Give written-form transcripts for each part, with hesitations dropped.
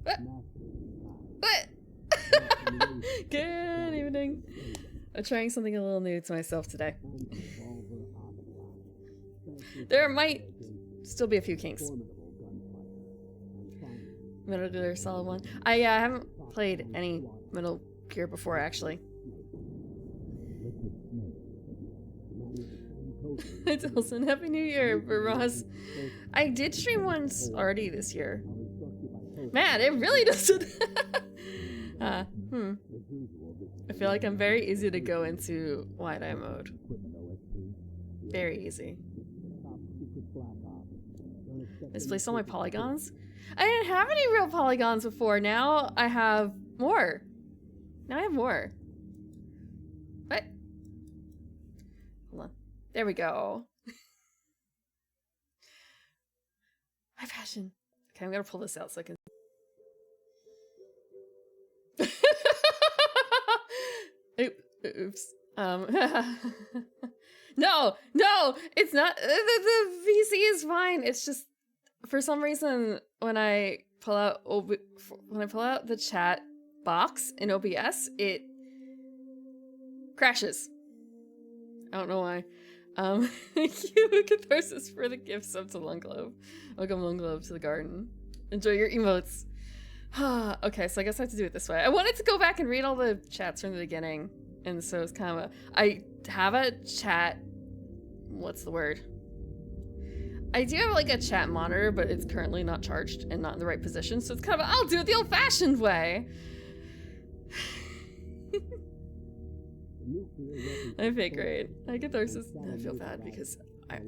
What? What? Good evening. I'm trying something a little new to myself today. There might still be a few kinks. Metal Gear Solid 1. I haven't played any Metal Gear before, actually. It's also Happy New Year for Ross. I did stream once already this year. Man, it really doesn't. I feel like I'm very easy to go into wide-eye mode. Very easy. Misplaced all my polygons? I didn't have any real polygons before. Now I have more. Now I have more. What? Hold on. There we go. My passion. Okay, I'm gonna pull this out so I can. Oops. No, it's not. The VC is fine. It's just for some reason when I pull out the chat box in OBS, it crashes. I don't know why. Thank you, Catharsis, for the gifts up to Lunglove. Welcome, Lunglove, to the garden. Enjoy your emotes. Okay, so I guess I have to do it this way. I wanted to go back and read all the chats from the beginning, and so it's kind of I have a chat. What's the word? I do have like a chat monitor, but it's currently not charged and not in the right position, so it's kind of I'll do it the old-fashioned way. I feel great. I get Catharsis. I feel bad because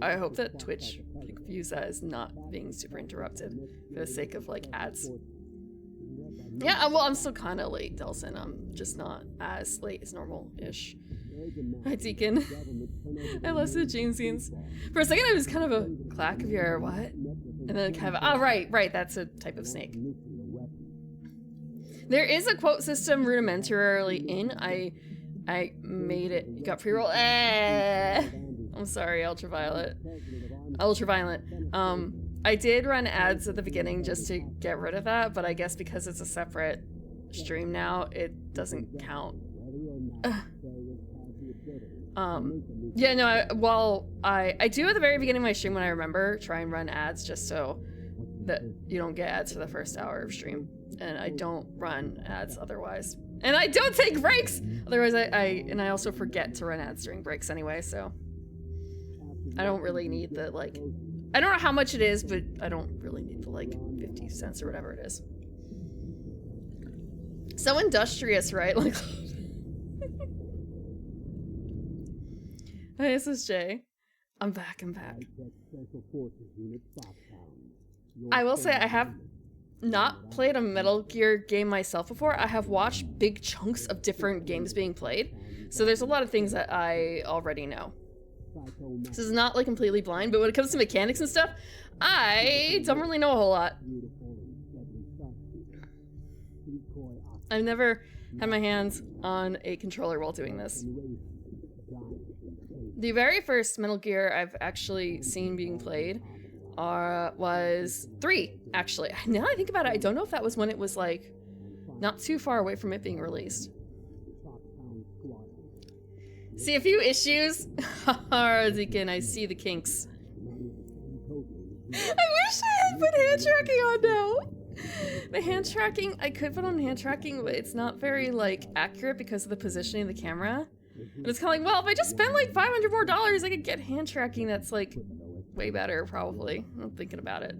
I hope that Twitch views that as not being super interrupted for the sake of like ads. Yeah, well, I'm still kind of late, Delson. I'm just not as late as normal-ish. Hi, Deacon. I love the James scenes. For a second, I was kind of a clack of your what? And then kind of, oh, right, that's a type of snake. There is a quote system rudimentarily in. I made it. You got pre-roll. I'm sorry, Ultraviolet. I did run ads at the beginning just to get rid of that, but I guess because it's a separate stream now, it doesn't count. Yeah, no, I do at the very beginning of my stream when I remember, try and run ads just so that you don't get ads for the first hour of stream. And I don't run ads otherwise. And I don't take breaks! Otherwise I also forget to run ads during breaks anyway, so. I don't really need the, like, I don't know how much it is, but I don't really need the, like, 50 cents or whatever it is. So industrious, right? Like, hey, this is Jay. I'm back. I will say I have not played a Metal Gear game myself before. I have watched big chunks of different games being played. So there's a lot of things that I already know. This is not like completely blind, but when it comes to mechanics and stuff, I don't really know a whole lot. I've never had my hands on a controller while doing this. The very first Metal Gear I've actually seen being played was 3, actually. Now that I think about it, I don't know if that was when it was like not too far away from it being released. See a few issues. Deacon, I see the kinks. I wish I had put hand tracking on now. The hand tracking, I could put on hand tracking, but it's not very like accurate because of the positioning of the camera. And it's kind of like, well, if I just spend like $500 more, I could get hand tracking that's like way better, probably. I'm thinking about it.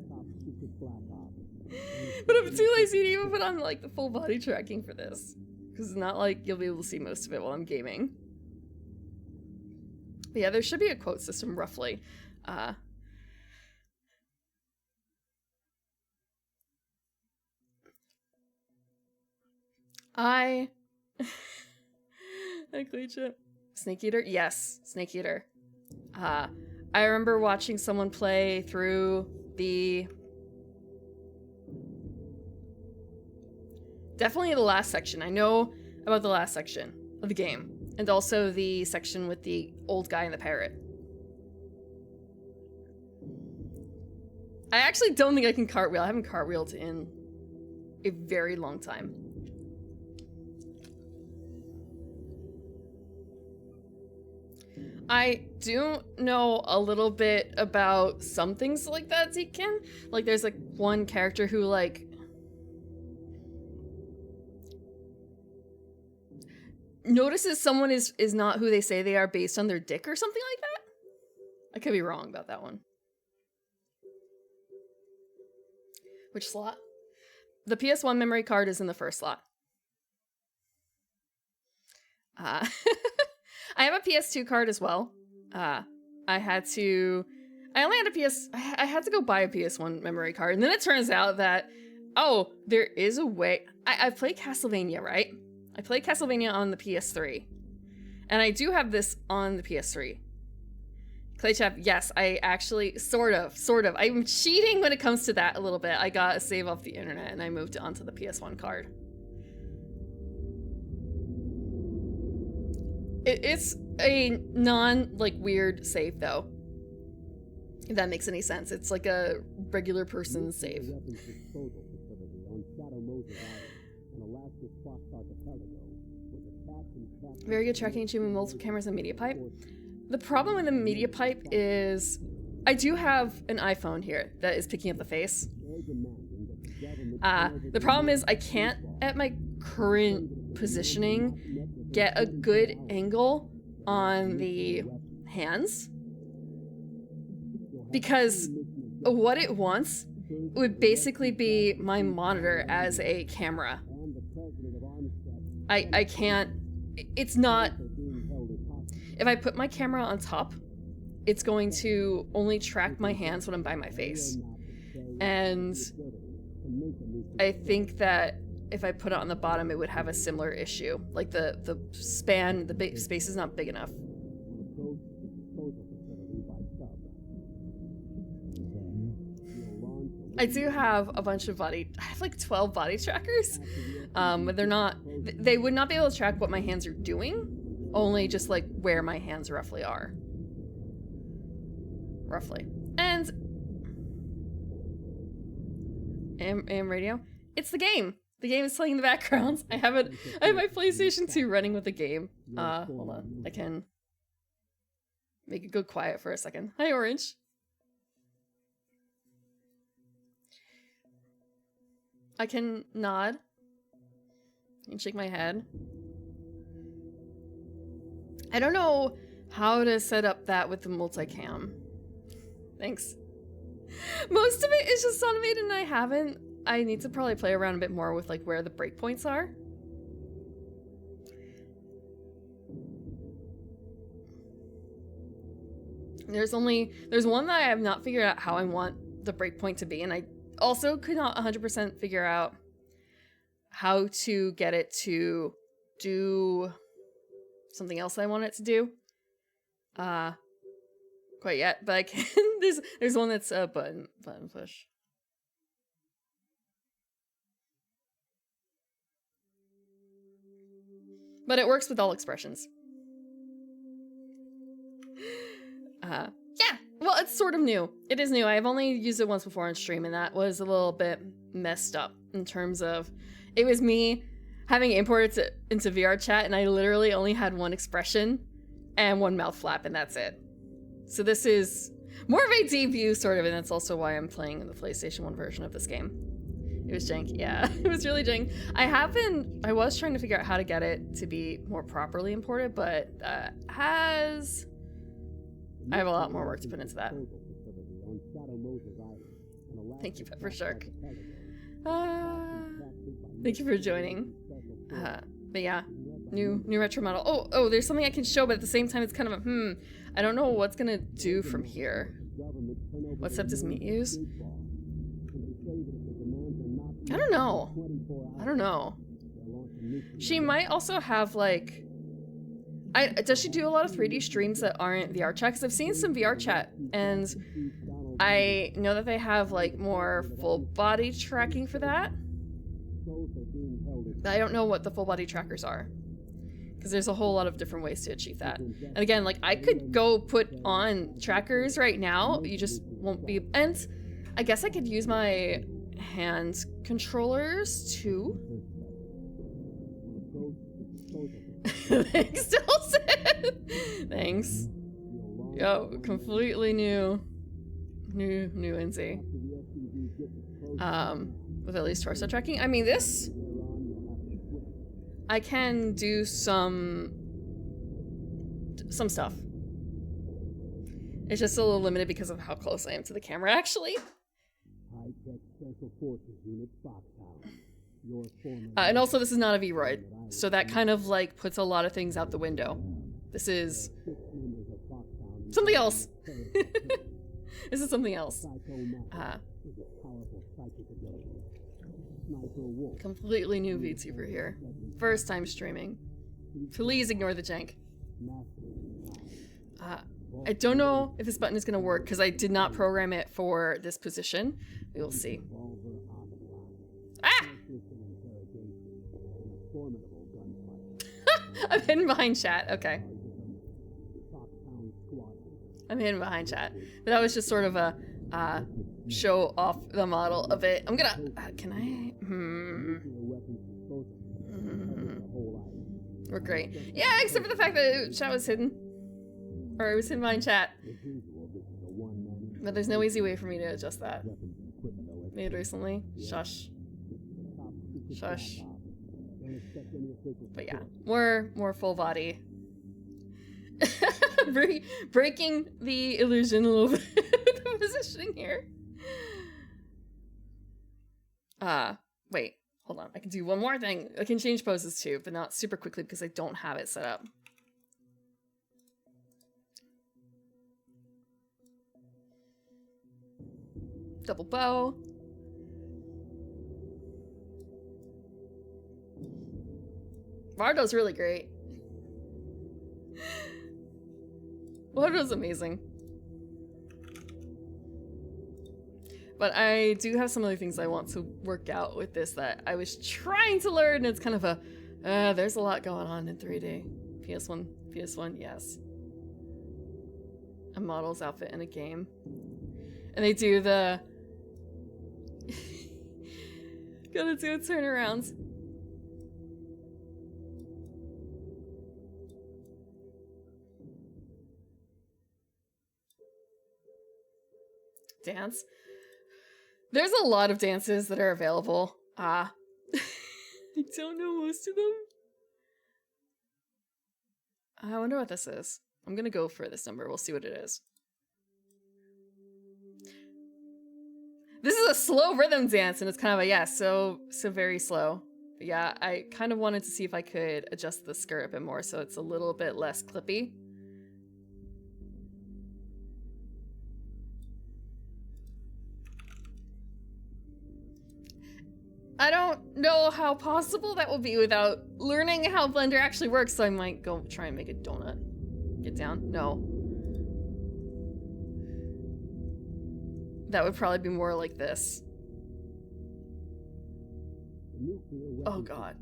But I'm too lazy to even put on like the full body tracking for this. Because it's not like you'll be able to see most of it while I'm gaming. But yeah, there should be a quote system roughly. Snake Eater? Yes, Snake Eater. I remember watching someone play through the... Definitely the last section. I know about the last section of the game. And also the section with the old guy and the parrot. I actually don't think I can cartwheel. I haven't cartwheeled in a very long time. I do know a little bit about some things like that, Zekin. Like, there's like one character who like notices someone is not who they say they are based on their dick or something like that. I could be wrong about that one. Which slot? The PS1 memory card is in the first slot. I have a PS2 card as well. I only had a I had to go buy a PS1 memory card, and then it turns out that, oh, there is a way. I played Castlevania, right? I played Castlevania on the PS3. And I do have this on the PS3. Claychap, yes, I actually, sort of. I'm cheating when it comes to that a little bit. I got a save off the internet and I moved it onto the PS1 card. It's a weird save though. If that makes any sense. It's like a regular person's save. Very good tracking achievement with multiple cameras and media pipe. The problem with the media pipe is I do have an iPhone here that is picking up the face. The problem is I can't, at my current positioning, get a good angle on the hands. Because what it wants would basically be my monitor as a camera. I can't, it's not, if I put my camera on top, it's going to only track my hands when I'm by my face. And I think that if I put it on the bottom, it would have a similar issue. Like the span, the space is not big enough. I do have a bunch of I have like 12 body trackers, but they would not be able to track what my hands are doing, only just like where my hands roughly are. And AM radio, it's the game. The game is playing in the background. I have my PlayStation 2 running with the game. Hold on, I can make it go quiet for a second. Hi, Orange. I can nod and shake my head. I don't know how to set up that with the multicam. Thanks. Most of it is just automated and I haven't. I need to probably play around a bit more with like where the breakpoints are. There's one that I have not figured out how I want the breakpoint to be, and I also could not 100% figure out how to get it to do something else I want it to do. Quite yet, but I can. There's one that's a button push. But it works with all expressions. Yeah, well, it's sort of new. It is new. I've only used it once before on stream, and that was a little bit messed up in terms of it was me having imported it into VR chat, and I literally only had one expression and one mouth flap, and that's it. So this is more of a debut, sort of, and that's also why I'm playing the PlayStation 1 version of this game. It was jank, yeah. It was really jank. I was trying to figure out how to get it to be more properly imported, but I have a lot more work to put into that. Thank you, Pepper Shark. Thank you for joining. But yeah, new retro model. Oh, there's something I can show, but at the same time, it's kind of a I don't know what's gonna do from here. What step does Meat use? I don't know. She might also have like. Does she do a lot of 3D streams that aren't VR chat? Because I've seen some VR chat, and I know that they have like more full body tracking for that. But I don't know what the full body trackers are, because there's a whole lot of different ways to achieve that. And again, like I could go put on trackers right now, you just won't be. And I guess I could use my hand controllers too. Thanks, Delson. Thanks. Yo, completely new NZ. With at least torso tracking. I mean, this I can do some stuff. It's just a little limited because of how close I am to the camera, actually. And also, this is not a V-Roid, so that kind of like puts a lot of things out the window. This is something else. This is something else. Completely new VTuber here. First time streaming. Please ignore the jank. I don't know if this button is going to work because I did not program it for this position. We will see. Ah! I'm hidden behind chat. Okay. I'm hidden behind chat. But that was just sort of a show off the model of it. I'm gonna... can I... We're great. Yeah, except for the fact that chat was hidden. Or it was hidden behind chat. But there's no easy way for me to adjust that. Made recently. Shush. Shush. But yeah, more full body. Breaking the illusion a little bit with the positioning here. Wait, hold on. I can do one more thing. I can change poses too, but not super quickly because I don't have it set up. Double bow. Vardo's really great. Vardo's amazing. But I do have some other things I want to work out with this that I was trying to learn, and it's kind of a, there's a lot going on in 3D. PS1, yes. A model's outfit in a game. And they do the... Gotta do a turnaround. Dance. There's a lot of dances that are available. I don't know most of them. I wonder what this is. I'm gonna go for this number. We'll see what it is. This is a slow rhythm dance, and it's kind of a, yeah, so very slow. But yeah, I kind of wanted to see if I could adjust the skirt a bit more so it's a little bit less clippy. I don't know how possible that will be without learning how Blender actually works, so I might go try and make a donut. Get down? No. That would probably be more like this. Oh god.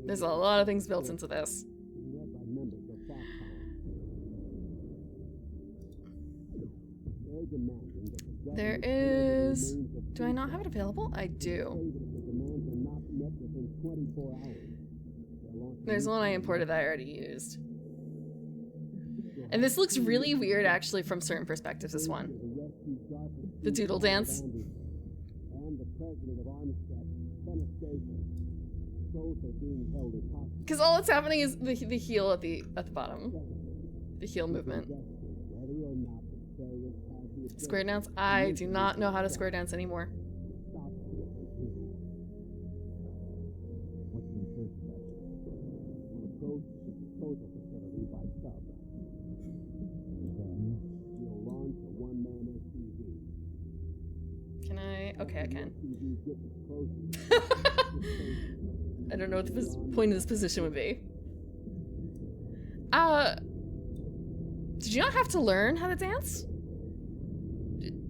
There's a lot of things built into this. There is... Do I not have it available? I do. There's one I imported that I already used. And this looks really weird actually from certain perspectives, this one. The doodle dance. Because all that's happening is the heel at the bottom. The heel movement. Square dance? I do not know how to square dance anymore. Can I? Okay, I can. I don't know what the point of this position would be. Did you not have to learn how to dance?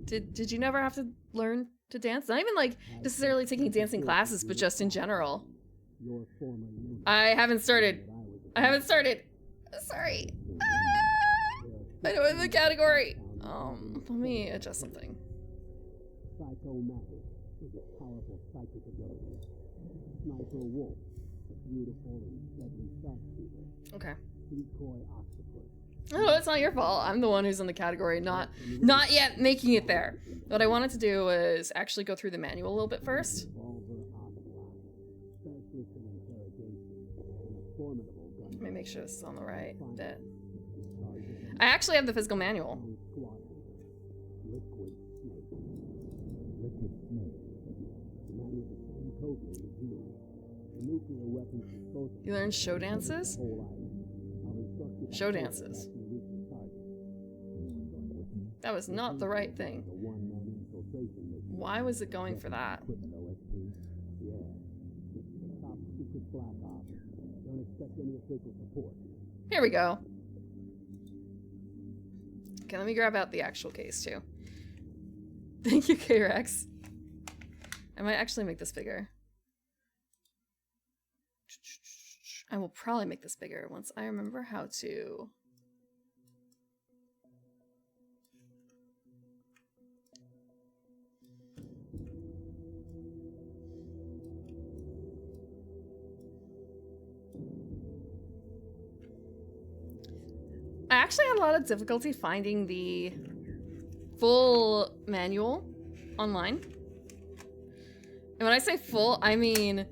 Did you never have to learn to dance? Not even like necessarily taking dancing classes, but just in general. I haven't started. Sorry. I know in the category. Let me adjust something. Psychomatic with its powerful psychic abilities. Sniper wolf, a beautiful and deadly sharpshooter. Okay. Decoy octopus. Oh, it's not your fault. I'm the one who's in the category, not yet making it there. What I wanted to do was actually go through the manual a little bit first. Let me make sure this is on the right bit. I actually have the physical manual. Liquid snake. Liquid snake. The man with the same code name as you. The nuclear weapons disposal. You learn show dances? Show dances. That was not the right thing. Why was it going for that? Here we go. Okay, let me grab out the actual case too. Thank you, K-Rex. I might actually make this bigger. I will probably make this bigger once I remember how to. I actually had a lot of difficulty finding the full manual online. And when I say full, I mean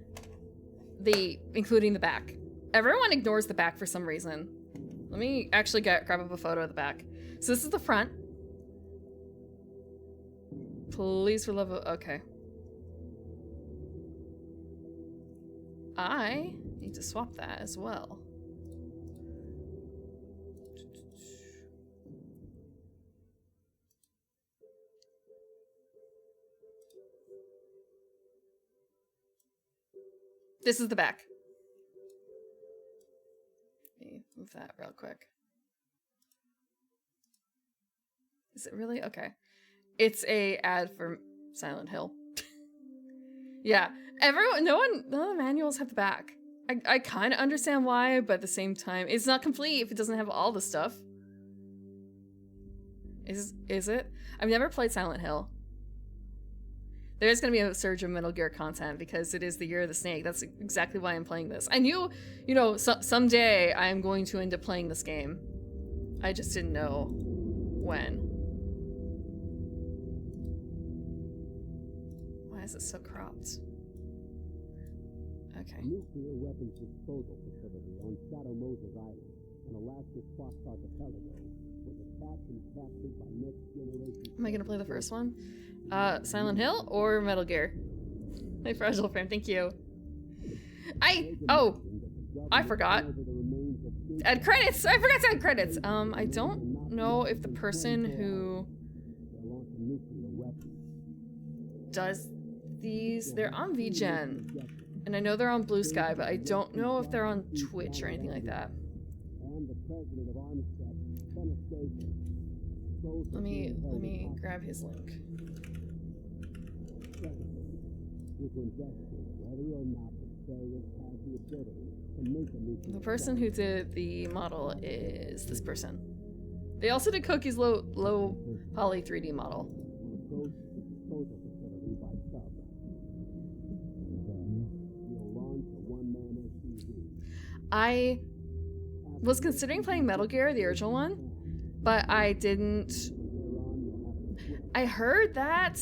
including the back. Everyone ignores the back for some reason. Let me actually grab up a photo of the back. So this is the front. Please for love of, okay. I need to swap that as well. This is the back. Let me move that real quick. Is it really? Okay. It's a ad for Silent Hill. Yeah. None of the manuals have the back. I kind of understand why, but at the same time, it's not complete if it doesn't have all the stuff. Is it? I've never played Silent Hill. There's gonna be a surge of Metal Gear content because it is the year of the snake. That's exactly why I'm playing this. I knew, you know, someday I'm going to end up playing this game. I just didn't know when. Why is it so cropped? Okay. Nuclear weapons disposal facility on Shadow Moses Island in Alaska's Fox Archipelago was attacked and captured by next generation. Am I gonna play the first one? Silent Hill or Metal Gear? Hey, Fragile Frame, thank you. I forgot. Add credits! I forgot to add credits! I don't know if the person who does these, they're on VGen. And I know they're on Blue Sky, but I don't know if they're on Twitch or anything like that. Let me grab his link. The person who did the model is this person. They also did Koki's low poly 3D model. I was considering playing Metal Gear, the original one, but I didn't. I heard that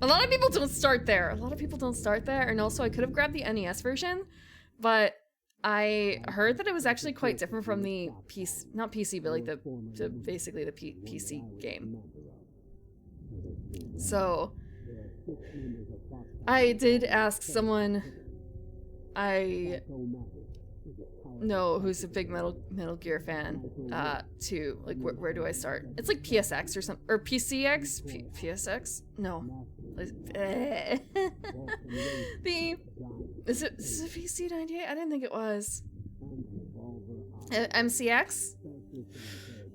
a lot of people don't start there. And also I could have grabbed the NES version, but I heard that it was actually quite different from the PC, not PC, but like basically the PC game. So I did ask someone I know who's a big Metal Gear fan to like where do I start? It's like PSX or something, or PCX, PSX? No. Is it PC98? I didn't think it was. MCX?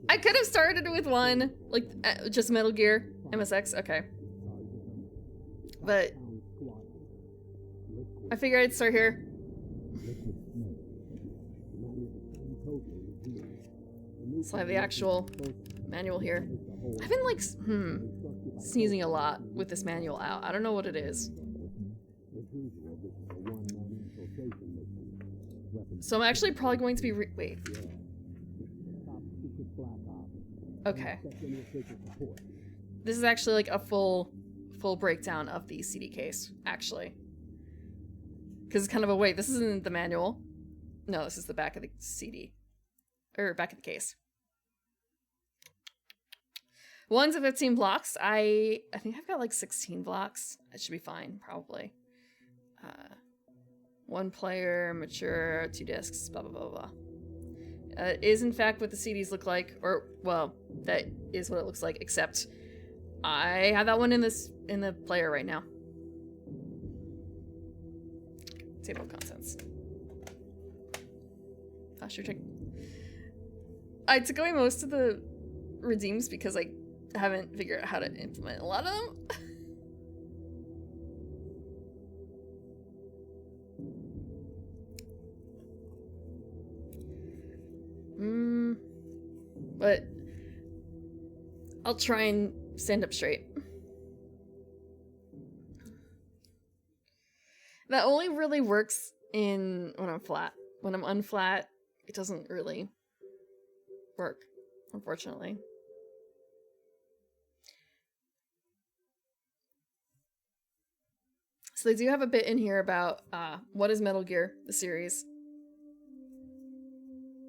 I could have started with one, like just Metal Gear, MSX, okay. But I figured I'd start here. So I have the actual manual here. I've been like, sneezing a lot with this manual out. I don't know what it is. So I'm actually probably going to be wait. Okay. This is actually like a full breakdown of the CD case, actually. Because it's kind of a wait, this isn't the manual. No, this is the back of the CD. Or back of the case. 1 to 15 blocks. I think I've got like 16 blocks. It should be fine, probably. 1 player, mature, 2 discs, blah, blah, blah, blah. Is in fact what the CDs look like, or, well, that is what it looks like, except I have that one in the player right now. Table of contents. I took away most of the redeems because I haven't figured out how to implement a lot of them. But I'll try and stand up straight. That only really works when I'm flat. When I'm unflat, it doesn't really work, unfortunately. So they do have a bit in here about what is Metal Gear, the series.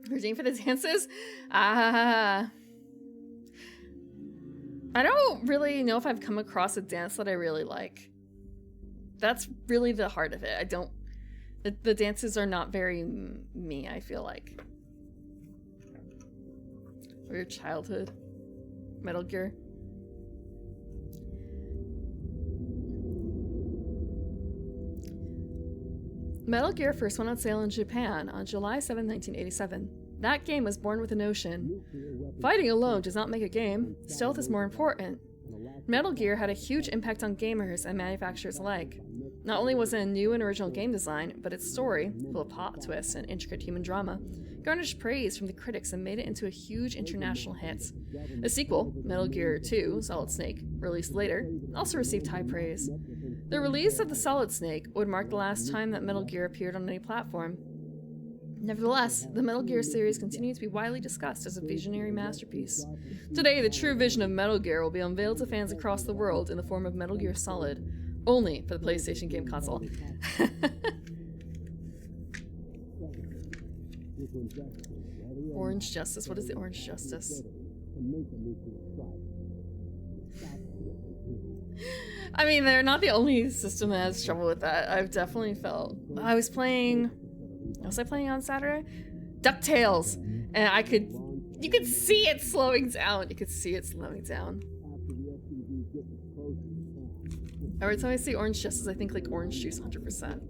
Redeem for the dances? I don't really know if I've come across a dance that I really like. That's really the heart of it. The dances are not very me, I feel like. Or your childhood. Metal Gear. Metal Gear first went on sale in Japan on July 7, 1987. That game was born with a notion. Fighting alone does not make a game. Stealth is more important. Metal Gear had a huge impact on gamers and manufacturers alike. Not only was it a new and original game design, but its story, full of plot twists and intricate human drama, garnished praise from the critics and made it into a huge international hit. A sequel, Metal Gear 2: Solid Snake, released later, also received high praise. The release of the Solid Snake would mark the last time that Metal Gear appeared on any platform. Nevertheless, the Metal Gear series continues to be widely discussed as a visionary masterpiece. Today, the true vision of Metal Gear will be unveiled to fans across the world in the form of Metal Gear Solid, only for the PlayStation game console. Orange Justice. What is the Orange Justice? I mean, they're not the only system that has trouble with that. I've definitely felt... What was I playing on Saturday? DuckTales! And you could see it slowing down. You could see it slowing down. Every time I see Orange Justice, I think like orange juice 100%.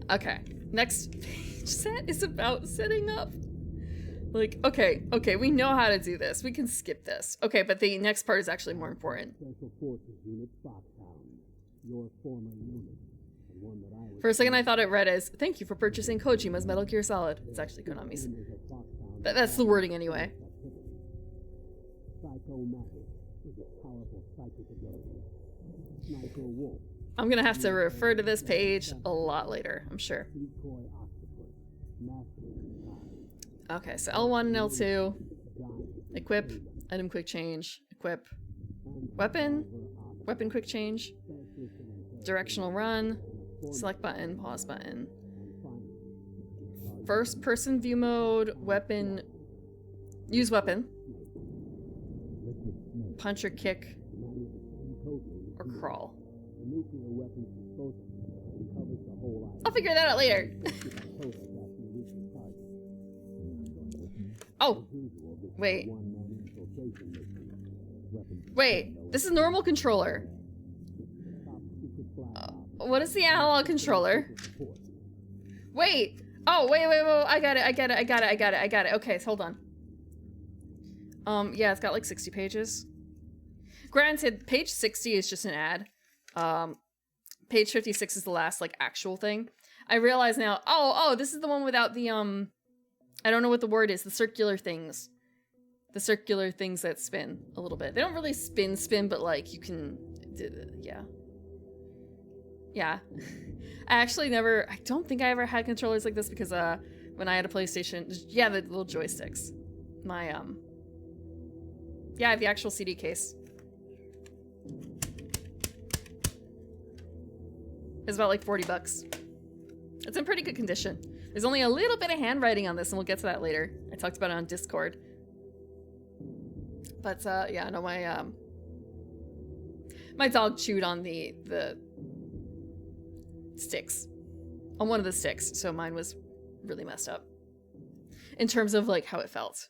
Okay, next page set is about setting up. Like, okay, we know how to do this. We can skip this. Okay, but the next part is actually more important. For a second I thought it read as, thank you for purchasing Kojima's Metal Gear Solid. It's actually Konami's. That's the wording anyway. I'm gonna have to refer to this page a lot later, I'm sure. Okay, so L1 and L2. Equip, item quick change, equip, weapon, weapon quick change, directional run, select button, pause button. First person view mode, weapon, use weapon, punch or kick, or crawl. I'll figure that out later. Oh, wait. Wait, this is normal controller. What is the analog controller? Wait. Oh, wait. I got it. Okay, so hold on. Yeah, it's got like 60 pages. Granted, page 60 is just an ad. Page 56 is the last like actual thing. I realize now, oh, this is the one without the I don't know what the word is. The circular things. The circular things that spin a little bit. They don't really spin, but like you can, yeah. Yeah. I don't think I ever had controllers like this because when I had a PlayStation, yeah, the little joysticks. My, yeah, I have the actual CD case. It's about like 40 bucks. It's in pretty good condition. There's only a little bit of handwriting on this, and we'll get to that later. I talked about it on Discord. But, yeah, no, my dog chewed on the sticks. On one of the sticks, so mine was really messed up. In terms of, like, how it felt.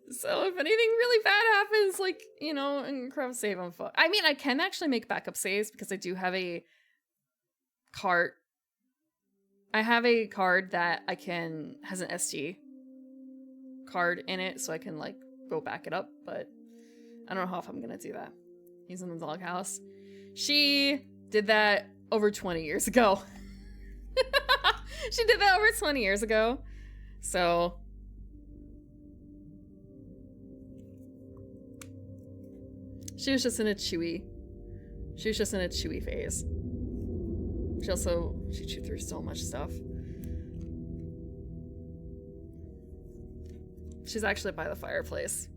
So if anything really bad happens, like, you know, and save on foot. I mean, I can actually make backup saves because I do have a cart. I have a card that has an SD card in it, so I can, like, go back it up, but I don't know if I'm gonna do that. He's in the doghouse. She did that over 20 years ago. She did that over 20 years ago. So she was just in a chewy phase. She chewed through so much stuff. She's actually by the fireplace.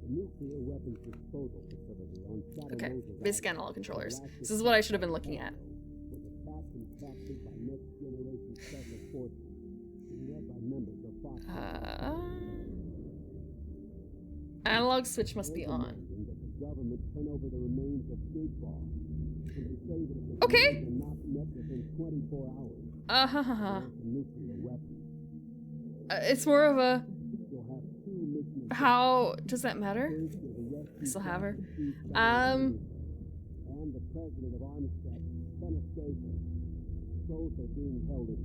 Okay, basic analog controllers. This is what I should have been looking at. Analog switch must be on. Okay. It's more of a... How does that matter? I still have her. And the president of Armstead, Kenneth Baker, both are being held as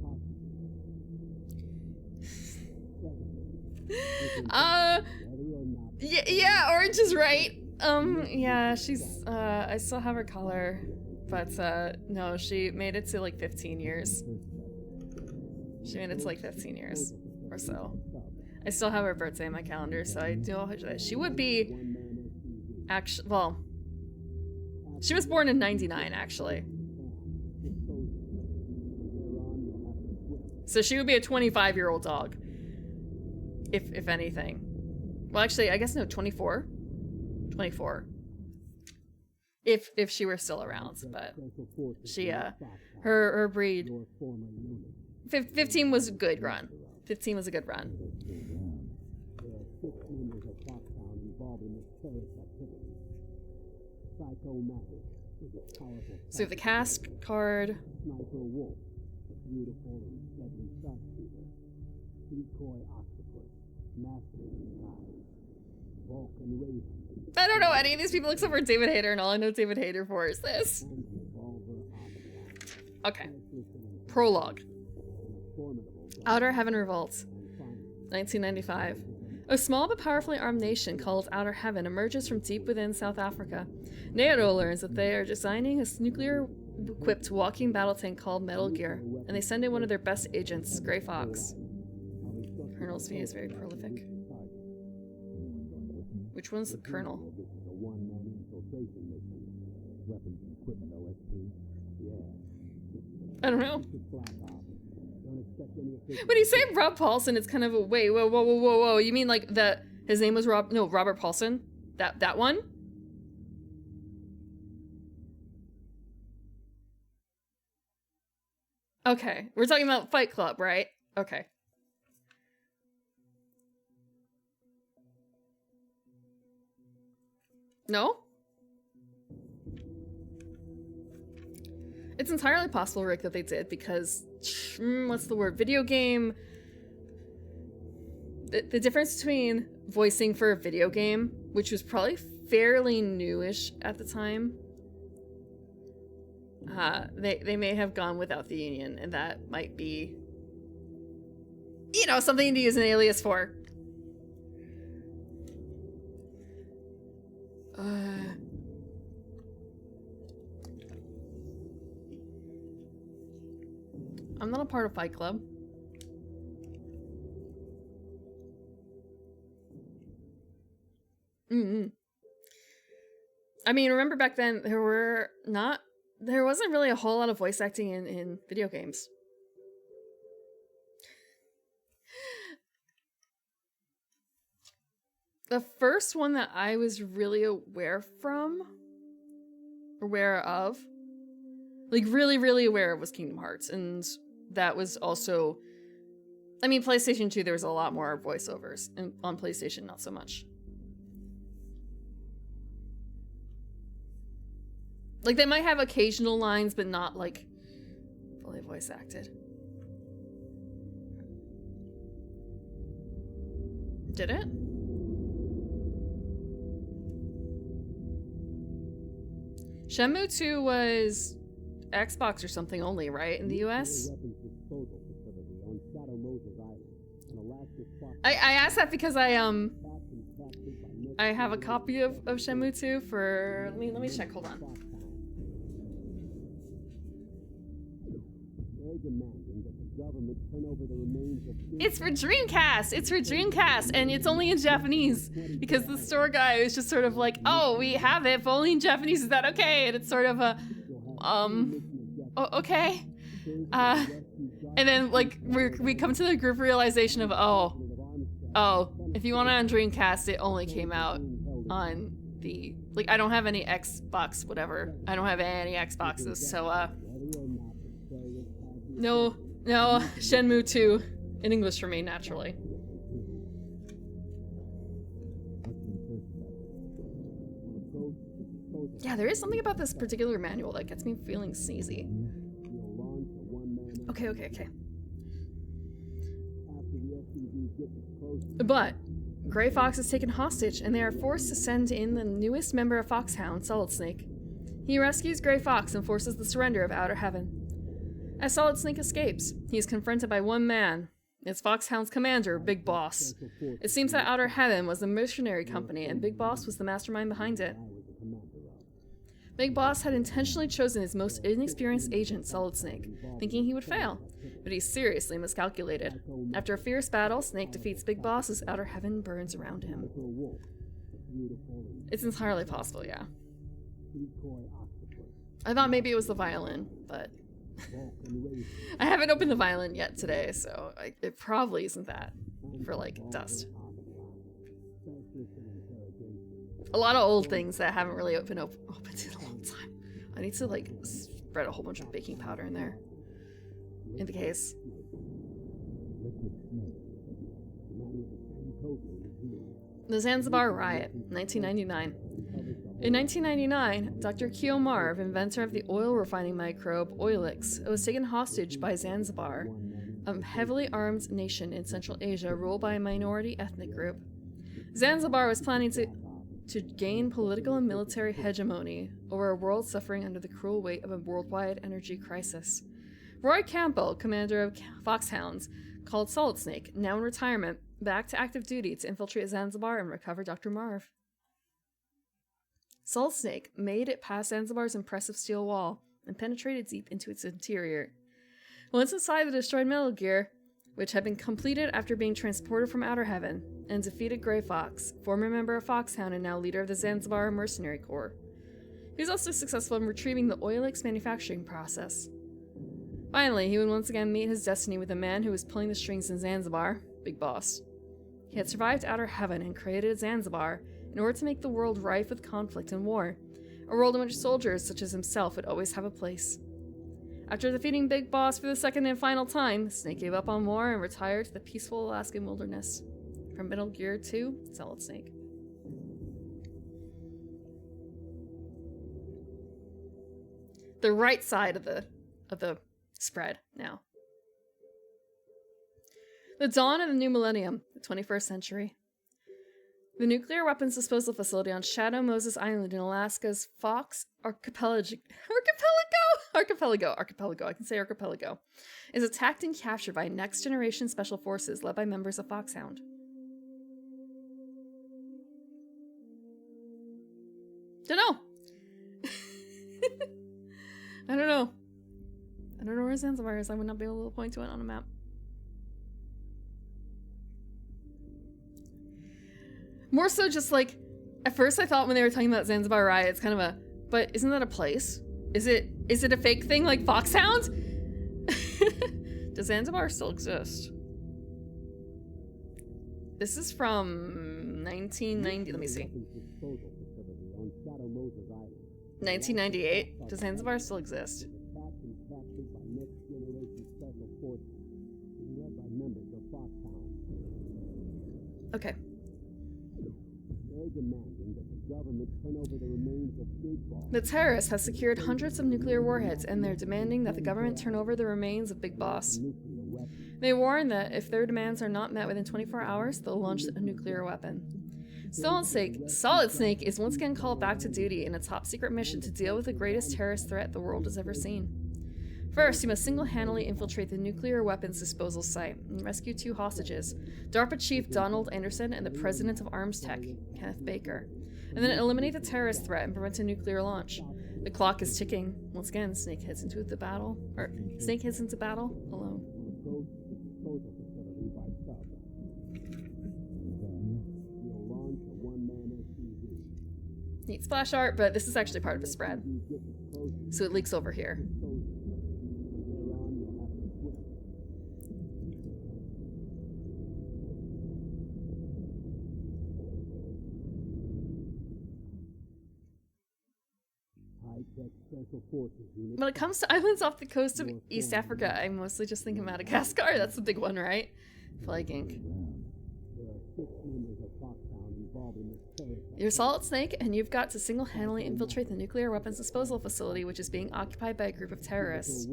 hostages. Yeah, Orange is right. Yeah, she's, I still have her color, but, no, she made it to, like, 15 years. She made it to, like, 15 years or so. I still have her birthday in my calendar, so I do hope that she would be, actually, well, she was born in 99, actually. So she would be a 25-year-old dog, if anything. Well, actually, I guess no, 24. 24. If she were still around, but she, her breed. 15 was a good run. 15 was a good run. So we have the cast card. I don't know any of these people except for David Hayter, and all I know David Hayter for is this. Okay. Prologue. Outer Heaven Revolt. 1995. A small but powerfully armed nation called Outer Heaven emerges from deep within South Africa. NATO learns that they are designing a nuclear-equipped walking battle tank called Metal Gear, and they send in one of their best agents, Grey Fox. Colonel Svee is very prolific. Which one's the Colonel? I don't know. When you say Rob Paulson, it's kind of a wait, whoa. You mean like that his name was Robert Paulson? That one? Okay. We're talking about Fight Club, right? Okay. No? It's entirely possible, Rick, that they did because, what's the word? Video game. The difference between voicing for a video game, which was probably fairly newish at the time, they may have gone without the union, and that might be, you know, something to use an alias for. I'm not a part of Fight Club. I mean, remember back then there wasn't really a whole lot of voice acting in video games. The first one that I was really aware of, like really aware of, was Kingdom Hearts, and that was also, I mean, PlayStation 2, there was a lot more voiceovers, and on PlayStation, not so much. Like, they might have occasional lines, but not, like, fully voice acted. Did it? Shenmue 2 was Xbox or something only, right? In the US? I asked that because I have a copy of Shenmue 2 for... Let me check, hold on. It's for Dreamcast! It's for Dreamcast, and it's only in Japanese. Because the store guy was just sort of like, oh, we have it, but only in Japanese, is that okay? And it's sort of a, okay. And then, like, we come to the group realization of, oh, if you want it on Dreamcast, it only came out on the, like, I don't have any Xbox, whatever. I don't have any Xboxes, so, no, Shenmue 2 in English for me, naturally. Yeah, there is something about this particular manual that gets me feeling sneezy. Okay. But Gray Fox is taken hostage, and they are forced to send in the newest member of Foxhound, Solid Snake. He rescues Gray Fox and forces the surrender of Outer Heaven. As Solid Snake escapes, he is confronted by one man. It's Foxhound's commander, Big Boss. It seems that Outer Heaven was a missionary company, and Big Boss was the mastermind behind it. Big Boss had intentionally chosen his most inexperienced agent, Solid Snake, thinking he would fail, but he seriously miscalculated. After a fierce battle, Snake defeats Big Boss as Outer Heaven burns around him. It's entirely possible, yeah. I thought maybe it was the violin, but... I haven't opened the violin yet today, so it probably isn't that, for, like, dust. A lot of old things that haven't really been opened in a long time. I need to, like, spread a whole bunch of baking powder in there. In the case. The Zanzibar Riot, 1999. In 1999, Dr. Kyo Marv, inventor of the oil refining microbe Oilix, was taken hostage by Zanzibar, a heavily armed nation in Central Asia ruled by a minority ethnic group. Zanzibar was planning to gain political and military hegemony over a world suffering under the cruel weight of a worldwide energy crisis. Roy Campbell, commander of Foxhounds, called Solid Snake, now in retirement, back to active duty to infiltrate Zanzibar and recover Dr. Marv. Solid Snake made it past Zanzibar's impressive steel wall and penetrated deep into its interior. Once inside the destroyed Metal Gear, which had been completed after being transported from Outer Heaven, and defeated Gray Fox, former member of Foxhound and now leader of the Zanzibar Mercenary Corps. He was also successful in retrieving the Oilix manufacturing process. Finally, he would once again meet his destiny with a man who was pulling the strings in Zanzibar, Big Boss. He had survived Outer Heaven and created Zanzibar in order to make the world rife with conflict and war, a world in which soldiers such as himself would always have a place. After defeating Big Boss for the second and final time, Snake gave up on war and retired to the peaceful Alaskan wilderness. From Metal Gear 2, Solid Snake. The right side of the spread now. The dawn of the new millennium, the 21st century. The nuclear weapons disposal facility on Shadow Moses Island in Alaska's Fox Archipelago, I can say archipelago, is attacked and captured by next generation special forces led by members of Foxhound. Don't know. I don't know. I don't know where Zanzibar is. I would not be able to point to it on a map. More so just like, at first I thought when they were talking about Zanzibar Rye, it's kind of a, but isn't that a place? Is it a fake thing like Foxhound? Does Zanzibar still exist? This is from 1990, let me see. 1998? Does Zanzibar still exist? Okay. The terrorists have secured hundreds of nuclear warheads, and they're demanding that the government turn over the remains of Big Boss. They warn that if their demands are not met within 24 hours, they'll launch a nuclear weapon. Solid Snake is once again called back to duty in a top-secret mission to deal with the greatest terrorist threat the world has ever seen. First, you must single-handedly infiltrate the nuclear weapons disposal site and rescue 2 hostages, DARPA Chief Donald Anderson and the President of Arms Tech, Kenneth Baker, and then eliminate the terrorist threat and prevent a nuclear launch. The clock is ticking. Once again, Snake heads into battle alone. Neat splash art, but this is actually part of a spread. So it leaks over here. When it comes to islands off the coast of East Africa, I mostly just think of Madagascar. That's the big one, right? Flag Ink. You're Solid Snake, and you've got to single-handedly infiltrate the nuclear weapons disposal facility, which is being occupied by a group of terrorists.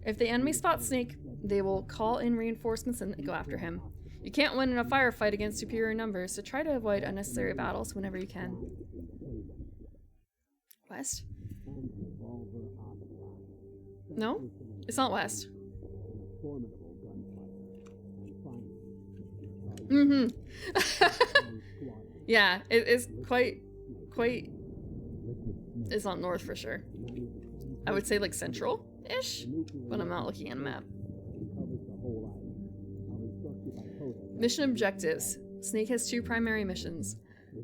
If the enemy spots Snake, they will call in reinforcements and go after him. You can't win in a firefight against superior numbers, so try to avoid unnecessary battles whenever you can. West? No? It's not west. Mm-hmm. Yeah, it is quite... It's not north for sure. I would say like central-ish, but I'm not looking at a map. Mission objectives. Snake has 2 primary missions.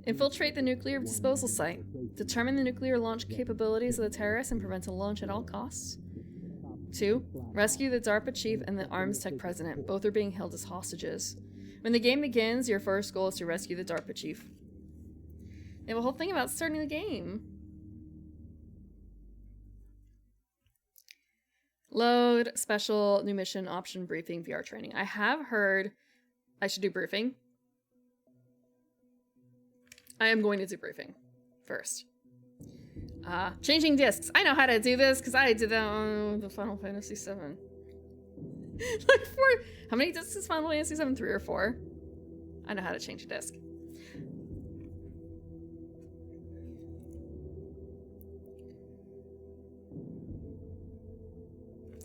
Infiltrate the nuclear disposal site. Determine the nuclear launch capabilities of the terrorists and prevent a launch at all costs. 2. Rescue the DARPA chief and the Arms Tech president. Both are being held as hostages. When the game begins, your first goal is to rescue the DARPA chief. They have a whole thing about starting the game. Load, special, new mission, option, briefing, VR training. I have heard I should do briefing. I am going to do briefing first. Changing discs. I know how to do this because I did that on the Final Fantasy VII. Like 4. How many discs is Final Fantasy VII? 3 or 4? I know how to change a disc.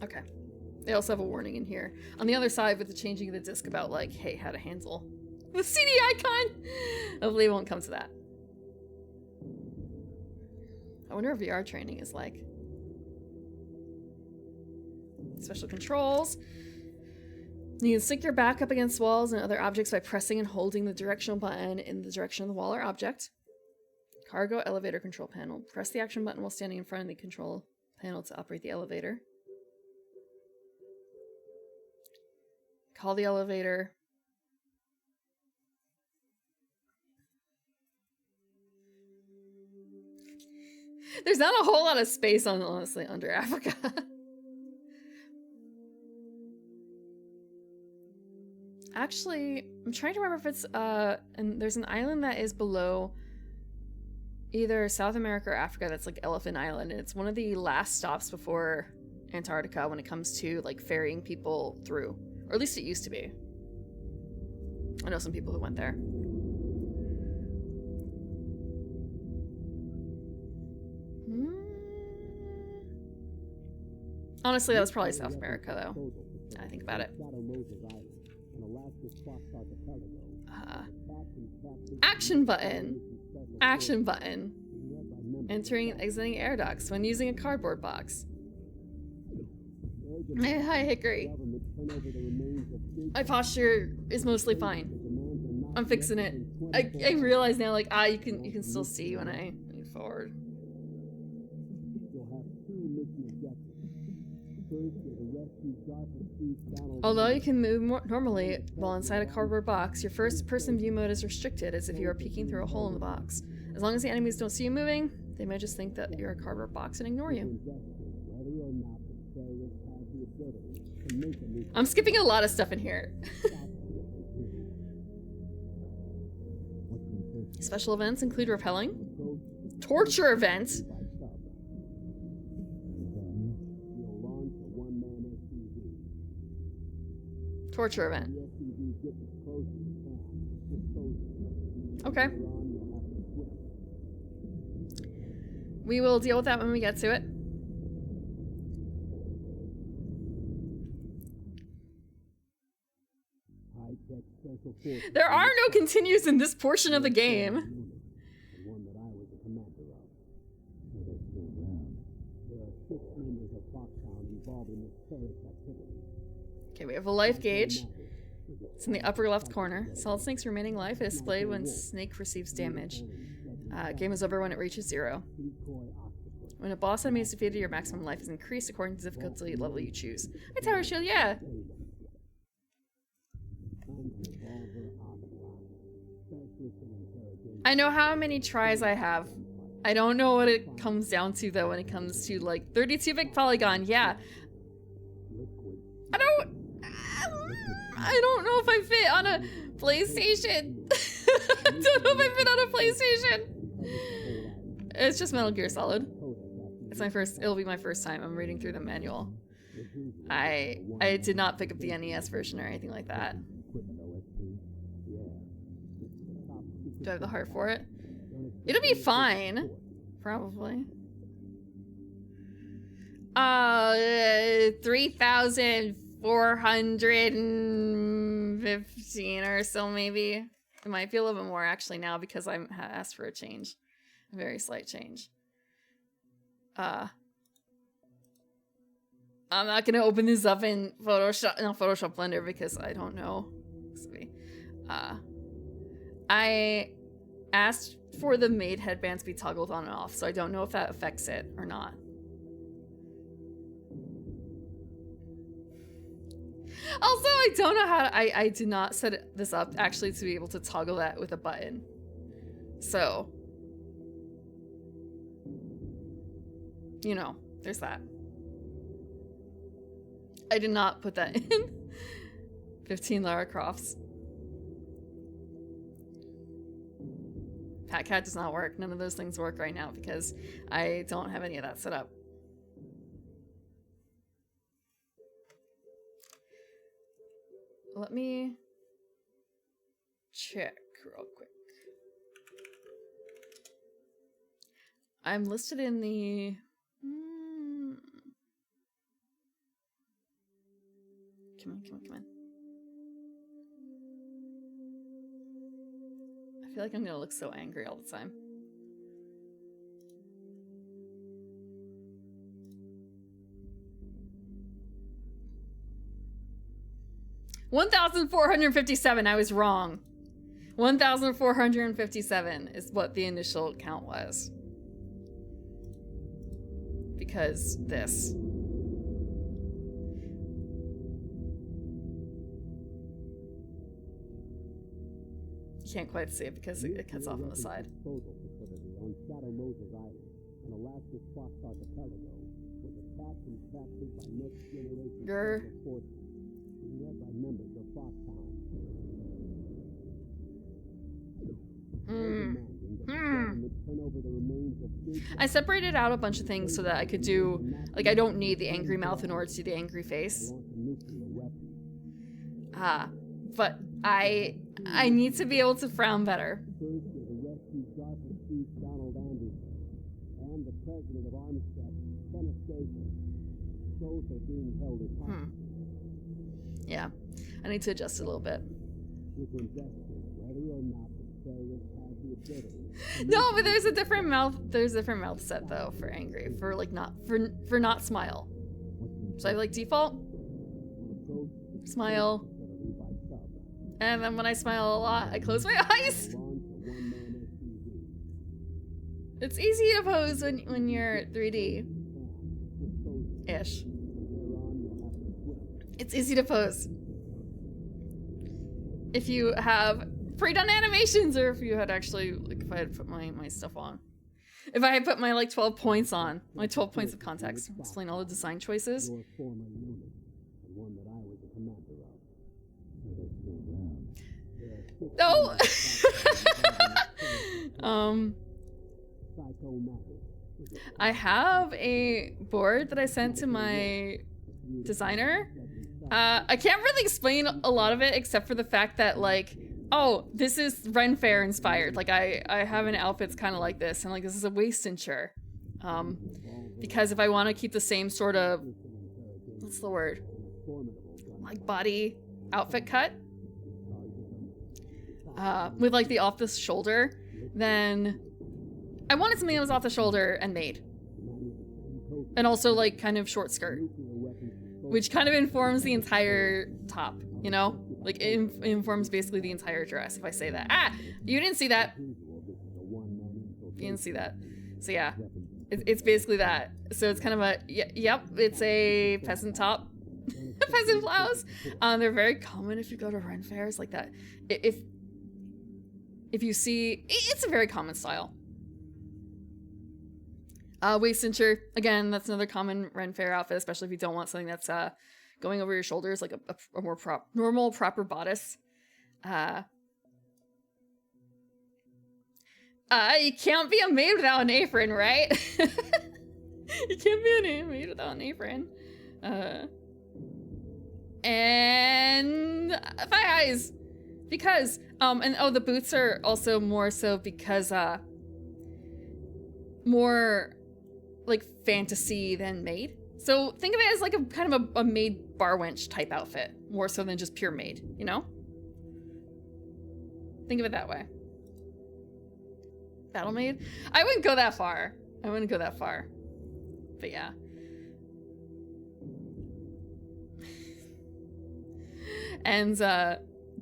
Okay. They also have a warning in here. On the other side with the changing of the disc about like, hey, how to handle the CD icon. Hopefully it won't come to that. I wonder what VR training is like. Special controls. You can sync your back up against walls and other objects by pressing and holding the directional button in the direction of the wall or object. Cargo elevator control panel. Press the action button while standing in front of the control panel to operate the elevator. Call the elevator. There's not a whole lot of space on, honestly, under Africa. Actually, I'm trying to remember if it's, and there's an island that is below either South America or Africa that's like Elephant Island, and it's one of the last stops before Antarctica when it comes to, like, ferrying people through. Or at least it used to be. I know some people who went there. Honestly, that was probably South America, though. Now I think about it. Action button. Action button. Entering and exiting air ducts when using a cardboard box. Hi, Hickory. My posture is mostly fine. I'm fixing it. I realize now, like, you can still see when I move forward. Although you can move normally while inside a cardboard box, your first-person view mode is restricted, as if you are peeking through a hole in the box. As long as the enemies don't see you moving, they may just think that you're a cardboard box and ignore you. I'm skipping a lot of stuff in here. Special events include repelling, torture events, torture event. Okay. We will deal with that when we get to it. There are no continues in this portion of the game. Okay, we have a life gauge. It's in the upper left corner. Solid Snake's remaining life is displayed when Snake receives damage. Game is over when it reaches 0. When a boss enemy is defeated, your maximum life is increased according to the difficulty level you choose. Hi, Tower Shield, yeah! I know how many tries I have. I don't know what it comes down to, though, when it comes to, like, 32-bit polygon, yeah. I don't know if I fit on a PlayStation. I don't know if I fit on a PlayStation. It's just Metal Gear Solid. It'll be my first time. I'm reading through the manual. I did not pick up the NES version or anything like that. Do I have the heart for it? It'll be fine. Probably. 3,415 or so, maybe. It might be a little bit more actually now because I asked for a change. A very slight change. I'm not gonna open this up in Photoshop Blender because I don't know. I asked for the maid headband to be toggled on and off, so I don't know if that affects it or not. Also, I don't know how to, I did not set this up actually to be able to toggle that with a button. So, you know, there's that. I did not put that in. 15 Lara Crofts. PatCat does not work. None of those things work right now because I don't have any of that set up. Let me check real quick. I'm listed in the... Come on, come on, come on. I feel like I'm gonna look so angry all the time. $1,457. I was wrong. 1,457 is what the initial count was. Because this. You can't quite see it because it cuts off on the side. Grr. I separated out a bunch of things so that I could do, like, I don't need the angry mouth in order to do the angry face. But I need to be able to frown better. Yeah, I need to adjust it a little bit. No, but there's a different mouth. There's a different mouth set though for angry, for like not for not smile. So I like default, smile, and then when I smile a lot, I close my eyes. It's easy to pose when you're 3D-ish. It's easy to pose. If you have pre-done animations, or if you had actually, like, if I had put my stuff on. If I had put my, like, 12 points on. My 12 points of context. Explain all the design choices. No! I have a board that I sent to my designer. I can't really explain a lot of it except for the fact that, like, oh, this is Ren Fair inspired. Like, I have an outfit that's kind of like this, and like this is a waist cincher. Because if I want to keep the same sort of, what's the word? Like body outfit cut. With like the off the shoulder, then I wanted something that was off the shoulder and made. And also like kind of short skirt. Which kind of informs the entire top, you know? Like it informs basically the entire dress if I say that. Ah! You didn't see that. You didn't see that. So yeah, it's basically that. So it's kind of a, yep, it's a peasant top. A peasant blouse. They're very common if you go to Ren fairs like that. If you see, it's a very common style. Waist cincher, again, that's another common Ren fair outfit, especially if you don't want something that's going over your shoulders, like a more normal, proper bodice. You can't be a maid without an apron, right? You can't be a maid without an apron. And 5 eyes, because and oh, the boots are also more so because more like fantasy than maid. So think of it as like a kind of a maid bar wench type outfit, more so than just pure maid, you know? Think of it that way. Battle maid? I wouldn't go that far. I wouldn't go that far. But yeah. And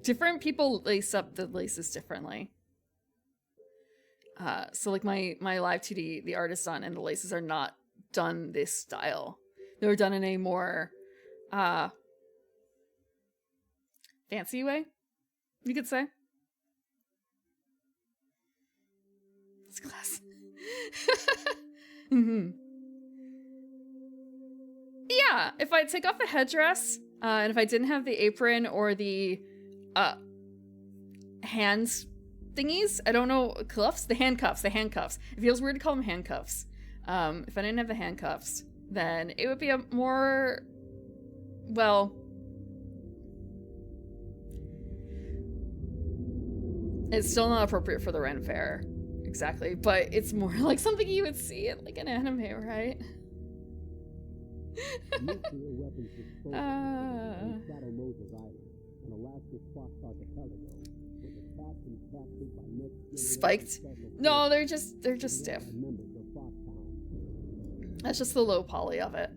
different people lace up the laces differently. So like my live 2D, the artist on and the laces are not done this style. They were done in a more fancy way, you could say. It's class. Mm-hmm. Yeah, if I take off the headdress, and if I didn't have the apron or the hands thingies, I don't know, cuffs? The handcuffs. It feels weird to call them handcuffs. If I didn't have the handcuffs, then it would be a more, well, it's still not appropriate for the Ren Fair, exactly, but it's more like something you would see in like an anime, right? Spiked? No, they're just stiff. That's just the low poly of it.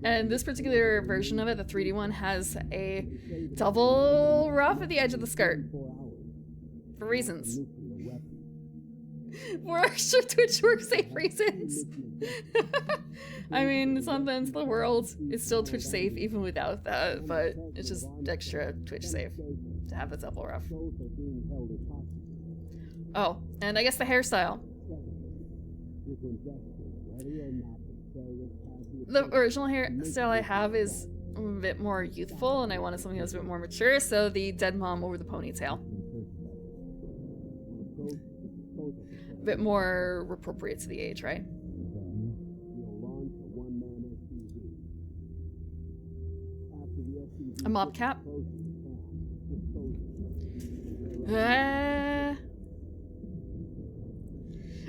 And this particular version of it, the 3D one, has a double ruff at the edge of the skirt. For reasons. For extra Twitch work safe reasons. I mean, it's not the end of the world. It's still Twitch safe even without that, but it's just extra Twitch safe to have the double ruff. Oh, and I guess the hairstyle. The original hairstyle I have is a bit more youthful, and I wanted something that was a bit more mature, so the dead mom over the ponytail. A bit more appropriate to the age, right? A mob cap?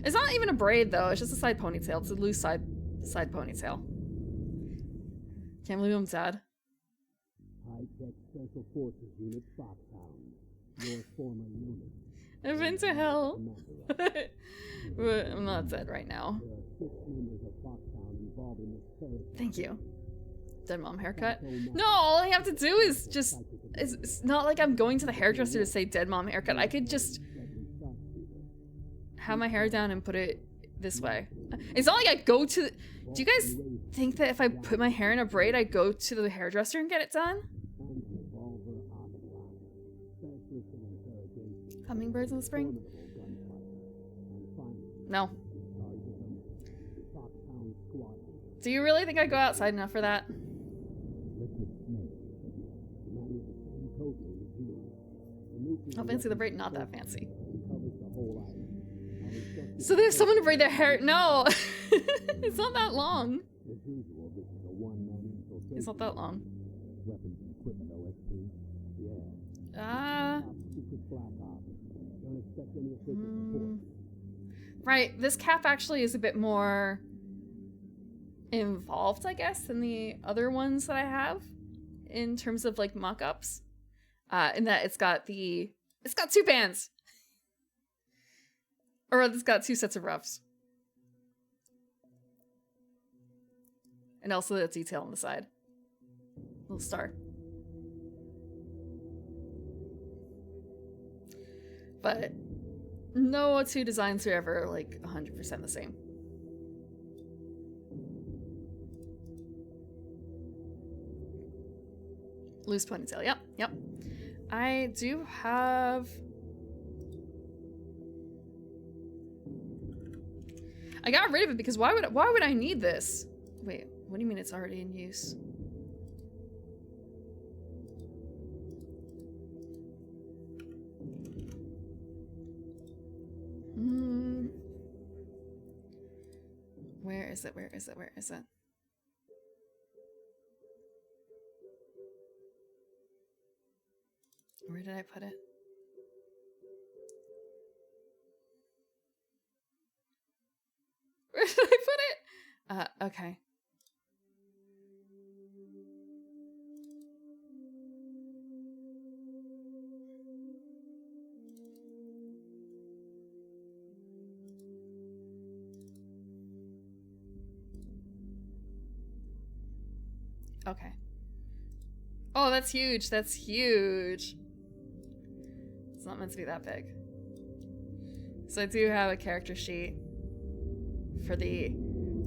It's not even a braid though, it's just a side ponytail. It's a loose side ponytail. Can't believe I'm sad. High-tech Special Forces Unit Foxhound. Your former unit. I've been to hell. But I'm not dead right now. There are 6 members of Foxhound in involved in this terrorist. Thank you. Dead mom haircut. No, all I have to do is just... It's not like I'm going to the hairdresser to say dead mom haircut. I could just have my hair down and put it this way. It's not like I go to... Do you guys think that if I put my hair in a braid, I go to the hairdresser and get it done? Hummingbirds in the spring? No. Do you really think I go outside enough for that? Oh, fancy the braid? Not that fancy. So they have someone to braid their hair? No! It's not that long. It's not that long. Right, this cap actually is a bit more involved, I guess, than the other ones that I have in terms of like mock-ups. In that it's got two bands. Or it's got two sets of ruffs. And also that detail on the side. Little star. But no two designs are ever like 100% the same. Loose ponytail, yep. I do have... I got rid of it because why would I need this? Wait, what do you mean it's already in use? Where is it? Where is it? Where is it? Where did I put it? Where did I put it? Okay. Okay. Oh, that's huge. That's huge. It's not meant to be that big. So I do have a character sheet for the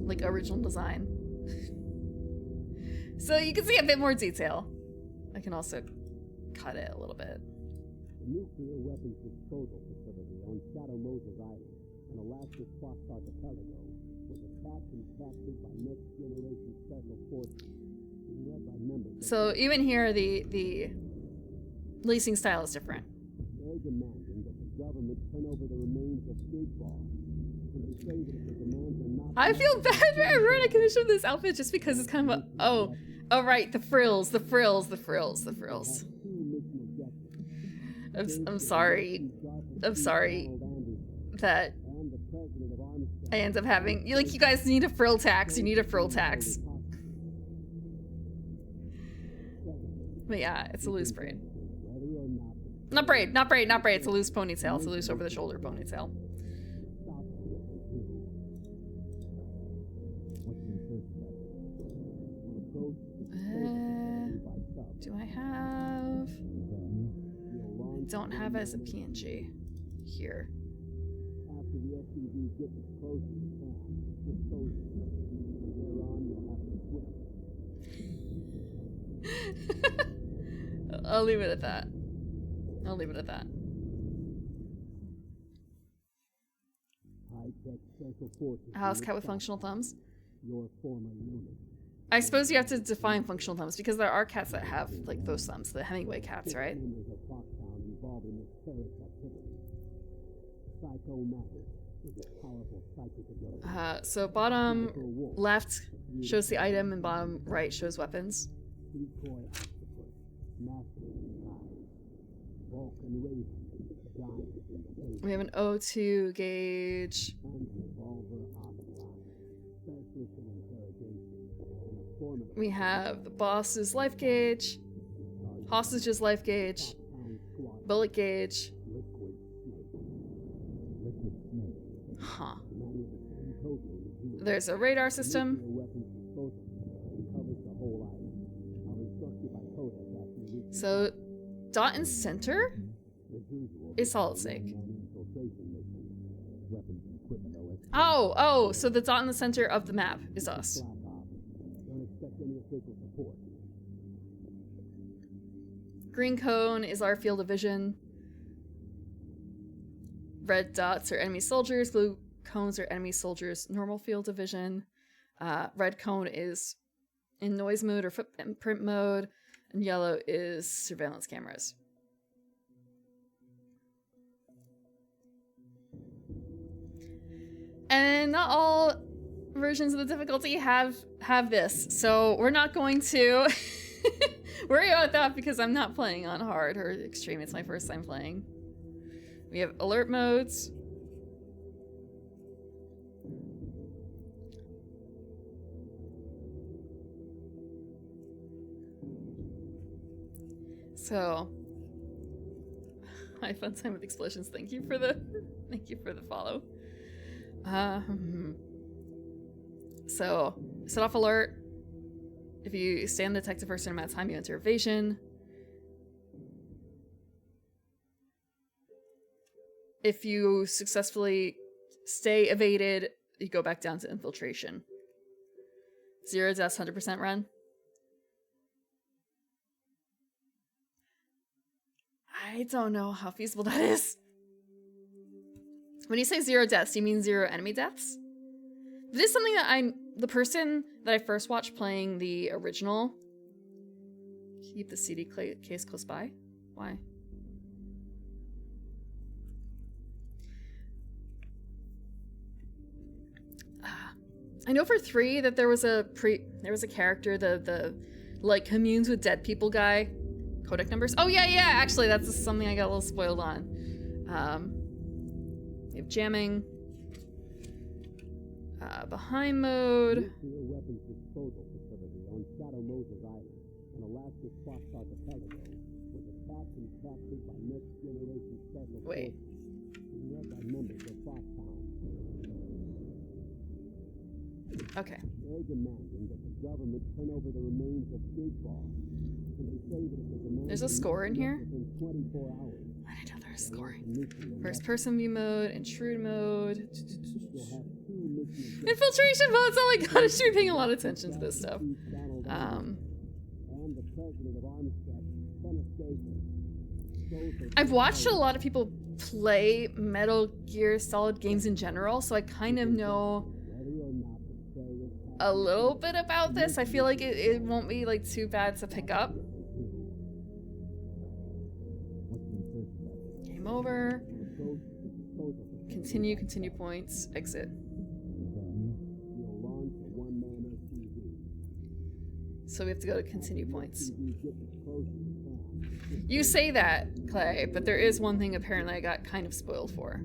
like original design. So you can see a bit more detail. I can also cut it a little bit. The nuclear weapons disposal facility on Shadow Moses Island and Alaska's Fox Archipelago was attacked and captured by Next Generation Special Forces, led by members. So even here, the lacing style is different. They're demanding that the government turn over the remains of Big Boss. And they say that if the demands are not... I feel bad for everyone I commissioned this outfit just because it's kind of a... Oh, right, the frills. I'm sorry. I'm sorry that I end up having... You guys need a frill tax. You need a frill tax. But yeah, it's a loose braid. Not braid. It's a loose ponytail. It's a loose over-the-shoulder ponytail. Do I have... I don't have it as a PNG here. After the SUV gets as close as it can, dispose of it. From there on, you'll have to swim. I'll leave it at that. I'll leave it at that. High-tech special forces. A house cat with functional thumbs. Your former unit. I suppose you have to define functional thumbs because there are cats that have like those thumbs, the Hemingway cats, right? Members of Foxhound involved in this terrorist activity. Psycho Matter is a powerful psychic ability. So bottom left shows the item and bottom right shows weapons. Decoy octopus, master disguise, Vulcan raven, giant in We have an O2 gauge. and revolver hotline, specialist in interrogation, and a foreman We have the boss's life gauge, hostage's life gauge, town squad, bullet gauge. liquid snake. Liquid snake. Huh. The man with the same code name as you. There's a radar Nuclear system. weapons codec after we So, dot and center as usual. is Solid Snake. Infiltration mission. Weapons and equipment OS. Oh, so the dot in the center of the map is us. Black Ops. Don't expect any official support. Green cone is our field of vision. Red dots are enemy soldiers. Blue cones are enemy soldiers' normal field of vision. Red cone is in noise mode or footprint mode. And yellow is surveillance cameras. And not all versions of the difficulty have this. So we're not going to worry about that because I'm not playing on hard or extreme. It's my first time playing. We have alert modes. So I had fun time with explosions. Thank you for the follow. So set off alert. If you stay undetected for a certain amount of time, you enter evasion. If you successfully stay evaded, you go back down to infiltration. 0 deaths, 100% run. I don't know how feasible that is. When you say 0 deaths, do you mean 0 enemy deaths? This is something that the person that I first watched playing the original. Keep the CD case close by. Why? I know for 3 that there was a character, the like communes with dead people guy. Codec numbers. Oh yeah, actually that's something I got a little spoiled on. We have jamming. Behind mode. Nuclear weapons disposal facility on Shadow Moses Island in Alaska's Fox Archipelago was attacked and captured by next generation special Wait. forces and led by members of Foxhound. Okay. They're demanding that the government turn over the remains of Big Boss. And they say that if the demand There's a score in here. within 24 hours, I didn't know there was scoring. nuclear First person view mode, intrude mode, will have 2 mission infiltration mode's oh my god, I should be paying a lot of attention to this stuff. Donald and the president of Armstead, Kenneth Baker. I've watched a lot of people play Metal Gear Solid games in general, so I kind of know a little bit about this. I feel like it won't be like too bad to pick up. Game over. Continue points, exit. So we have to go to continue points. You say that, Clay, but there is one thing apparently I got kind of spoiled for.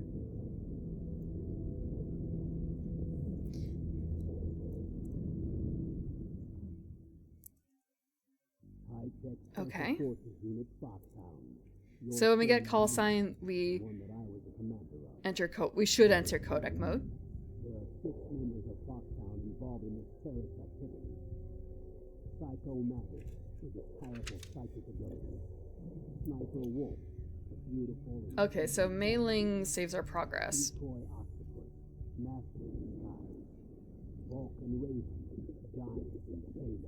Okay. So when we get call sign, we enter code. We should enter codec mode. There are 6 members of Foxhound involved in this terrorist activity. Psycho Matic with a powerful psychic ability. Sniper Wolf, a beautiful and Okay, so Mei-Ling saves our progress. decoy octopus, master in disguise. Vulcan Raven, giant in Salem.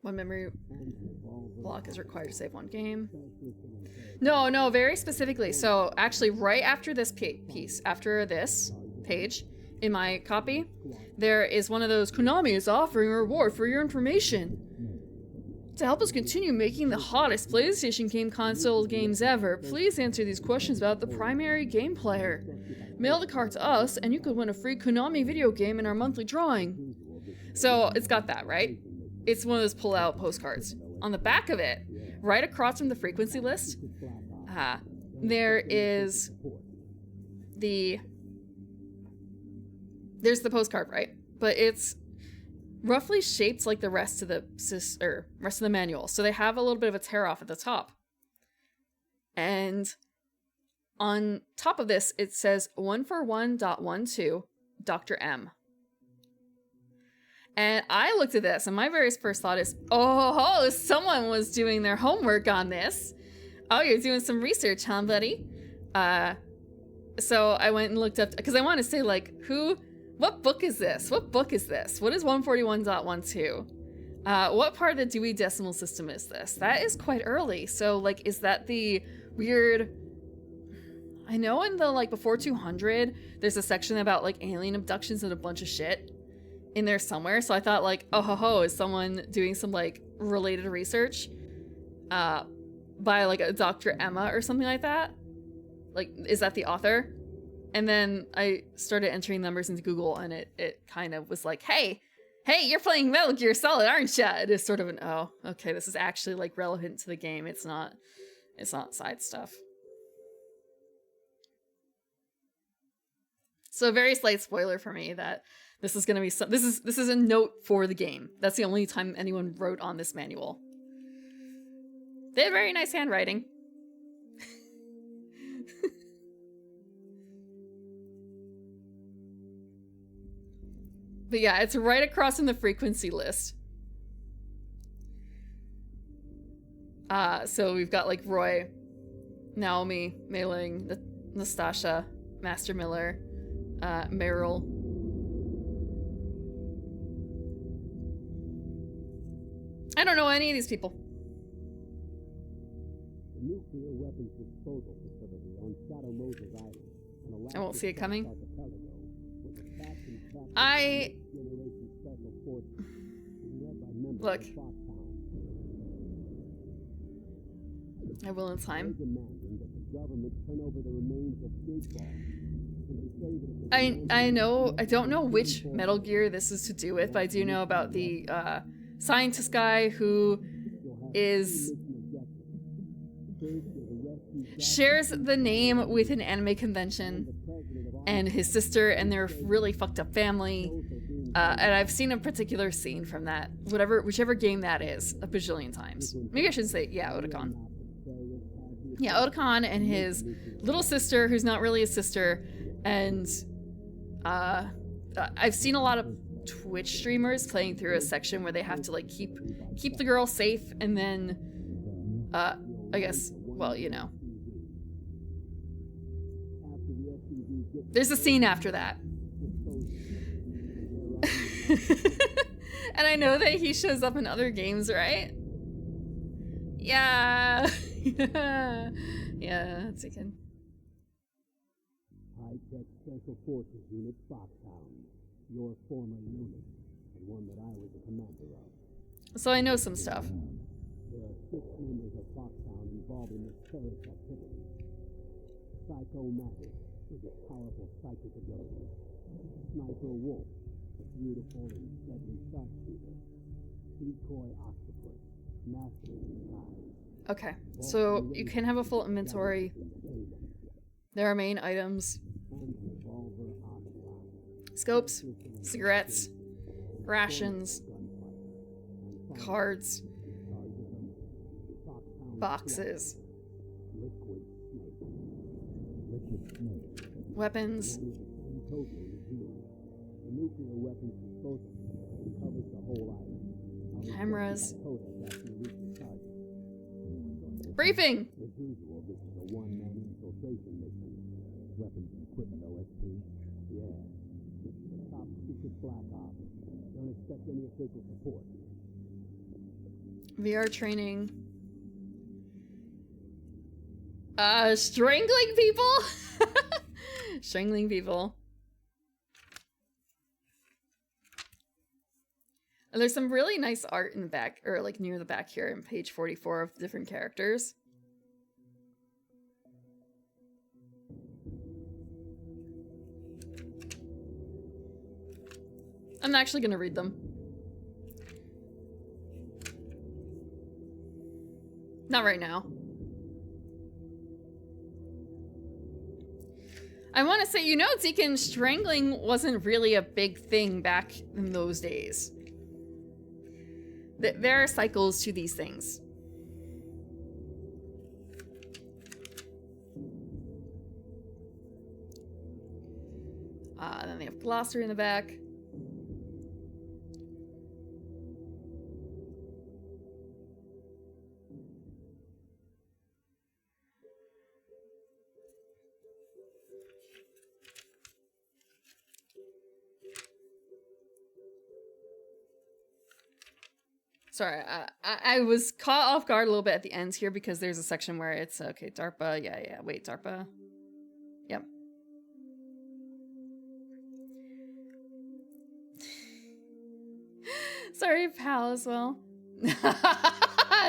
One memory And revolver block is required to save one game. specialist in intelligence. No, very specifically. So actually, right after this piece, after this page, in my copy, there is one of those, Konami is offering a reward for your information. To help us continue making the hottest PlayStation game console games ever, please answer these questions about the primary game player. Mail the card to us, and you could win a free Konami video game in our monthly drawing. So it's got that, right? It's one of those pull-out postcards. On the back of it, right across from the frequency list, there is there's the postcard, right? But it's roughly shaped like the rest of the manual. So they have a little bit of a tear off at the top. And on top of this, it says 141.12, Dr. M. And I looked at this, and my very first thought is, oh, someone was doing their homework on this. Oh, you're doing some research, huh, buddy? So I went and looked up, because I want to say, like, what book is this? What book is this? What is 141.12? What part of the Dewey Decimal System is this? That is quite early. So, like, is that the weird... I know in the, like, before 200, there's a section about, like, alien abductions and a bunch of shit in there somewhere. So I thought, like, oh ho ho, is someone doing some, like, related research by, like, a Dr. Emma or something like that? Like, is that the author? And then I started entering numbers into Google, and it kind of was like, hey, you're playing Metal Gear Solid, aren't ya? It is sort of an, oh, okay, this is actually, like, relevant to the game. It's not side stuff. So a very slight spoiler for me that this is going to be this is a note for the game. That's the only time anyone wrote on this manual. They had very nice handwriting. But yeah, it's right across in the frequency list. So we've got, like, Roy, Naomi, Mei Ling, Nastasha, Master Miller, Meryl. I don't know any of these people. The nuclear weapons disposal facility on Shadow Moses Island. I won't see it coming. Look. I will in time. I know, I don't know which Metal Gear this is to do with, but I do know about the scientist guy who shares the name with an anime convention, and his sister and their really fucked up family. And I've seen a particular scene from that, whichever game that is, a bajillion times. Maybe I should say, yeah, Otakon. Yeah, Otakon and his little sister, who's not really a sister, and I've seen a lot of Twitch streamers playing through a section where they have to, like, keep the girl safe, and then I guess, well, you know, there's a scene after that. And I know that he shows up in other games, right? Yeah. Yeah, that's it. High-tech Special Forces Unit Foxhound, your former unit, and one that I was the commander of. So I know some stuff. There are 6 members of Foxhound involved in this terrorist activity. Psycho Matic, with his powerful psychic abilities. Sniper Wolf, a beautiful and deadly sharpshooter. Decoy Octopus, master of disguise. Okay, so you can have a full inventory. There are main items. Scopes, cigarettes, rations, cards, boxes, weapons, cameras. Briefing! As usual, this is a one-man infiltration mission. Weapons and equipment OSP. Yeah. Top secret black ops. Don't expect any official support. VR training. Strangling people? Strangling people. And there's some really nice art in the back, or like near the back here in page 44 of different characters. I'm actually gonna read them. Not right now. I want to say, you know, Deacon, strangling wasn't really a big thing back in those days. There are cycles to these things. Then they have glossary in the back. Sorry, I was caught off guard a little bit at the ends here because there's a section where it's, okay, DARPA, yeah, wait, DARPA. Yep. Sorry, pal, as well.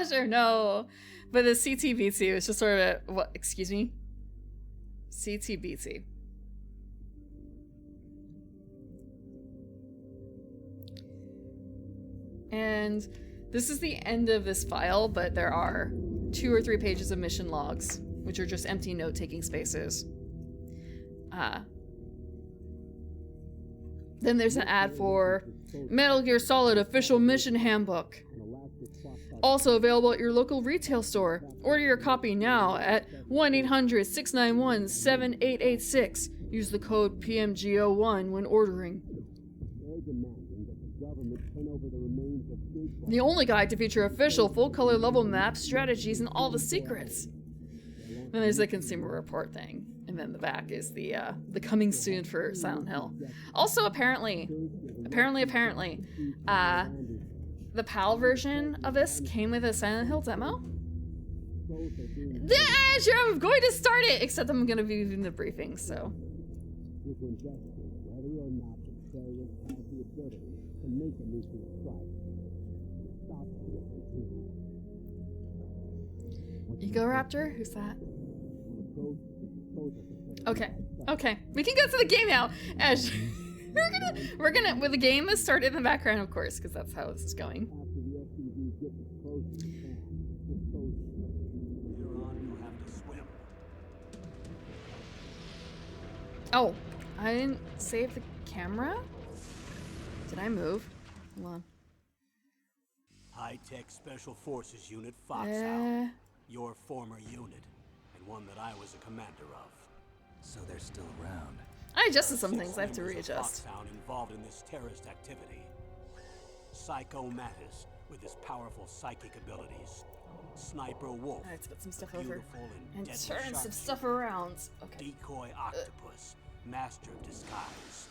Sure, no. But the CTBT was just sort of a, what, excuse me? CTBT. And this is the end of this file, but there are 2 or 3 pages of mission logs, which are just empty note-taking spaces. Then there's an ad for Metal Gear Solid Official Mission Handbook. Also available at your local retail store. Order your copy now at 1-800-691-7886. Use the code PMGO1 when ordering. The only guide to feature official full-color level maps, strategies, and all the secrets. Then there's the consumer report thing, and then the back is the coming soon for Silent Hill. Also, apparently, the PAL version of this came with a Silent Hill demo. Sure, I'm going to start it, except I'm going to be doing the briefing, so. Ego Raptor? Who's that? Okay. We can go to the game now. Ash, we're gonna with the game is started in the background, of course, because that's how this is going. Oh, I didn't save the camera? Did I move? Hold on. High-tech Special Forces Unit Foxhound. Your former unit, and one that I was a commander of. So they're still around. I adjusted some things. I have to readjust. Foxhound involved in this terrorist activity. Psycho Mattis with his powerful psychic abilities. Sniper Wolf. I have to put some stuff over and deadly turn some stuff around. Okay. Decoy Octopus, Master of Disguise.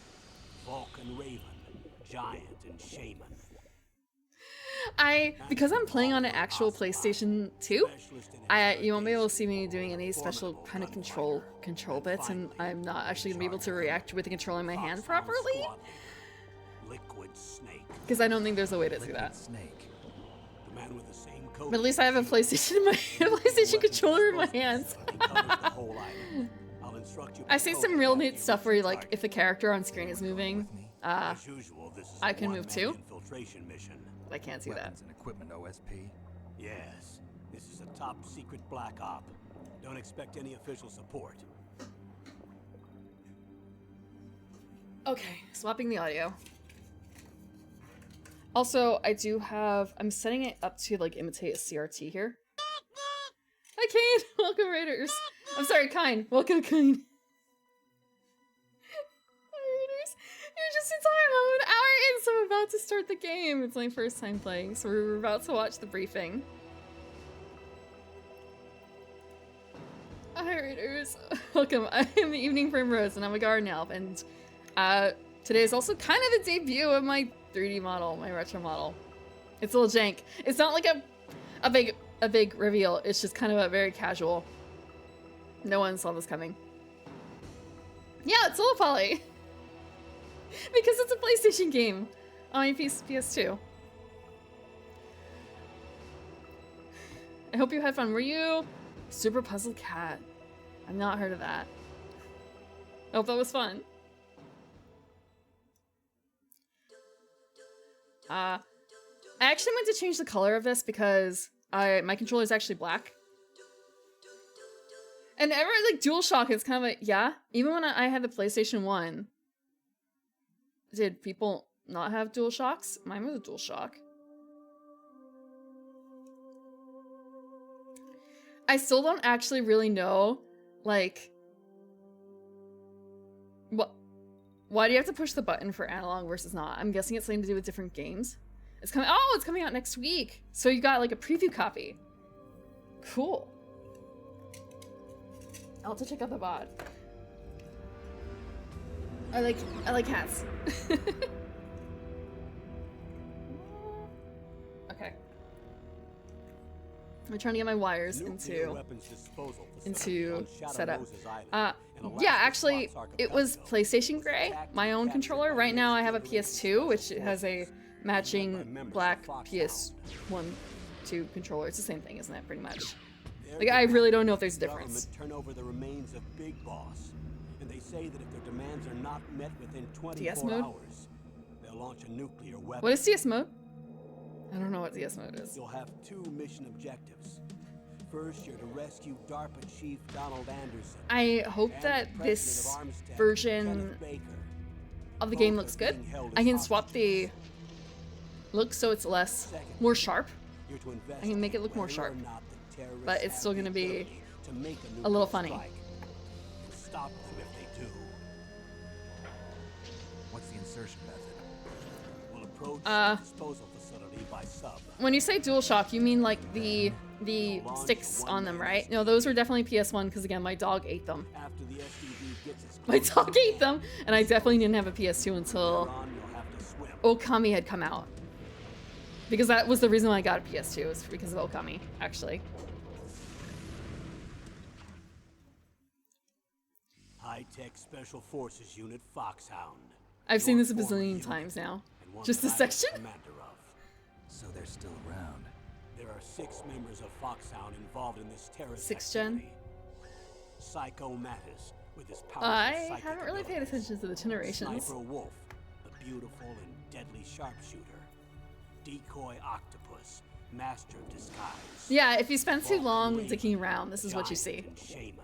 Vulcan Raven, Giant and Shaman. Because I'm playing on an actual PlayStation 2, you won't be able to see me doing any special kind of control bits, and I'm not actually gonna be able to react with the controller in my hand properly. Because I don't think there's a way to do that. But at least I have a PlayStation controller in my hands. I see some real neat stuff where, like, if the character on screen is moving, I can move too. I can't see that. And equipment OSP. Yes, this is a top secret black op. Don't expect any official support. Okay, swapping the audio. Also, I'm setting it up to like imitate a CRT here. Hi, Kane! Welcome, Raiders! I'm sorry, Kine. Welcome, Kine. You're just in time. I'm an hour in, so I'm about to start the game. It's my first time playing, so we're about to watch the briefing. Hi, Raiders. Welcome. I am the Evening Primrose, and I'm a garden elf, and today is also kind of the debut of my 3D model, my retro model. It's a little jank. It's not like a big reveal. It's just kind of a very casual. No one saw this coming. Yeah, it's a little poly. Because it's a PlayStation game on my PS2. I hope you had fun. Were you Super Puzzle Cat? I've not heard of that. I hope that was fun. I actually meant to change the color of this because my controller is actually black. And ever like DualShock, it's kind of like, yeah, even when I had the PlayStation 1, did people not have DualShocks? Mine was a DualShock. I still don't actually really know, like, why do you have to push the button for analog versus not? I'm guessing it's something to do with different games. It's coming out next week. So you got like a preview copy. Cool. I'll have to check out the VOD. I like cats. Okay. I'm trying to get my wires into setup. Yeah, actually, it was PlayStation Gray, my own controller. Right now I have a PS2, which has a matching black PS1, 2 controller. It's the same thing, isn't it? Pretty much. Like, I really don't know if there's a difference. Turn over the remains of Big Boss, and they say that if their demands are not met within 24 DS mode? hours, they'll launch a nuclear weapon. What is CS mode? I don't know what CS mode is. You'll have 2 mission objectives. First, you're to rescue DARPA Chief Donald Anderson. I hope that this version of the game looks good. I can swap the look so it's more sharp. I can make it look more sharp, but it's still gonna be a little funny. Stop them if they do. What's the insertion method? We'll approach the disposal facility by sub. When you say DualShock, you mean like the sticks on them, right? No, those were definitely PS1 because again, my dog ate them. After the SDV gets its My dog ate them, and I definitely didn't have a PS2 until on, you'll have to swim. Okami had come out. Because that was the reason why I got a PS2, was because of Okami, actually. High-tech Special Forces Unit Foxhound. I've seen this a bazillion times now. Just this section? Commander of. So they're still around. There are 6 members of Foxhound involved in this terrorist 6th gen? activity. Psycho Mattis, with his powerful I psychic haven't really paid abilities. attention to the generations. Sniper Wolf, the beautiful and deadly sharpshooter. Decoy Octopus, master of disguise. Yeah, if you spend too long dicking around, this is what you see. Giant and Shaman.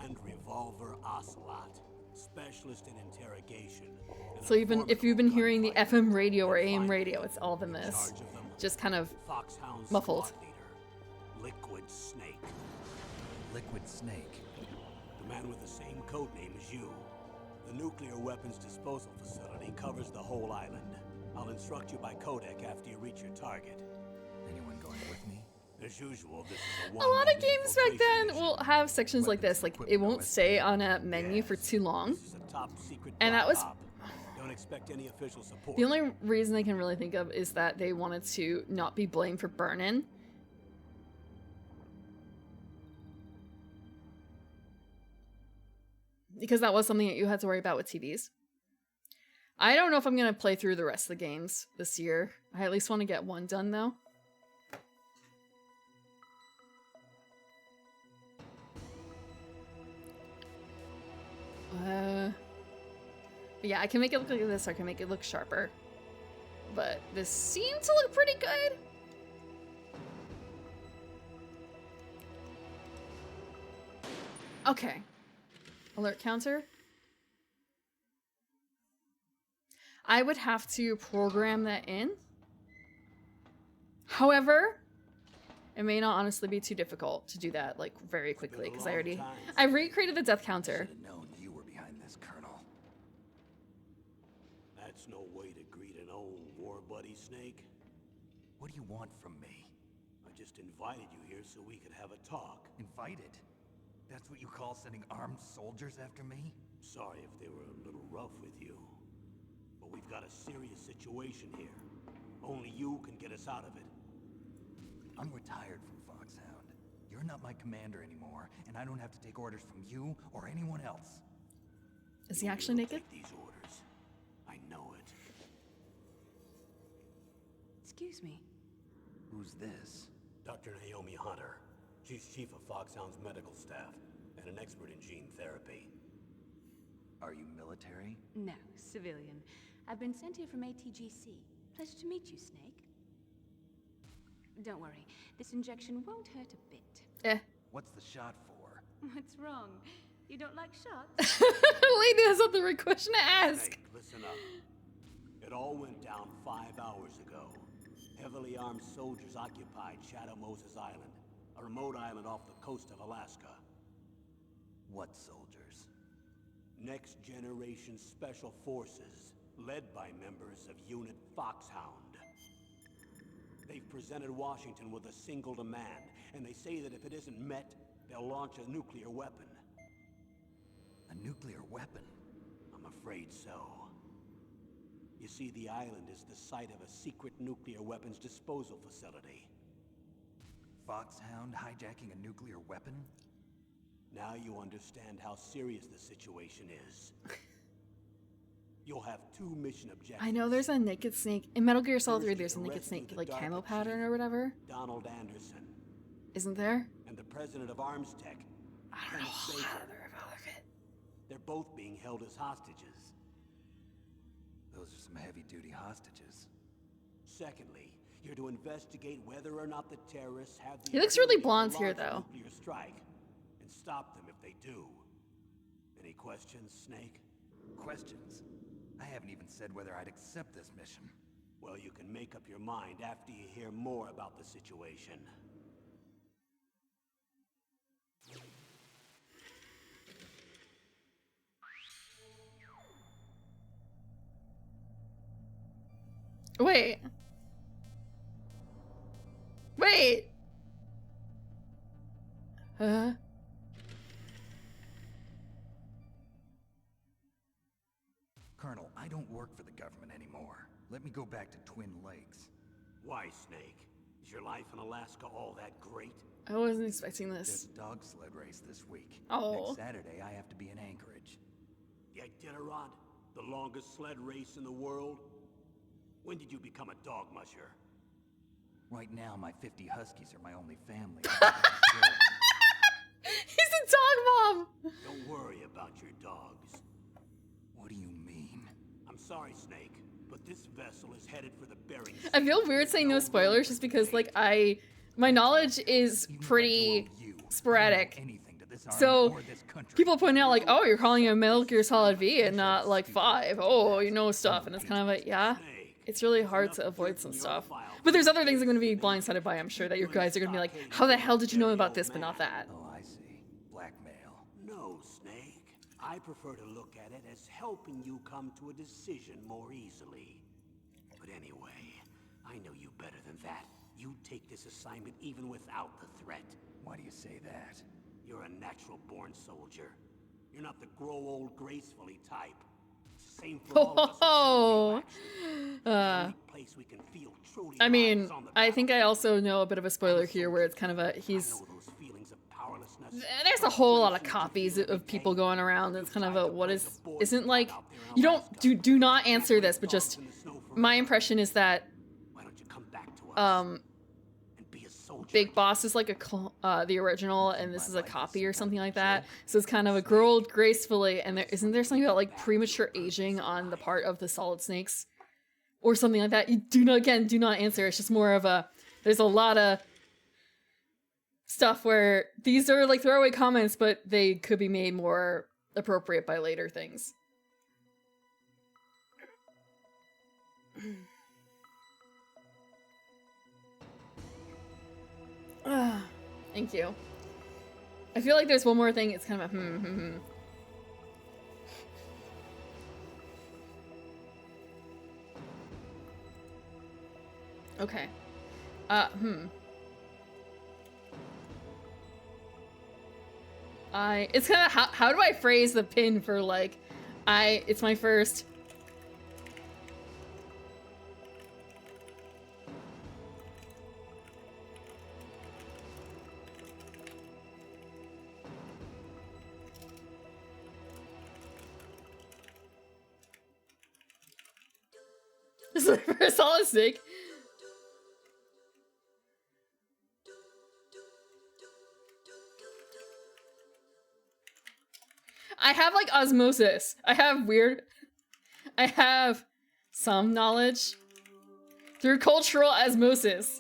And Revolver Ocelot, specialist in interrogation. and So even if you've been hearing the FM radio or AM radio, it's all in in this. charge of them, Just kind of Foxhound's muffled. squad leader, Liquid Snake. Liquid Snake. The man with the same code name as you. The nuclear weapons disposal facility covers the whole island. I'll instruct you by codec after you reach your target. Anyone going with me? As usual, this is a lot of games back then will have sections like this. Like, it won't stay on a menu for too long. This is a top secret And that was- op. Don't expect any official support. The only reason I can really think of is that they wanted to not be blamed for burn-in. Because that was something that you had to worry about with TVs. I don't know if I'm going to play through the rest of the games this year. I at least want to get one done, though. But yeah, I can make it look like this, or I can make it look sharper. But this seems to look pretty good. Okay. Alert counter. I would have to program that in. However, it may not honestly be too difficult to do that like very quickly because I recreated the death counter. Should have known you were behind this, Colonel. That's no way to greet an old war buddy, Snake. What do you want from me? I just invited you here so we could have a talk. Invited? That's what you call sending armed soldiers after me? Sorry if they were a little rough with you. But we've got a serious situation here. Only you can get us out of it. I'm retired from Foxhound. You're not my commander anymore, and I don't have to take orders from you or anyone else. Is he actually naked? Take these orders. I know it. Excuse me. Who's this? Dr. Naomi Hunter. She's chief of Foxhound's medical staff and an expert in gene therapy. Are you military? No, civilian. I've been sent here from ATGC. Pleasure to meet you, Snake. Don't worry, this injection won't hurt a bit. Eh. What's the shot for? What's wrong? You don't like shots? Lady has something right question to ask. Snake, listen up. It all went down 5 hours ago. Heavily armed soldiers occupied Shadow Moses Island, a remote island off the coast of Alaska. What soldiers? Next generation special forces, led by members of Unit Foxhound. They've presented Washington with a single demand, and they say that if it isn't met, they'll launch a nuclear weapon. A nuclear weapon? I'm afraid so. You see, the island is the site of a secret nuclear weapons disposal facility. Foxhound hijacking a nuclear weapon? Now you understand how serious the situation is. You'll have 2 mission objectives. I know there's a Naked Snake. In Metal Gear Solid 3, First, there's a to Naked rescue Snake, the like, Dark camo Chief, pattern or whatever. Donald Anderson. Isn't there? And the president of Arms Tech. I don't know Kenneth how Baker. to revolve it. They're both being held as hostages. Those are some heavy-duty hostages. Secondly, you're to investigate whether or not the terrorists have the He looks really ability to blonde here, launch a though. nuclear strike, and stop them if they do. Any questions, Snake? Questions? I haven't even said whether I'd accept this mission. Well, you can make up your mind after you hear more about the situation. Wait. Wait. Huh? Colonel, I don't work for the government anymore. Let me go back to Twin Lakes. Why, Snake? Is your life in Alaska all that great? I wasn't expecting There's this. a dog sled race this week. Oh. Next Saturday, I have to be in Anchorage. The Iditarod? The longest sled race in the world? When did you become a dog musher? Right now, my 50 huskies are my only family. He's a dog mom! Don't worry about your dogs. What do you mean? I'm sorry, Snake, but this vessel is headed for the Bering Sea. I feel weird saying no spoilers just because, like, my knowledge is Even if I pretty do owe you, I don't owe sporadic. anything to this army So, or this country. people point out, like, oh, you're calling it a Metal Gear Solid V and not, like, 5. Oh, you know stuff. And it's kind of like, yeah. It's really hard to avoid some stuff. But there's other things I'm going to be blindsided by, I'm sure, that your guys are going to be like, how the hell did you know about this, but not that? Oh, I see. Blackmail. No, Snake. I prefer to look at it as helping you come to a decision more easily. But anyway, I know you better than that. You'd take this assignment even without the threat. Why do you say that? You're a natural-born soldier. You're not the grow old gracefully type. It's the same for all of us. Oh, The only place we can feel truly I mean, alive is on the I think I also know a bit of a spoiler here where it's kind of a, I he's, know those feelings of powerlessness. there's a whole lot of copies of people going around. It's kind of a, what is, isn't like, you don't, do not answer this, but just, my impression is that, Why don't you come back to us and be a soldier? Big Boss is like a the original, and this is a copy or something like that. So it's kind of a grow old gracefully, and isn't there something about like premature aging on the part of the Solid Snakes, or something like that? You do not answer. It's just more of a. There's a lot of stuff where these are like throwaway comments, but they could be made more appropriate by later things. Thank you. I feel like there's one more thing. It's kind of a Okay. It's kind of how do I phrase the pin for like it's my first. This is my first Solid Snake. I have like osmosis. I have some knowledge through cultural osmosis.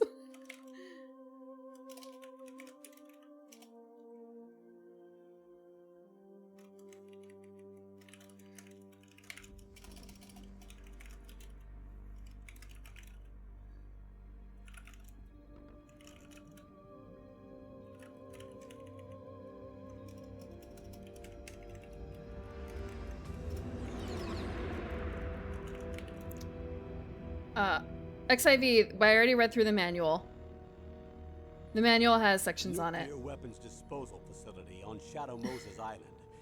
XIV, I already read through the manual. The manual has sections on it. Nuclear weapons disposal facility on Shadow Moses Island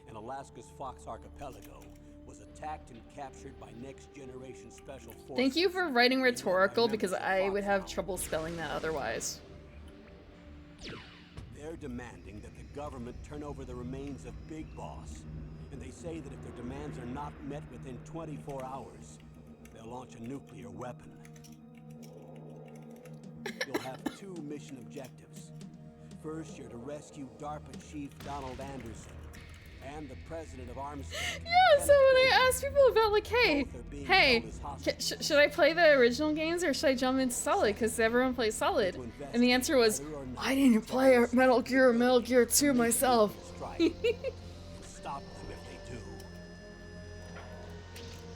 in Alaska's Fox Archipelago was attacked and captured by Next Generation Special Forces. Thank you for writing rhetorical, because I would have trouble spelling that otherwise. They're demanding that the government turn over the remains of Big Boss. And they say that if their demands are not met within 24 hours, they'll launch a nuclear weapon. You'll have 2 mission objectives. First, you're to rescue DARPA Chief Donald Anderson and the president of Armstead. Yeah, so when I asked people about like, hey, should I play the original games or should I jump into Solid? Because everyone plays Solid. And the answer was, I didn't play Metal Gear 2 myself. Stop them if they do.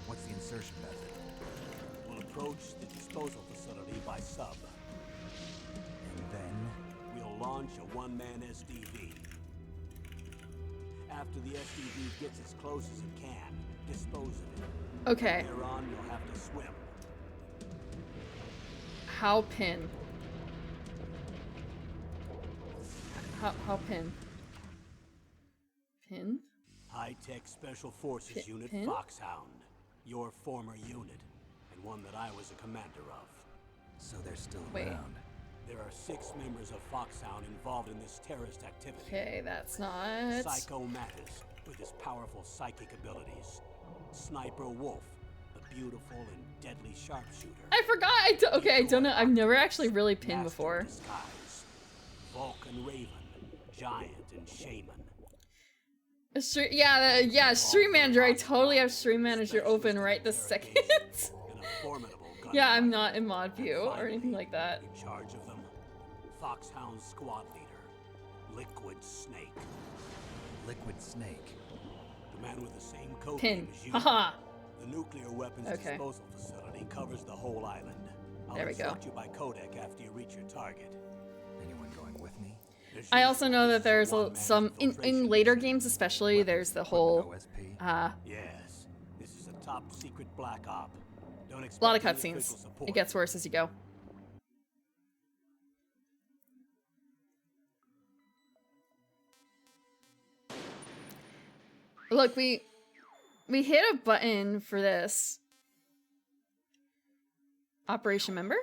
What's the insertion method? We'll approach the disposal facility by sub. And then? We'll launch a one-man SDV. After the SDV gets as close as it can, dispose of it. Okay. Thereon, you'll have to swim. How pin? How pin? Pin? High-tech Special Forces Unit Pin? Foxhound. Your former unit, and one that I was a commander of. So they're still Wait. around. There are 6 members of Foxhound involved in this terrorist activity. Okay, that's not... Psycho Mattis, with his powerful psychic abilities. Sniper Wolf, the beautiful and deadly sharpshooter. I forgot! I don't know. I've never actually really pinned Master before. Disguise. Vulcan Raven, Giant and Shaman. Yeah, Stream Manager. I totally have Stream Manager open right this second. And a formidable gun. Yeah, I'm not in mod view or anything like that. In charge of them, Foxhound squad leader, Liquid Snake. Liquid Snake. The man with the same code Pin. name as you. Haha. The nuclear weapons Okay. disposal facility covers the whole island. I'll There we go. instruct you by codec after you reach your target. Anyone going with me? I also know that there's some in later games, especially. There's the whole OSP? Yes, this is a top secret black op. Don't expect a lot of any cutscenes. official support. It gets worse as you go. Look, we hit a button for this. Operation member?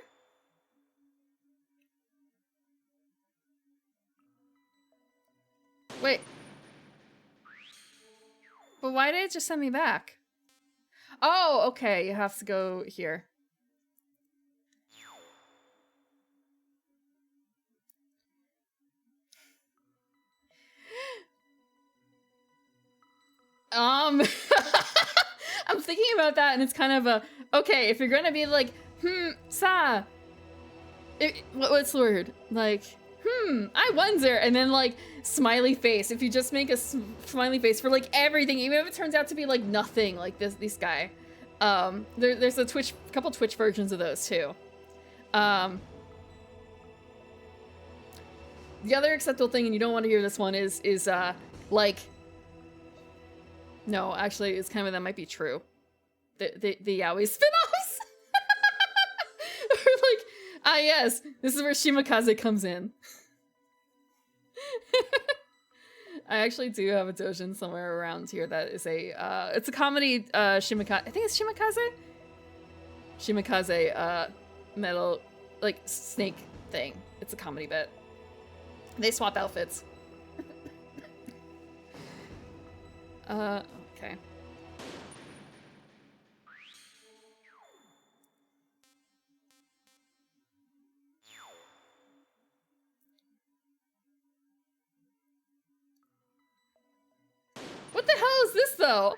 Wait. But why did it just send me back? Oh, okay. You have to go here. I'm thinking about that, and it's kind of a okay. If you're gonna be like, what's the word? Like, I wonder, and then like smiley face. If you just make a smiley face for like everything, even if it turns out to be like nothing, like this guy. There's a couple Twitch versions of those too. The other acceptable thing, and you don't want to hear this one, is like. No, actually, it's kind of that might be true. The yaoi spin-offs, or like, yes, this is where Shimakaze comes in. I actually do have a dojin somewhere around here that is it's a comedy. Shimakaze, I think it's Shimakaze. Shimakaze, metal like snake thing. It's a comedy bit. They swap outfits. Okay. What the hell is this, though?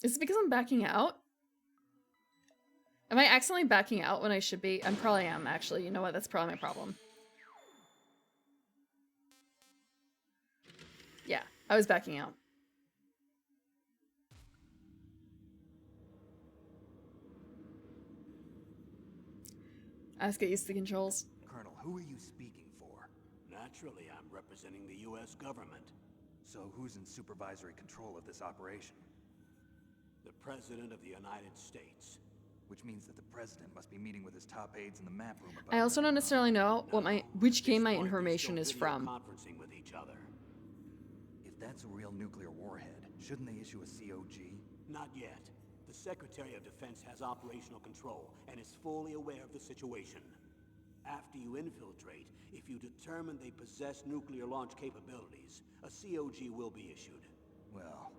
Is it because I'm backing out? Am I accidentally backing out when I should be? I probably am, actually. You know what? That's probably my problem. Yeah, I was backing out. I just get used to the controls. Colonel, who are you speaking for? Naturally, I'm representing the U.S. government. So who's in supervisory control of this operation? The President of the United States. which means that the president must be meeting with his top aides in the map room about I also don't necessarily know what which game my At this point, they're information is still video from. conferencing with each other. If that's a real nuclear warhead, shouldn't they issue a COG? Not yet. The Secretary of Defense has operational control and is fully aware of the situation. After you infiltrate, if you determine they possess nuclear launch capabilities, a COG will be issued. Well,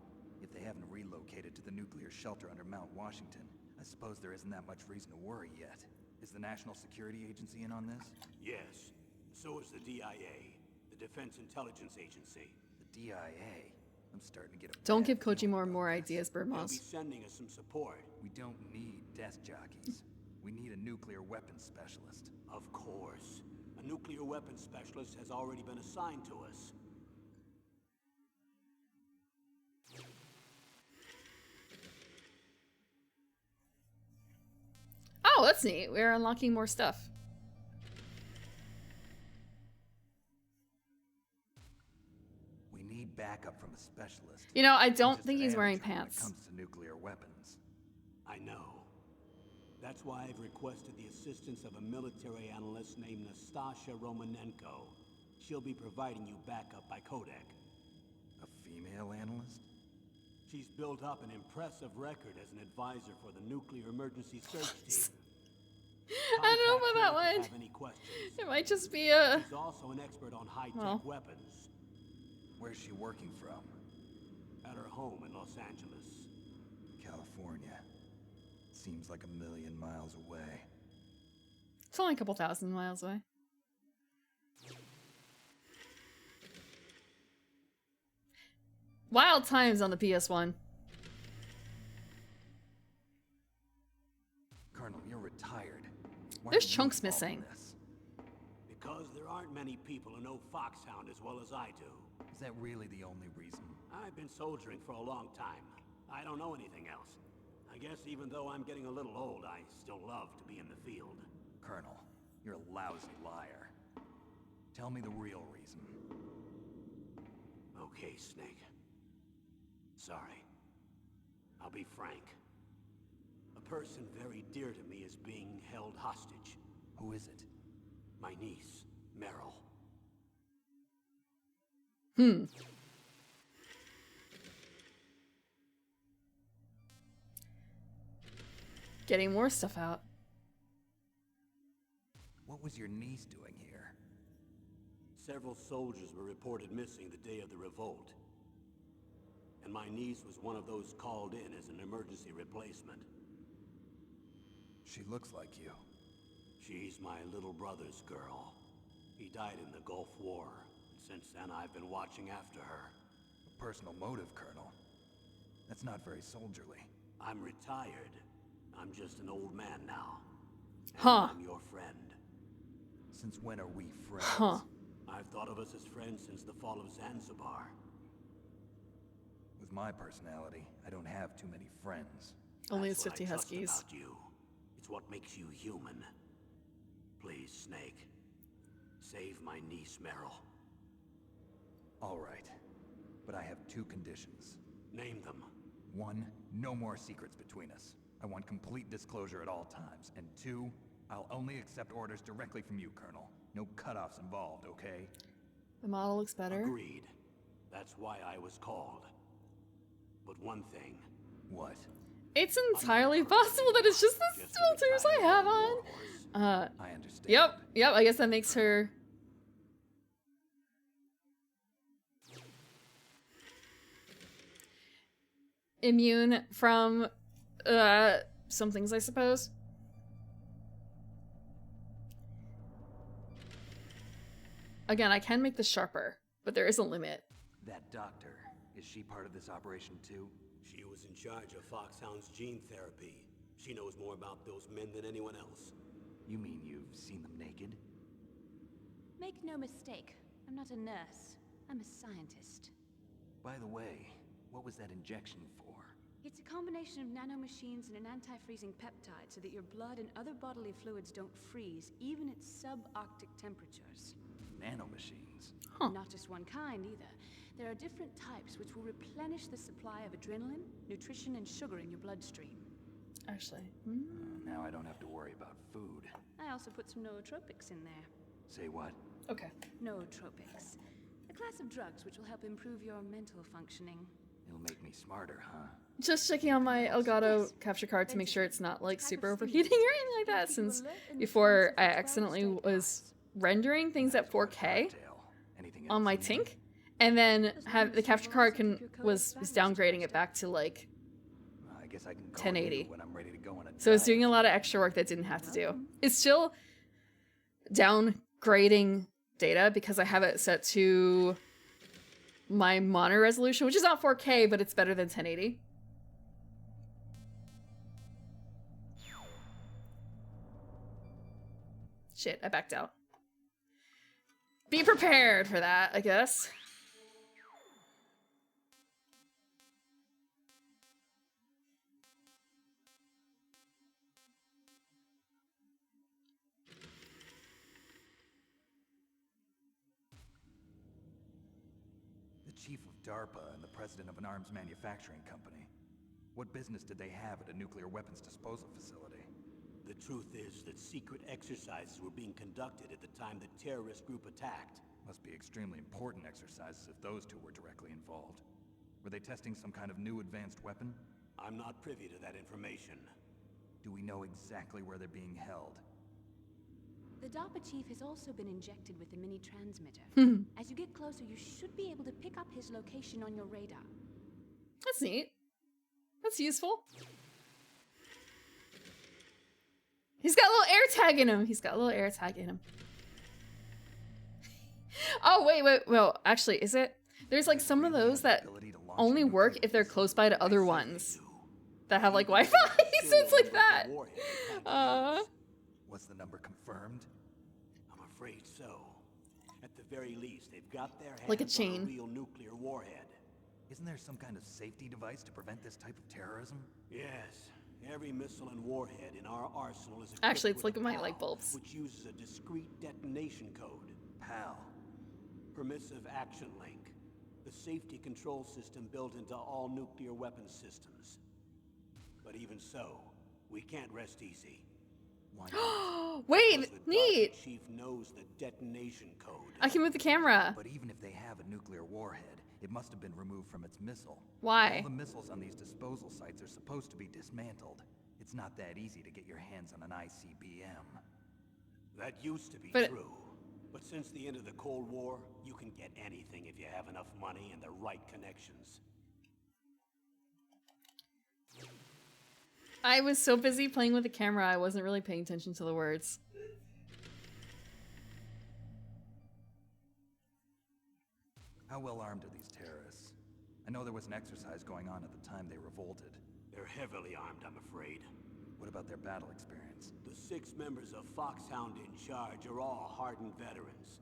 if they haven't relocated to the nuclear shelter under Mount Washington, I suppose there isn't that much reason to worry yet. Is the National Security Agency in on this? Yes. So is the DIA, the Defense Intelligence Agency. The DIA? I'm starting to get a Don't bad give Koji feeling more about this. ideas, They'll be Birdmouse. sending us some support. We don't need desk jockeys. We need a nuclear weapons specialist. Of course. A nuclear weapons specialist has already been assigned to us. Oh, that's neat. We're unlocking more stuff. We need backup from a specialist. You know, I I'm don't just think an he's wearing amateur when pants. it comes to nuclear weapons. I know. That's why I've requested the assistance of a military analyst named Nastasha Romanenko. She'll be providing you backup by Kodak. A female analyst? She's built up an impressive record as an advisor for the Nuclear Emergency Search Team. I don't know about that Contact her if you one. have any questions. It might just be a... She's also an expert on high-tech Well. weapons. Where's she working from? At her home in Los Angeles. California. Seems like a million miles away. It's only a couple thousand miles away. Wild times on the PS1. Colonel, you're retired. Why There's are you chunks involved in missing. this? Because there aren't many people who know Foxhound as well as I do. Is that really the only reason? I've been soldiering for a long time. I don't know anything else. I guess even though I'm getting a little old, I still love to be in the field. Colonel, you're a lousy liar. Tell me the real reason. Okay, Snake. Sorry. I'll be frank. A person very dear to me is being held hostage. Who is it? My niece, Meryl. Getting more stuff out. What was your niece doing here? Several soldiers were reported missing the day of the revolt. And my niece was one of those called in as an emergency replacement. She looks like you. She's my little brother's girl. He died in the Gulf War. Since then, I've been watching after her. A personal motive, Colonel. That's not very soldierly. I'm retired. I'm just an old man now. And Huh. I'm your friend. Since when are we friends? Huh. I've thought of us as friends since the fall of Zanzibar. With my personality, I don't have too many friends. Only That's it's what I 50 trust Huskies. about you. It's what makes you human. Please, Snake. Save my niece, Meryl. All right. But I have two conditions. Name them. One, no more secrets between us. I want complete disclosure at all times. And two, I'll only accept orders directly from you, Colonel. No cutoffs involved, okay? The model looks better. Agreed. That's why I was called. But one thing. What? It's entirely possible that it's just the Just filters I have on. I understand. Yep, I guess that makes her... immune from, some things, I suppose. Again, I can make this sharper, but there is a limit. That doctor, is she part of this operation too? She was in charge of Foxhound's gene therapy. She knows more about those men than anyone else. You mean you've seen them naked? Make no mistake, I'm not a nurse. I'm a scientist. By the way, what was that injection for? It's a combination of nanomachines and an anti-freezing peptide so that your blood and other bodily fluids don't freeze, even at subarctic temperatures. Nanomachines. Huh. Not just one kind, either. There are different types which will replenish the supply of adrenaline, nutrition, and sugar in your bloodstream. Actually. Now I don't have to worry about food. I also put some nootropics in there. Say what? Okay. Nootropics. A class of drugs which will help improve your mental functioning. It'll make me smarter, huh? Just checking on my Elgato capture card to make sure it's not like super overheating or anything like that, since before I accidentally was rendering things at 4K on my Tink, and then have the capture card was downgrading it back to like I guess I can call 1080. you when I'm ready to go on a So it's diet. doing a lot of extra work that it didn't have to do. It's still downgrading data because I have it set to my monitor resolution, which is not 4K, but it's better than 1080. Shit, I backed out. Be prepared for that, I guess. The chief of DARPA and the president of an arms manufacturing company. What business did they have at a nuclear weapons disposal facility? The truth is that secret exercises were being conducted at the time the terrorist group attacked. Must be extremely important exercises if those two were directly involved. Were they testing some kind of new advanced weapon? I'm not privy to that information. Do we know exactly where they're being held? The DARPA chief has also been injected with a mini transmitter. As you get closer, you should be able to pick up his location on your radar. That's neat. That's useful. He's got a little air tag in him. He's got a little air tag in him. Oh, wait. Well, actually, is it? There's like some of those that only work if they're close by to other ones that have like Wi-Fi. So it's like that. Was the number confirmed? I'm afraid so. At the very least, they've got their hands Like a on chain. a real nuclear warhead. Isn't there some kind of safety device to prevent this type of terrorism? Yes. Every missile and warhead in our arsenal is equipped Actually, it's with like a my PAL, light bulbs. which uses a discrete detonation code. PAL. Permissive Action Link. The safety control system built into all nuclear weapons systems. But even so, we can't rest easy. Why not? Wait, Because the neat. DARPA chief knows the detonation code. I can move the camera. But even if they have a nuclear warhead, it must have been removed from its missile. Why? All the missiles on these disposal sites are supposed to be dismantled. It's not that easy to get your hands on an ICBM. That used to be But- true. But since the end of the Cold War, you can get anything if you have enough money and the right connections. I was so busy playing with the camera, I wasn't really paying attention to the words. How well armed are these terrorists? I know there was an exercise going on at the time they revolted. They're heavily armed, I'm afraid. What about their battle experience? The 6 members of Foxhound in charge are all hardened veterans.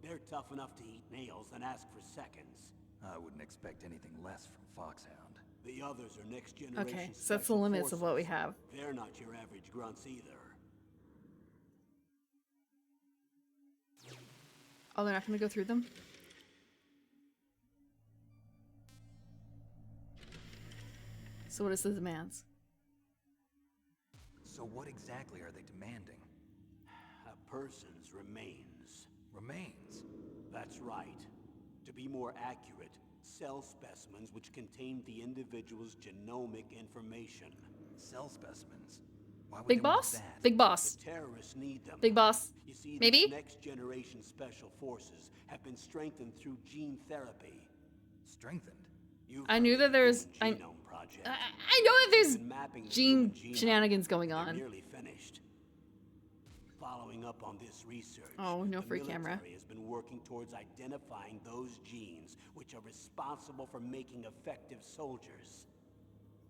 They're tough enough to eat nails and ask for seconds. I wouldn't expect anything less from Foxhound. The others are next generation. Okay, so that's the special limits of what we forces. have. They're not your average grunts either. Oh, they're not gonna go through them? So what is the demands? So what exactly are they demanding? A person's remains. Remains? That's right. To be more accurate, cell specimens which contain the individual's genomic information. Cell specimens? Why would Big they want boss? that? Big boss. The terrorists need them. Big boss. You see, Maybe? these next generation special forces have been strengthened through gene therapy. Strengthened? You've I heard knew of that the there's- Human Genome Project. I know that there's Been mapping the gene human genome. shenanigans going They're on. nearly finished. Following up on this research, Oh, no the free camera. military has been working towards identifying those genes which are responsible for making effective soldiers.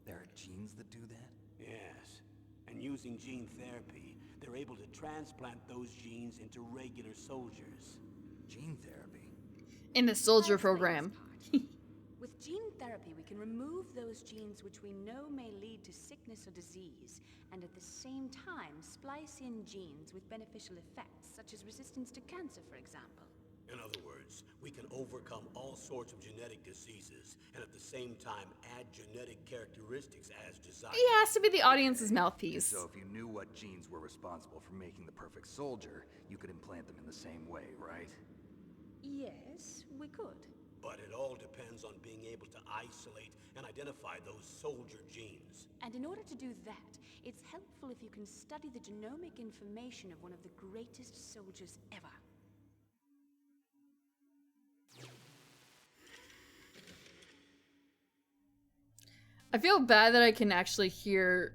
There are genes that do that? Yes, and using gene therapy, they're able to transplant those genes into regular soldiers. Gene therapy? In the soldier I'll explain program. this part. With gene therapy, we can remove those genes which we know may lead to sickness or disease, and at the same time splice in genes with beneficial effects, such as resistance to cancer, for example. In other words, we can overcome all sorts of genetic diseases and at the same time add genetic characteristics as desired. He has to be the audience's And mouthpiece. so if you knew what genes were responsible for making the perfect soldier, you could implant them in the same way, right? Yes, we could. But it all depends on being able to isolate and identify those soldier genes. And in order to do that, it's helpful if you can study the genomic information of one of the greatest soldiers ever. I feel bad that I can actually hear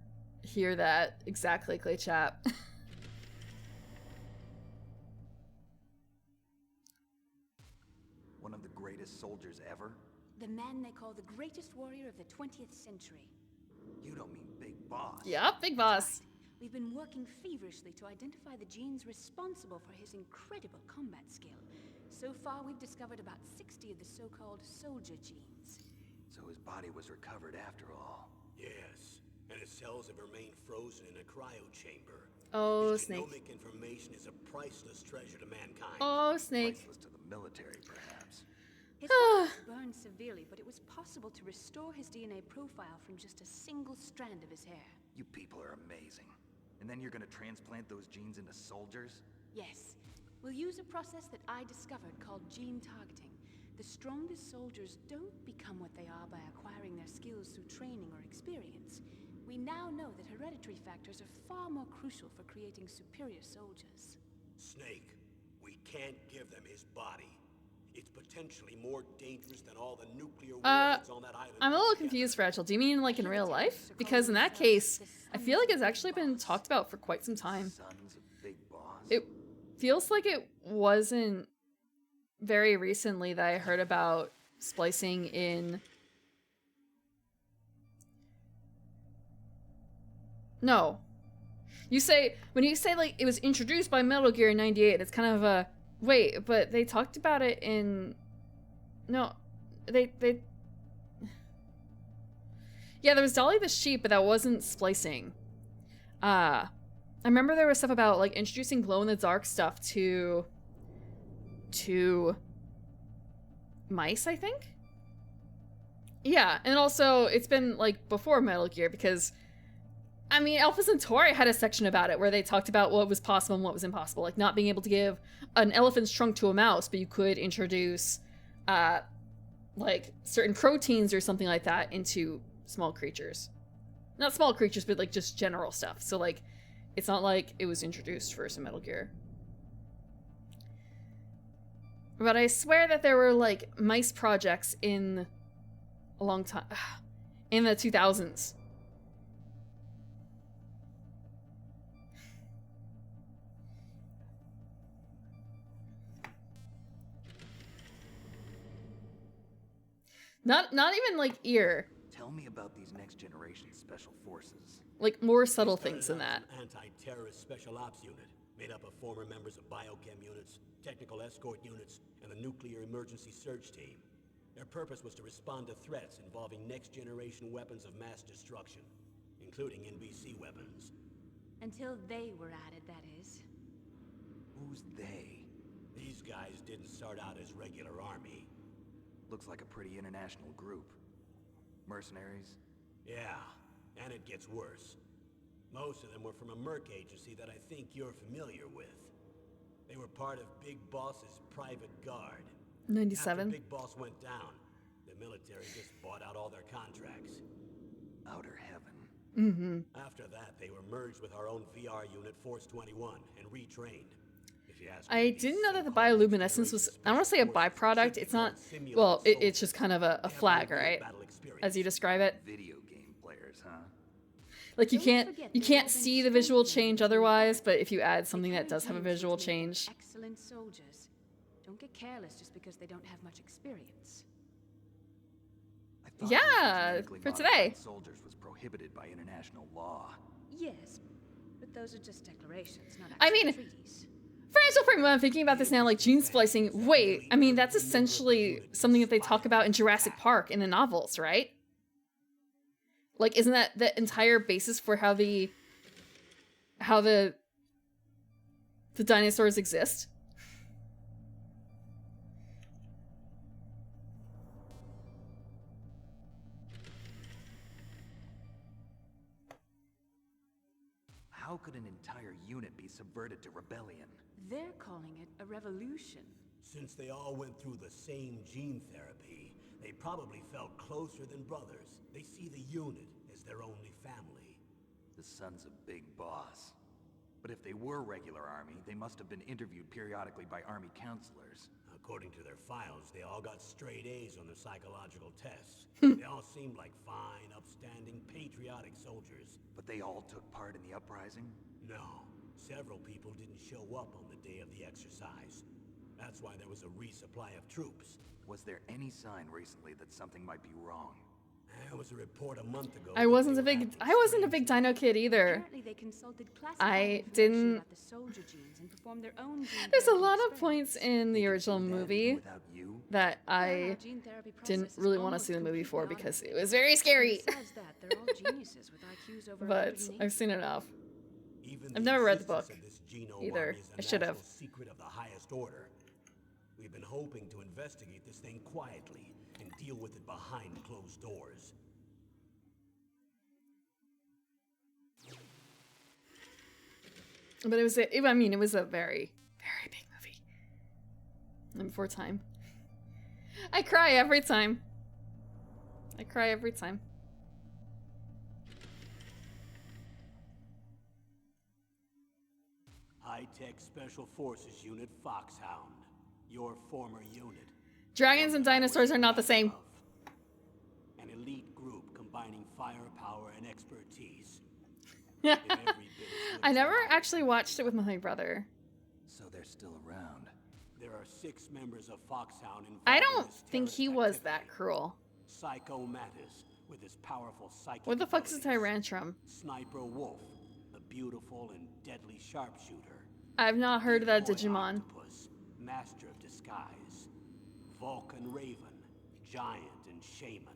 that exactly, Clay Chap. One of the greatest soldiers ever? The man they call the greatest warrior of the 20th century. You don't mean Big Boss. Yep, big boss. Right. We've been working feverishly to identify the genes responsible for his incredible combat skill. So far, we've discovered about 60 of the so-called soldier genes. So his body was recovered after all. Yes, and his cells have remained frozen in a cryo chamber. Oh, His Snake. genomic information is a priceless treasure to mankind. Oh, Snake. Priceless to the military, perhaps. His body was burned severely, but it was possible to restore his DNA profile from just a single strand of his hair. You people are amazing. And then you're gonna transplant those genes into soldiers? Yes, we'll use a process that I discovered called gene targeting. The strongest soldiers don't become what they are by acquiring their skills through training or experience. We now know that hereditary factors are far more crucial for creating superior soldiers. Snake, we can't give them his body. It's potentially more dangerous than all the nuclear warheads on that island. I'm a little confused, Fragile. Do you mean like in real life? Because in that case, I feel like it's actually been talked about for quite some time. Sons of Big Boss? It feels like it wasn't very recently that I heard about splicing in... No. When you say like it was introduced by Metal Gear in 98, it's kind of a... Wait, but they talked about it in... No, they... Yeah, there was Dolly the Sheep, but that wasn't splicing. I remember there was stuff about like introducing glow-in-the-dark stuff to mice, I think? Yeah, and also it's been like before Metal Gear because I mean, Alpha Centauri had a section about it where they talked about what was possible and what was impossible, like not being able to give an elephant's trunk to a mouse, but you could introduce like certain proteins or something like that into small creatures. Not small creatures, but like just general stuff. So like it's not like it was introduced first in Metal Gear. But I swear that there were like mice projects in a long time in the 2000s. Not even like ear. Tell me about these next generation special forces. Like more subtle things than that. An anti-terrorist special ops unit made up of former members of biochem units, technical escort units, and the nuclear emergency search team. Their purpose was to respond to threats involving next-generation weapons of mass destruction, including NBC weapons. Until they were added, that is. Who's they? These guys didn't start out as regular army. Looks like a pretty international group. Mercenaries? Yeah, and it gets worse. Most of them were from a merc agency that I think you're familiar with. They were part of Big Boss's private guard. 97. After Big Boss went down, the military just bought out all their contracts. Outer heaven. Mm-hmm. After that, they were merged with our own VR unit, Force 21, and retrained. If you ask I me, didn't these know that the so-called bioluminescence was, I don't want to say a byproduct, it's not, well, it's just kind of a flag, right? As you describe it. Video game players, huh? Like you Don't forget can't they've all been see the visual strengthened change with otherwise, the but if you add something They that does have a carry visual genes which make them change. Excellent soldiers. Don't get careless just because they don't have much experience. I thought Yeah, using genetically for modified today. soldiers was prohibited by international law. Yes, but those are just declarations, not I actual mean, treaties. For when I'm thinking about this now, like gene splicing, wait, I mean, that's essentially something that they talk about in Jurassic Park in the novels, right? Like, isn't that the entire basis for how the dinosaurs exist? How could an entire unit be subverted to rebellion? They're calling it a revolution. Since they all went through the same gene therapy, they probably felt closer than brothers. They see the unit as their only family. The sons of Big Boss. But if they were regular army, they must have been interviewed periodically by army counselors. According to their files, they all got straight A's on their psychological tests. They all seemed like fine, upstanding, patriotic soldiers. But they all took part in the uprising? No, several people didn't show up on the day of the exercise. That's why there was a resupply of troops. Was there any sign recently that something might be wrong? There was a report a month ago. I wasn't a big Dino kid either. Apparently they consulted I classified information didn't. about the soldier genes and performed their own gene There's a therapy lot of experiments. points in the original movie Without you? that Well, I our gene therapy didn't process is really want to almost see the movie for completely because it automated. was very scary. Besides that, they're all geniuses with IQs over But 180. I've seen enough. Even I've never read the existence book of this genome either. army is a I should have. national secret of the highest order. We've been hoping to investigate this thing quietly and deal with it behind closed doors. But it was a very, very big movie. And before time. I cry every time. High-tech Special Forces Unit Foxhound. Your former unit. Dragons and dinosaurs are not the same. An elite group combining firepower and expertise. In every bit as good I as never ours. actually watched it with my brother. So they're still around. There are 6 members of Foxhound involved I in don't this think he terrorist was that activity. cruel. Psycho Mantis, with his powerful psychic What the fuck's a abilities. Tyrantrum? Sniper Wolf, the beautiful and deadly sharpshooter. I've not heard of that Decoy Digimon. Octopus, master of disguise. Vulcan Raven, giant and shaman.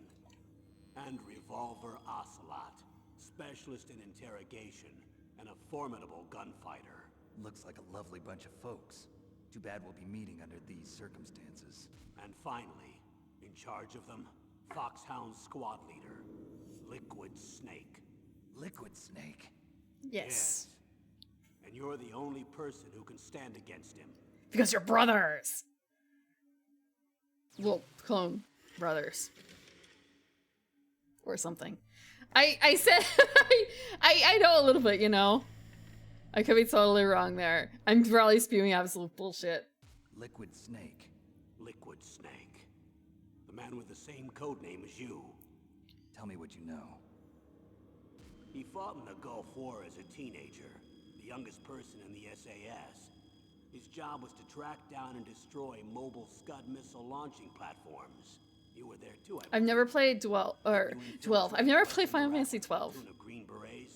And Revolver Ocelot, specialist in interrogation and a formidable gunfighter. Looks like a lovely bunch of folks. Too bad we'll be meeting under these circumstances. And finally, in charge of them, Foxhound's squad leader, Liquid Snake. Liquid Snake? Yes. And you're the only person who can stand against him. Because you're brothers. Well, clone brothers. Or something. I said I know a little bit, you know. I could be totally wrong there. I'm probably spewing absolute bullshit. Liquid Snake. Liquid Snake. The man with the same code name as you. Tell me what you know. He fought in the Gulf War as a teenager, the youngest person in the SAS. His job was to track down and destroy mobile Scud missile launching platforms. You were there too, I I've never played 12. I've never played Final Fantasy 12. Platoon of Green Berets.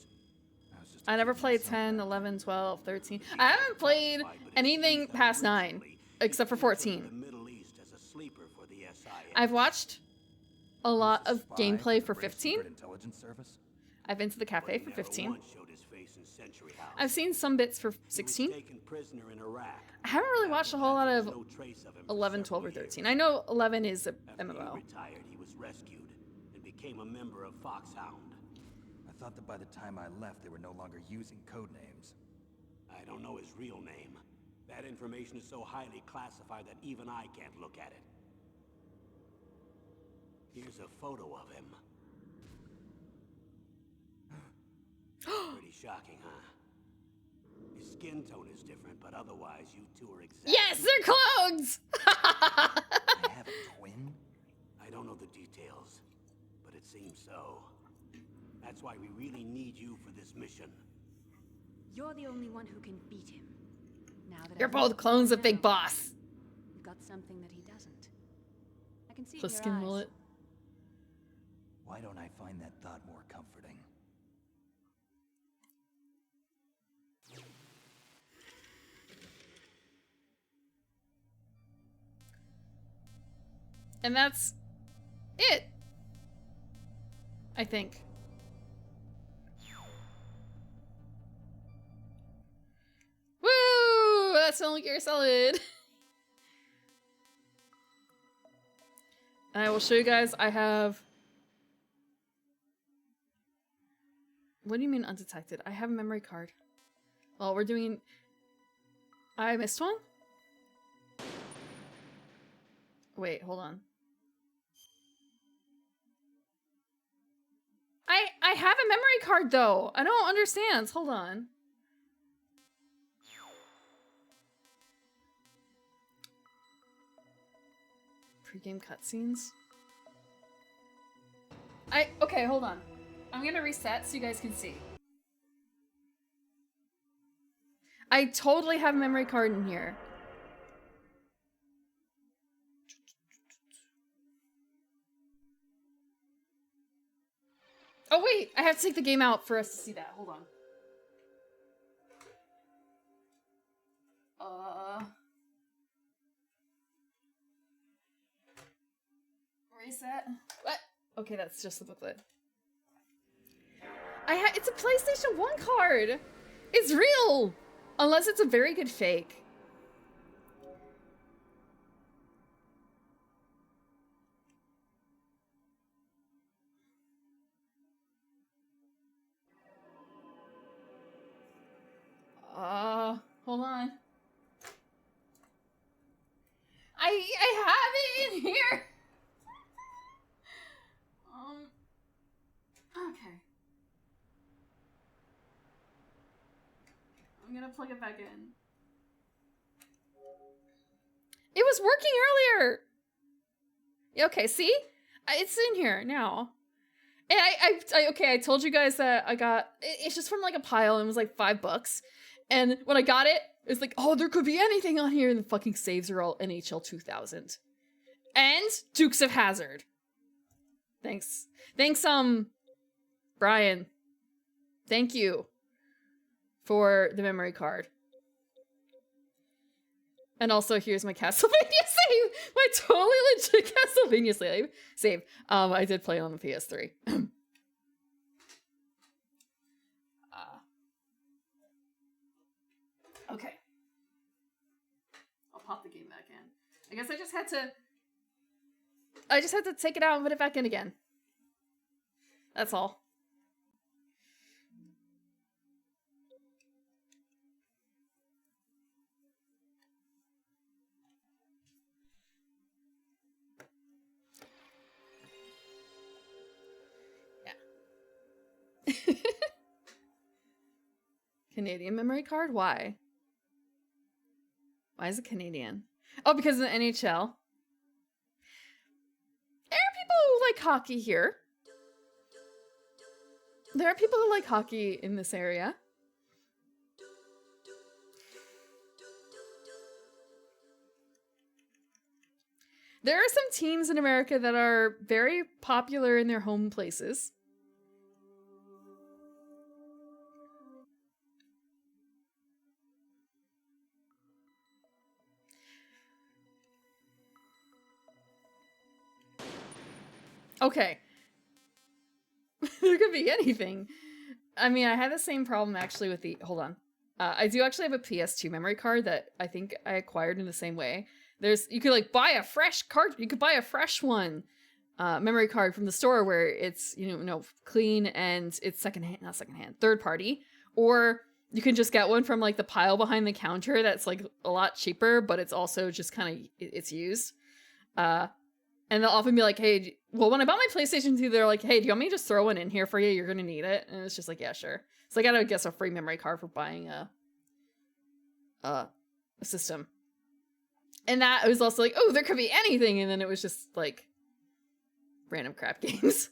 I was just a I never kid played myself 10, back 11, 12, 13. I haven't played anything past 9, except for 14. The Middle East as a sleeper for the SIS. I've watched a lot of Spy gameplay the for British 15. Secret Intelligence Service? I've been to the But cafe he for never 15. once showed his face in Century House. I've seen some bits for He was 16. taken prisoner in Iraq. I haven't really watched a whole lot of There was no trace of him for 11, 12, or several 13. years. I know 11 is a After he MMO. retired, he was rescued and became a member of Foxhound. I thought that by the time I left, they were no longer using code names. I don't know his real name. That information is so highly classified that even I can't look at it. Here's a photo of him. Pretty shocking, huh? His skin tone is different, but otherwise you two are exactly... Yes, they're clones! I have a twin? I don't know the details, but it seems so. That's why we really need you for this mission. You're the only one who can beat him. Now that You're I've both met clones you of Big now, Boss. You've got something that he doesn't. I can see it in your Pliskin eyes. mullet. Why don't I find that thought more comforting? And that's it. I think. Woo! That's Metal Gear Solid. And I will show you guys, I have... What do you mean undetected? I have a memory card. Oh, we're doing... I missed one? Wait, hold on. I have a memory card, though. I don't understand. Hold on. Pre-game cutscenes. Okay, hold on. I'm gonna reset so you guys can see. I totally have a memory card in here. Oh wait, I have to take the game out for us to see that. Hold on. Reset. What? Okay, that's just the booklet. It's a PlayStation 1 card! It's real! Unless it's a very good fake. Hold on. I have it in here! Okay. I'm gonna plug it back in. It was working earlier! Okay, see? It's in here now. And I told you guys that I got, it's just from like a pile and it was like $5. And when I got it, it's like, oh, there could be anything on here, and the fucking saves are all NHL 2000. And Dukes of Hazzard. Thanks. Thanks, Brian. Thank you for the memory card. And also, here's my Castlevania save! My totally legit Castlevania save. I did play it on the PS3. Okay. I'll pop the game back in. I guess I just had to take it out and put it back in again. That's all. Yeah. Canadian memory card? Why? Why is it Canadian? Oh, because of the NHL. There are people who like hockey here. There are people who like hockey in this area. There are some teams in America that are very popular in their home places. Okay. There could be anything. I mean, I had the same problem actually with the... Hold on. I do actually have a PS2 memory card that I think I acquired in the same way. You could like buy a fresh card. You could buy a fresh one, memory card from the store where it's, clean and it's third party. Or you can just get one from like the pile behind the counter that's like a lot cheaper, but it's also just kind of, it's used. And they'll often be like, hey, well, when I bought my PlayStation 2, they're like, hey, do you want me to just throw one in here for you? You're going to need it. And it's just like, yeah, sure. So I got to guess a free memory card for buying a system. And that was also like, oh, there could be anything. And then it was just like random crap games.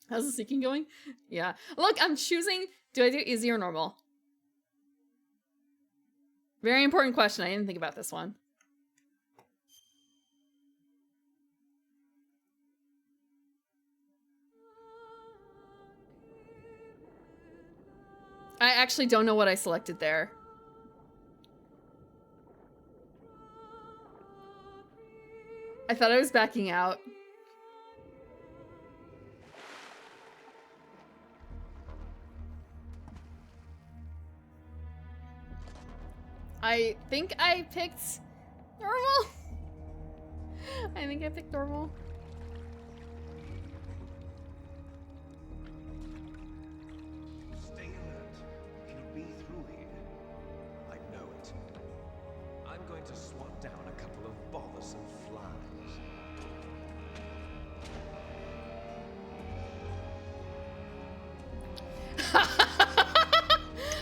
How's the seeking going? Yeah. Look, I'm choosing, do I do easy or normal? Very important question. I didn't think about this one. I actually don't know what I selected there. I thought I was backing out. I think I picked normal. I think I picked normal. Stay alert.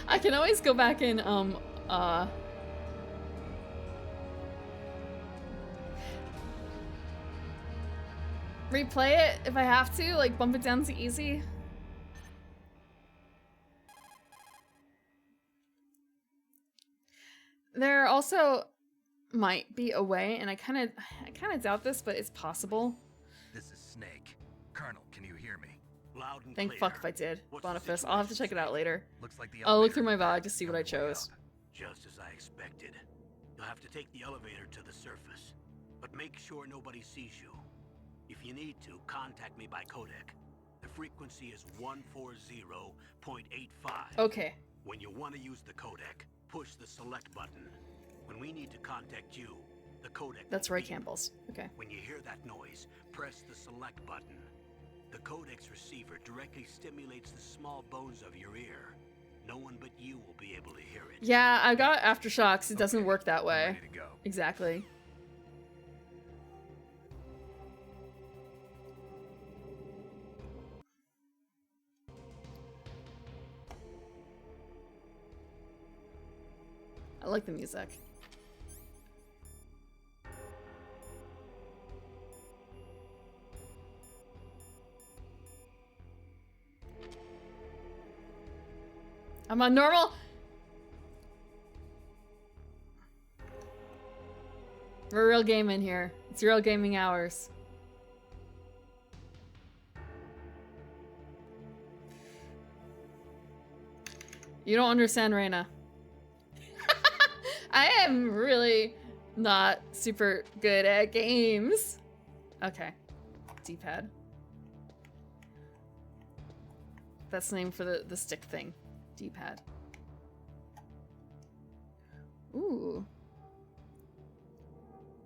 I can always go back and replay it if I have to, like bump it down to easy. There also might be a way, and I kind of doubt this, but it's possible. This is Snake. Colonel, can you hear me? Loud and Thank clear. fuck if I did. What's the Boniface. I'll have to check it out later. Looks like the I'll look elevator through my is back VOD to see what I on the way chose. up. Just as I expected. You'll have to take the elevator to the surface, but make sure nobody sees you. If you need to, contact me by codec. The frequency is 140.85. Okay. When you want to use the codec, push the select button. When we need to contact you, the codec That's will Roy beep. Campbell's. Okay. When you hear that noise, press the select button. The codec's receiver directly stimulates the small bones of your ear. No one but you will be able to hear it. Yeah, I've got Aftershocks. It doesn't Okay, work that I'm way. ready to go. Exactly. I like the music. I'm on normal. We're real gaming here. It's real gaming hours. You don't understand, Reina. I am really not super good at games. Okay. D-pad. That's the name for the stick thing. D-pad. Ooh.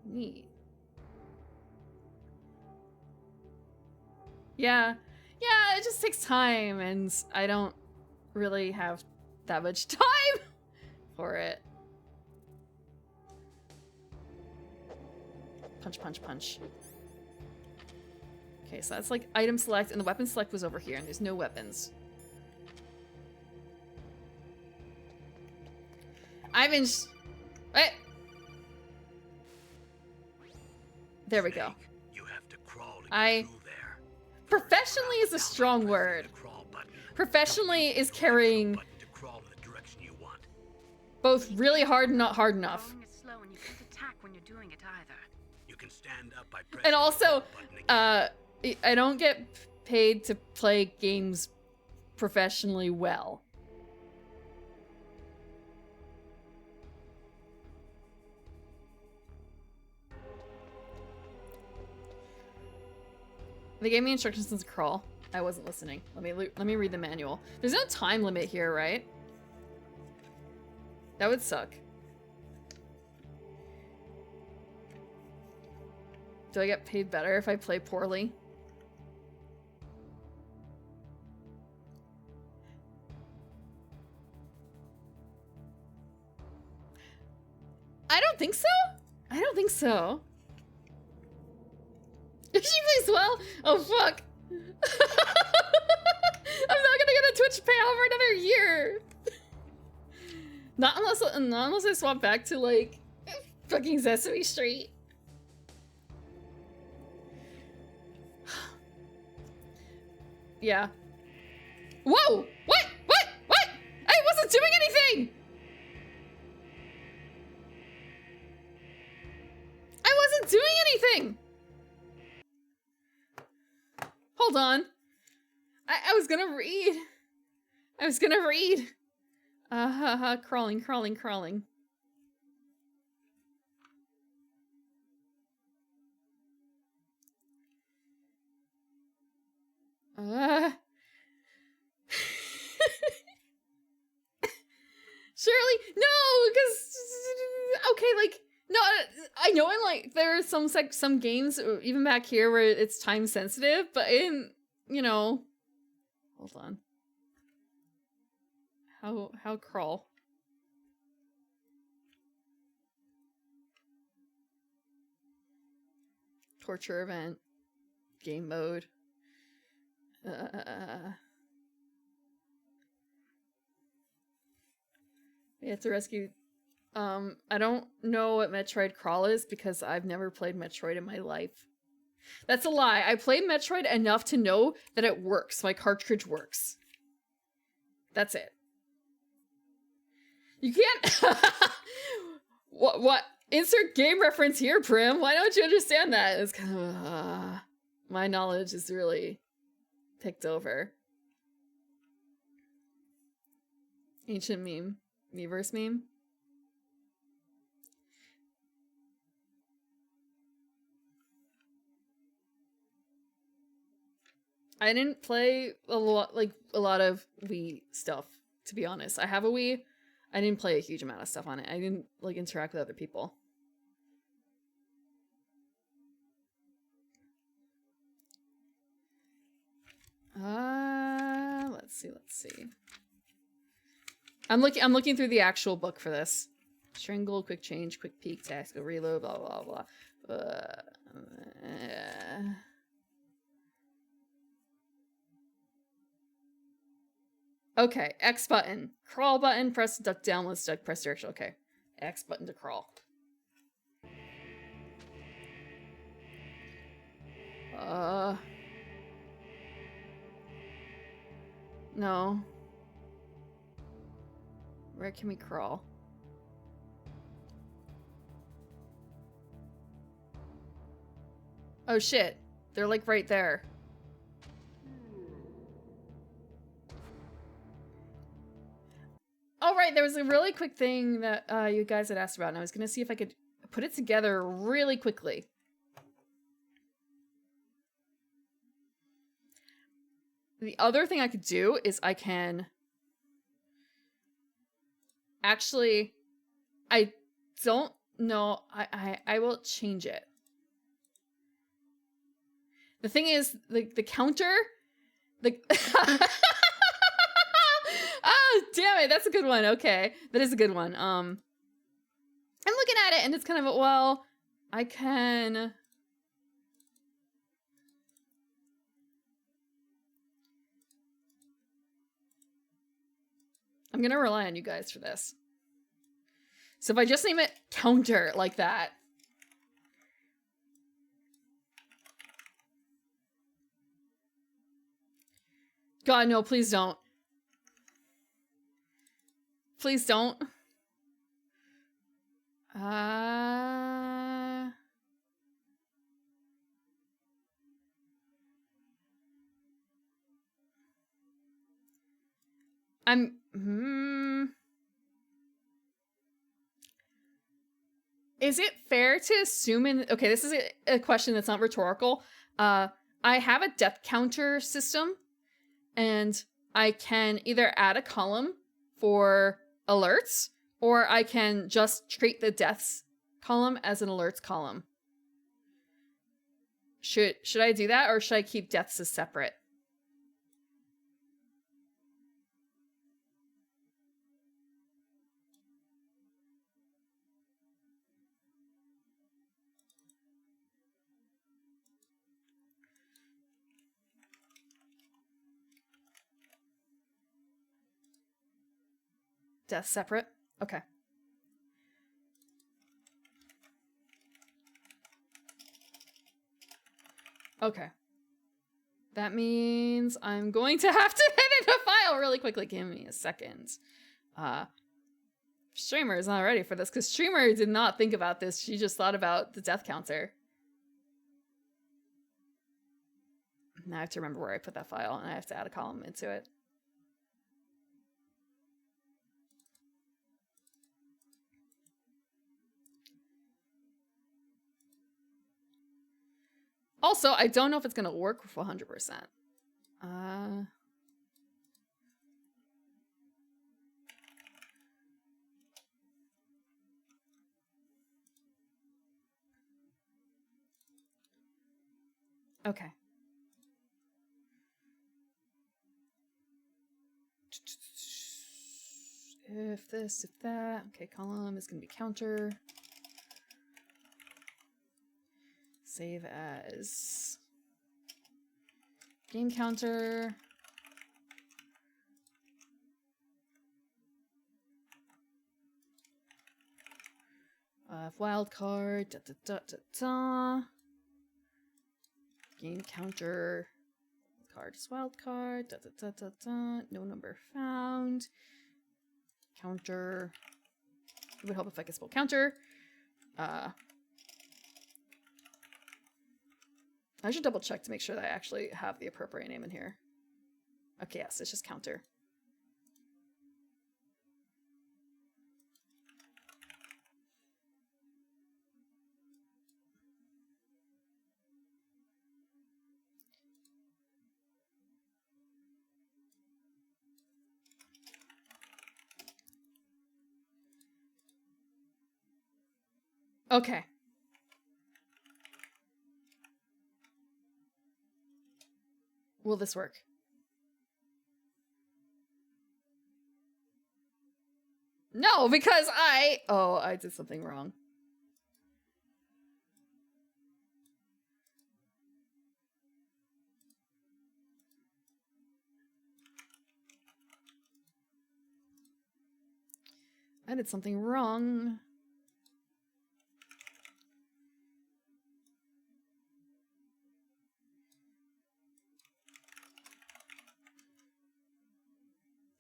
Neat. Yeah. Yeah, it just takes time, and I don't really have that much time for it. Punch, punch, punch. Okay, so that's like item select, and the weapon select was over here, and there's no weapons. I've been wait. There we go. Snake, you have to crawl to get I- through there. Professionally is a strong word. The crawl button. Professionally is carrying Button to crawl in the direction you want. both really hard and not hard enough. Crawling is slow and you can't attack when you're doing it either. You can stand up by pressing And also, the button again. I don't get paid to play games professionally well. They gave me instructions to crawl. I wasn't listening. Let me read the manual. There's no time limit here, right? That would suck. Do I get paid better if I play poorly? I don't think so. I don't think so. If she plays well, oh fuck. I'm not gonna get a Twitch payout for another year. Not unless I swap back to like fucking Sesame Street. Yeah. Whoa! What? What? What? I wasn't doing anything! I wasn't doing anything! Hold on. I was gonna read. I was gonna read. Crawling, crawling, crawling. Surely, no, because okay, like no, I know in like there are some games even back here where it's time sensitive, but in hold on, how crawl. Torture event, game mode. We have to rescue... I don't know what Metroid Crawl is because I've never played Metroid in my life. That's a lie. I played Metroid enough to know that it works. My cartridge works. That's it. You can't... What? Insert game reference here, Prim. Why don't you understand that? It's kind of... my knowledge is really picked over. Ancient meme. Miiverse meme. I didn't play a lot of Wii stuff, to be honest. I have a Wii. I didn't play a huge amount of stuff on it. I didn't like interact with other people. Let's see. I'm looking through the actual book for this. Strangle, quick change, quick peek, tactical reload, blah blah blah. Okay, X button. Crawl button, press duck down, let's duck, press direction. Okay. X button to crawl. No. Where can we crawl? Oh shit. They're like right there. Oh right, there was a really quick thing that you guys had asked about, and I was gonna see if I could put it together really quickly. The other thing I could do is I can... Actually, I don't know. I will change it. The thing is, the counter... Oh, damn it. That's a good one. Okay. That is a good one. I'm looking at it and it's kind of, well, I can... I'm gonna rely on you guys for this. So if I just name it counter like that. God, no, please don't. Please don't. Is it fair to assume okay, this is a question that's not rhetorical. I have a death counter system, and I can either add a column for alerts, or I can just treat the deaths column as an alerts column. Should I do that, or should I keep deaths as separate? Death separate? Okay. Okay. That means I'm going to have to edit a file really quickly. Give me a second. Streamer is not ready for this because Streamer did not think about this. She just thought about the death counter. Now I have to remember where I put that file, and I have to add a column into it. Also, I don't know if it's going to work with 100%. Okay. If this, if that. Okay, column is going to be counter. Save as game counter. Wild card. Da, da, da, da, da. Game counter. Card is wild card. Da, da, da, da, da. No number found. Counter. It would help if I could spell counter. I should double check to make sure that I actually have the appropriate name in here. Okay, yes, it's just counter. Okay. Will this work? No, because I did something wrong. I did something wrong.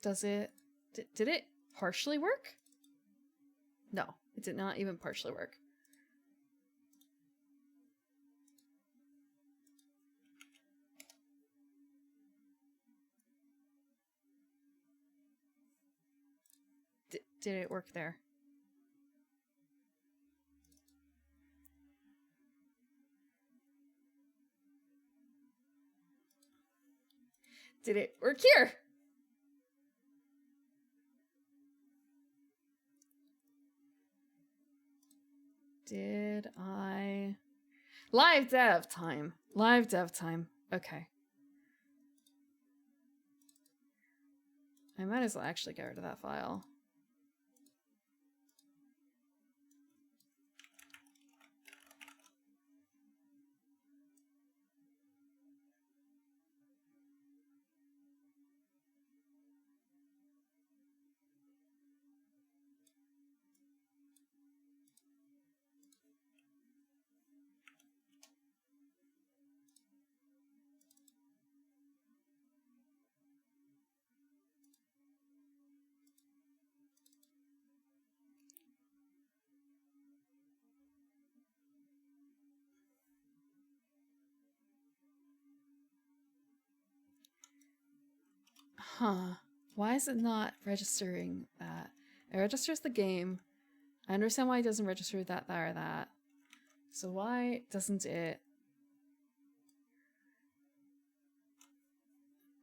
Does it... Did it partially work? No, it did not even partially work. Did it work there? Did it work here? Did I... Live dev time. Live dev time. Okay. I might as well actually get rid of that file. Huh. Why is it not registering that? It registers the game. I understand why it doesn't register that, or that. So why doesn't it...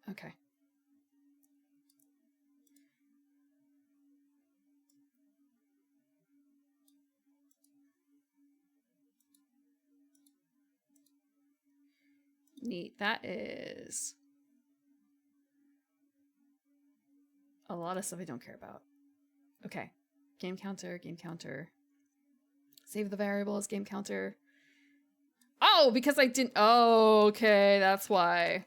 Okay. Neat. That is... a lot of stuff I don't care about. Okay. Game counter, game counter. Save the variables, game counter. Oh, because I didn't... Oh, okay. That's why.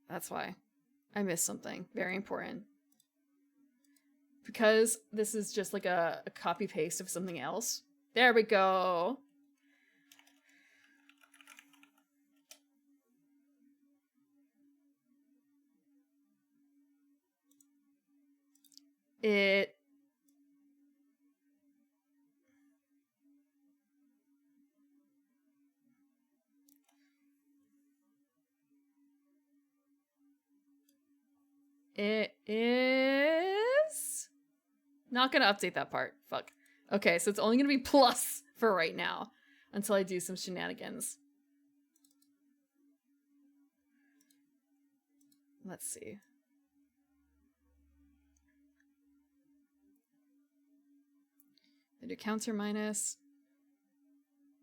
That's why. I missed something very important. Because this is just like a copy paste of something else. There we go. It... It is... not gonna update that part. Fuck. Okay, so it's only gonna be plus for right now. Until I do some shenanigans. Let's see. I do counter minus.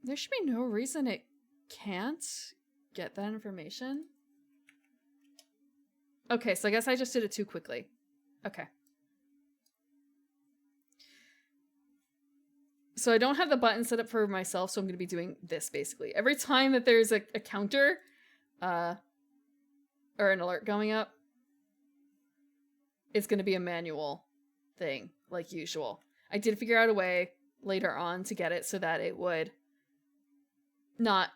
There should be no reason it can't get that information. Okay, so I guess I just did it too quickly. Okay. So I don't have the button set up for myself, so I'm going to be doing this basically. Every time that there's a counter, or an alert going up, it's going to be a manual thing, like usual. I did figure out a way later on to get it so that it would not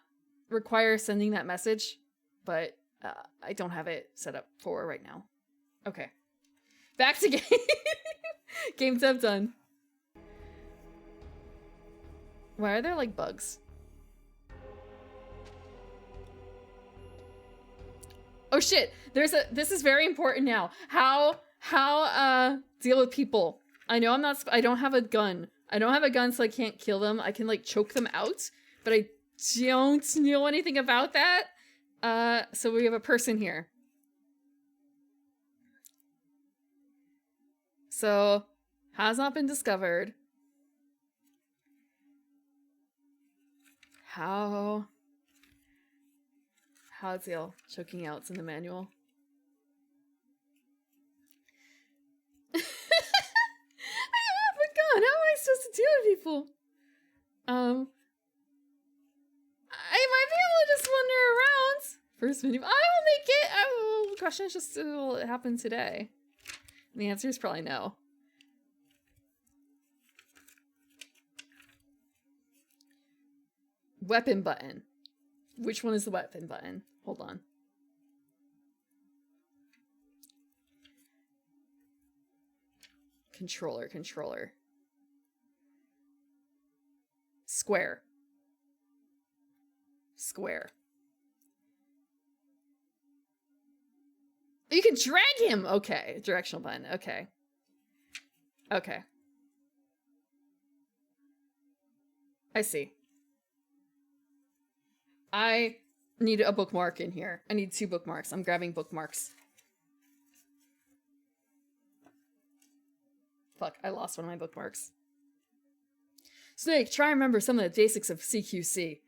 require sending that message, but I don't have it set up for right now. Okay. Back to game. Game dev done. Why are there like bugs? Oh shit! This is very important now. How deal with people. I know I don't have a gun. I don't have a gun, so I can't kill them. I can like choke them out, but I don't know anything about that. So we have a person here. So, has not been discovered. How deal choking out's in the manual. I don't have a gun. How am I supposed to deal with people? I might be able to just wander around. First video. I will make it. The question is just, will it happen today? And the answer is probably no. Weapon button. Which one is the weapon button? Hold on. Controller. Square. You can drag him! Okay. Directional button. Okay. I see. I need a bookmark in here. I need 2 bookmarks. I'm grabbing bookmarks. Fuck, I lost one of my bookmarks. Snake, try and remember some of the basics of CQC.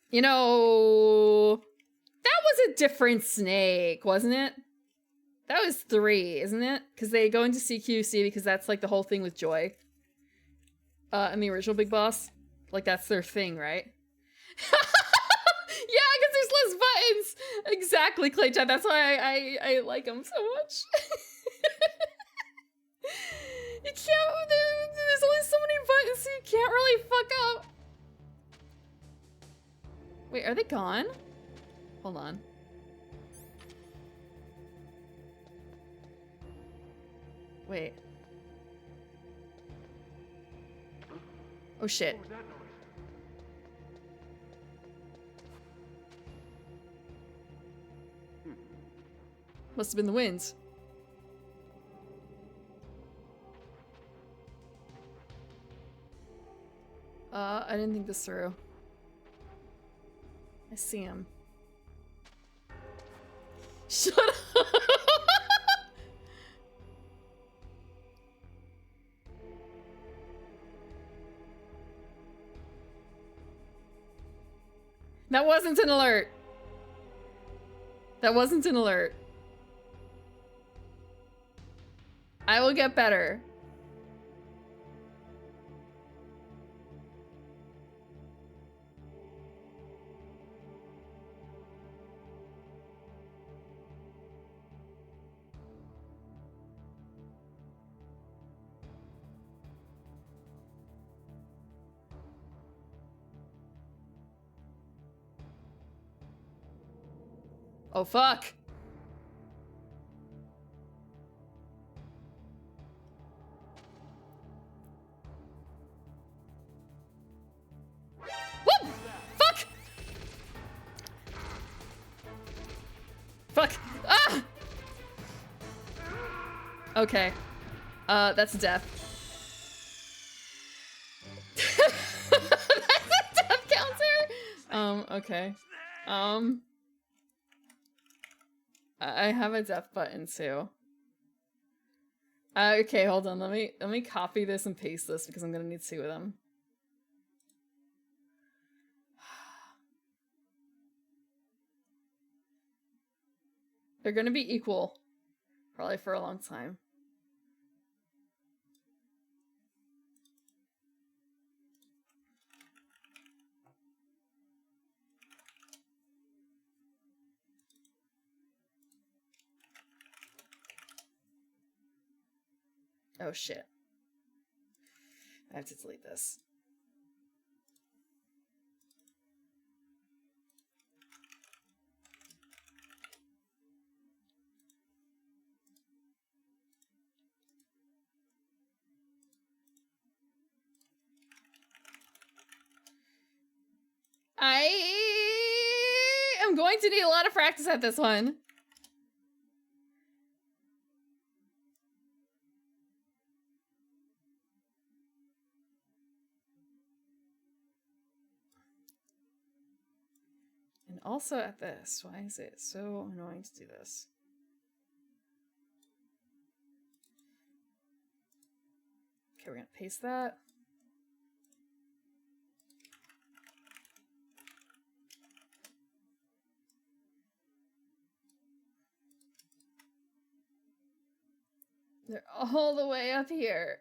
You know... That was a different Snake, wasn't it? That was 3, isn't it? Because they go into CQC because that's like the whole thing with Joy. And the original Big Boss. Like, that's their thing, right? Yeah, because there's less buttons! Exactly, Claychat. That's why I like them so much. You can't... There's only so many buttons, so you can't really fuck up. Wait, are they gone? Hold on. Wait. Oh shit. Must have been the wind. I didn't think this through. I see him. Shut up! That wasn't an alert. That wasn't an alert. I will get better. Oh, fuck. Whoop! Fuck! Fuck! Ah! Okay. That's a death. That's a death counter? Okay. I have a death button too. Okay, hold on. Let me copy this and paste this because I'm gonna need 2 of them. They're gonna be equal, probably for a long time. Oh shit. I have to delete this. I am going to need a lot of practice at this one. And also at this. Why is it so annoying to do this? Okay, we're gonna paste that. They're all the way up here.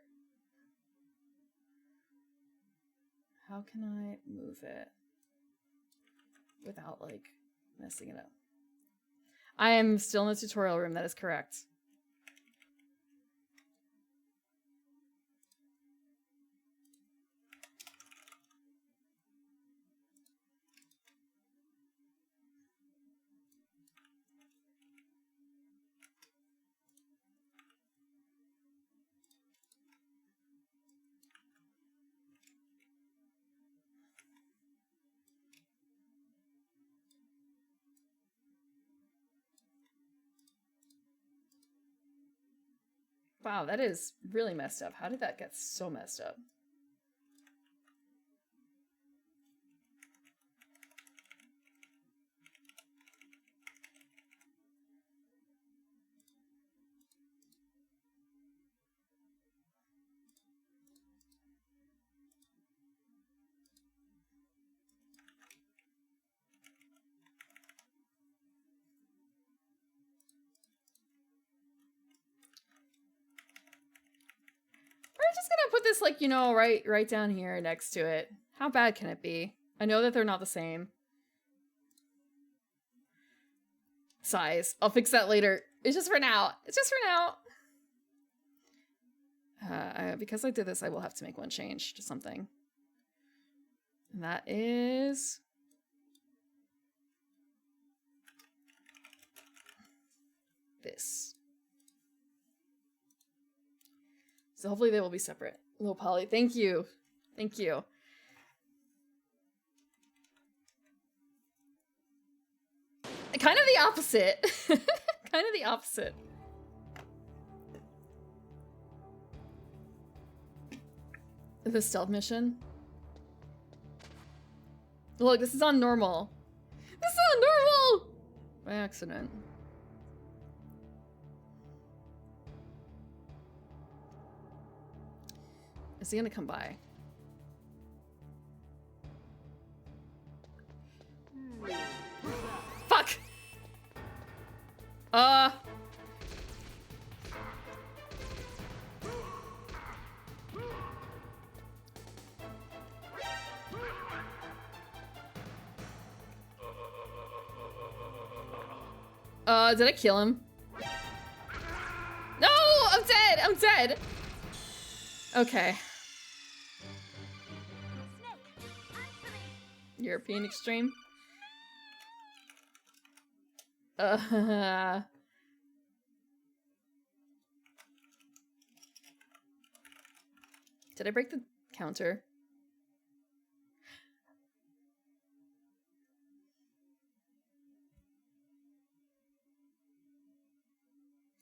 How can I move it without, like, messing it up? I am still in the tutorial room, that is correct. Wow, that is really messed up. How did that get so messed up? Just gonna put this, like, you know, right down here next to it. How bad can it be? I know that they're not the same size. I'll fix that later. It's just for now. It's just for now. Because I did this, I will have to make one change to something. And that is... this. So hopefully they will be separate. Low poly. Thank you. Thank you. Kind of the opposite. Kind of the opposite. The stealth mission. Look, this is on normal. This is on normal! By accident. Is he gonna come by? Fuck! Did I kill him? No! I'm dead! I'm dead! Okay. European extreme. Did I break the counter?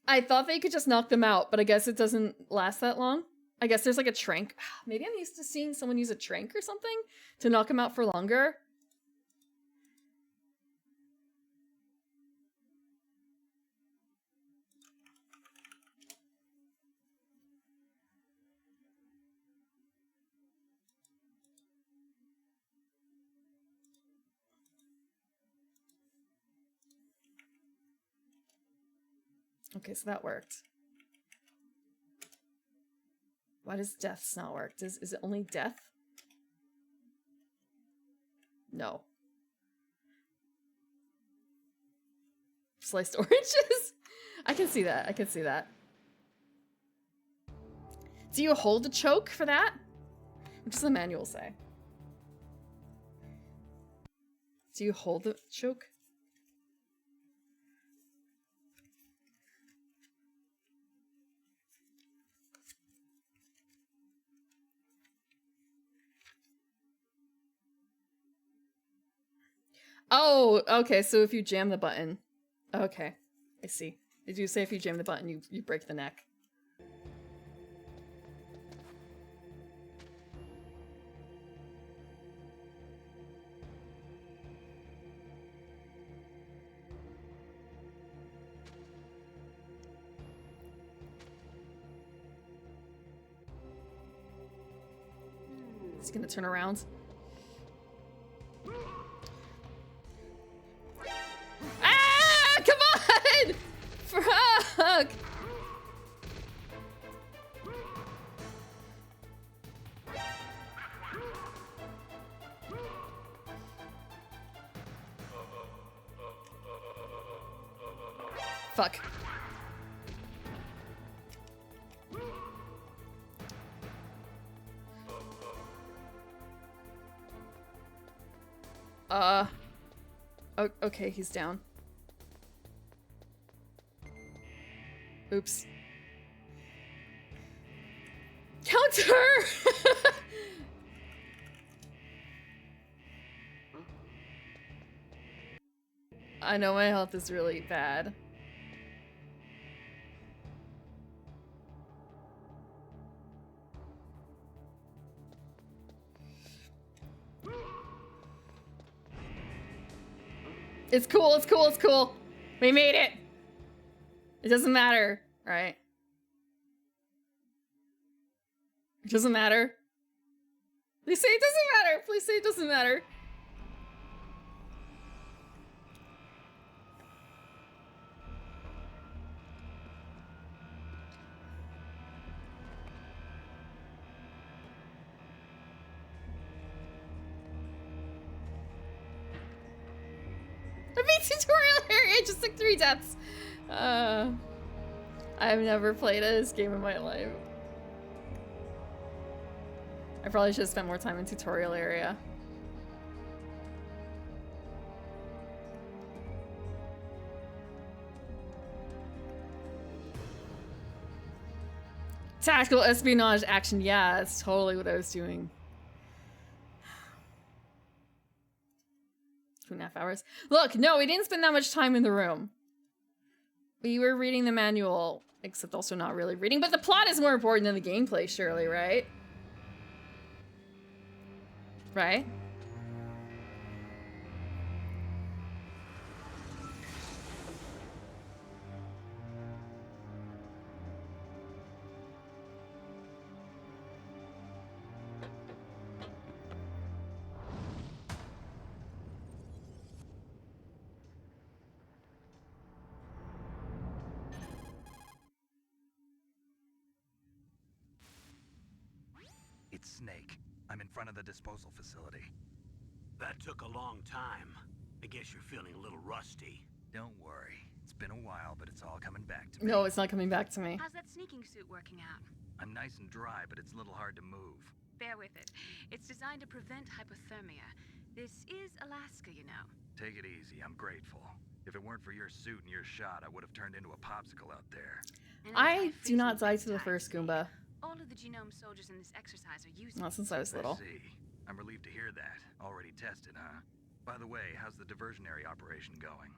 I thought they could just knock them out, but I guess it doesn't last that long. I guess there's like a trank. Maybe I'm used to seeing someone use a trank or something to knock them out for longer. Okay, so that worked. Why does deaths not work? Is it only death? No. Sliced oranges? I can see that. I can see that. Do you hold the choke for that? What does the manual say? Do you hold the choke? Oh, okay, so if you jam the button. Okay, I see. They do say if you jam the button, you break the neck. He's gonna turn around. Ah! Come on! Fuck! Fuck. Okay, he's down. Oops. Counter! I know my health is really bad. It's cool, it's cool, it's cool. We made it. It doesn't matter, right? It doesn't matter. Please say it doesn't matter. Please say it doesn't matter. I beat tutorial area, just like 3 deaths. I've never played this game in my life. I probably should have spent more time in tutorial area. Tactical espionage action, yeah, that's totally what I was doing. 2.5 hours. Look, no, we didn't spend that much time in the room. We were reading the manual, except also not really reading, but the plot is more important than the gameplay, surely, right? Right? It's Snake. I'm in front of the disposal facility. That took a long time. I guess you're feeling a little rusty. Don't worry. It's been a while, but it's all coming back to me. No, it's not coming back to me. How's that sneaking suit working out? I'm nice and dry, but it's a little hard to move. Bear with it. It's designed to prevent hypothermia. This is Alaska, you know. Take it easy. I'm grateful. If it weren't for your suit and your shot, I would have turned into a popsicle out there. I do not die to the first Goomba. All of the genome soldiers in this exercise are using Not since I was little. I see. I'm relieved to hear that. Already tested, huh? By the way, how's the diversionary operation going?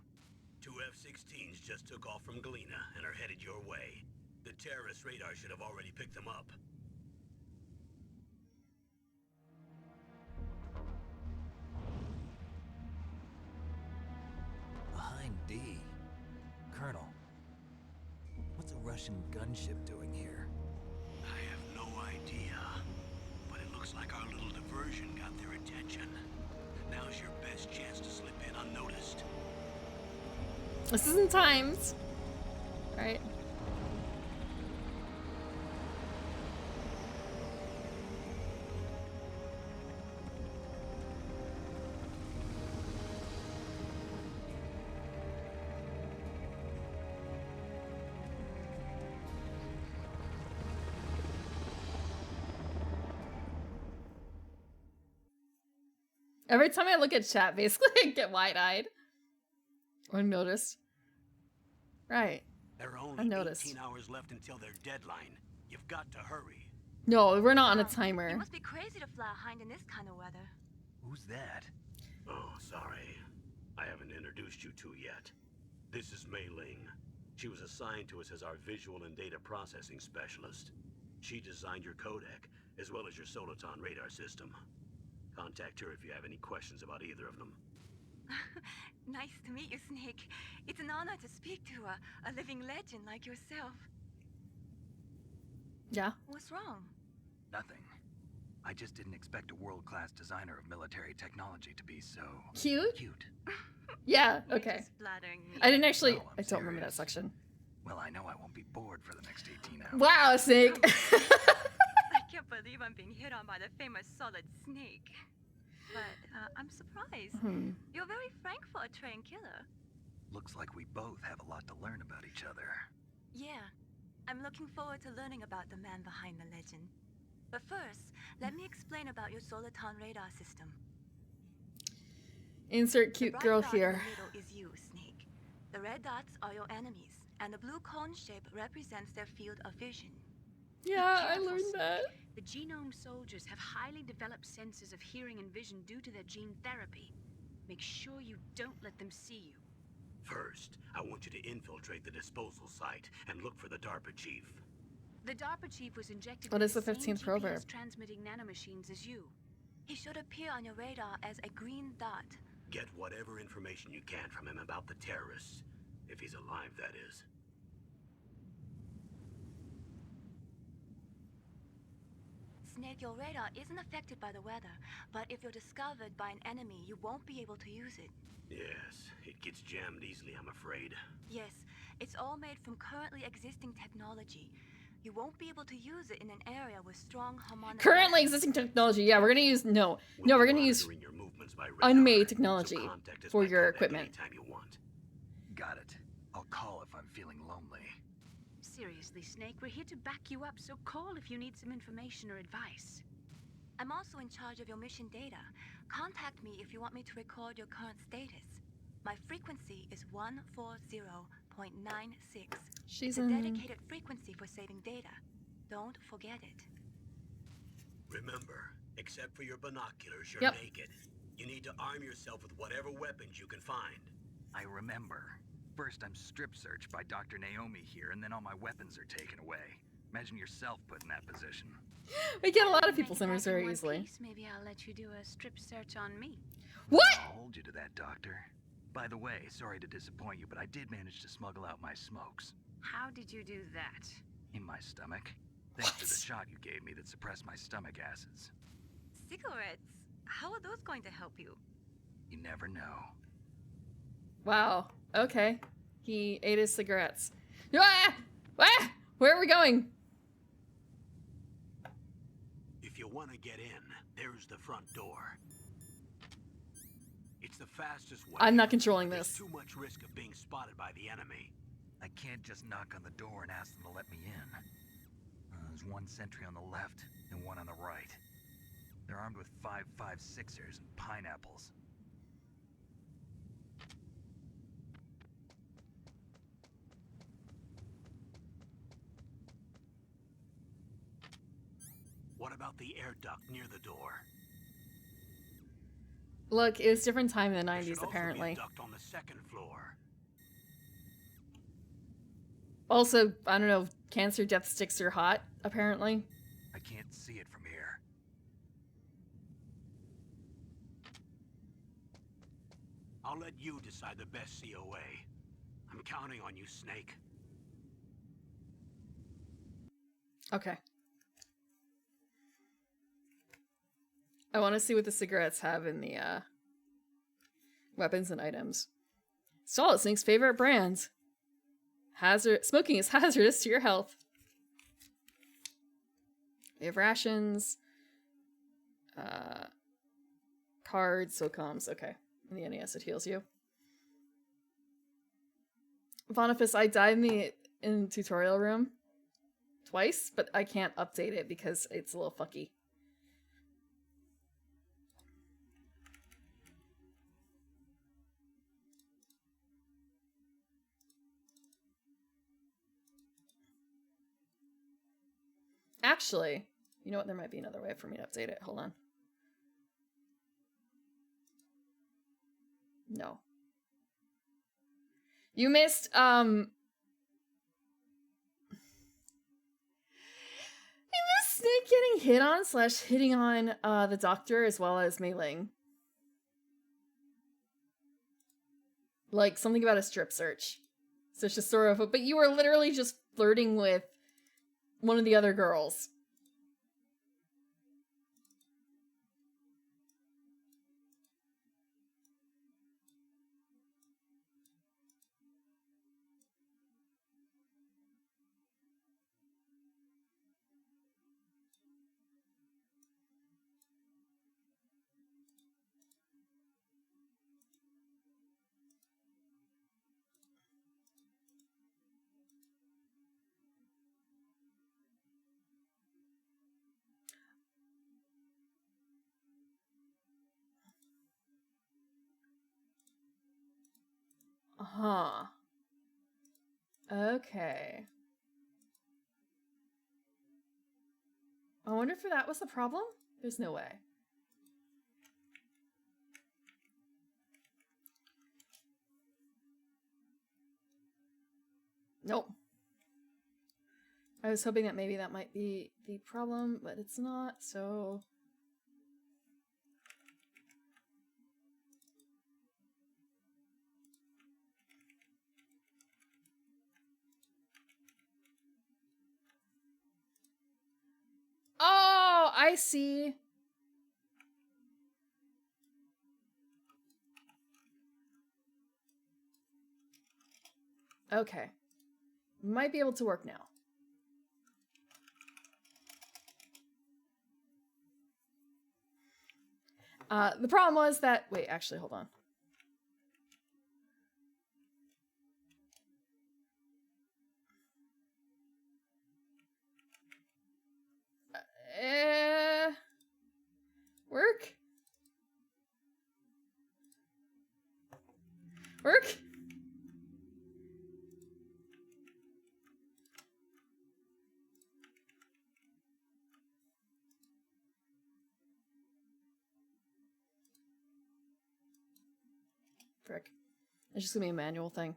2 F-16s just took off from Galena and are headed your way. The terrorist radar should have already picked them up. Behind D. Colonel, what's a Russian gunship doing here? I have no idea, but it looks like our little diversion got their attention. Now's your best chance to slip in unnoticed. This isn't timed. Right. Every time I look at chat, basically, I get wide-eyed. Or noticed. Right. There are I only noticed. 18 hours left until their deadline. You've got to hurry. No, we're not on a You timer. must be crazy to fly a hind in this kind of weather. Who's that? Oh, sorry. I haven't introduced you two yet. This is Mei Ling. She was assigned to us as our visual and data processing specialist. She designed your codec, as well as your Soliton radar system. Contact her if you have any questions about either of them. Nice to meet you, Snake. It's an honor to speak to a living legend like yourself. Yeah. What's wrong? Nothing. I just didn't expect a world-class designer of military technology to be so... Cute? cute. Yeah, You're okay. just flattering me. I didn't actually... No, I'm I don't remember that serious. section. Well, I know I won't be bored for the next 18 hours. Wow, Snake! I can't believe I'm being hit on by the famous Solid Snake. But I'm surprised. You're very frank for a trained killer. Looks like we both have a lot to learn about each other. Yeah, I'm looking forward to learning about the man behind the legend. But first, let me explain about your Soliton radar system. Insert The cute bright girl dot in here. the middle is you, Snake. The red dots are your enemies, and the blue cone shape represents their field of vision. Yeah, I careful, learned Snake. that. The genome soldiers have highly developed senses of hearing and vision due to their gene therapy. Make sure you don't let them see you. First, I want you to infiltrate the disposal site and look for the DARPA chief. The DARPA chief was injected What with is the same 15th proverb? GPS transmitting nanomachines as you. He should appear on your radar as a green dot. Get whatever information you can from him about the terrorists. If he's alive, that is. Snake, your radar isn't affected by the weather, but if you're discovered by an enemy, you won't be able to use it. Yes, it gets jammed easily, I'm afraid. Yes, it's all made from currently existing technology. You won't be able to use it in an area with strong harmonic... Currently existing technology. Yeah, we're gonna use... No, We'll we're be gonna use monitoring your movements by radar, unmade so technology contact us for by your codec equipment. anytime you want. Got it. I'll call if I'm feeling lonely. Seriously, Snake, we're here to back you up, so call if you need some information or advice. I'm also in charge of your mission data. Contact me if you want me to record your current status. My frequency is 140.96. She's It's a in... dedicated frequency for saving data. Don't forget it. Remember, except for your binoculars, you're Yep. naked. You need to arm yourself with whatever weapons you can find. I remember. First, I'm strip searched by Dr. Naomi here, and then all my weapons are taken away. Imagine yourself put in that position. We get a lot of Make people's it back numbers in very one easily. piece, maybe I'll let you do a strip search on me. What? I'll hold you to that, Doctor. By the way, sorry to disappoint you, but I did manage to smuggle out my smokes. How did you do that? In my stomach. Thanks to the What? shot you gave me that suppressed my stomach acids. Cigarettes? How are those going to help you? You never know. Wow. Okay. He ate his cigarettes. Ah! Ah! Where are we going? If you want to get in, there's the front door. It's the fastest way. I'm not controlling There's this. too much risk of being spotted by the enemy. I can't just knock on the door and ask them to let me in. There's one sentry on the left and one on the right. They're armed with 5.56ers and pineapples. What about the air duct near the door? Look, it was different time in the There should 90s, also be a apparently. duct on the second floor. Also, I don't know, cancer death sticks are hot, apparently. I can't see it from here. I'll let you decide the best COA. I'm counting on you, Snake. Okay. I want to see what the cigarettes have in the weapons and items. Solid Snake's favorite brands. Smoking is hazardous to your health. They have rations. Cards, SOCOMs. Okay. In the NES, it heals you. Boniface, I died in the tutorial room twice, but I can't update it because it's a little fucky. Actually, you know what? There might be another way for me to update it. Hold on. No. You missed, You missed Snake getting hit on / hitting on, the doctor as well as Mei Ling. Like, something about a strip search. So it's just sort of, but you were literally just flirting with one of the other girls. Huh. Okay. I wonder if that was the problem? There's no way. Nope. I was hoping that maybe that might be the problem, but it's not, so... Oh, I see. Okay. Might be able to work now. The problem was that... Wait, actually, hold on. Work? Work? Frick. It's just gonna be a manual thing.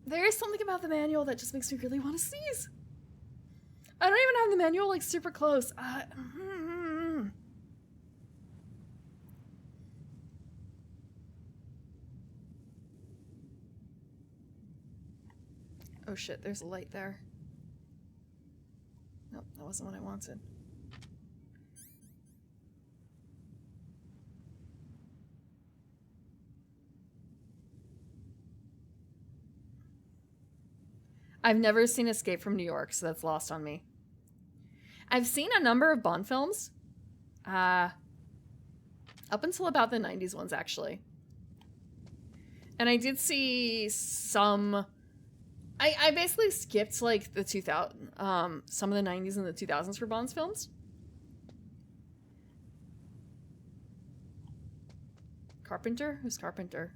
There is something about the manual that just makes me really want to sneeze. I don't even have the manual like super close. Oh shit, there's a light there. Nope, that wasn't what I wanted. I've never seen Escape from New York, so that's lost on me. I've seen a number of Bond films. Up until about the 90s ones, actually. And I did see some... I basically skipped, like, the 2000... some of the 90s and the 2000s for Bond's films. Carpenter? Who's Carpenter?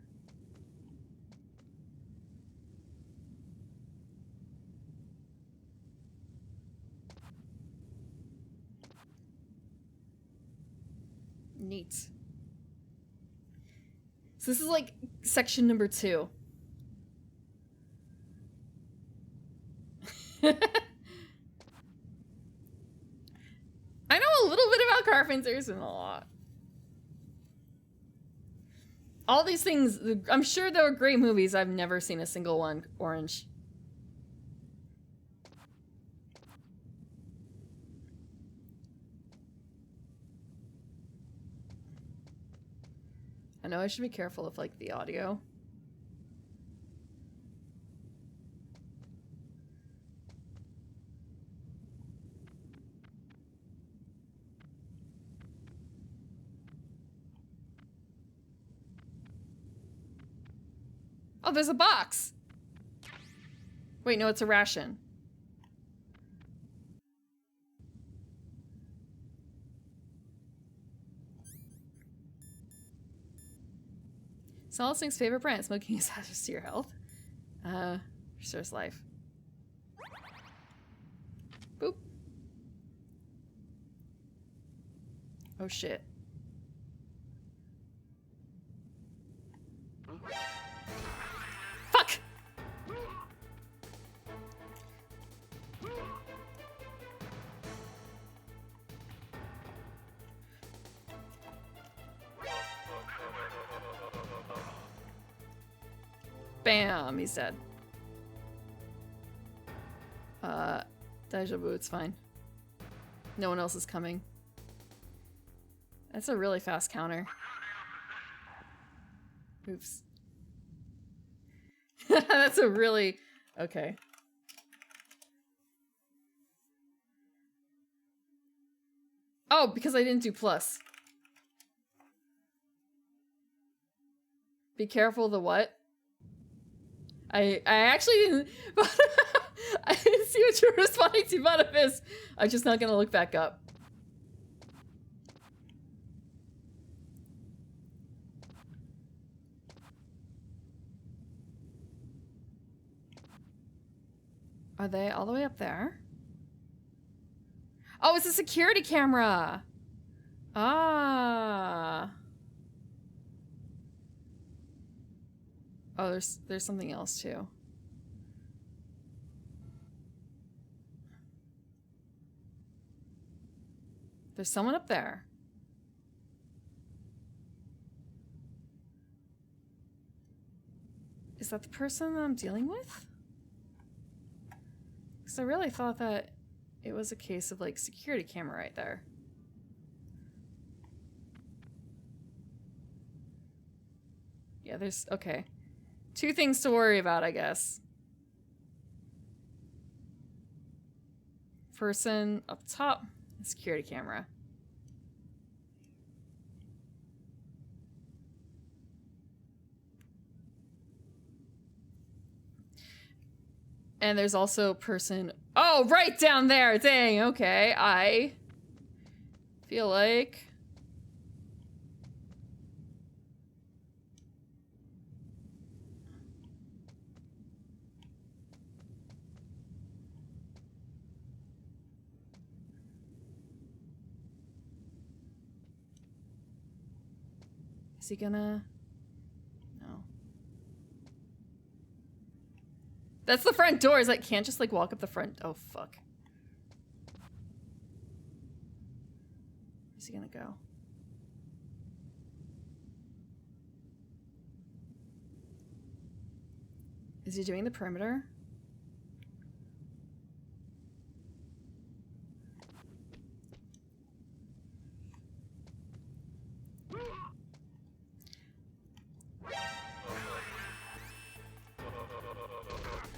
Neat. So this is like section number 2. I know a little bit about carpenters and a lot. All these things, I'm sure there were great movies. I've never seen a single one orange. I know I should be careful of, like, the audio. Oh, there's a box! Wait, no, it's a ration. Solid Snake's favorite brand. Smoking is hazardous to your health. Restores life. Boop. Oh shit. Fuck! Bam, he's dead. Deja vu, it's fine. No one else is coming. That's a really fast counter. Oops. That's a really... Okay. Oh, because I didn't do plus. Be careful of the what? I actually didn't... I didn't see what you were responding to, Boniface. I'm just not gonna look back up. Are they all the way up there? Oh, it's a security camera! Ah. Oh, there's something else too. There's someone up there. Is that the person that I'm dealing with? Because I really thought that it was a case of like security camera right there. Yeah, there's... Okay. 2 things to worry about, I guess. Person up top, security camera. And there's also a person... Oh, right down there! Dang, okay. I feel like... Is he gonna... No. That's the front door. Is like, can't just like walk up the front. Oh, fuck. Where's he gonna go? Is he doing the perimeter?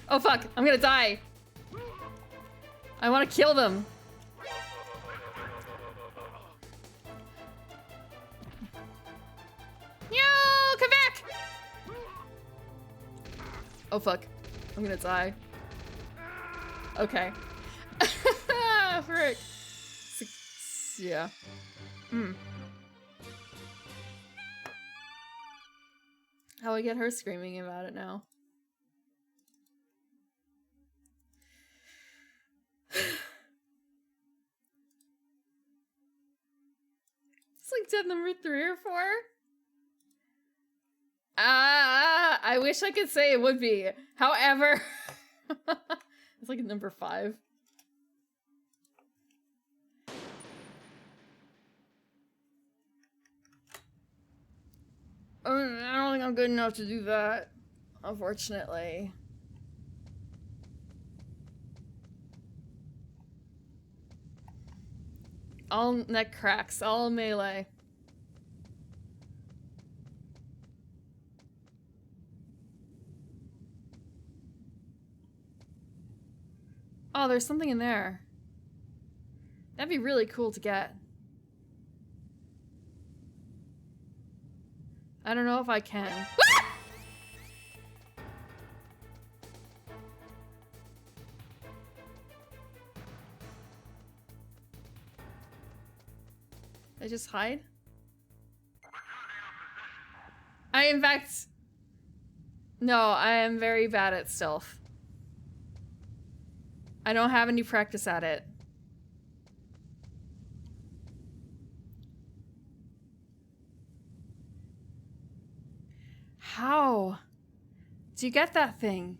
Oh fuck, I'm gonna die. I wanna kill them. No, come back! Oh fuck, I'm gonna die. Okay. Frick. Yeah. How I get her screaming about it now? It's like death number 3 or 4. I wish I could say it would be. However, it's like number 5. I don't think I'm good enough to do that, unfortunately. All neck cracks, all melee. Oh, there's something in there. That'd be really cool to get. I don't know if I can. Ah! I just hide? I, in fact... No, I am very bad at stealth. I don't have any practice at it. How do you get that thing?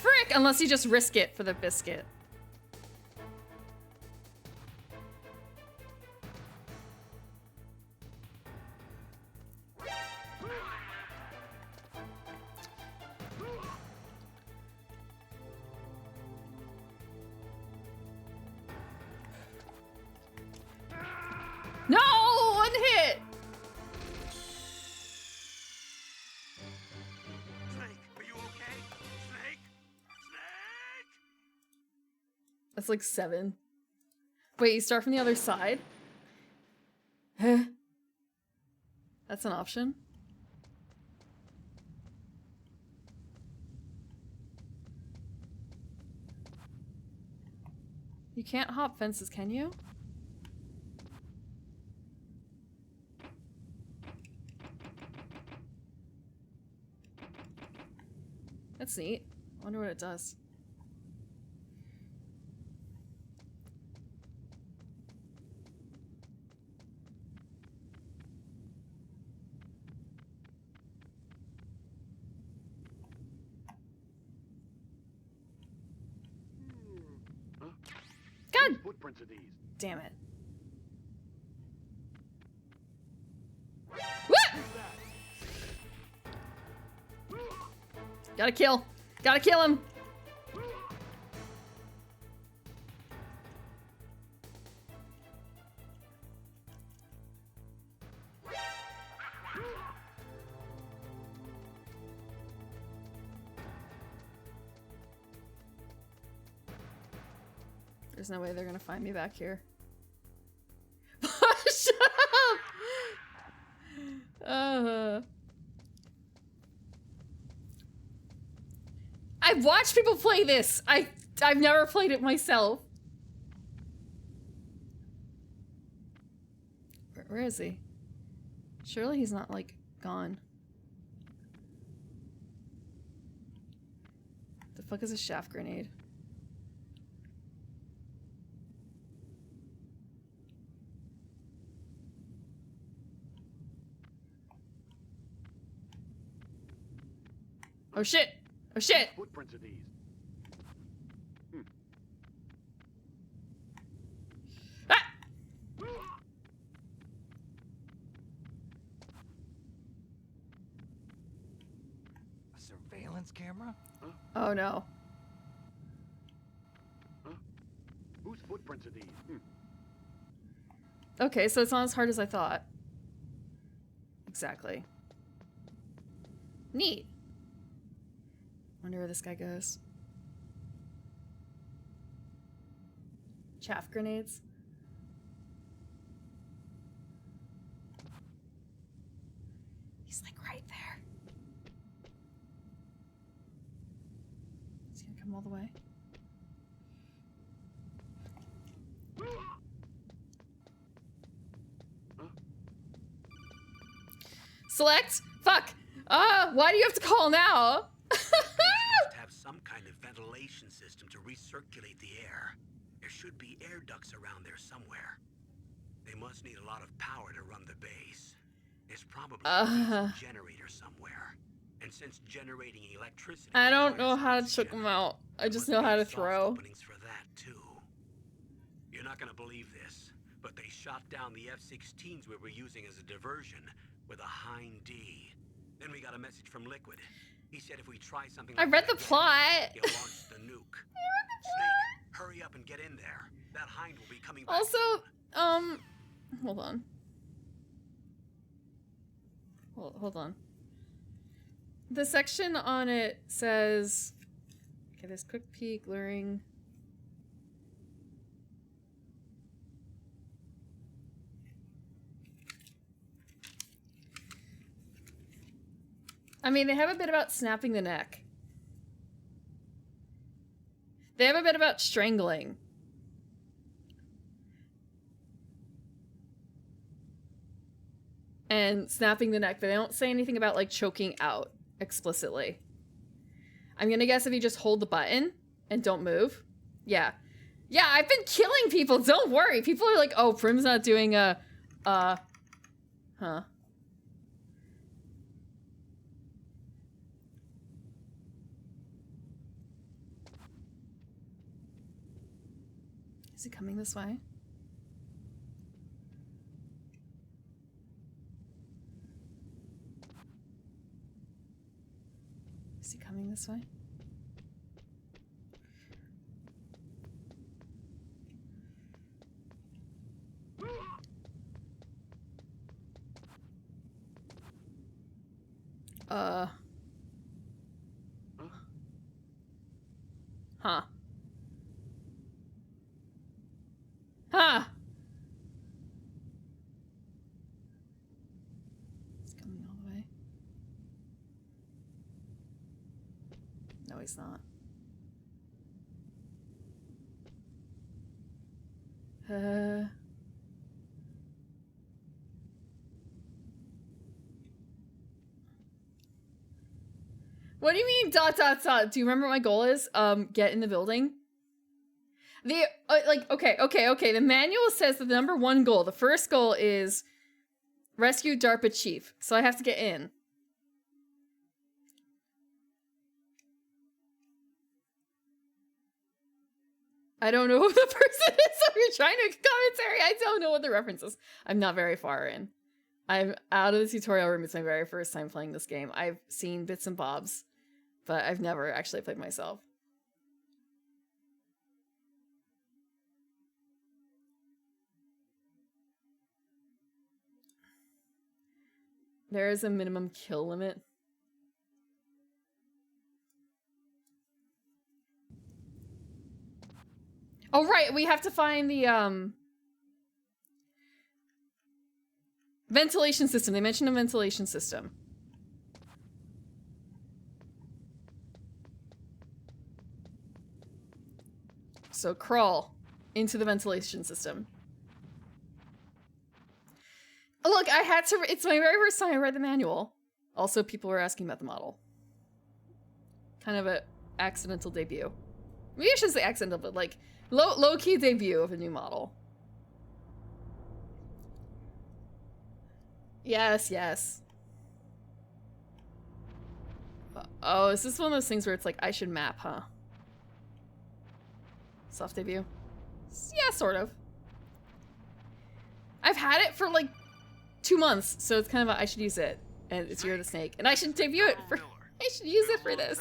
Frick! Unless you just risk it for the biscuit. No! One hit! Snake, are you okay? Snake? Snake! That's like 7. Wait, you start from the other side? Huh? That's an option. You can't hop fences, can you? That's neat. I wonder what it does. God Footprints of these. damn it. What? Gotta kill. Gotta kill him. There's no way they're gonna find me back here. Shut up! I've watched people play this. I've never played it myself. Where is he? Surely he's not like gone. The fuck is a shaft grenade? Oh shit! Oh shit! Footprints of these. Ah! A surveillance camera? Oh no. Whose footprints are these? Okay, so it's not as hard as I thought. Exactly. Neat. Wonder where this guy goes. Chaff grenades. He's like right there. He's gonna come all the way. Select? Fuck! Why do you have to call now? Must have some kind of ventilation system to recirculate the air. There should be air ducts around there somewhere. They must need a lot of power to run the base. There's probably a diesel generator somewhere. And since generating electricity, I don't know requires how to oxygen, chuck them out. I there just must know be how to soft throw. openings for that too. You're not gonna believe this, but they shot down the F-16s we were using as a diversion with a Hind D. Then we got a message from Liquid. He said if we try something I like read that the again, plot. he'll launch the nuke. Snake, hurry up and get in there. That Hind will be coming back. Also, soon. hold on. Hold on. The section on it says, okay, there's quick peek, luring. I mean, they have a bit about snapping the neck. They have a bit about strangling. and snapping the neck, but they don't say anything about like choking out explicitly. I'm gonna guess if you just hold the button and don't move. Yeah. Yeah, I've been killing people, don't worry. People are like, oh, Prim's not doing a, huh. Is he coming this way? Is he coming this way? Huh. Huh. He's coming all the way. No, he's not. What do you mean dot dot dot? Do you remember what my goal is? Get in the building. The okay. The manual says that the #1 goal, the first goal is rescue DARPA chief. So I have to get in. I don't know who the person is, so you're trying to commentary. I don't know what the reference is. I'm not very far in. I'm out of the tutorial room. It's my very first time playing this game. I've seen bits and bobs, but I've never actually played myself. There is a minimum kill limit. Oh, right. We have to find the, ventilation system. They mentioned a ventilation system. So crawl into the ventilation system. Look, I had to, it's my very first time I read the manual. Also, people were asking about the model. Kind of a accidental debut. Maybe I shouldn't say accidental, but like, low-key debut of a new model. Yes, yes. Oh, is this one of those things where it's like, I should map, huh? Soft debut? Yeah, sort of. I've had it for like 2 months, so it's kind of a, I should use it. And it's You're the Snake. And I should debut it for, I should use it for this.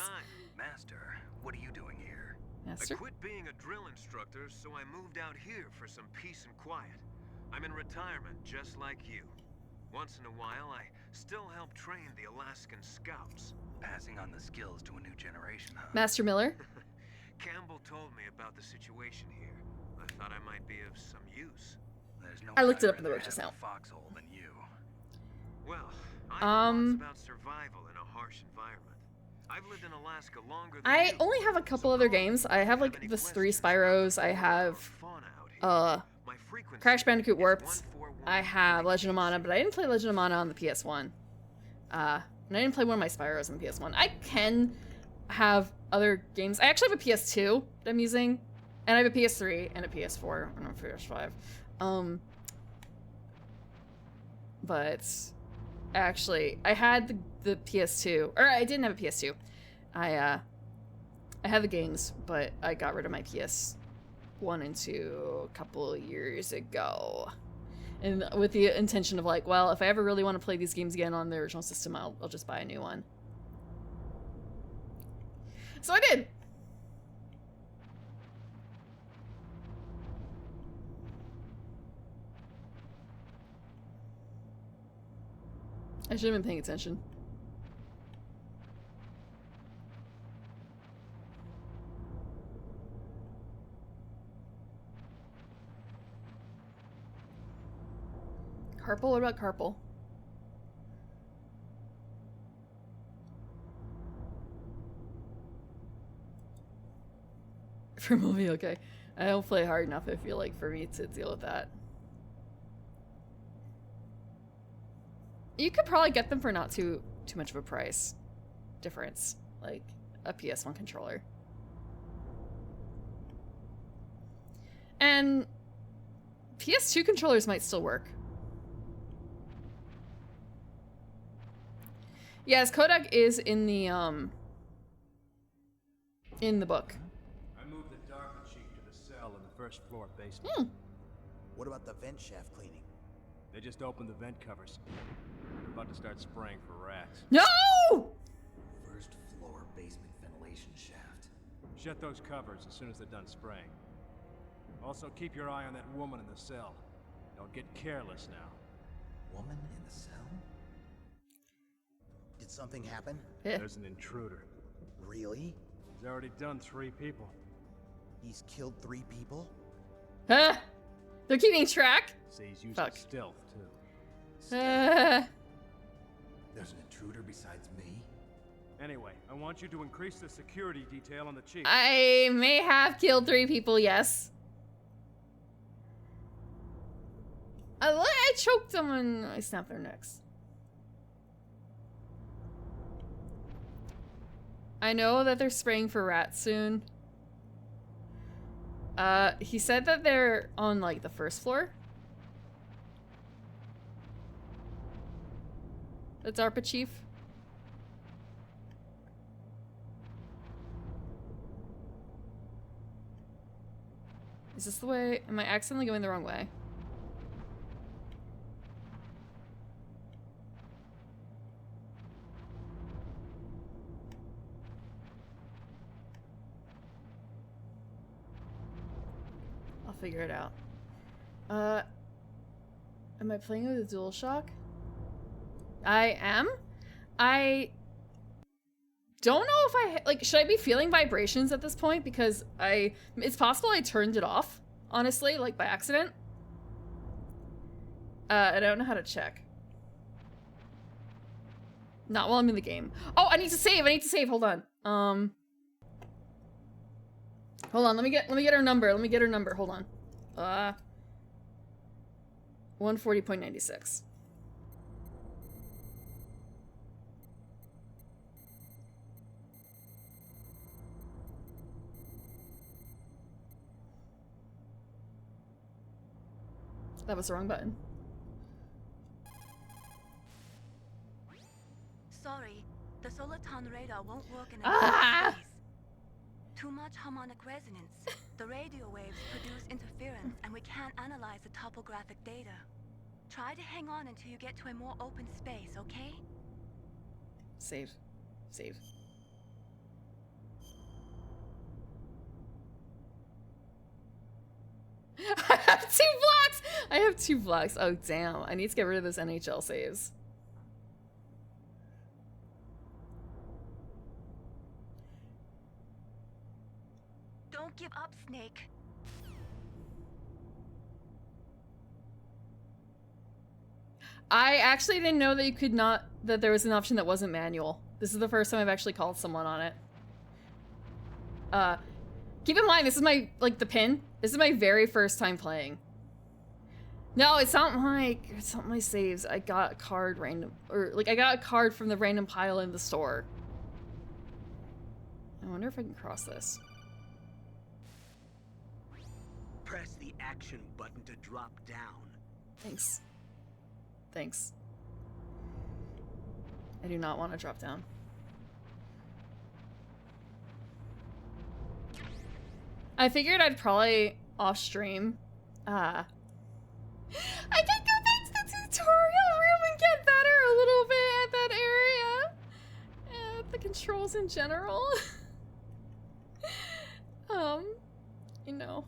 Master, what are you doing here? Master? I quit being a drill instructor, so I moved out here for some peace and quiet. I'm in retirement, just like you. Once in a while, I still help train the Alaskan Scouts. Passing on the skills to a new generation, huh? Master Miller? Campbell told me about the situation here. I thought I might be of some use. There's no I looked it up I'd in the rather book just have now. a foxhole than you. Well, I know lots about survival in a harsh environment. I've lived in Alaska longer than I you. only have a couple other games. I have like the 3 Spyros. I have Crash Bandicoot Warped. I have Legend of Mana, but I didn't play Legend of Mana on the PS1. And I didn't play one of my Spyros on the PS1. I can have other games. I actually have a PS2 that I'm using, and I have a PS3 and a PS4 and a PS5. But actually, I had the PS2, or I didn't have a PS2. I had the games, but I got rid of my PS1 and 2 a couple of years ago. And with the intention of like, well, if I ever really want to play these games again on the original system, I'll just buy a new one. So I did. I should have been paying attention. Carpal? What about Carpal? For movie, okay. I don't play hard enough, I feel like, for me to deal with that. You could probably get them for not too much of a price difference, like a PS1 controller. And PS2 controllers might still work. Yes, codec is in the book. I moved the DARPA chief to the cell in the first floor basement. What about the vent shaft cleaning? They just opened the vent covers. They're about to start spraying for rats. No! First floor basement ventilation shaft. Shut those covers as soon as they're done spraying. Also, keep your eye on that woman in the cell. Don't get careless now. Woman in the cell? Did something happen? There's an intruder. Really? He's already done 3 people. He's killed 3 people? Huh? They're keeping track? See, he's using Fuck. stealth, too. There's an intruder besides me? Anyway, I want you to increase the security detail on the chief. I may have killed 3 people, yes. I choked them and I snapped their necks. I know that they're spraying for rats soon. He said that they're on, like, the first floor. The DARPA chief. Is this the way? Am I accidentally going the wrong way? I'll figure it out. Am I playing with a DualShock? I am. I don't know if I like. Should I be feeling vibrations at this point? Because it's possible I turned it off. Honestly, like by accident. I don't know how to check. Not while I'm in the game. Oh, I need to save. I need to save. Hold on. Hold on. Let me get her number. Let me get her number. Hold on. 140.96. That was the wrong button. Sorry, the Soliton radar won't work in a Ah! space. Too much harmonic resonance. The radio waves produce interference, and we can't analyze the topographic data. Try to hang on until you get to a more open space, okay? Save. Save. I have 2 blocks! I have 2 blocks. Oh, damn. I need to get rid of those NHL saves. Don't give up, Snake. I actually didn't know that you could not, that there was an option that wasn't manual. This is the first time I've actually called someone on it. Keep in mind, this is my, like, the pin. This is my very first time playing. No, it's not my saves. I got a card random, or, like, I got a card from the random pile in the store. I wonder if I can cross this. Press the action button to drop down. Thanks. Thanks. I do not want to drop down. I figured I'd probably off stream. I can go back to the tutorial room and get better a little bit at that area. The controls in general. You know.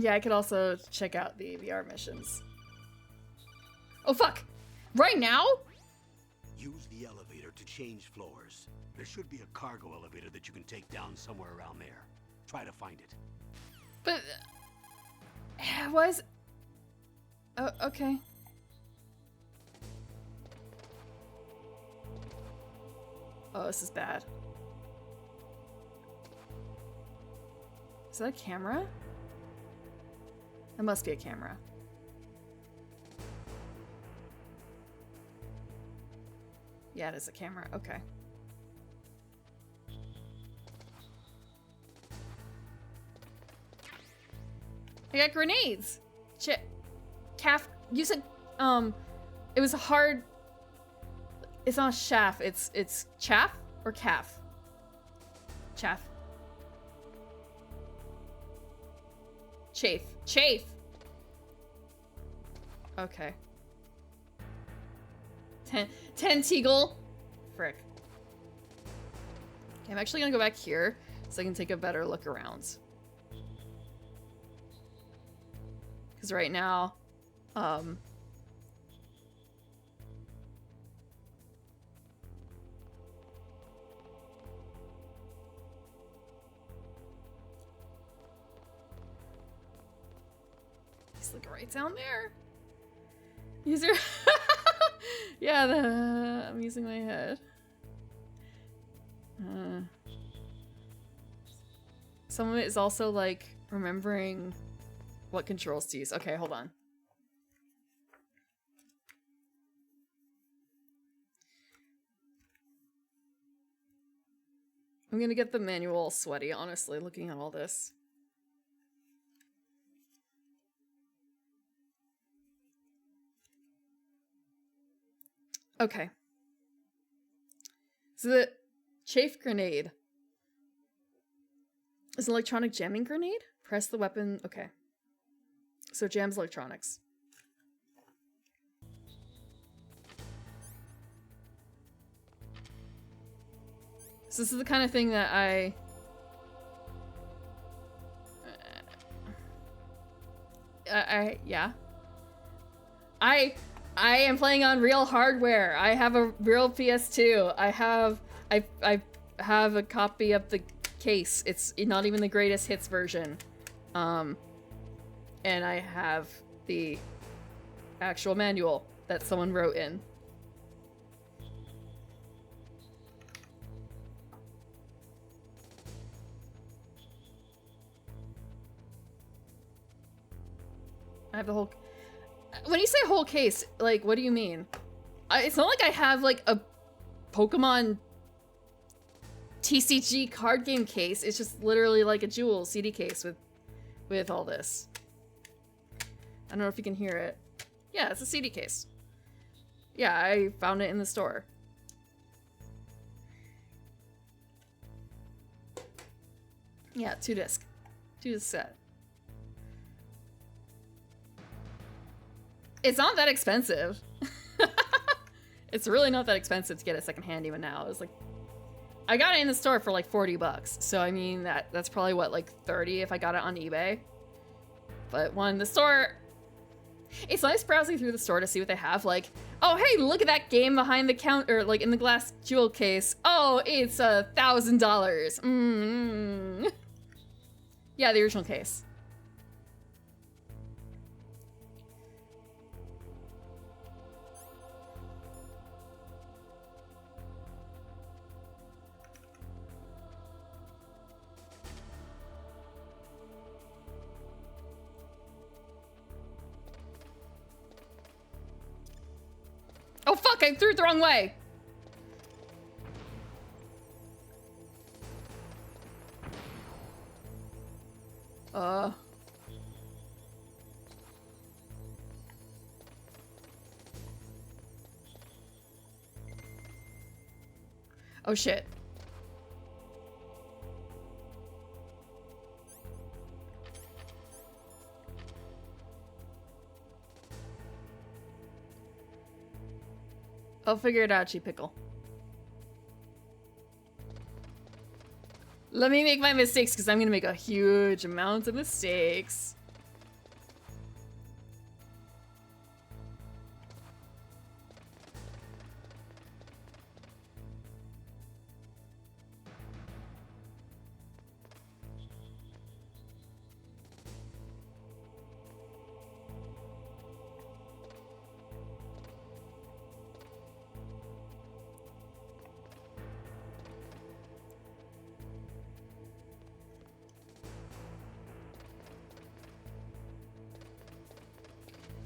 Yeah, I could also check out the VR missions. Oh, fuck! Right now? Use the elevator to change floors. There should be a cargo elevator that you can take down somewhere around there. Try to find it. But... was... Oh, okay. Oh, this is bad. Is that a camera? That must be a camera. Yeah, it is a camera. Okay. I got grenades. Calf. You said it was a hard. It's not chaff. It's chaff or calf. Chaff. Chafe. Chafe. Okay. Tentacle. Frick. Okay, I'm actually gonna go back here so I can take a better look around. Because right now, he's like right down there. User. Yeah, I'm using my head. Some of it is also like remembering what controls to use. Okay, hold on. I'm gonna get the manual sweaty, honestly, looking at all this. Okay. So the chafe grenade is an electronic jamming grenade. Press the weapon. Okay. So it jams electronics. So this is the kind of thing that I yeah. I am playing on real hardware. I have a real PS2. I have a copy of the case. It's not even the greatest hits version. And I have the actual manual that someone wrote in. I have the whole... When you say whole case, like, what do you mean? It's not like I have, like, a Pokemon TCG card game case. It's just literally like a Jewel CD case with all this. I don't know if you can hear it. Yeah, it's a CD case. Yeah, I found it in the store. Yeah, 2-disc. 2-disc set. It's not that expensive. It's really not that expensive to get a secondhand even now. It's like, I got it in the store for like $40. So I mean that's probably what, like 30 if I got it on eBay. But the store, it's nice browsing through the store to see what they have. Like, oh hey, look at that game behind the counter, like in the glass jewel case. Oh, it's $1,000. Yeah, the original case. Oh fuck, I threw it the wrong way. Oh shit. I'll figure it out, Pickle. Let me make my mistakes, because I'm gonna make a huge amount of mistakes.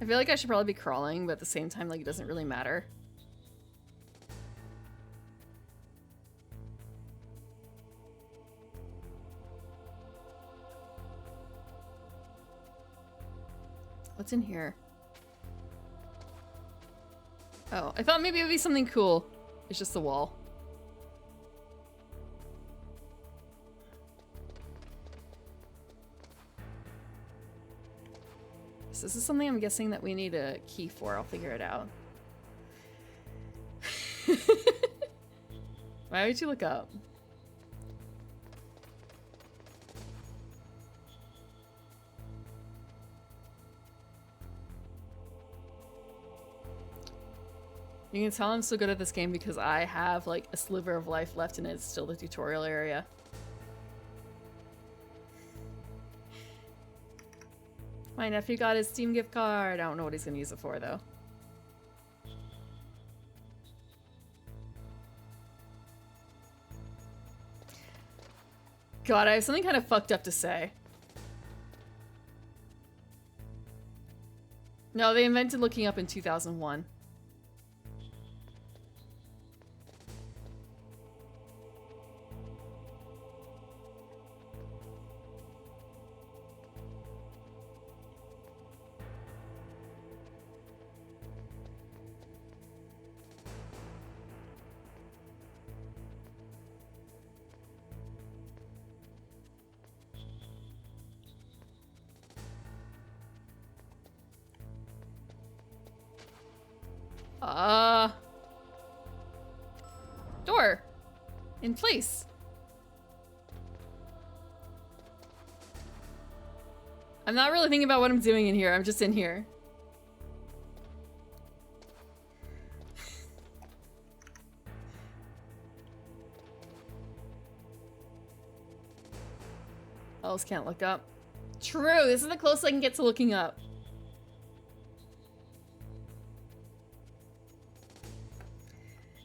I feel like I should probably be crawling, but at the same time, like, it doesn't really matter. What's in here? Oh, I thought maybe it would be something cool. It's just the wall. So this is something I'm guessing that we need a key for. I'll figure it out. Why would you look up? You can tell I'm so good at this game because I have like a sliver of life left and it's still the tutorial area. My nephew got his Steam gift card. I don't know what he's gonna use it for though. God, I have something kind of fucked up to say. No, they invented looking up in 2001. Door. In place. I'm not really thinking about what I'm doing in here. I'm just in here. Else can't look up. True, this is the closest I can get to looking up.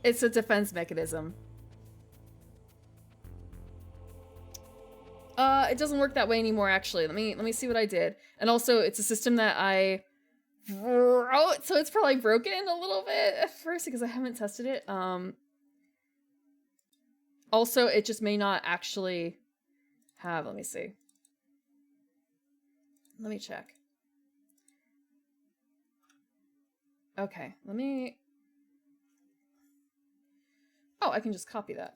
It's a defense mechanism. It doesn't work that way anymore, actually. Let me see what I did. And also, it's a system that I wrote, so it's probably broken a little bit at first because I haven't tested it. Also, it just may not actually have, let me see. Let me check. Okay, let me... Oh, I can just copy that.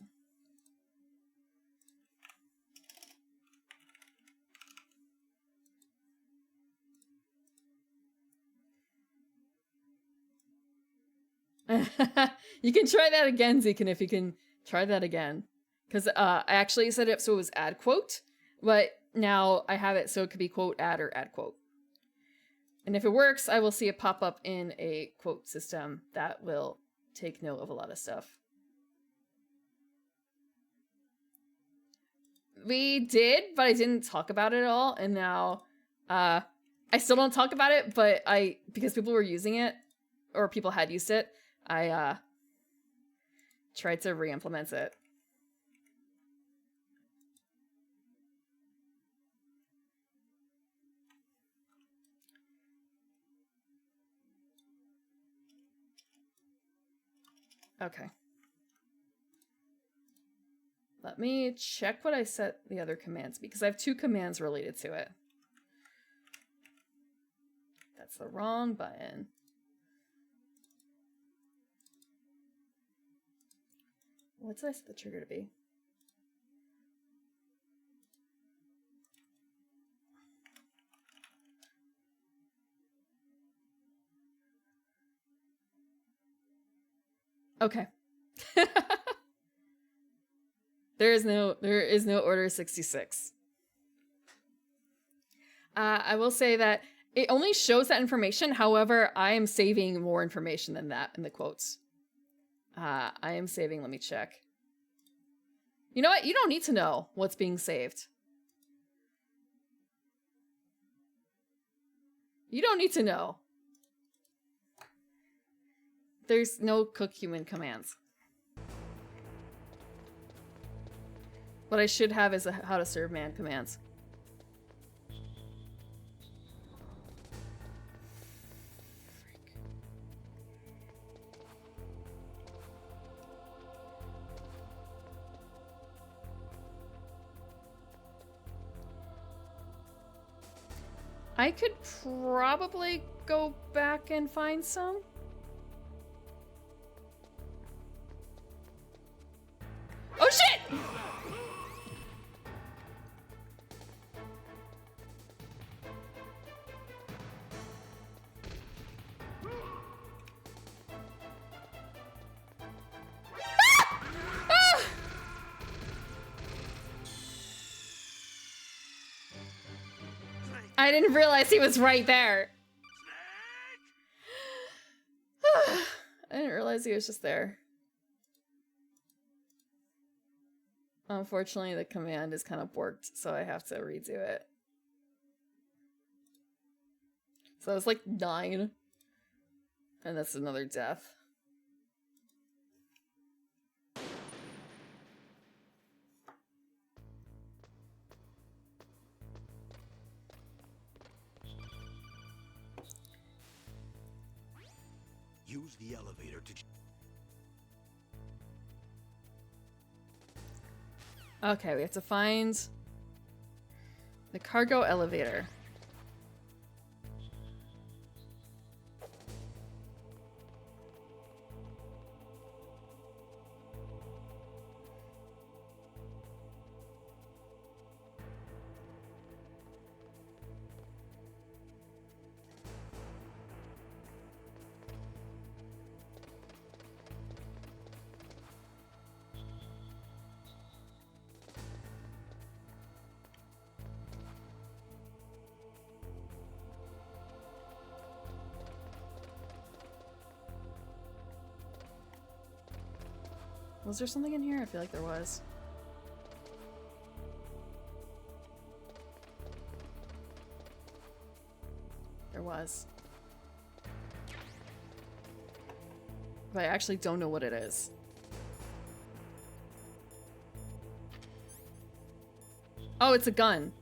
You can try that again, Zekin, if you can try that again. Because I actually set it up so it was add quote, but now I have it so it could be quote add or add quote. And if it works, I will see it pop up in a quote system that will take note of a lot of stuff. We did, but I didn't talk about it at all, and now I still don't talk about it, but because people were using it, or people had used it, I tried to re-implement it. Okay. Let me check what I set the other commands, because I have 2 commands related to it. That's the wrong button. What did I set the trigger to be? Okay. There is no order 66. I will say that it only shows that information. However, I am saving more information than that in the quotes. I am saving, let me check. You know what? You don't need to know what's being saved. You don't need to know. There's no cook human commands. What I should have is a how to serve man commands. I could probably go back and find some. Oh shit! I didn't realize he was right there. I didn't realize he was just there. Unfortunately, the command is kind of borked, so I have to redo it. So it's like 9. And that's another death. Use the elevator to... Okay, we have to find the cargo elevator. Was there something in here? I feel like there was. There was. But I actually don't know what it is. Oh, it's a gun.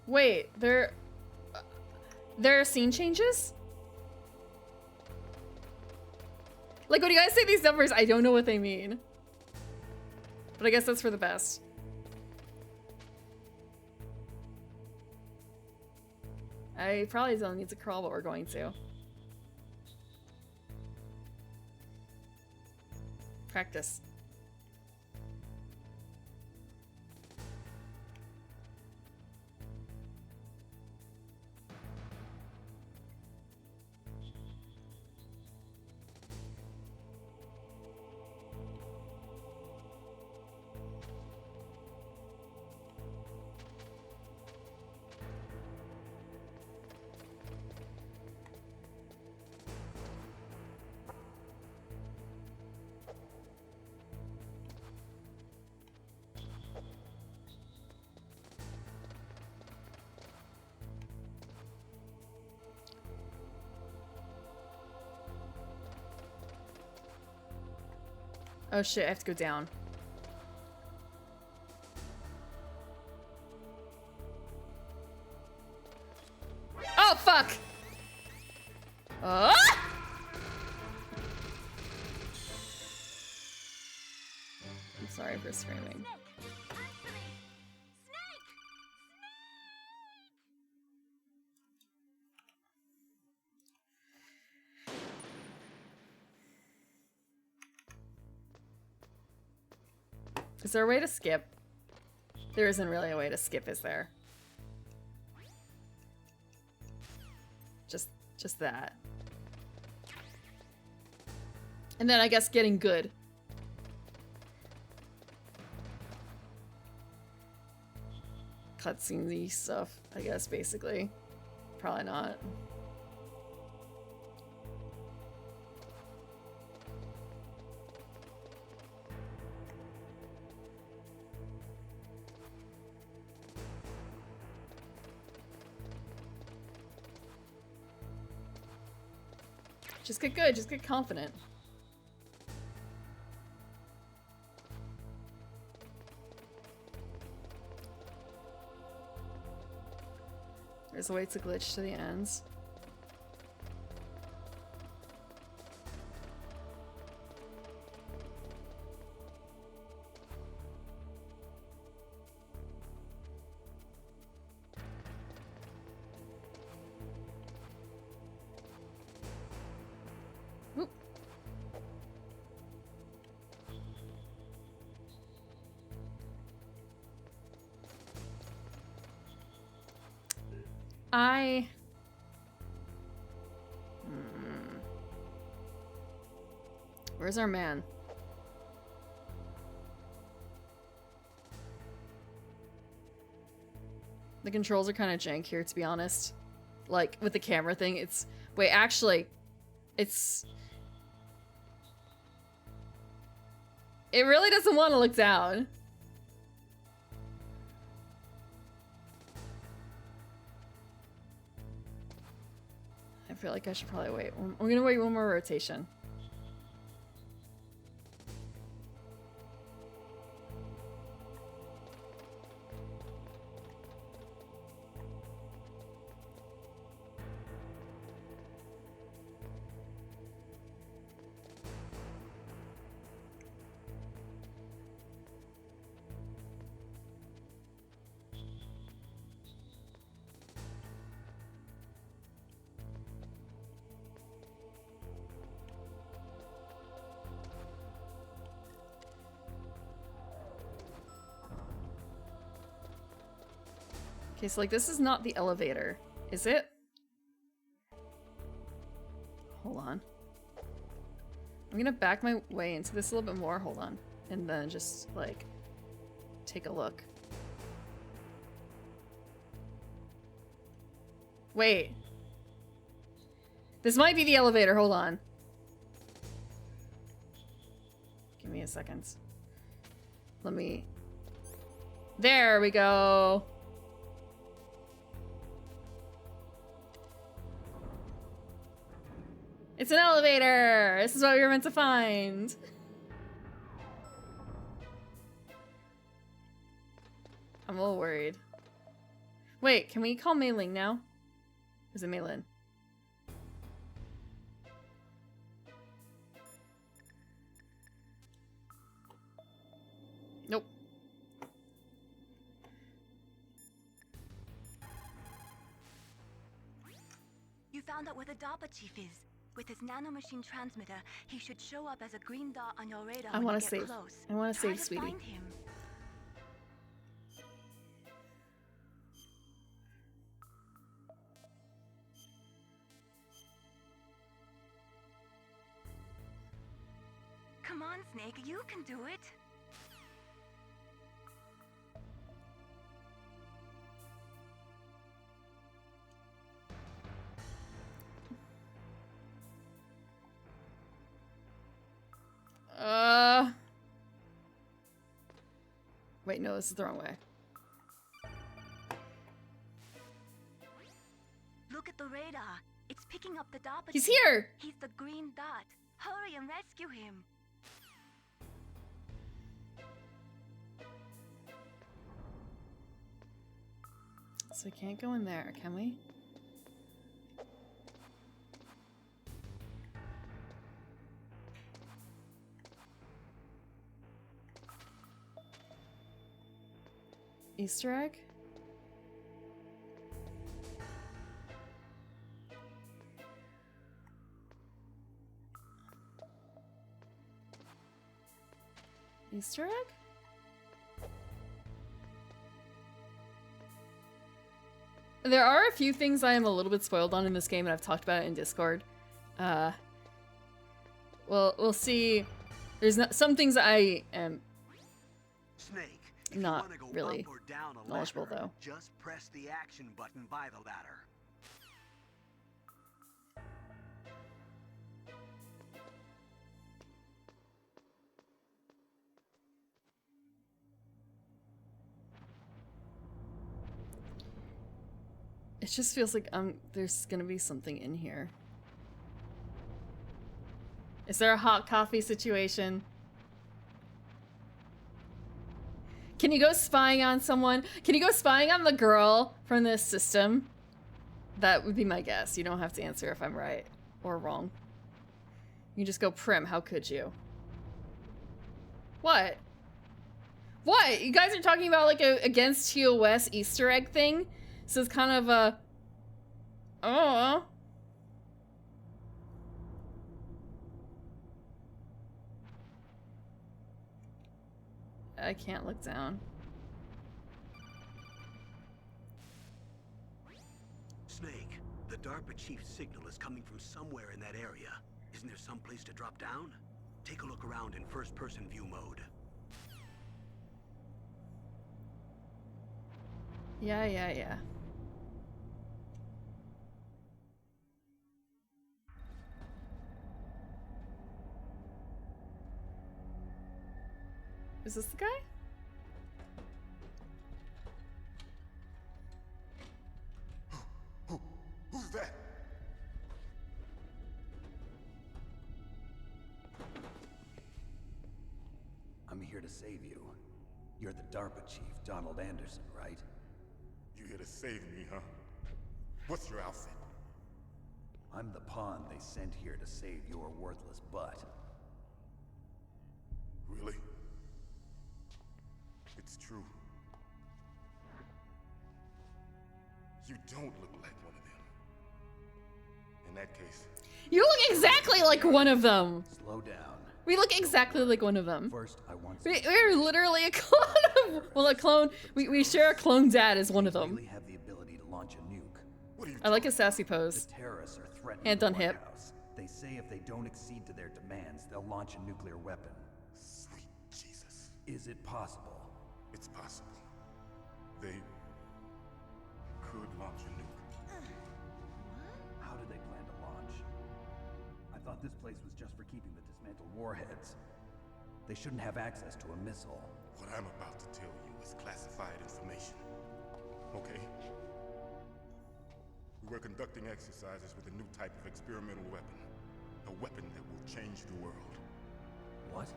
Wait, there are scene changes? Like, when you guys say these numbers, I don't know what they mean. But I guess that's for the best. I probably don't need to crawl, but we're going to. Practice. Oh shit, I have to go down. Oh fuck! Ah! I'm sorry for screaming. Is there a way to skip? There isn't really a way to skip, is there? Just that. And then I guess getting good. Cutscene-y stuff, I guess, basically. Probably not. Just get good, just get confident. There's a way to glitch to the ends. Where's our man? The controls are kind of jank here, to be honest. Like, with the camera thing, it's... Wait, actually, it's... It really doesn't want to look down. I feel like I should probably wait. We're gonna wait one more rotation. Okay, so like this is not the elevator, is it? Hold on. I'm gonna back my way into this a little bit more, hold on. And then just like take a look. Wait. This might be the elevator, hold on. Give me a second. Let me... There we go. It's an elevator! This is what we were meant to find. I'm a little worried. Wait, can we call Mei Ling now? Or is it Mei Lin? Nope. You found out where the DARPA chief is. With his nanomachine transmitter, he should show up as a green dot on your radar I when want you to get save. close. I want to Try save, to sweetie. find him. Come on, Snake, you can do it. Wait, no, this is the wrong way. Look at the radar. It's picking up the DARPA He's chief. here! He's the green dot. Hurry and rescue him. So we can't go in there, can we? Easter egg? Easter egg? There are a few things I am a little bit spoiled on in this game, and I've talked about it in Discord. Well, we'll see. There's some things I am Snake, if not you wanna go really up or down a knowledgeable, ladder, though. just press the action button by the ladder. It just feels like there's gonna be something in here. Is there a hot coffee situation? Can you go spying on someone? Can you go spying on the girl from this system? That would be my guess. You don't have to answer if I'm right or wrong. You just go prim. How could you? What? What? You guys are talking about like a against TOS Easter egg thing? So it's kind of a... Oh. I can't look down. DARPA chief's signal is coming from somewhere in that area. Isn't there some place to drop down? Take a look around in first-person view mode. Yeah. Is this the guy? Who's that? I'm here to save you. You're the DARPA chief, Donald Anderson, right? You here to save me, huh? What's your outfit? I'm the pawn they sent here to save your worthless butt. Really? It's true. You don't look like one of them. In that case... You look exactly like one of them! Slow down. We look exactly like one of them. First, I want We're literally a clone of... Well, a clone... We share a clone dad as one of them. really have the ability to launch a nuke. I like his sassy pose. The terrorists are threatening Hands the on White hip. House. They say if they don't accede to their demands, they'll launch a nuclear weapon. Sweet Jesus. Is it possible? It's possible. They could launch a nuke. How do they plan to launch? I thought this place was just for keeping the dismantled warheads. They shouldn't have access to a missile. What I'm about to tell you is classified information. Okay? We were conducting exercises with a new type of experimental weapon. A weapon that will change the world. What?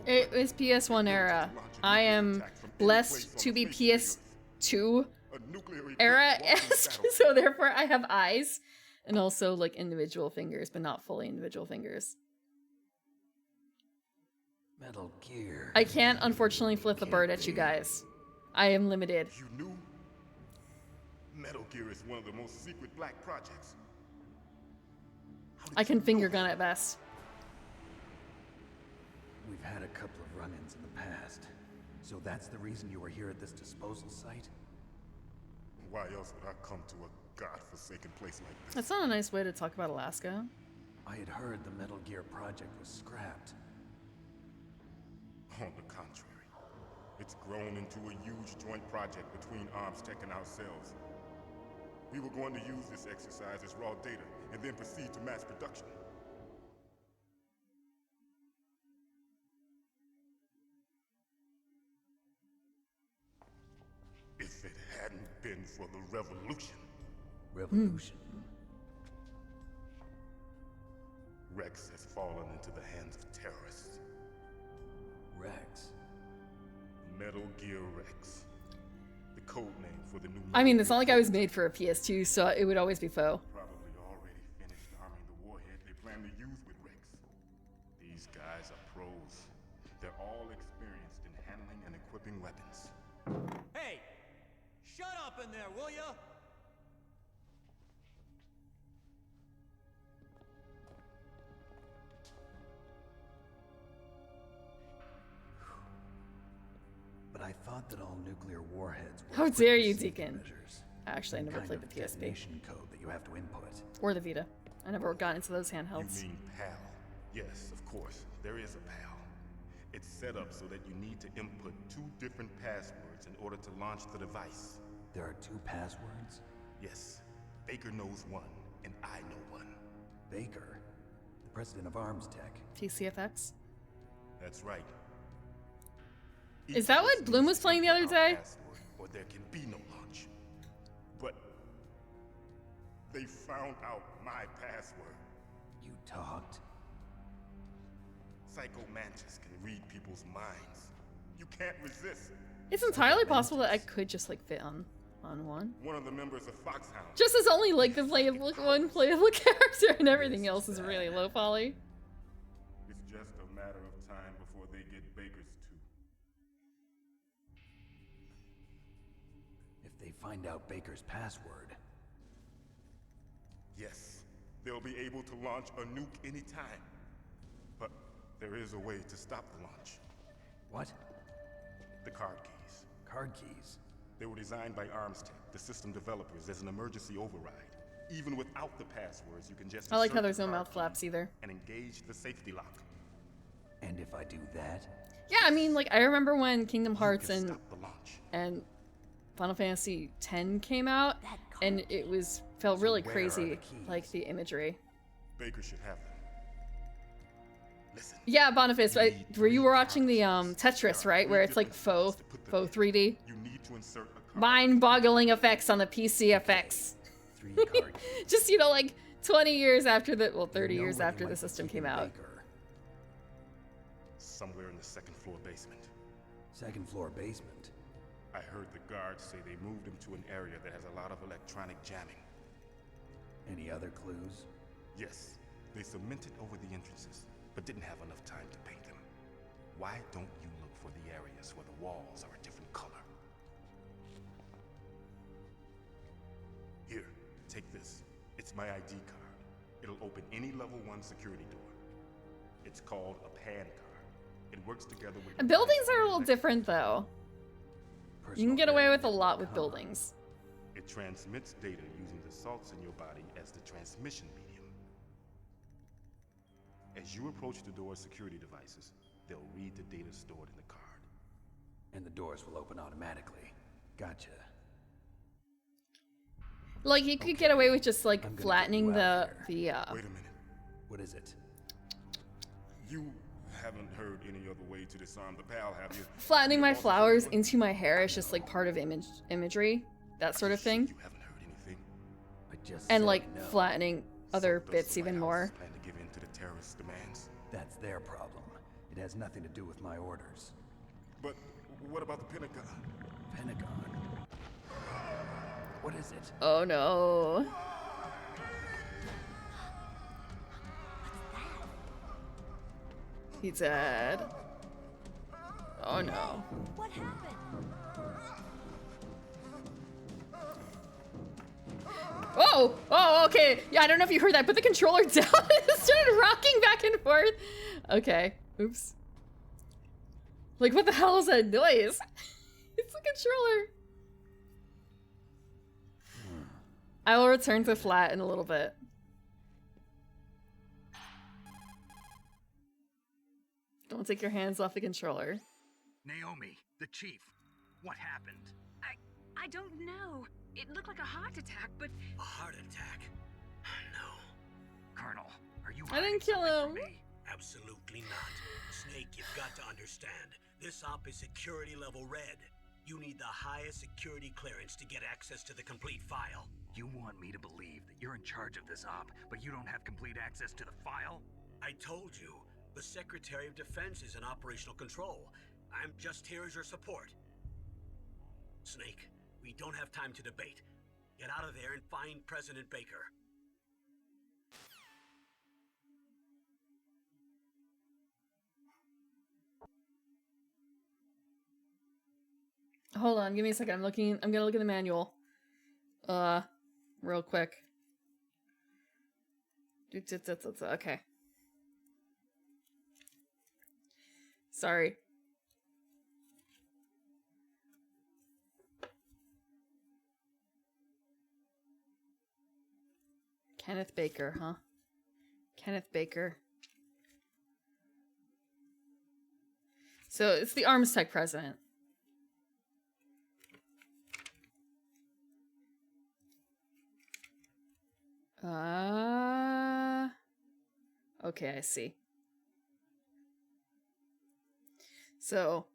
It was PS1 era. I am blessed to be PS2 era-esque, so therefore I have eyes. And also, like, individual fingers, but not fully individual fingers. Metal Gear. I can't, unfortunately, flip the bird at you guys. I am limited. You knew? Metal Gear is one of the most secret black projects. I can finger gun at best. We've had a couple of run-ins in the past. So that's the reason you were here at this disposal site? Why else would I come to a godforsaken place like this? That's not a nice way to talk about Alaska. I had heard the Metal Gear project was scrapped. On the contrary, it's grown into a huge joint project between ArmsTech and ourselves. We were going to use this exercise as raw data and then proceed to mass production. If it hadn't been for the revolution. Revolution? Rex has fallen into the hands of terrorists. Rex? Metal Gear Rex. The code name for the new... I mean, it's not like I was made for a PS2, so it would always be foe. Probably already finished arming the warhead they plan to use with Rex. These guys are pros. They're all experienced in handling and equipping weapons. Hey! Shut up in there, will ya? But I thought that all nuclear warheads were... How dare you, safety Deacon? measures. Actually, I never Kind played the of PSP. detonation code that you have to input. Or the Vita. I never got into those You handhelds. mean PAL? Yes, of course. There is a PAL. It's set up so that you need to input 2 different passwords in order to launch the device. There are 2 passwords? Yes. Baker knows one, and I know one. Baker, the president of ArmsTech. TCFX? That's right. Is that what Bloom was playing the other day? Or there can be no launch. But they found out my password. You talked? Psycho Mantis can read people's minds. You can't resist. It's entirely possible that I could just like fit on one. One of the members of Foxhound. Just as only like the one playable character and everything else is really low poly. It's just a matter of time before they get Baker's too. If they find out Baker's password. Yes, they'll be able to launch a nuke anytime. But there is a way to stop the launch. What? The card keys. Card keys? They were designed by ArmsTech, the system developers, as an emergency override. Even without the passwords, you can just I like how insert there's the no card mouth flaps key either. and engage the safety lock. And if I do that? Yeah, I mean, like, I remember when Kingdom Hearts You can and stop the launch. Final Fantasy X came out, and it felt really where are crazy, the keys? like the imagery. Baker should have them. Listen. Yeah, Boniface, You right? need Where you 3 were watching the card keys. Tetris, There are right? 3 Where it's like different faux keys to put them faux in. 3D. You need to insert a card. Mind-boggling effects on the PC FX. 3 card keys. Just, you know, like 20 years after the, well, 30 You know years where you after might the be system keeping came out. Baker. Somewhere in the 2nd floor basement. 2nd floor basement. I heard the guards say they moved him to an area that has a lot of electronic jamming. Any other clues? Yes, they cemented over the entrances, but didn't have enough time to paint them. Why don't you look for the areas where the walls are a different color? Here, take this. It's my ID card. It'll open any level 1 security door. It's called a PAN card. It works together with... And buildings are a little different, though. You can get away with a lot with buildings. It transmits data using the salts in your body as the transmission medium. As you approach the door's security devices, they'll read the data stored in the card. And the doors will open automatically. Gotcha. Like, you could get away with just, like, I'm gonna flattening get you out the Wait a minute. What is it? You haven't heard any other way to disarm the PAL, have you? flattening my You bought the flowers one? into my hair is just, like, part of imagery. That sort of thing. You haven't heard anything? I just And, said like, no. flattening other So those bits White even Houses more. plan to give in to the terrorists' demands. That's their problem. It has nothing to do with my orders. But what about the Pentagon? Pentagon. What is it? Oh no. He's dead. Oh no. What happened? Oh! Oh, okay. Yeah, I don't know if you heard that. Put the controller down. It started rocking back and forth. Okay. Oops. Like, what the hell is that noise? It's the controller. I will return to flat in a little bit. Don't take your hands off the controller. Naomi, the chief. What happened? I don't know. It looked like a heart attack, but A heart attack? No, Colonel, are you I didn't hiding kill something from him. me? absolutely not. Snake, you've got to understand. This op is security level red. You need the highest security clearance to get access to the complete file. You want me to believe that you're in charge of this op, but you don't have complete access to the file? I told you, the Secretary of Defense is in operational control. I'm just here as your support. Snake, we don't have time to debate. Get out of there and find President Baker. Hold on, give me a second. I'm gonna look at the manual. Real quick. Okay. Sorry. Kenneth Baker, huh? Kenneth Baker. So it's the Arms Tech president. Okay, I see. So,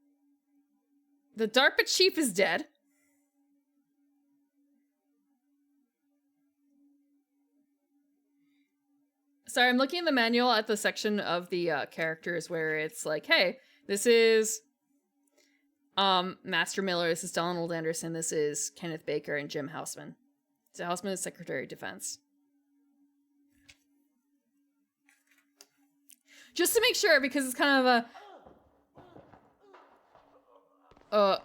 the DARPA chief is dead. Sorry, I'm looking in the manual at the section of the characters where it's like, hey, this is Master Miller, this is Donald Anderson, this is Kenneth Baker, and Jim Houseman. So Houseman is Secretary of Defense. Just to make sure, because it's kind of a...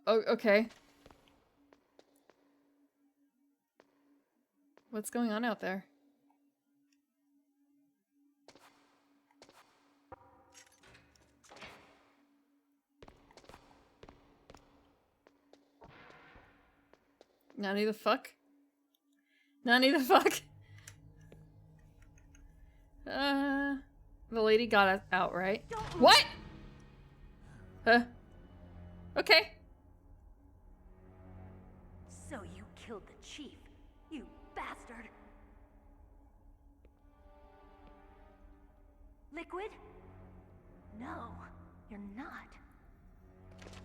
okay. What's going on out there? Nanny the fuck? Nanny the fuck? The lady got us out, right? What? Huh? Okay. So you killed the chief, you bastard! Liquid? No, you're not.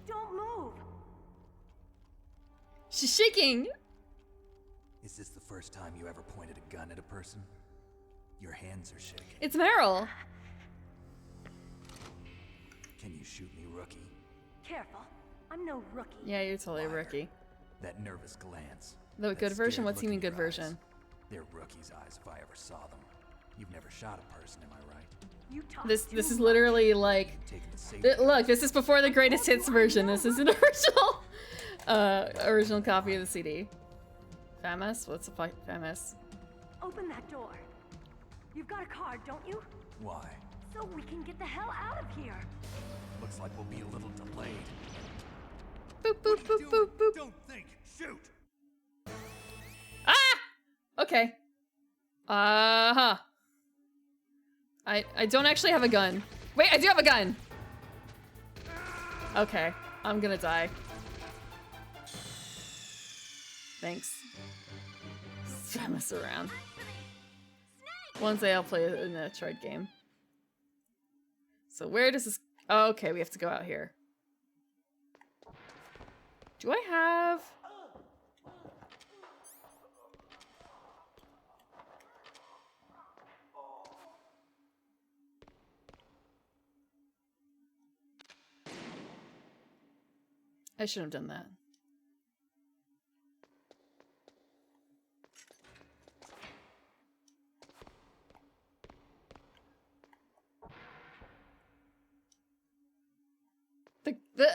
Don't move! She's shaking! Is this the first time you ever pointed a gun at a person? Your hands are shaking. It's Meryl! Can you shoot me, rookie? Careful, I'm no rookie. Yeah, you're totally a rookie. That nervous glance. The good version? What's you mean good version? They're rookies' eyes if I ever saw them. You've never shot a person, am I right? You talk This is literally like... Look, this is before the greatest hits version. This is an original copy of the CD. FAMS? What's the FAMS? Open that door. You've got a card, don't you? Why? So we can get the hell out of here. Looks like we'll be a little delayed. Boop, boop, boop, boop, boop. Don't think. Shoot. Ah! Okay. Uh-huh. I don't actually have a gun. Wait, I do have a gun! Okay, I'm gonna die. Thanks. I mess around. One day I'll play a Metroid game. So where does this... Oh, okay, we have to go out here. Do I have... I shouldn't have done that.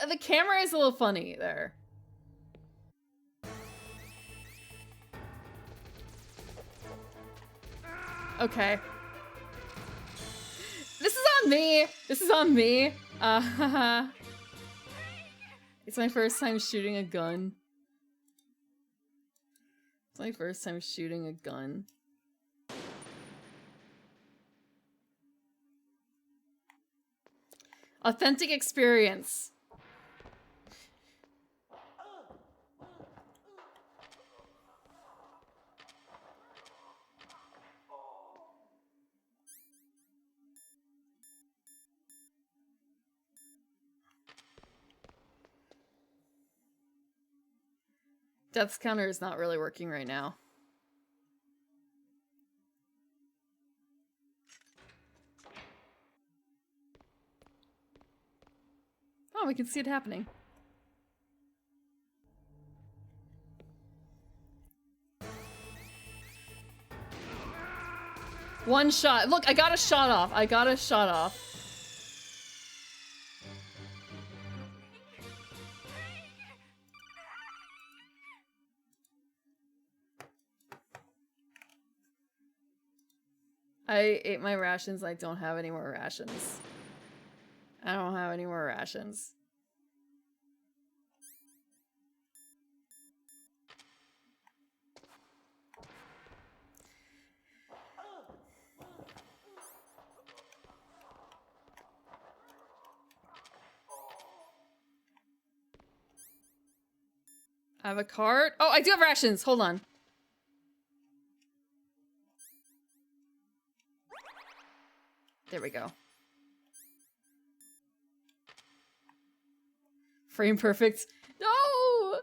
The camera is a little funny there. Okay. This is on me. This is on me. It's my first time shooting a gun. It's my first time shooting a gun. Authentic experience. Death's counter is not really working right now. Oh, we can see it happening. One shot. Look, I got a shot off. I got a shot off. I ate my rations. I don't have any more rations. I don't have any more rations. I have a card. Oh, I do have rations. Hold on. There we go. Frame perfect. No!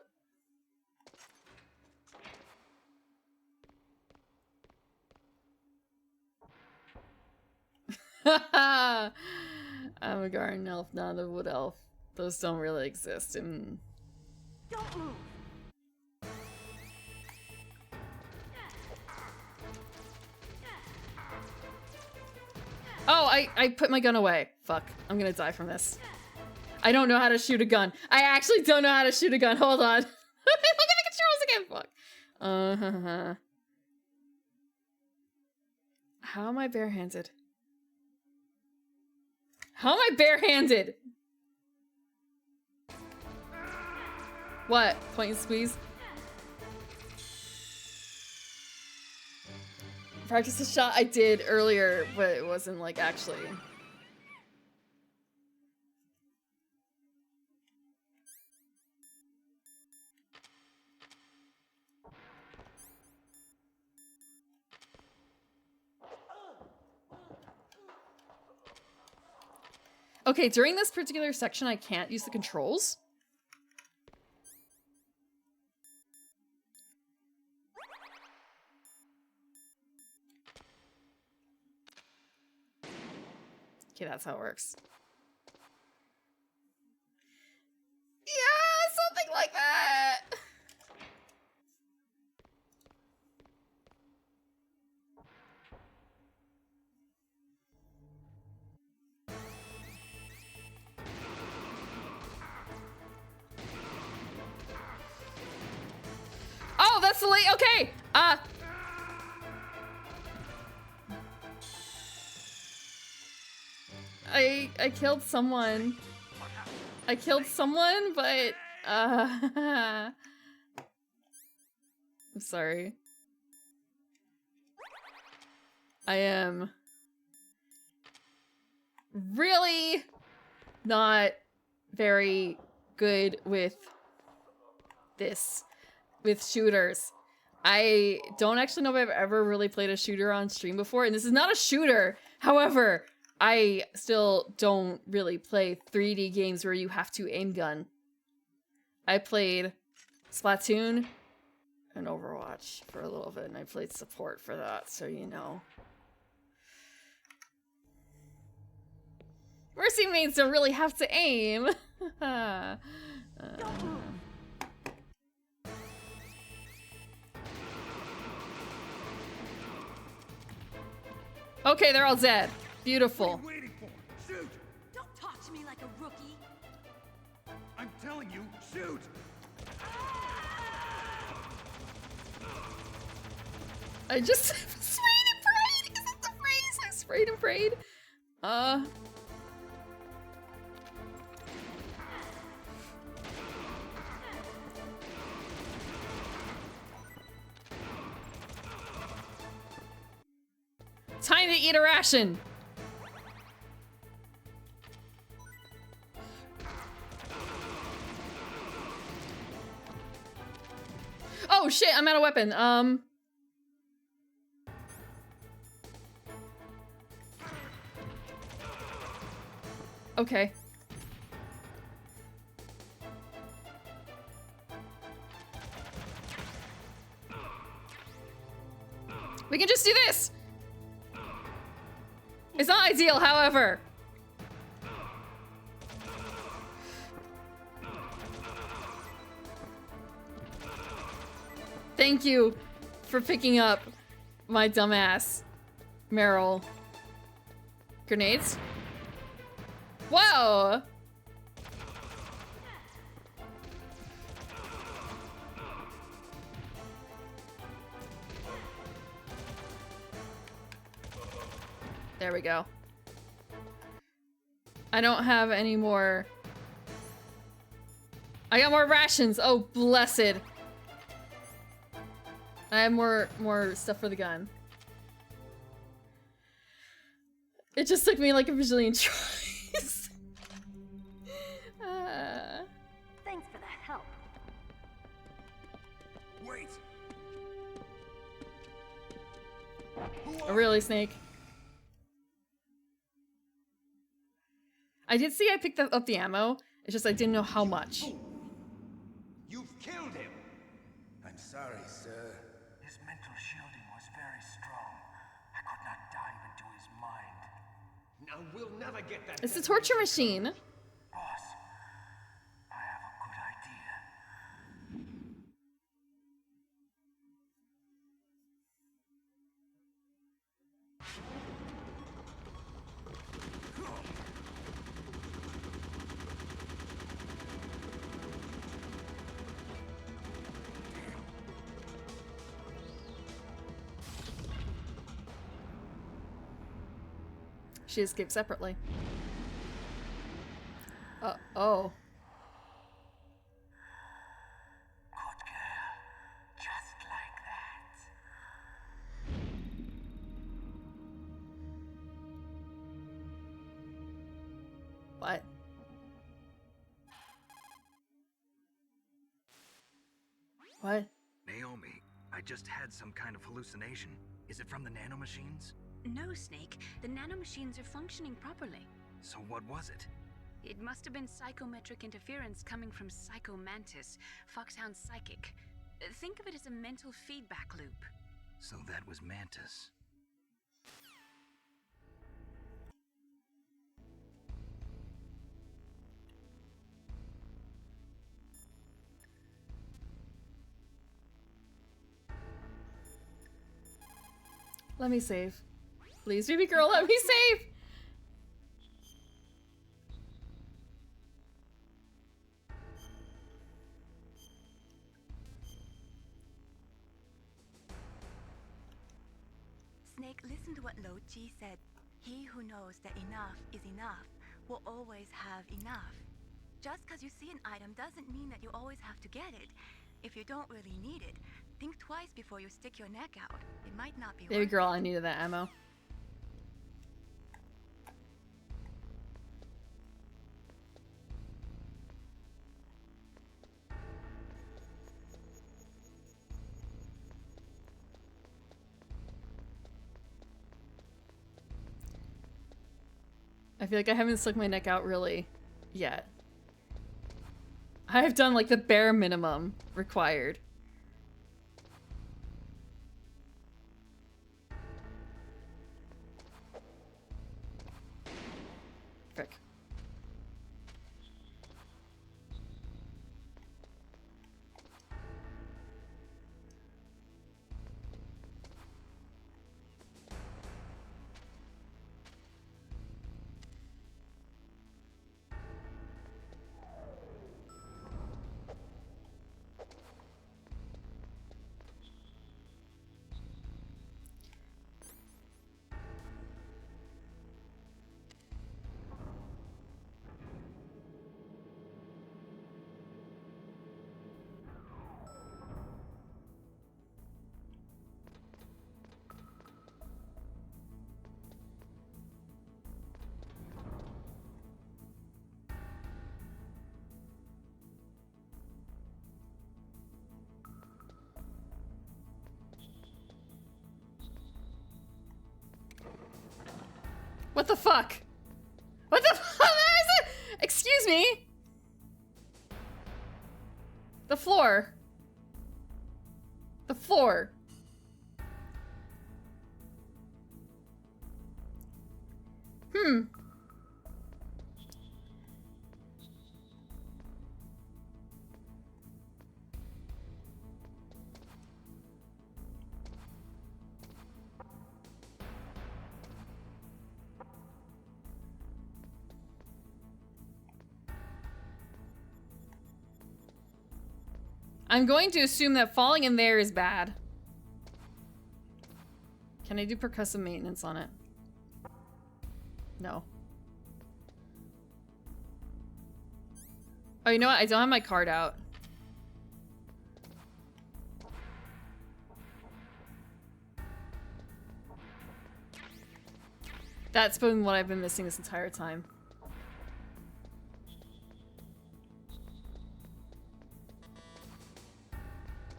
I'm a garden elf, not a wood elf. Those don't really exist. Don't move. Oh, I put my gun away. Fuck. I'm gonna die from this. I don't know how to shoot a gun. I actually don't know how to shoot a gun. Hold on. Look at the controls again. Fuck. How am I barehanded? How am I barehanded? What? Point and squeeze? practice a shot I did earlier, but it wasn't like actually. Okay, during this particular section, I can't use the controls. Okay, that's how it works. Yeah, something like that! Oh, that's the late. Okay. I killed someone. I killed someone, but I'm sorry. I am really not very good with this. With shooters. I don't actually know if I've ever really played a shooter on stream before, and this is not a shooter. However, I still don't really play 3D games where you have to aim gun. I played Splatoon and Overwatch for a little bit, and I played support for that, so you know. Mercy mains don't really have to aim. Okay, they're all dead. Beautiful. What are you waiting for? Shoot! Don't talk to me like a rookie. I'm telling you, shoot! I just sprayed and prayed. Is that the phrase? I sprayed and prayed. Time to eat a ration. Oh shit, I'm out of weapon. Okay. We can just do this. It's not ideal, however. Thank you for picking up my dumbass, Meryl. Grenades? Whoa! There we go. I don't have any more. I got more rations. Oh, blessed. I have more stuff for the gun. It just took me like a bajillion tries. Thanks for the help. Wait! Really, Snake? I did see I picked up the ammo. It's just I didn't know how much. You've killed him! I'm sorry, sir. His mental shielding was very strong. I could not dive into his mind. Now we'll never get that. It's a torture machine. Boss, I have a good idea. She escaped separately. Oh. Good girl. Just like that. What? What? Naomi, I just had some kind of hallucination. Is it from the nanomachines? No, Snake. The nanomachines are functioning properly. So what was it? It must have been psychometric interference coming from Psycho Mantis, Foxhound Psychic. Think of it as a mental feedback loop. So that was Mantis. Let me save. Please, baby girl, let me save! Snake, listen to what Lo Ji said. He who knows that enough is enough will always have enough. Just because you see an item doesn't mean that you always have to get it. If you don't really need it, think twice before you stick your neck out. It might not be Baby worth girl, it. I needed that ammo. I feel like I haven't stuck my neck out really yet. I've done like the bare minimum required. Frick. What the fuck? What the fuck? Excuse me? The floor. The floor. Hmm. I'm going to assume that falling in there is bad. Can I do percussive maintenance on it? No. Oh, you know what? I don't have my card out. That's been what I've been missing this entire time.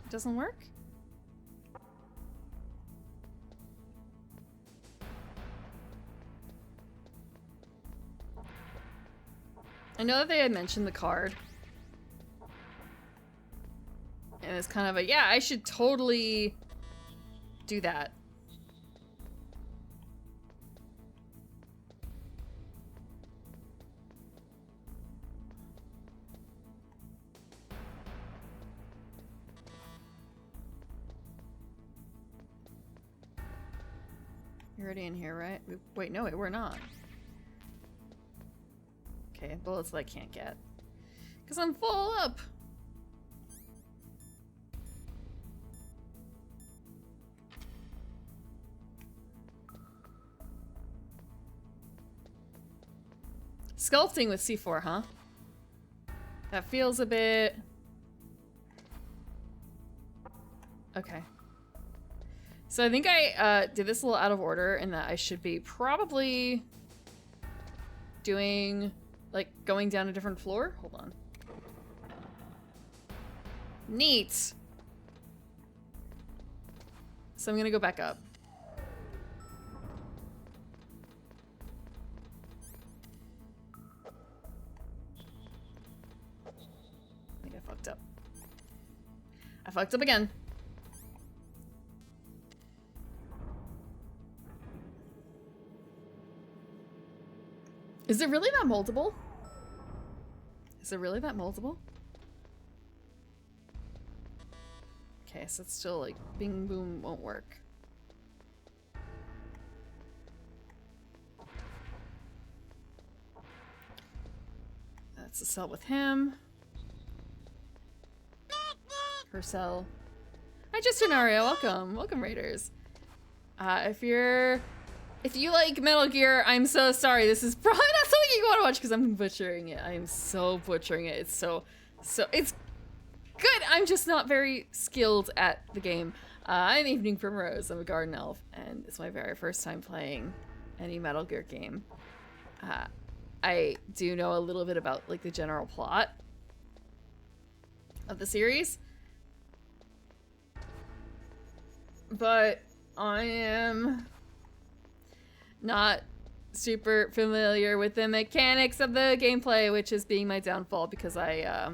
It doesn't work? I know that they had mentioned the card. And it's kind of a, yeah, I should totally do that. You're already in here, right? Wait, no, we're not. Okay, bullets that I can't get. Because I'm full up! Sculpting with C4, huh? That feels a bit... Okay. So I think I did this a little out of order in that I should be probably doing Like, going down a different floor? Hold on. Neat! So I'm gonna go back up. I think I fucked up. I fucked up again. Is it really that moldable? Is it really that moldable? Okay, so it's still like bing boom won't work. That's a cell with him. Her cell. Hi, Justenario. Welcome. Welcome, Raiders. If you like Metal Gear, I'm so sorry. This is probably not something you want to watch because I'm butchering it. I am so butchering it. It's so it's good. I'm just not very skilled at the game. I'm Evening Primrose. I'm a garden elf, and it's my very first time playing any Metal Gear game. I do know a little bit about like the general plot of the series, but I am not super familiar with the mechanics of the gameplay, which is being my downfall because I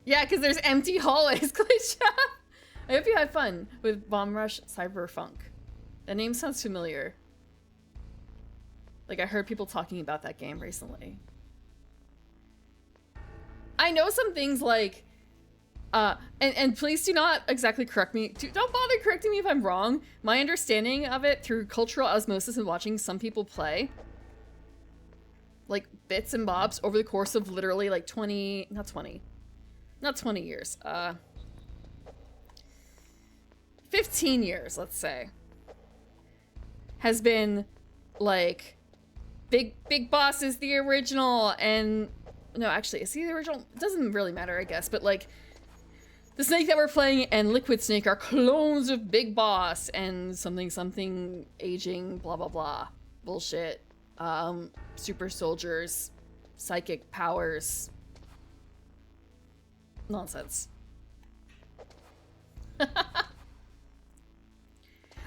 yeah, because there's empty hallways. Glitch up. I hope you had fun with Bomb Rush Cyberpunk. That name sounds familiar. Like I heard people talking about that game recently. I know some things like and please do not exactly correct me. Don't bother correcting me if I'm wrong. My understanding of it through cultural osmosis and watching some people play, like bits and bobs over the course of literally like 20 years. 15 years, let's say, has been like Big Boss is the original, and no, actually, is he the original? It doesn't really matter, I guess, but like the Snake that we're playing and Liquid Snake are clones of Big Boss and something aging, blah blah blah bullshit. Super soldiers, psychic powers, nonsense.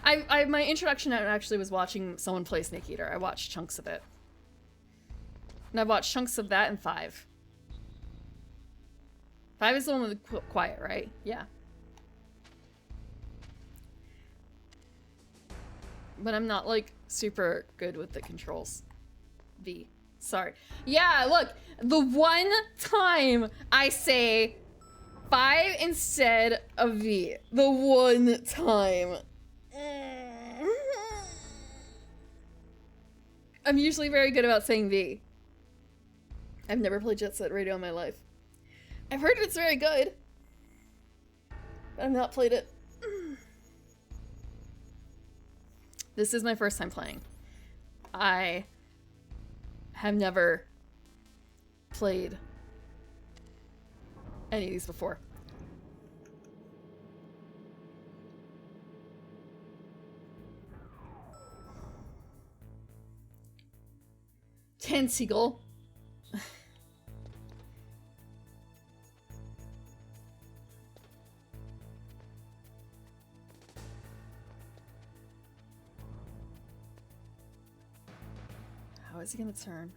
My introduction actually was watching someone play Snake Eater. I watched chunks of it. And I've watched chunks of that and 5. 5 is the one with the quiet, right? Yeah. But I'm not like super good with the controls. V. Sorry. Yeah, look, the one time I say 5 instead of V. The one time. I'm usually very good about saying V. I've never played Jet Set Radio in my life. I've heard it's very good, but I've not played it. This is my first time playing. I have never played any of these before. Seagull. How is he gonna turn?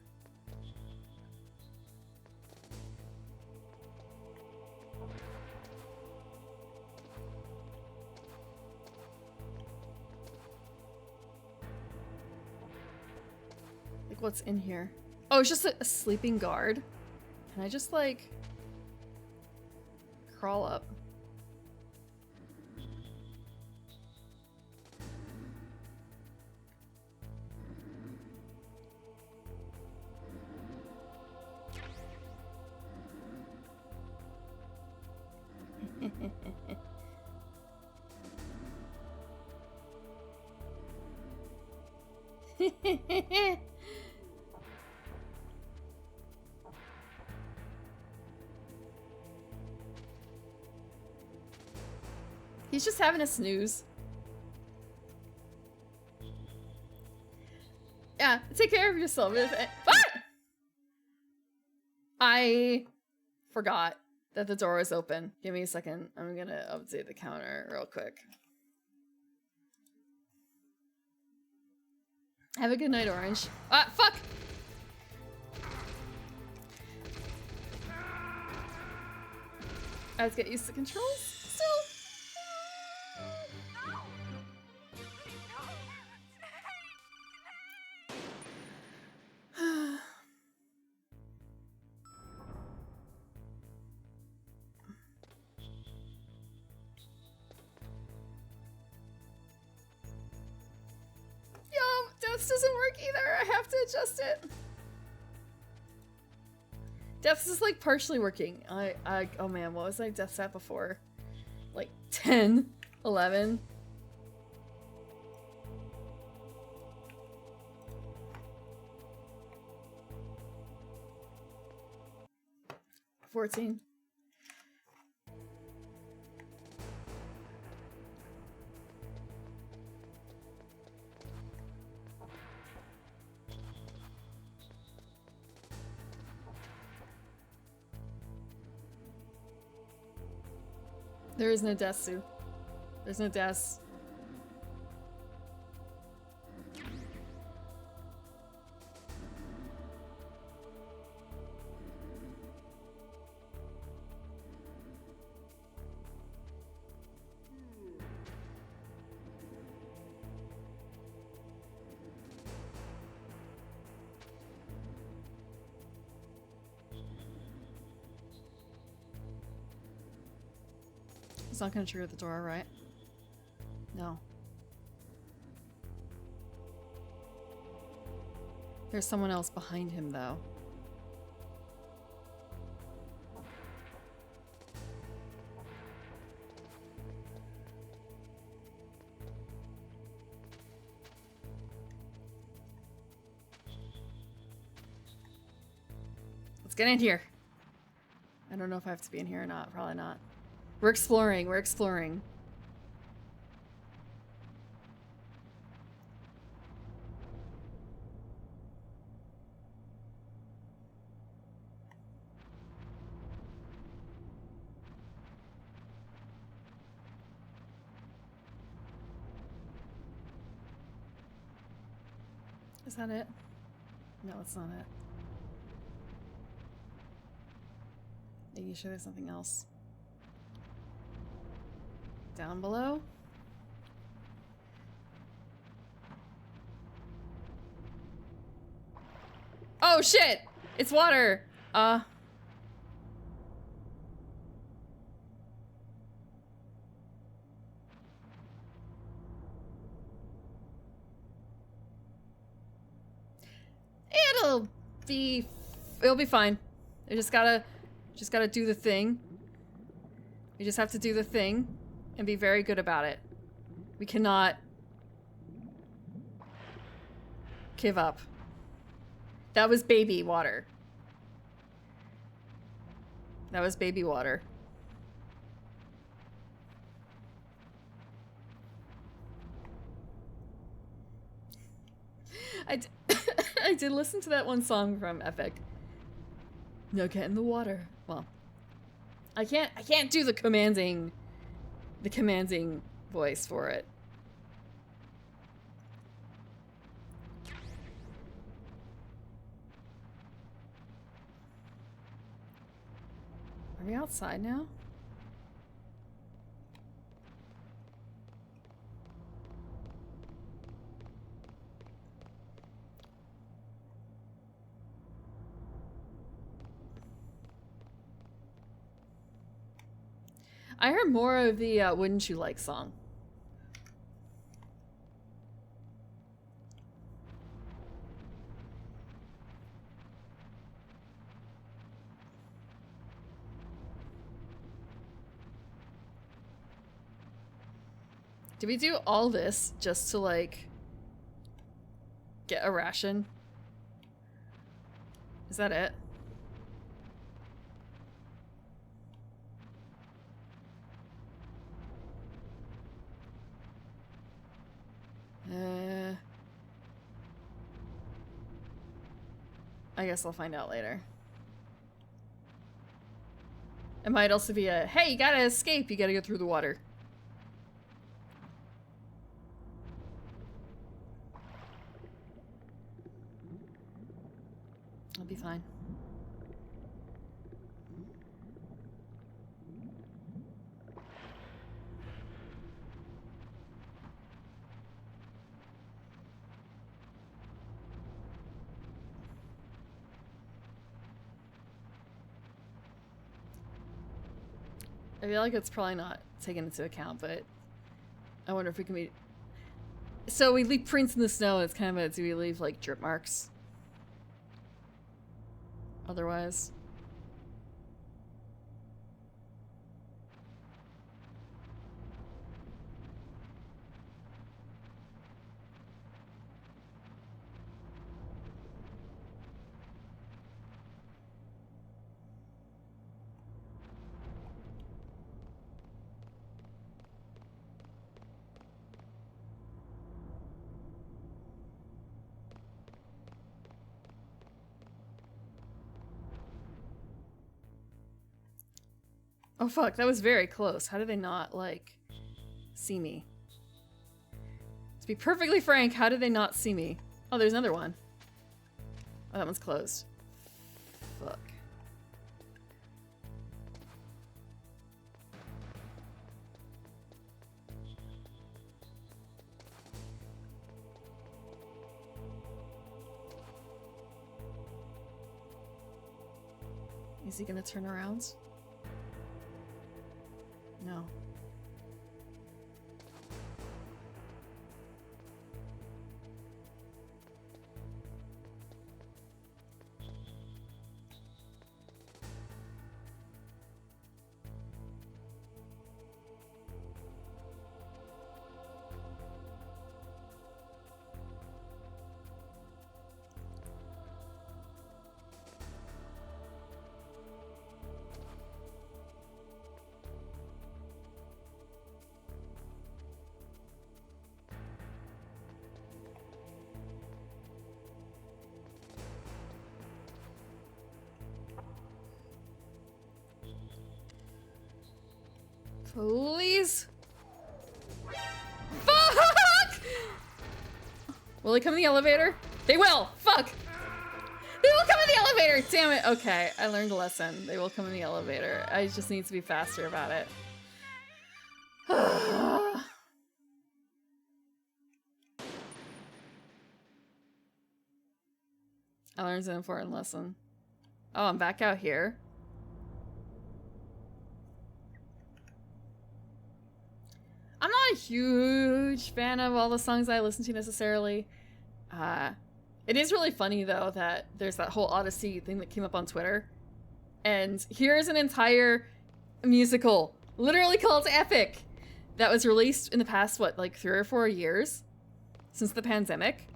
Like, what's in here? Oh, it's just a sleeping guard. Can I just, like, crawl up? He's just having a snooze. Yeah, take care of yourself. Ah! I forgot that the door was open. Give me a second. I'm gonna update the counter real quick. Have a good night, Orange. Ah, fuck! I have to get used to controls still. Deaths doesn't work either. I have to adjust it. Deaths is like partially working. Oh man, what was my deaths at before? Like 10, 11. $14. There is no death, Sue. There's no deaths. It's not gonna trigger the door, right? No. There's someone else behind him, though. Let's get in here. I don't know if I have to be in here or not. Probably not. We're exploring. We're exploring. Is that it? No, it's not it. Are you sure there's something else? Down below? Oh shit! It's water! It'll be fine. You just gotta do the thing. You just have to do the thing and be very good about it. We cannot give up. That was baby water. That was baby water. I did listen to that one song from Epic. No, get in the water. Well, I can't do the commanding voice for it. Are we outside now? I heard more of the Wouldn't You Like song. Did we do all this just to, like, get a ration? Is that it? I guess I'll find out later. It might also be a, hey, you gotta escape, you gotta go through the water. I'll be fine. I feel like it's probably not taken into account, but I wonder if we can be... So we leave prints in the snow, and it's kind of a, do we leave, like, drip marks? Otherwise... Oh fuck, that was very close. How did they not, like, see me? To be perfectly frank, how did they not see me? Oh, there's another one. Oh, that one's closed. Fuck. Is he gonna turn around? No. Please? Fuck! Will they come in the elevator? They will! Fuck! They will come in the elevator! Damn it. Okay, I learned a lesson. They will come in the elevator. I just need to be faster about it. I learned an important lesson. Oh, I'm back out here. I'm not a huge fan of all the songs I listen to necessarily. It is really funny though that there's that whole Odyssey thing that came up on Twitter. And here's an entire musical, literally called Epic, that was released in the past, what, like 3 or 4 years? Since the pandemic?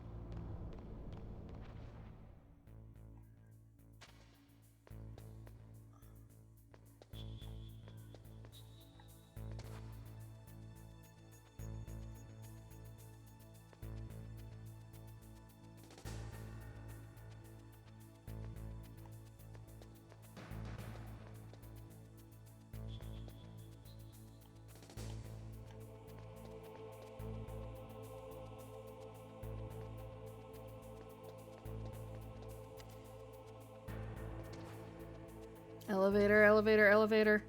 Elevator, elevator, elevator.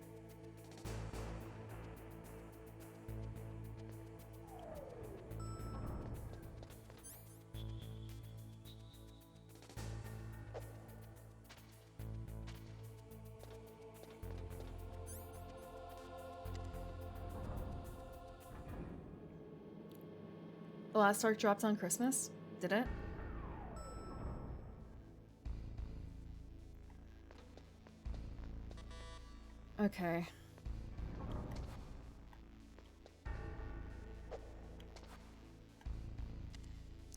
The last arc dropped on Christmas? Did it? Okay.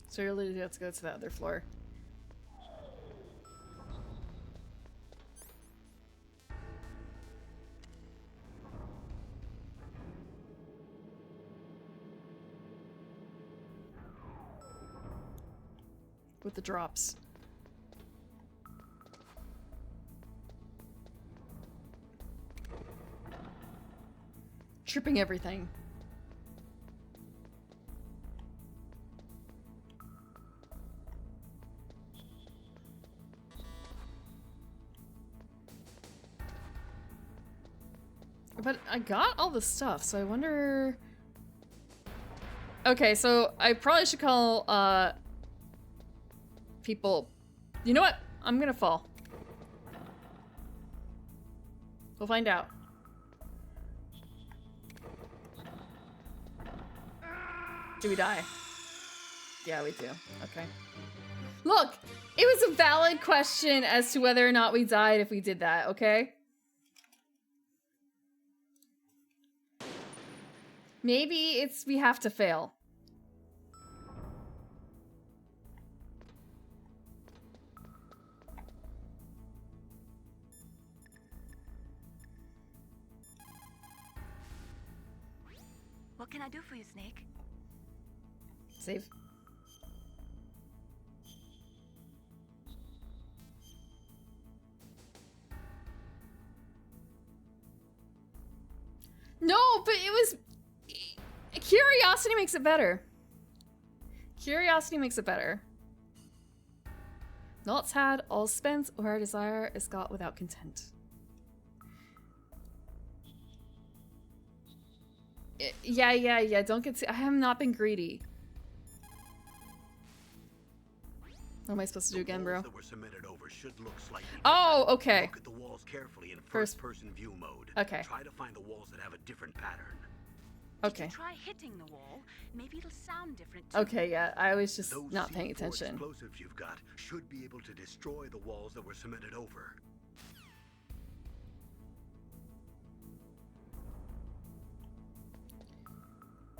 So you're literally have to go to the other floor. With the drops. tripping everything. But I got all the stuff, so I wonder... Okay, so I probably should call, people... You know what? I'm gonna fall. We'll find out. Do we die? Yeah, we do. Okay. Look! It was a valid question as to whether or not we died if we did that, okay? Maybe it's we have to fail. What can I do for you, Snake? Save. No, but it was... Curiosity makes it better. Curiosity makes it better. Naught's had, all spent, or desire is got without content. Yeah, don't get I have not been greedy. What am I supposed to do again, bro? That were submitted over should look slightly oh, different. okay. Look at the walls carefully in first-person view mode. Okay. Try to find the walls that have a different pattern. Okay. Try hitting the wall. Maybe it'll sound different too. Okay, yeah, I was just Those not paying C4 attention. explosives you've got should be able to destroy the walls that were submitted over.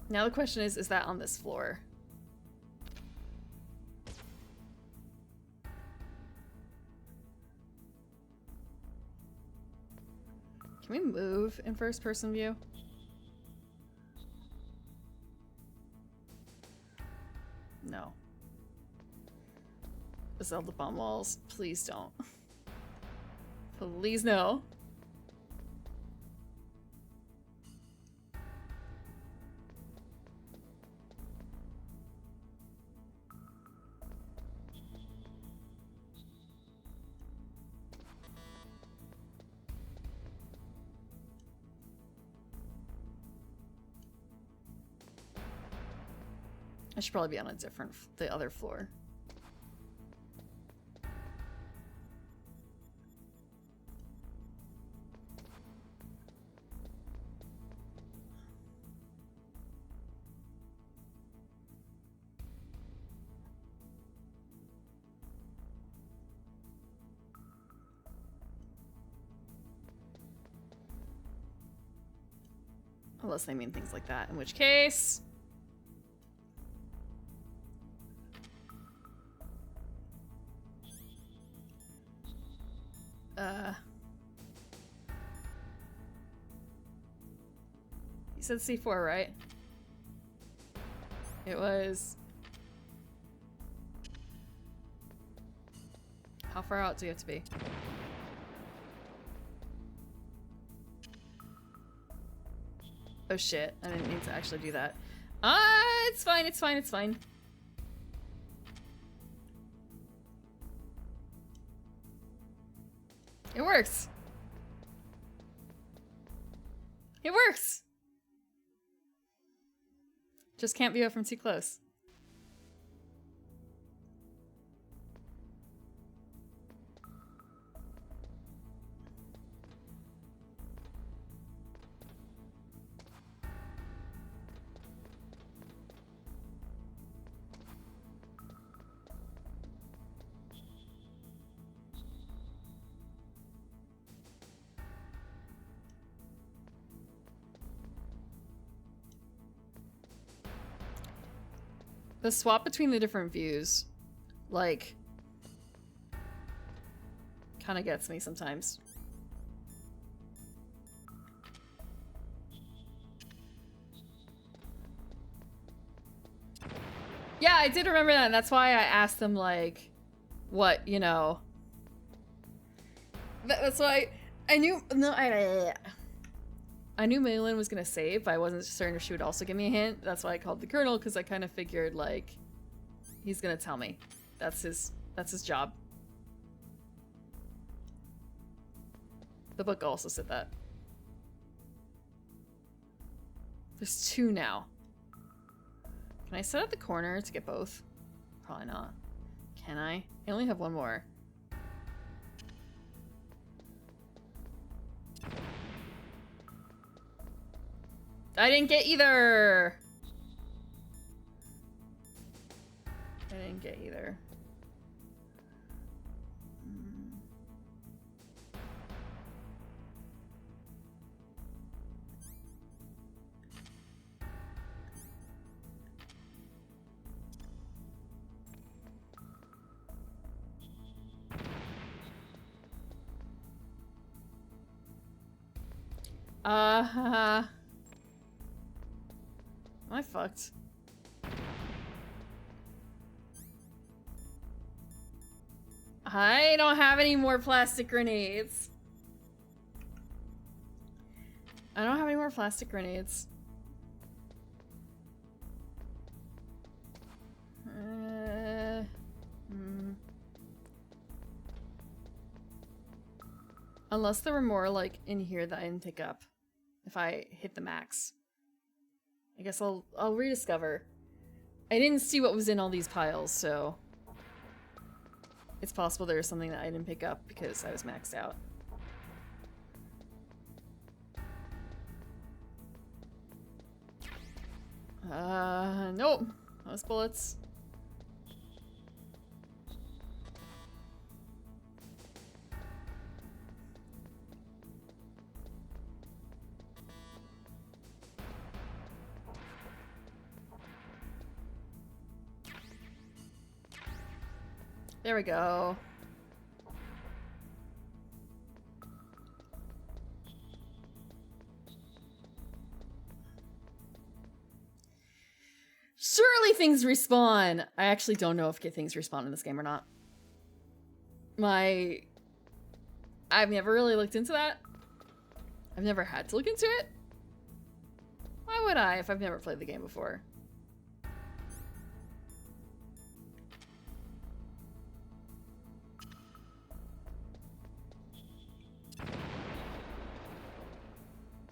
Now the question is that on this floor? Can we move in first person view? No. Zelda bomb walls. Please don't. Please no. I should probably be on a different, the other floor. Unless they mean things like that, in which case... You said C4, right? It was... How far out do you have to be? Oh shit, I didn't mean to actually do that. It's fine, it's fine, it's fine. It works! It works! Just can't view it from too close. The swap between the different views, like, kind of gets me sometimes. Yeah, I did remember that, and that's why I asked them, like, what, you know. That's why I knew. No, I knew Maylin was gonna save, but I wasn't certain if she would also give me a hint. That's why I called the Colonel, because I kind of figured, like, he's gonna tell me. That's his job. The book also said that. There's 2 now. Can I set at the corner to get both? Probably not. Can I? I only have 1 more. I didn't get either! I didn't get either. Am I fucked? I don't have any more plastic grenades. I don't have any more plastic grenades. Unless there were more, like, in here that I didn't pick up. If I hit the max. I guess I'll rediscover. I didn't see what was in all these piles, so it's possible there's something that I didn't pick up because I was maxed out. Nope. Those bullets. There we go. Surely things respawn. I actually don't know if things respawn in this game or not. I've never really looked into that. I've never had to look into it. Why would I if I've never played the game before?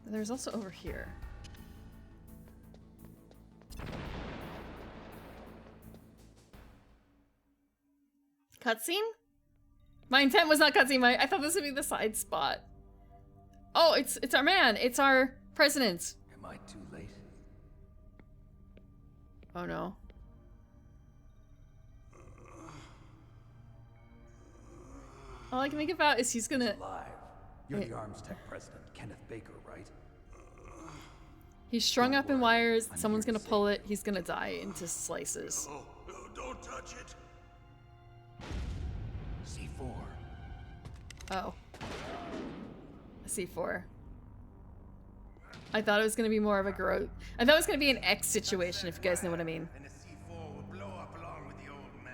There's also over here. Cutscene? My intent was not cutscene. I thought this would be the side spot. Oh, it's our man. It's our president. Am I too late? Oh no. All I can think about is he's gonna. Alive. You're the Arms Tech president, Kenneth Baker, right? He's strung up in wires. Someone's gonna pull it. He's gonna die into slices. Oh, no, don't touch it. C4. Oh. C4. I thought it was gonna be more of a growth. I thought it was gonna be an X situation, if you guys know what I mean. And the C4 will blow up along with the old man.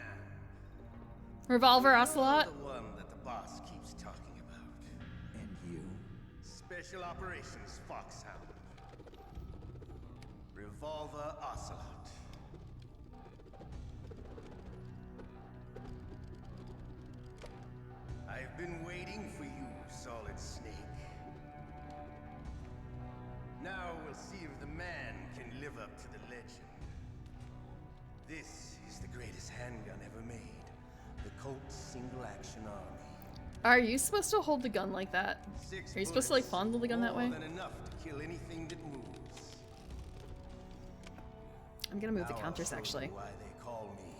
Revolver Ocelot? The one that the boss keeps talking about. And you? Special Operations Foxhound. Revolver Ocelot. I've been waiting for you, Solid Snake. Now we'll see if the man can live up to the legend. This is the greatest handgun ever made. The Colt Single Action Army. Are you supposed to hold the gun like that? Are you supposed to like fondle the gun that way? More than enough to kill anything that moves. I'm gonna move the Now I'll counters show you actually. why they call me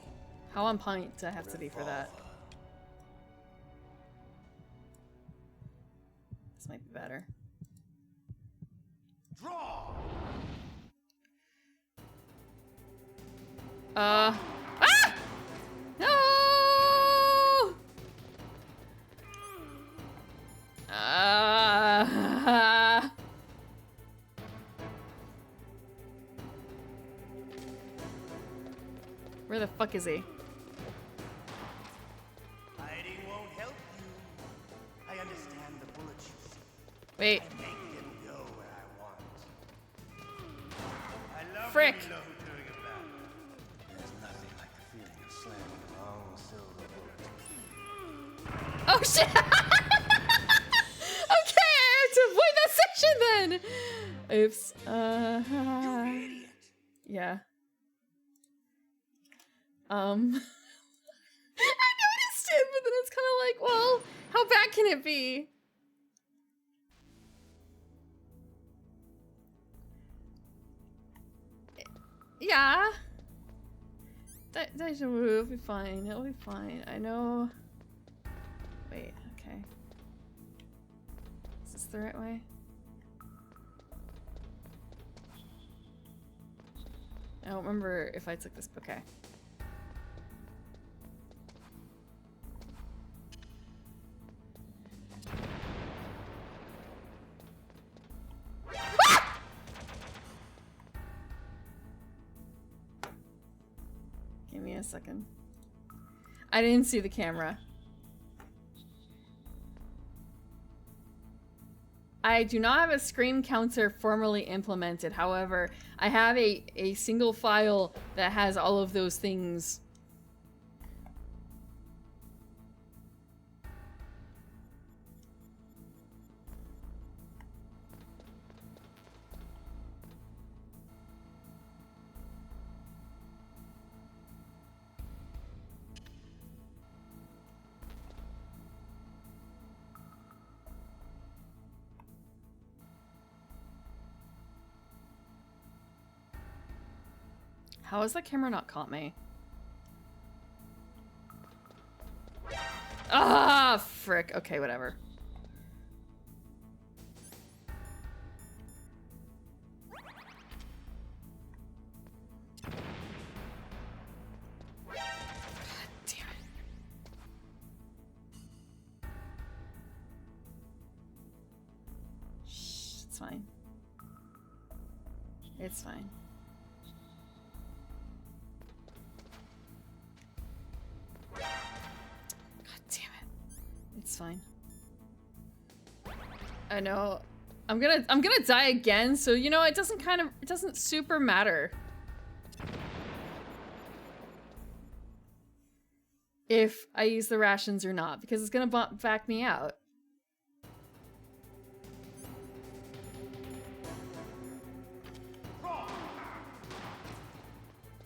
How on point do I have to be for that? Revolver. This might be better. Draw! Ah! No! Where the fuck is he? Hiding won't help you. I understand the bullets you see. Wait. I make them go where I frick? There's nothing like the feeling of slamming a long silver bullet. Oh shit! Okay, I have to avoid that section then. Oops. Yeah. I noticed it, but then it's kind of like, well, how bad can it be? Yeah. It'll be fine. It'll be fine. I know. Wait, okay. Is this the right way? I don't remember if I took this. Okay. Give me a second. I didn't see the camera. I do not have a screen counter formally implemented. However, I have a single file that has all of those things. How has the camera not caught me? Ah, frick. Okay, whatever. God damn it. Shh, it's fine. It's fine. It's fine. I know. I'm gonna die again, so you know it doesn't super matter. If I use the rations or not, because it's gonna back me out.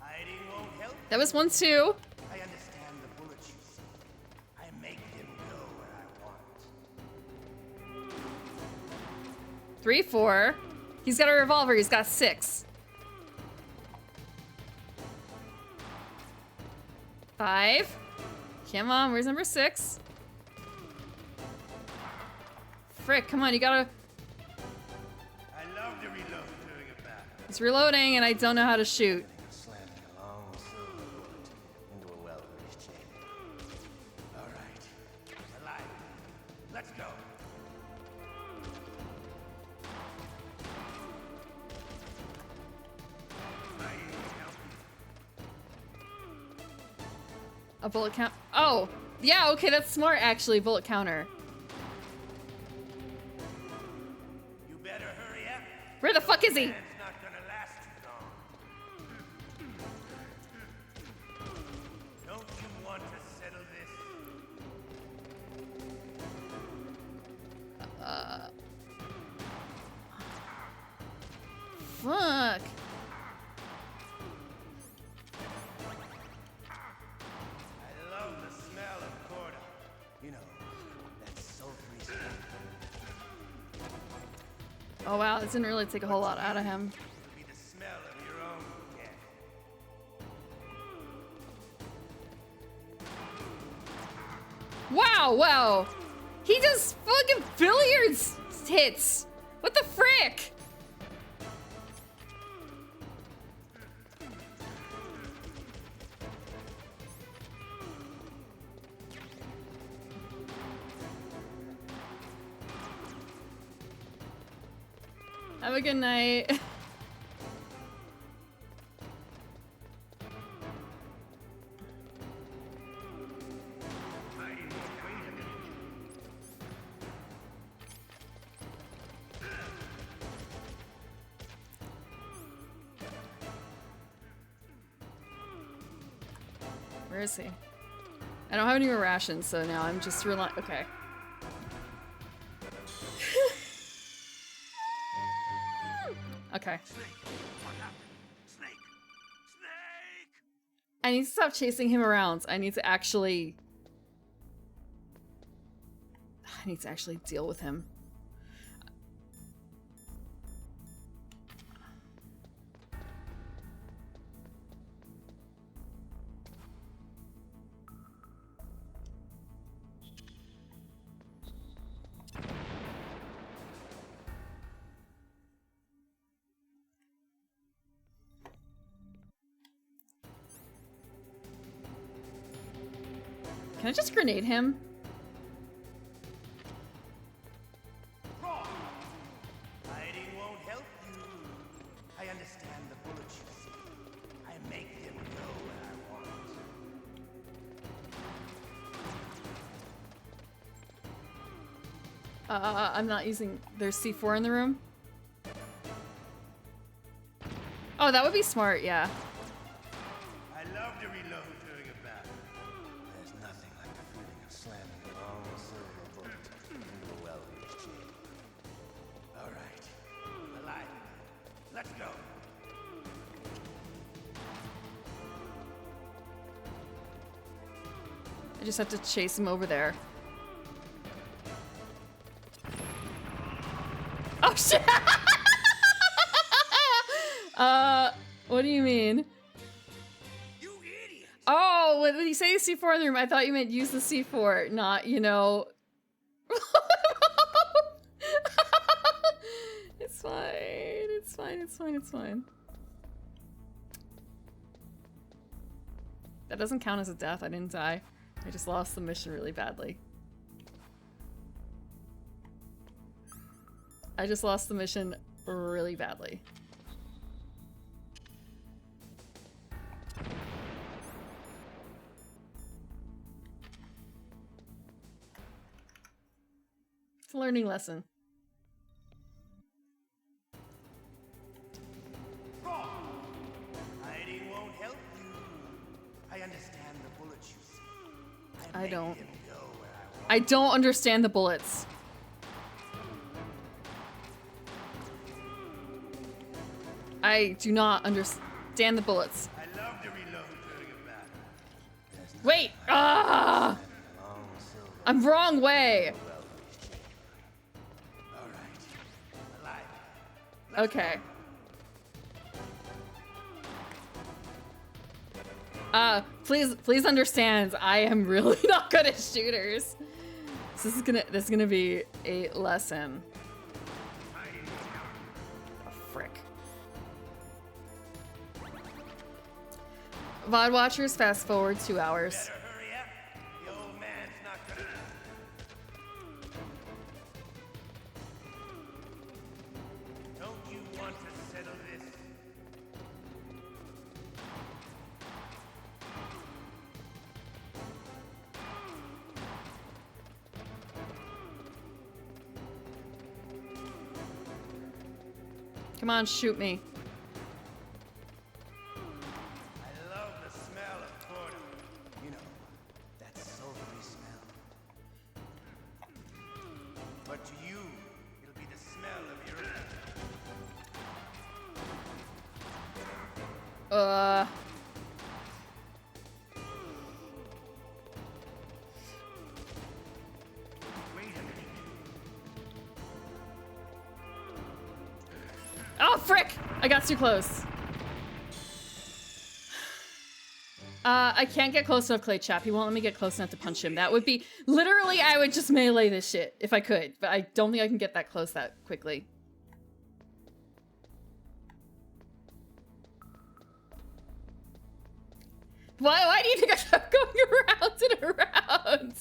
Hiding won't help. That was 1, 2. I understand the bullets you see. I make them go where I want. 3, 4. He's got a revolver. He's got 6. 5. Come on, where's number 6? Frick, come on, you gotta... I love to reload during a battle. He's reloading and I don't know how to shoot. Slamming a long silver bullet into a well-greased chain. All right, alive. Let's go. A bullet count. Oh, yeah, okay, that's smart actually, bullet counter. You better hurry up. Where the fuck is he? It's not gonna last too long. Don't you want to settle this? Fuck. I love the smell of corda. You know, that sultry stuff. Oh wow, this didn't really take a whole lot out of him. It'll be the smell of your own gas. Wow, wow. He does fucking billiards hits. What the frick? Have a good night. Where is he? I don't have any more rations, so now I'm just relying. Okay. Okay. I need to stop chasing him around. I need to actually deal with him. Can I just grenade him? Hiding won't help you. I understand the bullets you see. I make them go where I want. I'm not using... There's C4 in the room? Oh, that would be smart, yeah. I love to reload during a battle. There's nothing like the feeling of slamming a long silver bullet into a well-reached chamber. All right, alive. Let's go. I just have to chase him over there. Oh shit! What do you mean? You idiot! Oh, when you say C4 in the room, I thought you meant use the C4, not, you know... It's fine, it's fine, it's fine, it's fine. That doesn't count as a death, I didn't die. I just lost the mission really badly. I just lost the mission really badly. It's a learning lesson. Hiding won't help you. I understand the bullets you see. I don't. Make them go where I want. I don't understand the bullets. I do not understand the bullets. I love to reload during a battle. Wait! Ah! I'm wrong way! All right, alive. Okay. Please understand, I am really not good at shooters. So this is gonna be a lesson. Oh, frick. VOD watchers, fast forward 2 hours. Better hurry up. The old man's not gonna. Don't you want to settle this? Come on, shoot me. I love the smell of boredom. You know, that sulfury smell. But to you, it'll be the smell of your Oh, frick! I got too close. I can't get close enough, Clay Chap. He won't let me get close enough to punch him. That would be... Literally, I would just melee this shit if I could. But I don't think I can get that close that quickly. Why do you think I kept going around and around?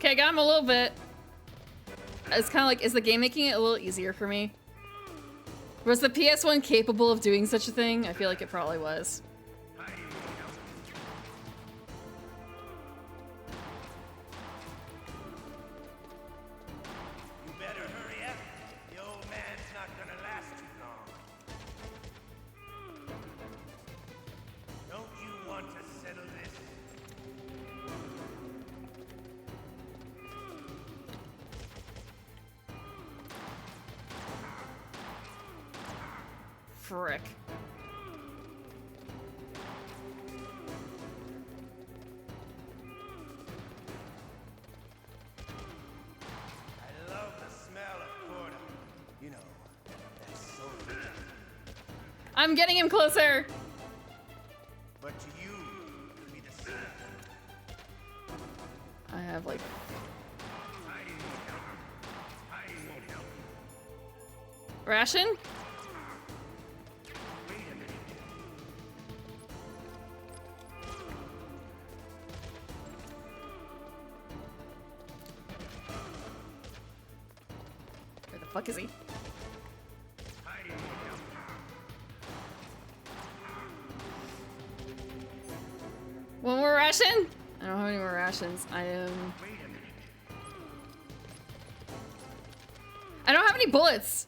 Okay, I got him a little bit. It's kind of like, is the game making it a little easier for me? Was the PS1 capable of doing such a thing? I feel like it probably was. You better hurry up. The old man's not gonna last too long. Don't you want to settle this? Frick. I love the smell of porta. You know, that's so good. I'm getting him closer. But to you, it'll be the same. I have like. Ration? Where the fuck is he? One more ration? I don't have any more rations. I don't have any bullets.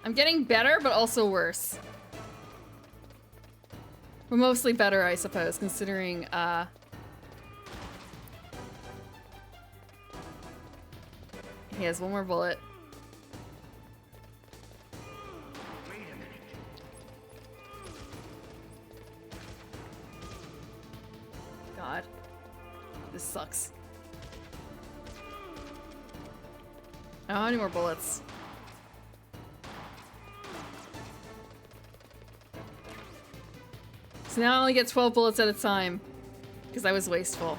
I'm getting better, but also worse. Well, mostly better, I suppose, considering, he has one more bullet. God. This sucks. I don't have any more bullets. So now I only get 12 bullets at a time, because I was wasteful.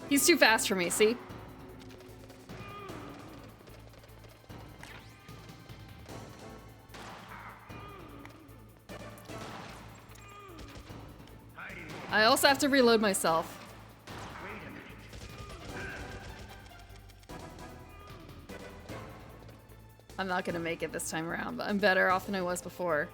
He's too fast for me, see? I also have to reload myself. I'm not gonna make it this time around, but I'm better off than I was before.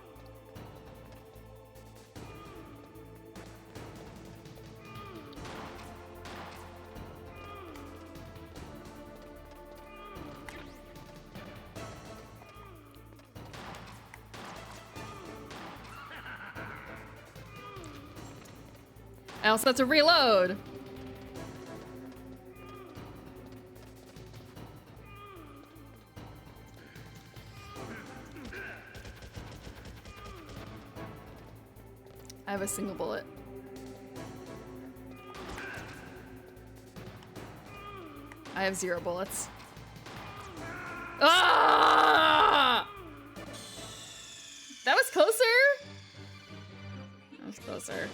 I also have to reload. I have a single bullet. I have 0 bullets. Ah! That was closer. That was closer.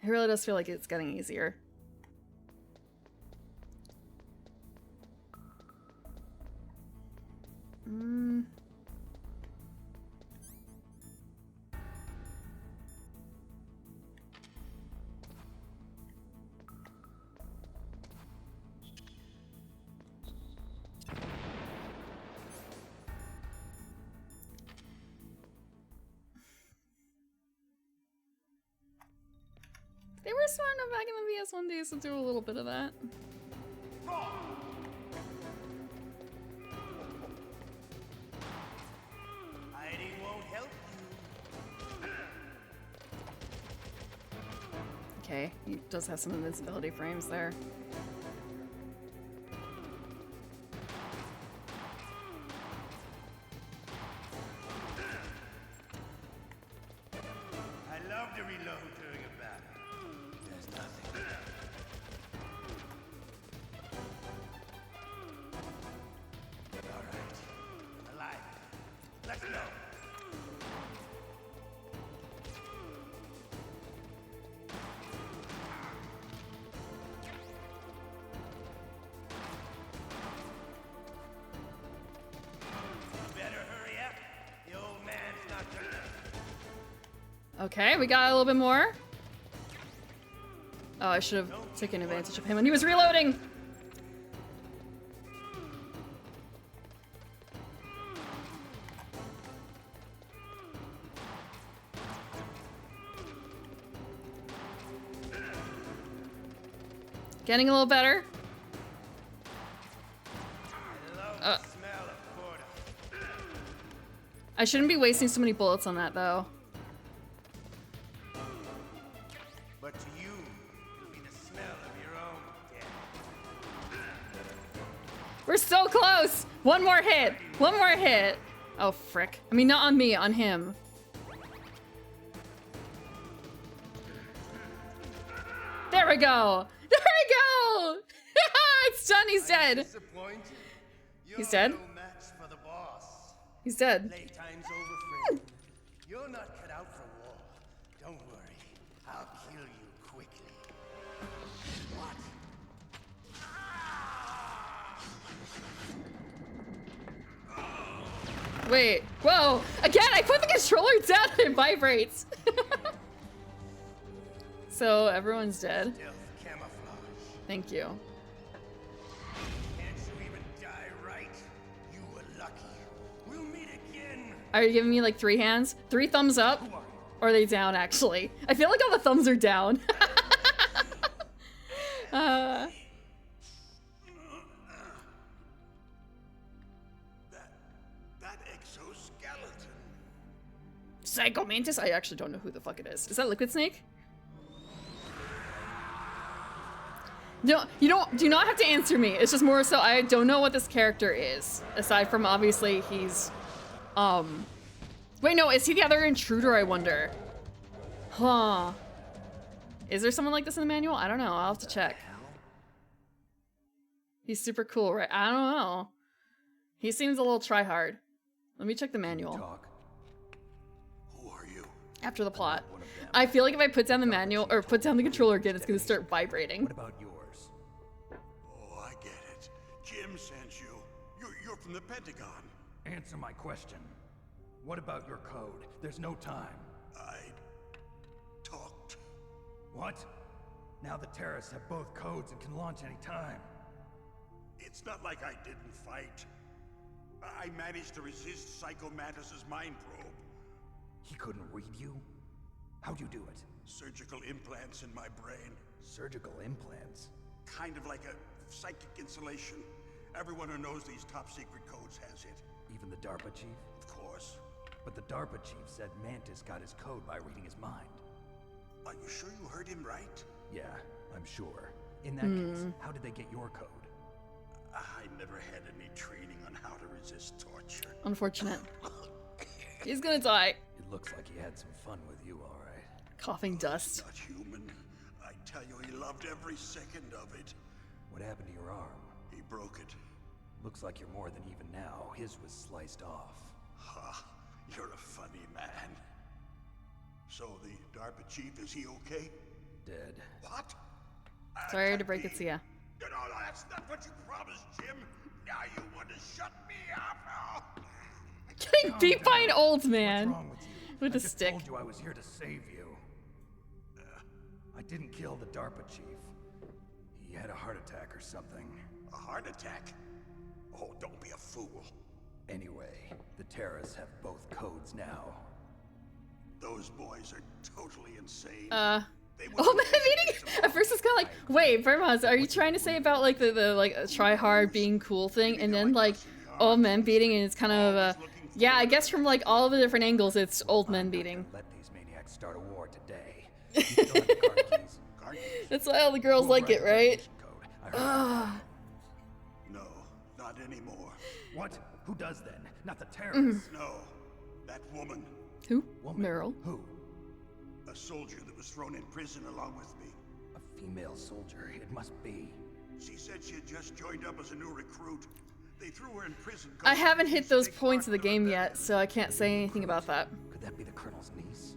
It really does feel like it's getting easier. They were smart enough back in the VS1 days to do a little bit of that. Hiding won't help you. Okay, he does have some invincibility frames there. I love to reload during a battle. There's nothing. All right. Alive. Okay, we got a little bit more. Oh, I should have taken advantage of him when he was reloading. Getting a little better. I shouldn't be wasting so many bullets on that, though. But to you, it'll be the smell of your own death. We're so close! One more hit! One more hit! Oh, frick. I mean, not on me, on him. There we go! There we go! It's done, he's dead. He's dead? He's dead. Playtime's over, friend. You're not cut out for war. Don't worry. I'll kill you quickly. What? Wait. Whoa! Again, I put the controller down and it vibrates. So, everyone's dead. Thank you. Can't you even die right? You were lucky. We'll meet again. Are you giving me like 3 hands? 3 thumbs up? Or are they down, actually? I feel like all the thumbs are down. That exoskeleton. Psycho Mantis? I actually don't know who the fuck it is. Is that Liquid Snake? No, you do not have to answer me. It's just more so I don't know what this character is. Aside from obviously he's, wait, no, is he the other intruder, I wonder? Huh. Is there someone like this in the manual? I don't know, I'll have to check. He's super cool, right? I don't know. He seems a little try-hard. Let me check the manual. Who are you? After the plot. I feel like if I put down the manual, or put down the controller again, it's gonna start vibrating. What about yours? Oh, I get it. Jim sent you. You're from the Pentagon. Answer my question. What about your code? There's no time. I talked. What? Now the terrorists have both codes and can launch any time. It's not like I didn't fight. I managed to resist Psycho Mantis's mind probe. He couldn't read you? How'd you do it? Surgical implants in my brain. Surgical implants? Kind of like a psychic insulation. Everyone who knows these top secret codes has it. Even the DARPA chief? Of course. But the DARPA chief said Mantis got his code by reading his mind. Are you sure you heard him right? Yeah, I'm sure. In that case, how did they get your code? I never had any training on how to resist torture. Unfortunate. He's gonna die. It looks like he had some fun with you, all right. Coughing dust. Not human. I tell you, he loved every second of it. What happened to your arm? He broke it. Looks like you're more than even now. His was sliced off. Ha! You're a funny man. So the DARPA chief, is he okay? Dead. What? Sorry to break it to you. No, that's not what you promised, Jim. Now you want to shut me up? Getting beat by an old man. What's wrong with you? With a just stick. Told you I was here to save you. I didn't kill the DARPA chief. He had a heart attack or something. A heart attack? Oh, don't be a fool. Anyway, the terrorists have both codes now. Those boys are totally insane. Oh man, meeting. At first it's kind of like, wait, Vermaz, are you trying to say about like the like try hard being cool thing, and then like old men beating, and it's kind of yeah, I guess from like all the different angles, it's old men beating. Let these maniacs start a war today. You still have the car keys. That's why all the girls like it, right? No, not anymore. What? Who does then? Not the terrorists. No, that woman. Who? Woman? Meryl. Who? A soldier that was thrown in prison along with me. A female soldier. It must be. She said she had just joined up as a new recruit. They threw her in prison. I haven't hit those points of the game yet, so I can't say anything about that. Could that be the Colonel's niece?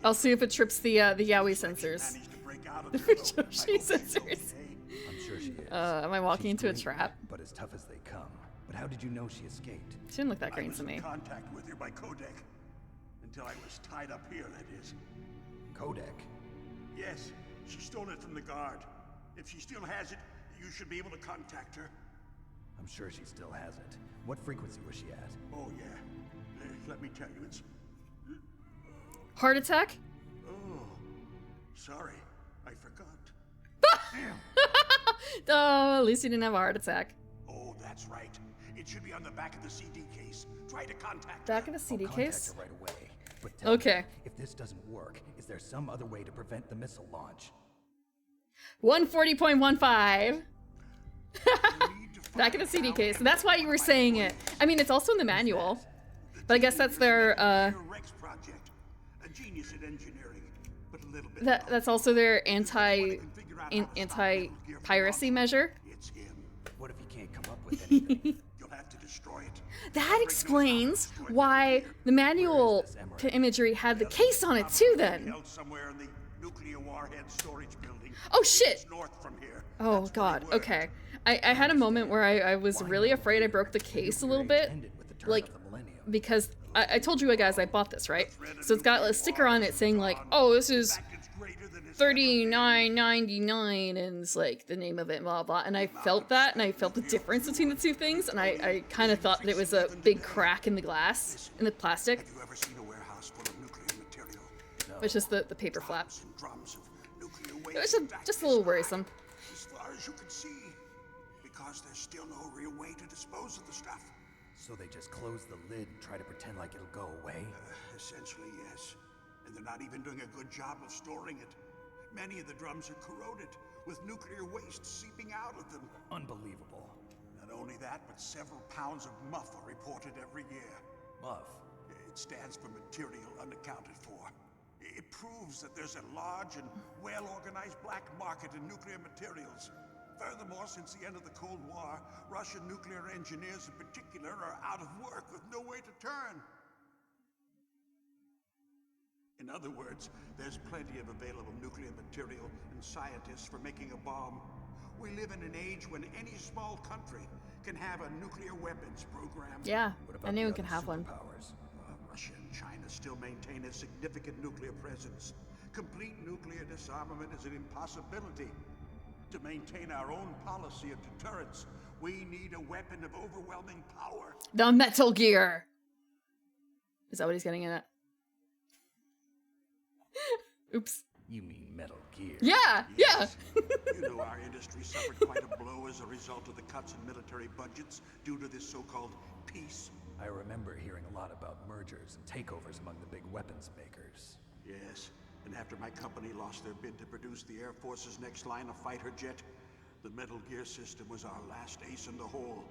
I'll see if it trips the Yowie sensors. The Fujoshi sensors. I'm sure she is. Am I walking into a trap? But as tough as they come. But how did you know she escaped? She didn't look that green to me. Contact with her by codec. Until I was tied up here, that is. Codec? Yes, she stole it from the guard. If she still has it, you should be able to contact her. I'm sure she still has it. What frequency was she at? Oh, yeah. Let me tell you, it's... Heart attack? Oh, sorry. I forgot. Oh, at least you didn't have a heart attack. Oh, that's right. It should be on the back of the CD case. Try to contact Back her. of the CD I'll contact case? her right away. But tell Okay. me, if this doesn't work, is there some other way to prevent the missile launch? 140.15. Back of the CD case. That's why you were saying it. I mean, it's also in the manual. But I guess that's their, Rex project. A genius at engineering, but a little bit that's also their anti-piracy measure. It's him. What if he can't come up with anything? You'll have to destroy it. That explains why the manual imagery had the case on it too then. Held somewhere in the nuclear warhead storage building. Oh shit! North from here. Oh god, okay. I had a moment where I was really afraid I broke the case a little bit. Like, because I told you guys I bought this, right? So it's got a sticker on it saying like, oh, this is $39.99 and it's like the name of it, blah blah. And I felt that, and I felt the difference between the two things, and I kind of thought that it was a big crack in the glass, in the plastic. Have you ever seen a warehouse full of nuclear material? Which is the paper flap. Drums of nuclear It waste. was just a little worrisome. As far as you can see, because there's still no real way to dispose of the stuff. So they just close the lid and try to pretend like it'll go away? Essentially, yes. And they're not even doing a good job of storing it. Many of the drums are corroded, with nuclear waste seeping out of them. Unbelievable. Not only that, but several pounds of muff are reported every year. Muff? It stands for material unaccounted for. It proves that there's a large and well-organized black market in nuclear materials. Furthermore, since the end of the Cold War, Russian nuclear engineers in particular are out of work with no way to turn. In other words, there's plenty of available nuclear material and scientists for making a bomb. We live in an age when any small country can have a nuclear weapons program. Yeah, anyone can have one. Russia and China still maintain a significant nuclear presence. Complete nuclear disarmament is an impossibility. To maintain our own policy of deterrence, we need a weapon of overwhelming power. The Metal Gear. Is that what he's getting at? Oops. You mean Metal Gear? Yeah, Yes. You know our industry suffered quite a blow as a result of the cuts in military budgets due to this so-called peace. I remember hearing a lot about mergers and takeovers among the big weapons makers. Yes, and after my company lost their bid to produce the Air Force's next line of fighter jet, the Metal Gear system was our last ace in the hole.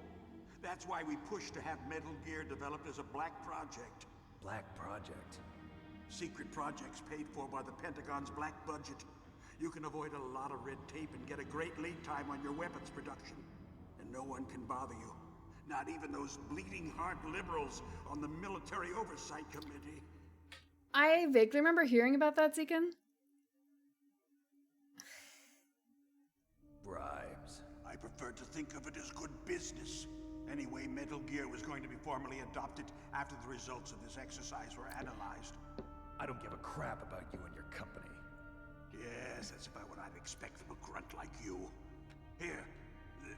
That's why we pushed to have Metal Gear developed as a black project. Black project? Secret projects paid for by the Pentagon's black budget. You can avoid a lot of red tape and get a great lead time on your weapons production. And no one can bother you. Not even those bleeding heart liberals on the Military Oversight Committee. I vaguely remember hearing about that, Zekin. Bribes. I prefer to think of it as good business. Anyway, Metal Gear was going to be formally adopted after the results of this exercise were analyzed. I don't give a crap about you and your company. Yes, that's about what I'd expect from a grunt like you. Here,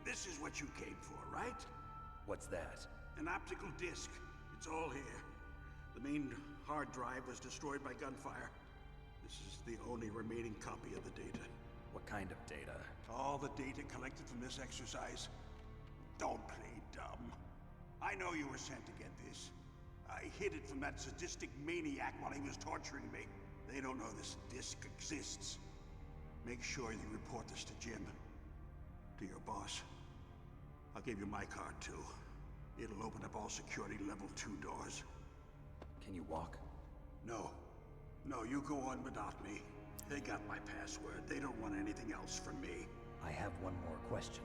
this is what you came for, right? What's that? An optical disc. It's all here. The main hard drive was destroyed by gunfire. This is the only remaining copy of the data. What kind of data? All the data collected from this exercise. Don't play dumb. I know you were sent to get this. I hid it from that sadistic maniac while he was torturing me. They don't know this disc exists. Make sure you report this to Jim. To your boss. I'll give you my card too. It'll open up all security level 2 doors. Can you walk? No. No, you go on without me. They got my password. They don't want anything else from me. I have one more question.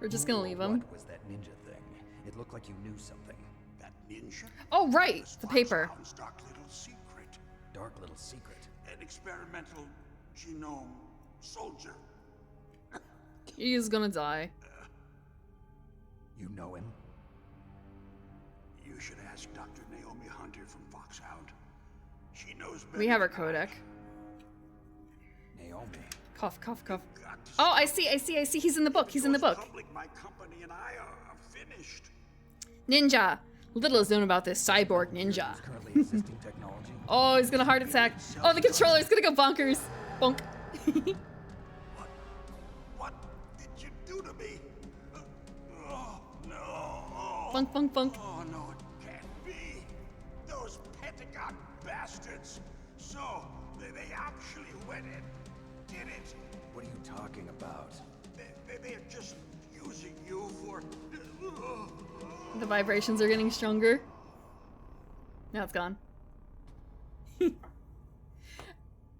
We're just gonna leave him. What was that ninja thing? It looked like you knew something. That ninja? Oh, right! The paper. Dark little secret. Dark little secret? An experimental genome soldier. He is gonna die. You know him? You should ask Dr. Naomi Hunter from Foxhound. She knows better We have her than I. codec. Naomi. Cough, cough, cough. Oh, I see. He's in the book. He's in the book. Public, my company and I are finished. Ninja. Little is known about this cyborg ninja. Currently existing technology. Oh, he's gonna heart attack. Oh, the controller's gonna go bonkers. Bonk. What did you do to me? Oh, no. Funk, funk, funk. Oh, no, it can't be. Those Pentagon bastards. So, they actually went and did it. What are you talking about? They're just using you for... The vibrations are getting stronger. Now it's gone.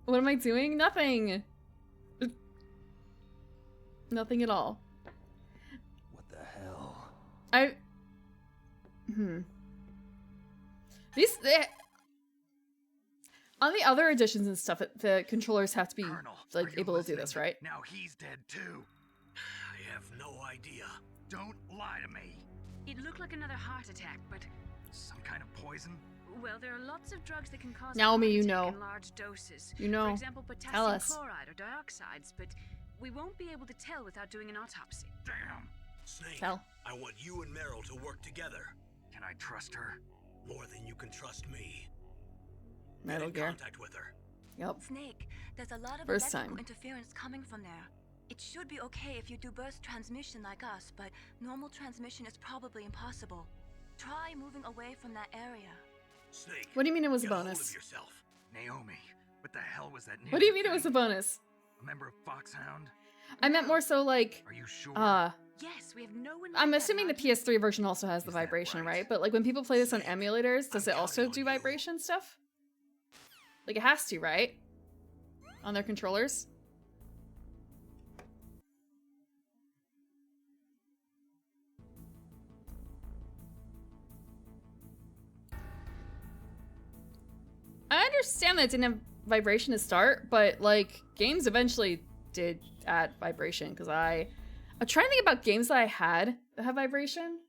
What am I doing? Nothing. Nothing at all. What the hell? On the other editions and stuff, the controllers have to be Colonel, like are you able to do listening? this, right? Now he's dead too. I have no idea. Don't lie to me. It looked like another heart attack, but Some kind of poison? well, there are lots of drugs that can cause Naomi, a heart you attack know. in large doses. You know. For example, Tell potassium us. chloride or dioxides, but we won't be able to tell without doing an autopsy. Damn. Snake, Tell. I want you and Meryl to work together. Can I trust her? More than you can trust me. Metal Get in Gear. contact with her. Yep. Snake, there's a lot of First electrical time. interference coming from there. It should be okay if you do burst transmission like us, but normal transmission is probably impossible. Try moving away from that area. Snake. What do you mean it was a get hold bonus? of yourself. Naomi, what the hell was that? What do you ninja mean it was a thing? bonus? A member of Foxhound? I meant more so like, Are you sure? Yes, we have no one. I'm like that assuming the in our PS3 version also has the Is that vibration, right? right? But like when people play this on Snake, emulators, does I'm it also counting do on you. vibration stuff? Like it has to, right? On their controllers? I understand that it didn't have vibration to start, but like games eventually did add vibration because I'm trying to think about games that I had that have vibration.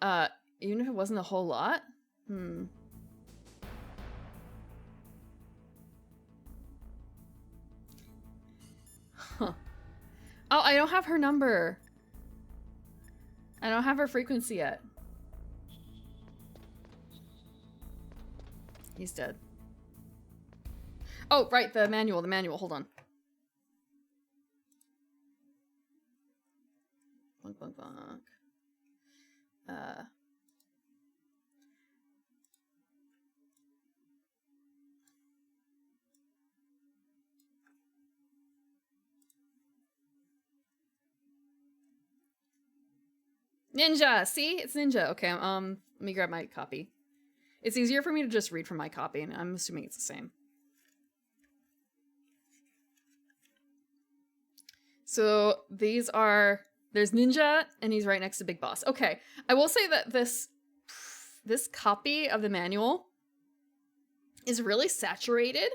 Even if it wasn't a whole lot. Huh. Oh, I don't have her number. I don't have her frequency yet. He's dead. Oh, right, the manual, hold on. Bonk, bonk, bonk. Ninja! See? It's Ninja. Okay, let me grab my copy. It's easier for me to just read from my copy, and I'm assuming it's the same. So these are... There's Ninja, and he's right next to Big Boss. Okay, I will say that this copy of the manual is really saturated.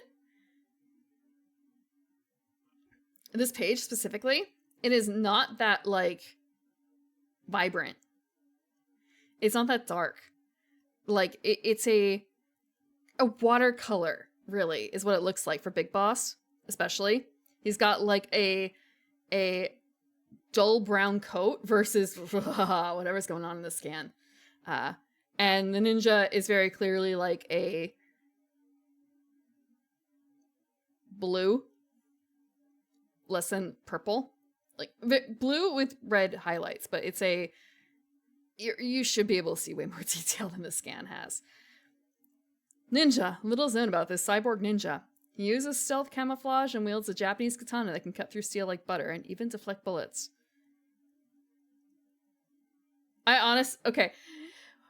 This page specifically, it is not that, like, vibrant. It's not that dark. Like, it's a watercolor, really, is what it looks like for Big Boss, especially. He's got, like, a dull brown coat versus whatever's going on in the scan. And the ninja is very clearly, like, a blue, less than purple. Like, blue with red highlights, but it's a... You should be able to see way more detail than the scan has. Ninja. Little is known about this cyborg ninja. He uses stealth camouflage and wields a Japanese katana that can cut through steel like butter and even deflect bullets. Okay.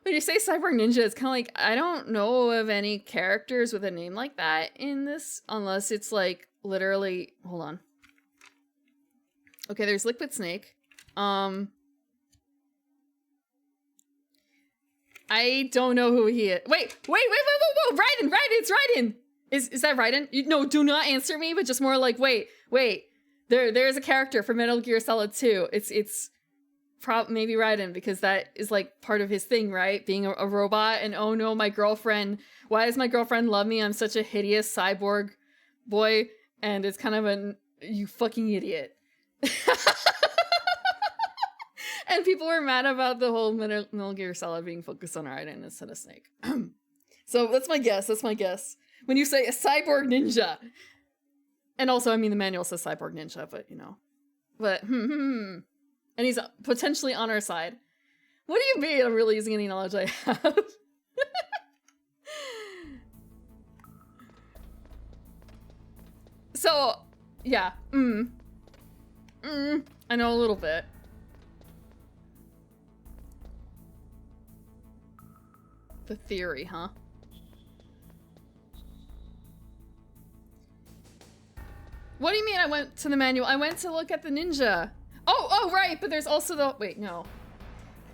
When you say cyborg ninja, it's kind of like, I don't know of any characters with a name like that in this, unless it's like literally, hold on. Okay, there's Liquid Snake. I don't know who he is. Wait, Raiden, it's Raiden! Is that Raiden? No, do not answer me, but just more like, wait. There's a character from Metal Gear Solid 2. It's maybe Raiden, because that is like part of his thing, right? Being a robot, and oh no, my girlfriend, why does my girlfriend love me? I'm such a hideous cyborg boy, and it's kind of you fucking idiot. And people were mad about the whole Metal Gear Solid being focused on Raiden instead of Snake. So that's my guess. When you say a cyborg ninja. And also, I mean, the manual says cyborg ninja, but you know. But, And he's potentially on our side. What do you mean I'm really using any knowledge I have? So, yeah. I know a little bit. The theory, huh? What do you mean I went to the manual? I went to look at the ninja. Oh, right, but there's also the... Wait, no.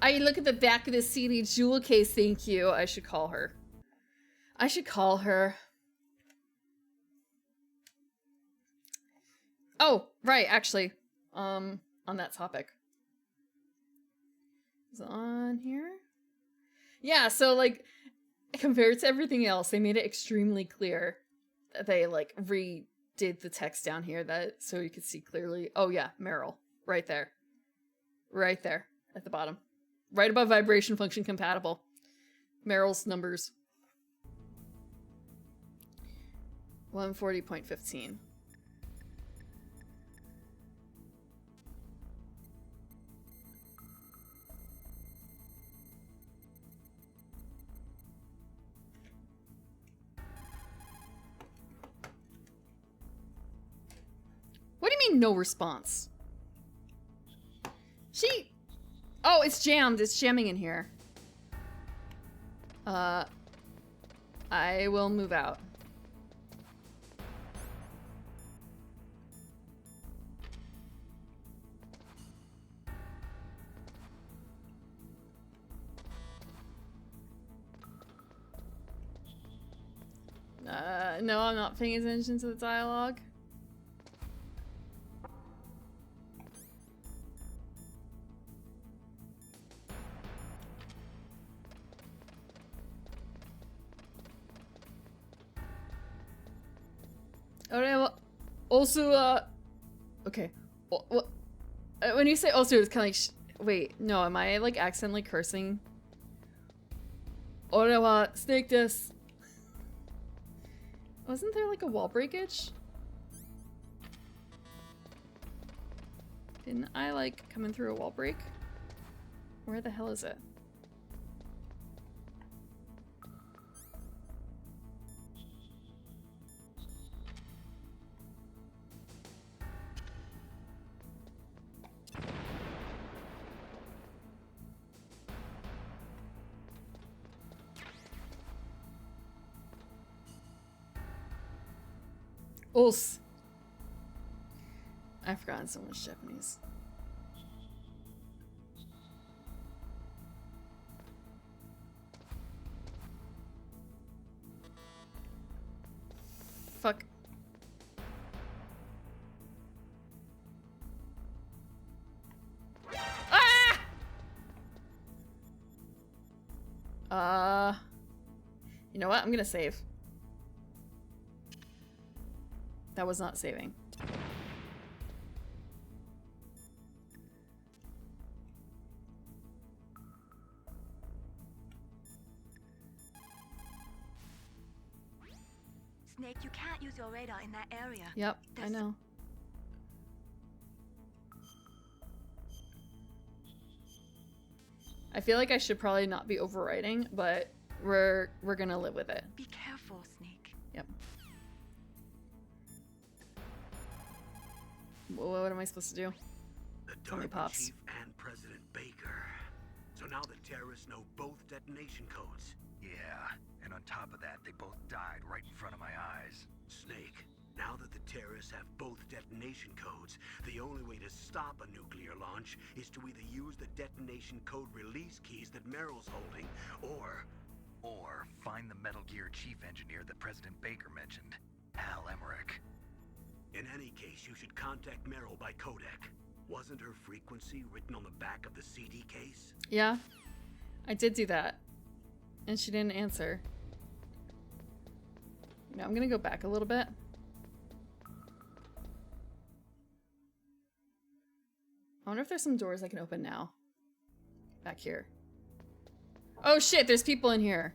I look at the back of the CD jewel case, thank you. I should call her. Oh, right, actually. On that topic. Is it on here? Yeah, so, like, compared to everything else, they made it extremely clear that they, like, redid the text down here so you could see clearly. Oh, yeah, Meryl. Right there. Right there. At the bottom. Right above vibration function compatible. Meryl's numbers. 140.15. What do you mean, no response? Oh, it's jammed. It's jamming in here. I will move out. No, I'm not paying attention to the dialogue. Also, okay. When you say also, it's kind of like, wait, no, am I like accidentally cursing? Orewa, snake this. Wasn't there like a wall breakage? Didn't I like coming through a wall break? Where the hell is it? Os. I've forgotten so much Japanese. Fuck. Ah! You know what? I'm gonna save. That was not saving. Snake, you can't use your radar in that area. Yep, I know. I feel like I should probably not be overwriting, but we're gonna live with it. Be careful, Snake. Yep. What am I supposed to do? The DARPA chief and President Baker. So now the terrorists know both detonation codes. Yeah, and on top of that, they both died right in front of my eyes. Snake, now that the terrorists have both detonation codes, the only way to stop a nuclear launch is to either use the detonation code release keys that Meryl's holding, or find the Metal Gear chief engineer that President Baker mentioned, Al Emmerich. In any case, you should contact Meryl by codec. Wasn't her frequency written on the back of the CD case? Yeah, I did do that. And she didn't answer. Now I'm gonna go back a little bit. I wonder if there's some doors I can open now. Back here. Oh shit, there's people in here.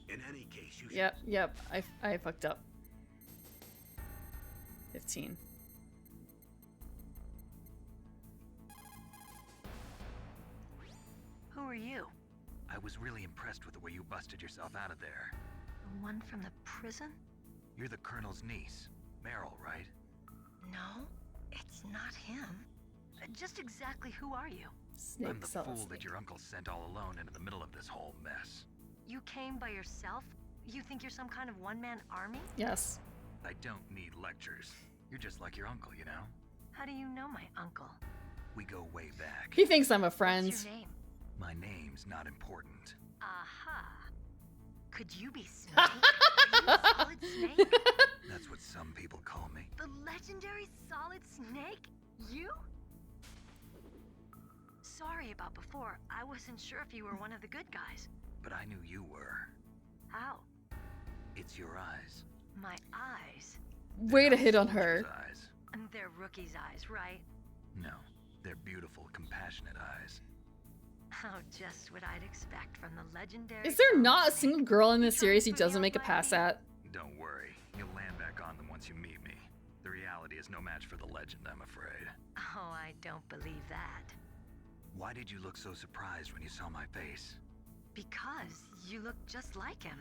In any case, you should... Yep, I fucked up. 15. Who are you? I was really impressed with the way you busted yourself out of there. The one from the prison? You're the Colonel's niece, Meryl, right? No, it's not him. Just exactly who are you? Snake I'm the solid fool snake. that your uncle sent all alone into the middle of this whole mess. You came by yourself? You think you're some kind of one-man army? Yes. I don't need lectures. You're just like your uncle, you know? How do you know my uncle? We go way back. He thinks I'm a friend. What's your name? My name's not important. Aha. Could you be Snake? Are you Solid Snake? That's what some people call me. The legendary Solid Snake? You? Sorry about before. I wasn't sure if you were one of the good guys. But I knew you were. How? It's your eyes. My eyes? Way to hit on her. Soldier's eyes. And they're rookie's eyes, right? No, they're beautiful, compassionate eyes. Oh, just what I'd expect from the legendary... Is there Solid not a Snake. single girl in this You series he trying to put me doesn't off make a my pass feet? at? Don't worry, you'll land back on them once you meet me. The reality is no match for the legend, I'm afraid. Oh, I don't believe that. Why did you look so surprised when you saw my face? Because you look just like him.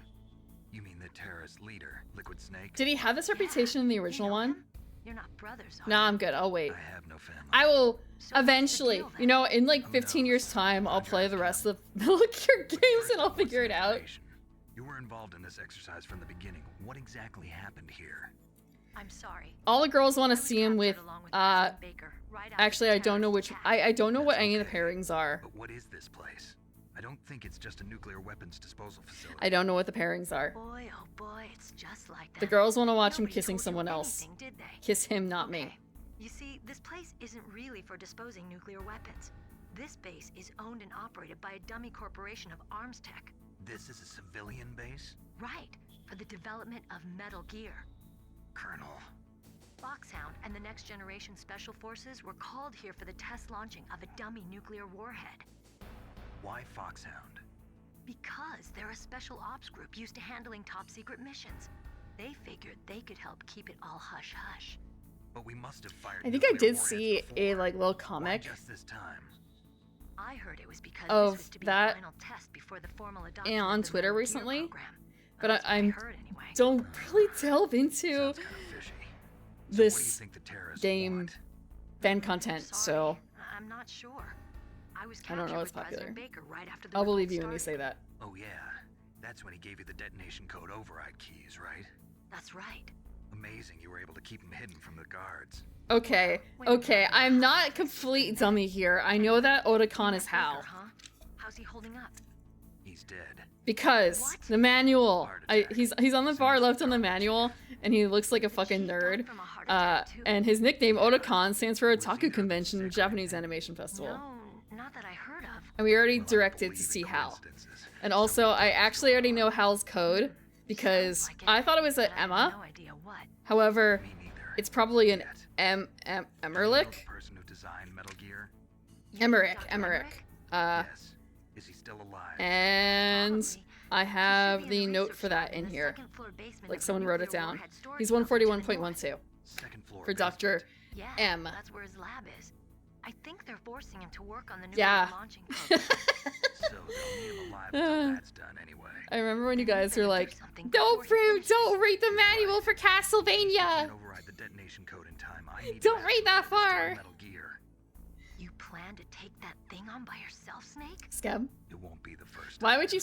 You mean the terrorist leader, Liquid Snake? Did he have this reputation in the original You know one? him? You're not brothers, are Nah, you? I'm good. I'll wait. I have no family. I will So what's the eventually, deal, then? you know, in like Who 15 knows? years time, I'll play the Draft rest him. of the Metal Gear But games first, and I'll what's the figure it out. information? You were involved in this exercise from the beginning. What exactly happened here? I'm sorry. All the girls want I to was see him with, captured along President Baker right after actually the I don't know which, terrorist attack. I don't know what That's any of the okay. pairings are. But what is this place? I don't think it's just a nuclear weapons disposal facility. I don't know what the pairings are. Boy, oh boy, it's just like that. The girls want to watch him Nobody kissing told you someone else. anything, did they? Kiss him, not me. Okay. You see, this place isn't really for disposing nuclear weapons. This base is owned and operated by a dummy corporation of arms tech. This is a civilian base? Right, for the development of Metal Gear. Colonel. Foxhound and the Next Generation Special Forces were called here for the test launching of a dummy nuclear warhead. Why Foxhound? Because they're a special ops group used to handling top secret missions. They figured they could help keep it all hush-hush. But we must have fired I think I nuclear did see warheads a before. like little Why comic just this time? I heard it was because Of this was to be that the final test before the formal adoption and on of the Twitter Metal Gear recently, program. but That's what I I'm heard anyway. don't really delve into Sounds kind of fishy. So what do you this think the terrorists game want? fan content, Sorry, so I'm not sure. I was I don't know captured what's with President popular. Baker right after the I'll revolt believe you when you say started. that. Oh yeah, that's when he gave you the detonation code override keys, right? That's right. Amazing you were able to keep him hidden from the guards. Okay, okay, I'm not a complete dummy here. I know that Otakon is Hal. Baker, huh? How's he holding up? He's dead. Because What? the manual, Heart I, attack. he's on the far Seems left on the dark. manual, and he looks like a fucking He died nerd. from a heart attack, too. And his nickname Otakon stands for Was he Otaku nervous Convention, sick or Japanese anything? Animation Festival. No, not that I heard of. And we already Well, I directed to believe see in Hal. coincidences. And also, Someone I told me actually already know about Hal's code because Sounds like it, I thought it was but an I have Emma. no idea what. However, Me neither. it's probably an Yet. Do you know Emmerich. the person who designed Metal Gear? You mean Emmerich, Dr. Emmerich. Yes. Is he still alive? And Probably. I He have should be the in a note research for that lab in the here. second floor basement Like of the someone wrote it nuclear down. warhead storage He's complex to the north. 141.12 Second floor for basement. Dr. Yeah, M. that's where his lab is. I think they're forcing him to work on the nuclear Yeah. launching program. So they'll need him alive until that's done anyway. I remember when you Then he guys were better do like, something don't before he finishes." read the manual for If you Castlevania. can't override the detonation code in time, I need Don't to read that restore far. Metal Gear. You plan to take that thing on by yourself, Snake? Scab. It won't be the first Why time. would you?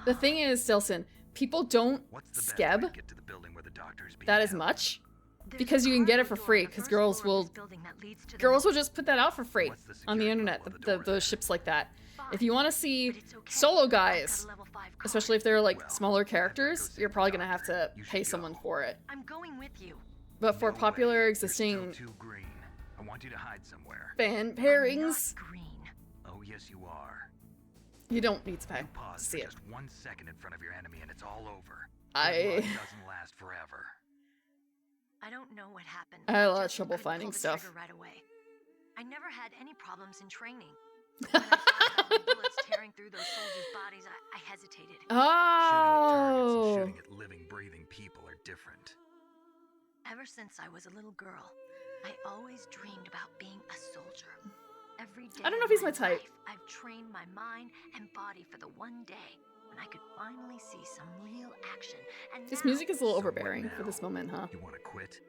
The thing is, Stilson, people don't What's the best way skeb to get to the building where the doctor is being that as held? much. because you can get it for free, because girls will just put that out for free on the internet, those ships like that. If you want to see solo guys, especially if they're like smaller characters, you're probably gonna have to pay someone for it. I'm going with you. But for popular existing Too green. I want you to hide somewhere. fan pairings, Oh yes, you are. you don't need to pay You to pause see for it. just 1 second in front of your enemy and it's all over. I Blood doesn't last forever. I don't know what happened. I had a lot of Just trouble couldn't finding pull the stuff. trigger right away. I never had any problems in training. When I thought about the bullets tearing through those soldiers' bodies, I hesitated. Oh. Shooting at living, breathing people are different. Ever since I was a little girl, I always dreamed about being a soldier. Every day I don't know of if he's my type. life, I've trained my mind and body for the one day when I could finally see some real action. And This now, music is a little overbearing for this moment, huh? You want to quit?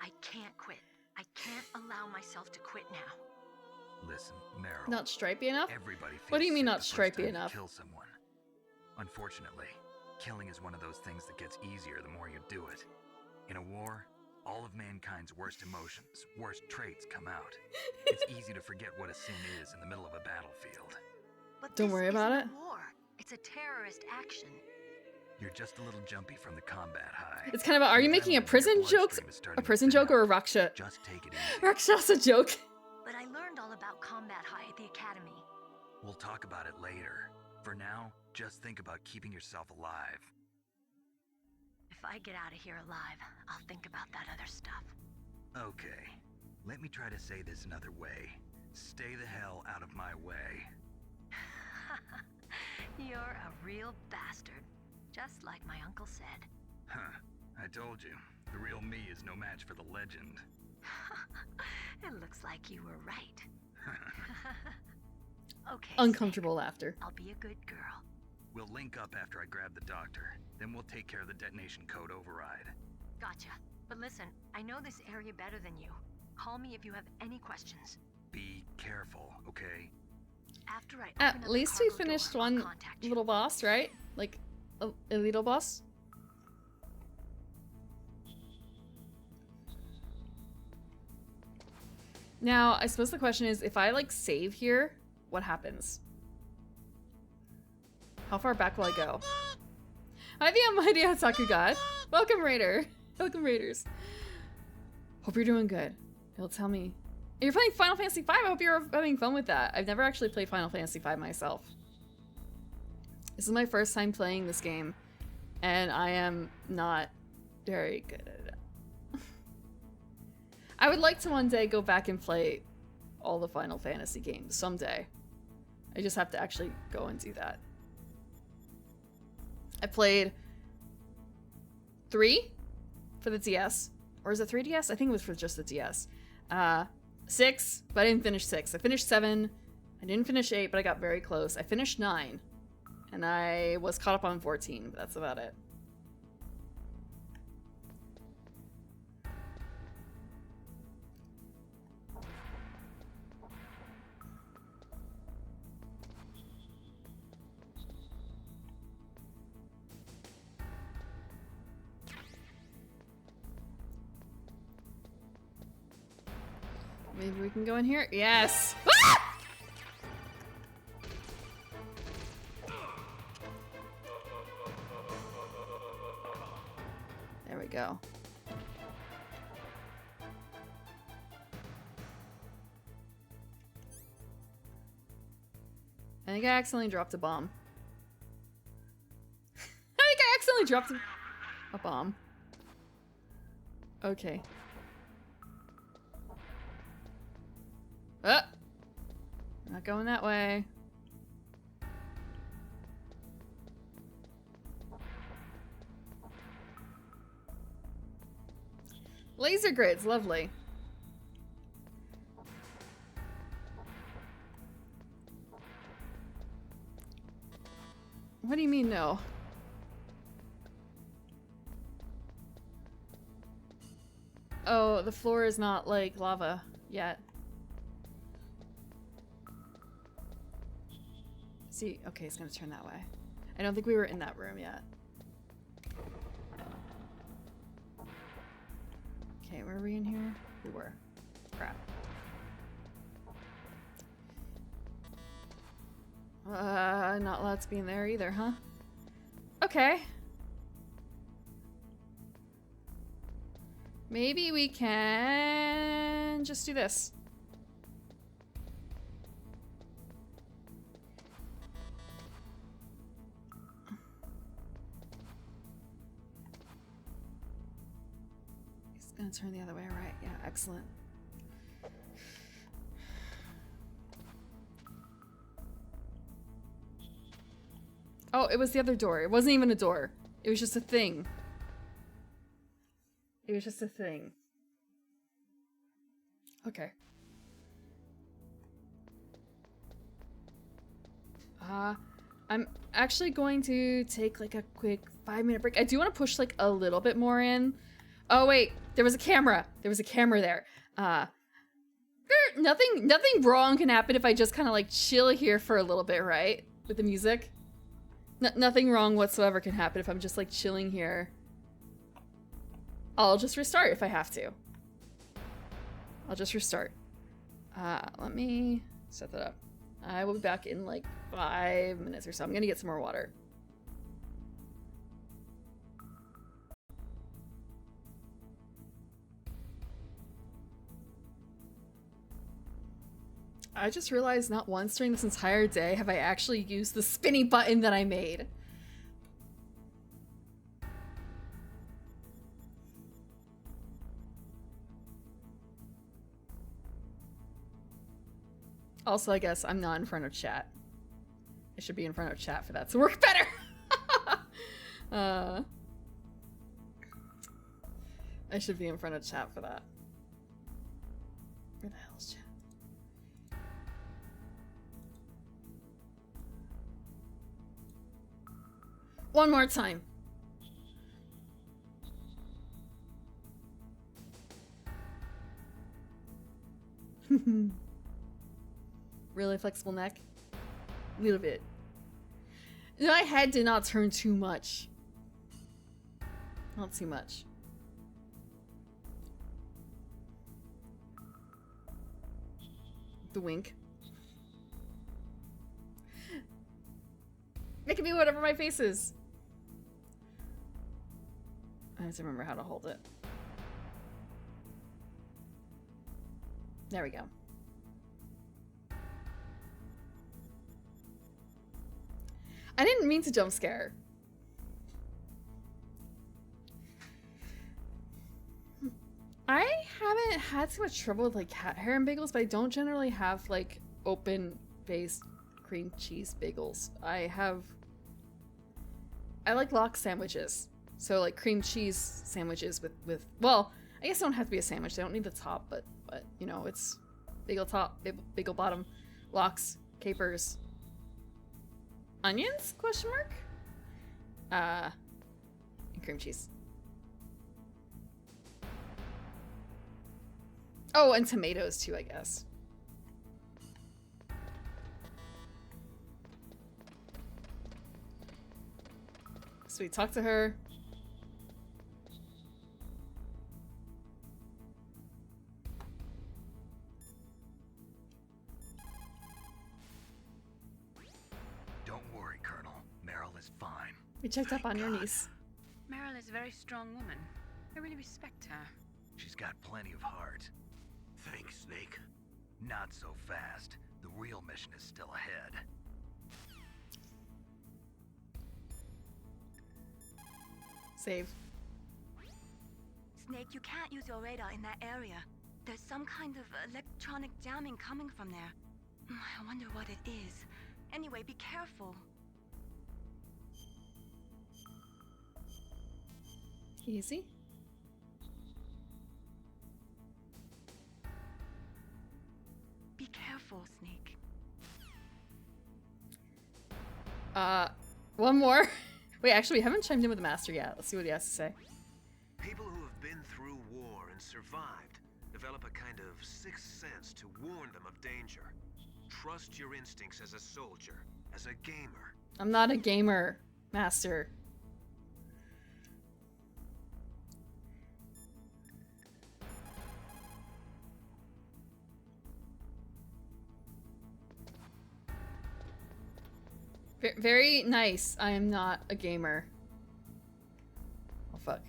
I can't quit. I can't allow myself to quit now. Listen, Meryl. Not stripey enough? Everybody What do you feels mean sick not the first stripey time you enough? Kill someone. Unfortunately, killing is one of those things that gets easier the more you do it. In a war, all of mankind's worst emotions, worst traits come out. It's easy to forget what a sin is in the middle of a battlefield. But Don't this worry about isn't it. a war. It's a terrorist action. You're just a little jumpy from the combat high. It's kind of a, are you making a prison joke? A prison joke or a Raksha? Just take it easy. Rakshasa joke? But I learned all about combat high at the academy. We'll talk about it later. For now, just think about keeping yourself alive. If I get out of here alive, I'll think about that other stuff. Okay, let me try to say this another way. Stay the hell out of my way. You're a real bastard. Just like my uncle said. Huh, I told you. The real me is no match for the legend. It looks like you were right. Okay. Uncomfortable laughter. I'll be a good girl. We'll link up after I grab the doctor. Then we'll take care of the detonation code override. Gotcha. But listen, I know this area better than you. Call me if you have any questions. Be careful, okay? After I open up At the least we cargo finished door, I'll one contact you. little boss, right? Like, a little boss? Now, I suppose the question is, if I, like, save here, what happens? How far back will I go? Hi, the almighty Otaku God. Welcome, Raider. Welcome, Raiders. Hope you're doing good. He'll tell me. You're playing Final Fantasy V? I hope you're having fun with that. I've never actually played Final Fantasy V myself. This is my first time playing this game, and I am not very good at it. I would like to one day go back and play all the Final Fantasy games someday. I just have to actually go and do that. I played 3 for the DS. Or is it 3DS? I think it was for just the DS. 6, but I didn't finish 6. I finished 7. I didn't finish 8, but I got very close. I finished 9. And I was caught up on 14, but that's about it. Maybe we can go in here? Yes! Ah! There we go. I think I accidentally dropped a bomb. I think I accidentally dropped a bomb. Okay. Not going that way. Laser grids, lovely. What do you mean no? Oh, the floor is not like lava yet. See, okay, it's gonna turn that way. I don't think we were in that room yet. Okay, were we in here? We were. Crap. Not allowed to be in there either, huh? Okay. Maybe we can just do this. He's gonna turn the other way, right? Yeah, excellent. Oh, it was the other door. It wasn't even a door. It was just a thing. It was just a thing. Okay. I'm actually going to take like a quick 5-minute break. I do want to push like a little bit more in. Oh wait, there was a camera. There was a camera there. Nothing wrong can happen if I just kind of like chill here for a little bit, right? With the music. Nothing wrong whatsoever can happen if I'm just like chilling here. I'll just restart if I have to. I'll just restart. Let me set that up. I will be back in like 5 minutes or so. I'm gonna get some more water. I just realized not once during this entire day have I actually used the spinny button that I made. Also, I guess I'm not in front of chat. I should be in front of chat for that to work better. I should be in front of chat for that. Where the hell is chat? One more time. Really flexible neck? A little bit. My head did not turn too much. Not too much. The wink. It can be whatever my face is. I have to remember how to hold it. There we go. I didn't mean to jump scare. I haven't had too much trouble with like cat hair and bagels, but I don't generally have like open faced cream cheese bagels. I like lox sandwiches. So like cream cheese sandwiches with well, I guess they don't have to be a sandwich. They don't need the top, but you know, it's bagel top, bagel bottom, lox, capers, onions? Question mark? And cream cheese. Oh, and tomatoes too, I guess. So we talk to her. Don't worry, Colonel. Meryl is fine. We checked up on your niece. Meryl is a very strong woman. I really respect her. She's got plenty of heart. Thanks, Snake. Not so fast. The real mission is still ahead. Save. Snake, you can't use your radar in that area. There's some kind of electronic jamming coming from there. I wonder what it is. Anyway, be careful. Easy. Be careful, Snake. One more. Wait, actually, we haven't chimed in with the master yet. Let's see what he has to say. People who have been through war and survived develop a kind of sixth sense to warn them of danger. Trust your instincts as a soldier, as a gamer. I'm not a gamer, master. Very nice. I am not a gamer. Oh, fuck.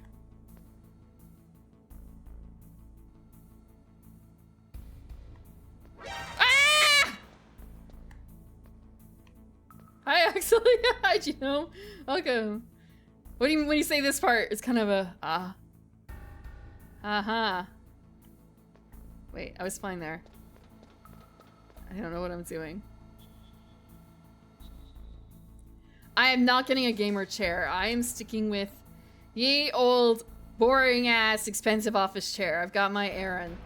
Ah! Hi, Axel. Hi, Genome. Welcome. What do you mean when you say this part? It's kind of a ah. Uh-huh. Wait, I was fine there. I don't know what I'm doing. I am not getting a gamer chair. I am sticking with ye old, boring ass, expensive office chair. I've got my Aaron.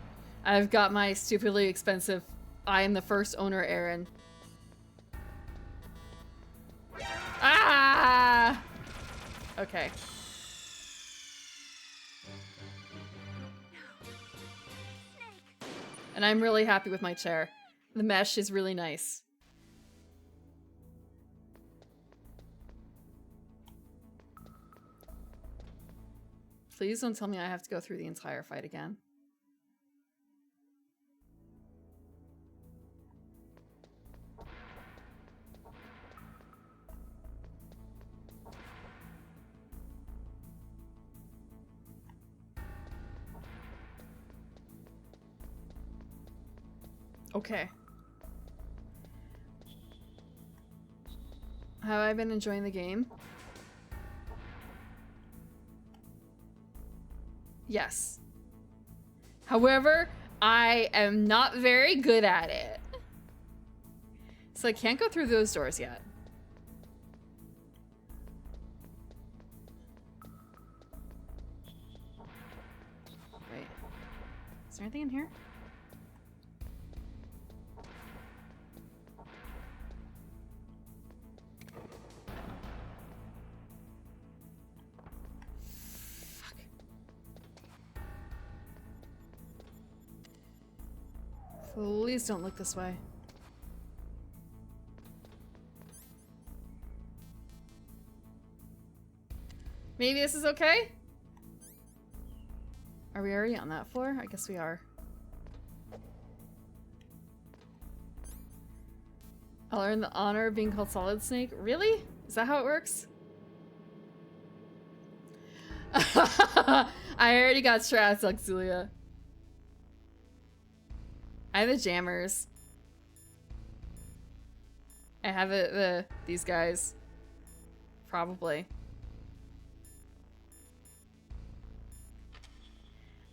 I've got my stupidly expensive, I am the first owner Aaron. Ah! Okay. And I'm really happy with my chair. The mesh is really nice. Please don't tell me I have to go through the entire fight again. Okay. Have I been enjoying the game? Yes. However, I am not very good at it. So I can't go through those doors yet. Wait. Is there anything in here? Please don't look this way. Maybe this is okay? Are we already on that floor? I guess we are. I'll earn the honor of being called Solid Snake. Really? Is that how it works? I already got strats, Auxilia. I have the jammers. I have these guys. Probably.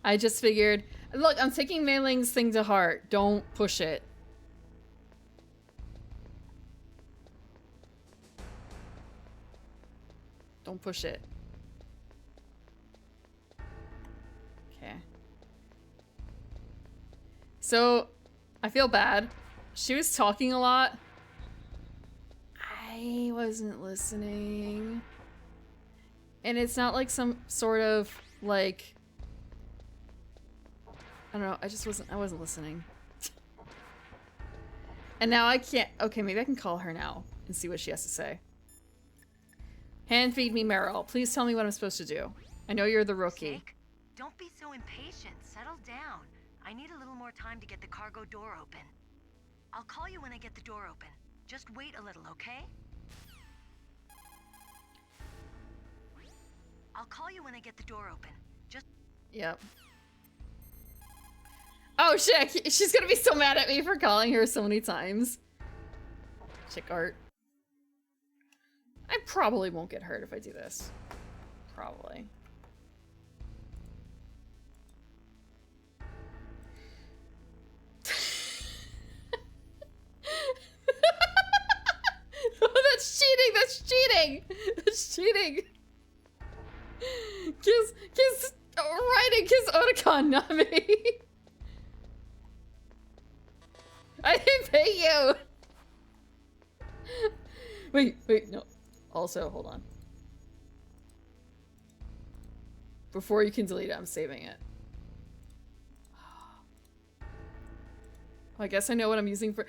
I just figured, look, I'm taking Mei Ling's thing to heart. Don't push it. Don't push it. Okay. So, I feel bad. She was talking a lot. I wasn't listening. And it's not like some sort of, like... I don't know, I wasn't listening. And now I can't... Okay, maybe I can call her now and see what she has to say. Hand feed me, Meryl. Please tell me what I'm supposed to do. I know you're the rookie. Snake, don't be so impatient. Settle down. I need a little more time to get the cargo door open. I'll call you when I get the door open. Just wait a little, okay? I'll call you when I get the door open. Just... Yep. Oh shit, she's gonna be so mad at me for calling her so many times. Chick art. I probably won't get hurt if I do this. Probably. Oh, that's cheating! That's cheating! That's cheating! Kiss Raiden, kiss Otacon, not me! I didn't pay you! Wait, no. Also, hold on. Before you can delete it, I'm saving it. I guess I know what I'm using for...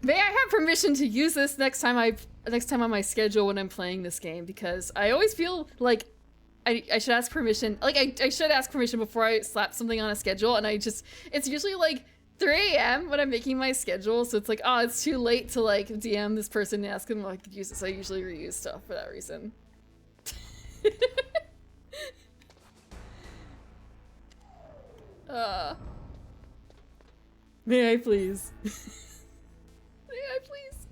May I have permission to use this next time on my schedule when I'm playing this game? Because I always feel like I should ask permission. Like, I should ask permission before I slap something on a schedule, and it's usually like 3 a.m. when I'm making my schedule, so it's like, oh, it's too late to like DM this person and ask them if I could use it, so I usually reuse stuff for that reason. May I please? May I please?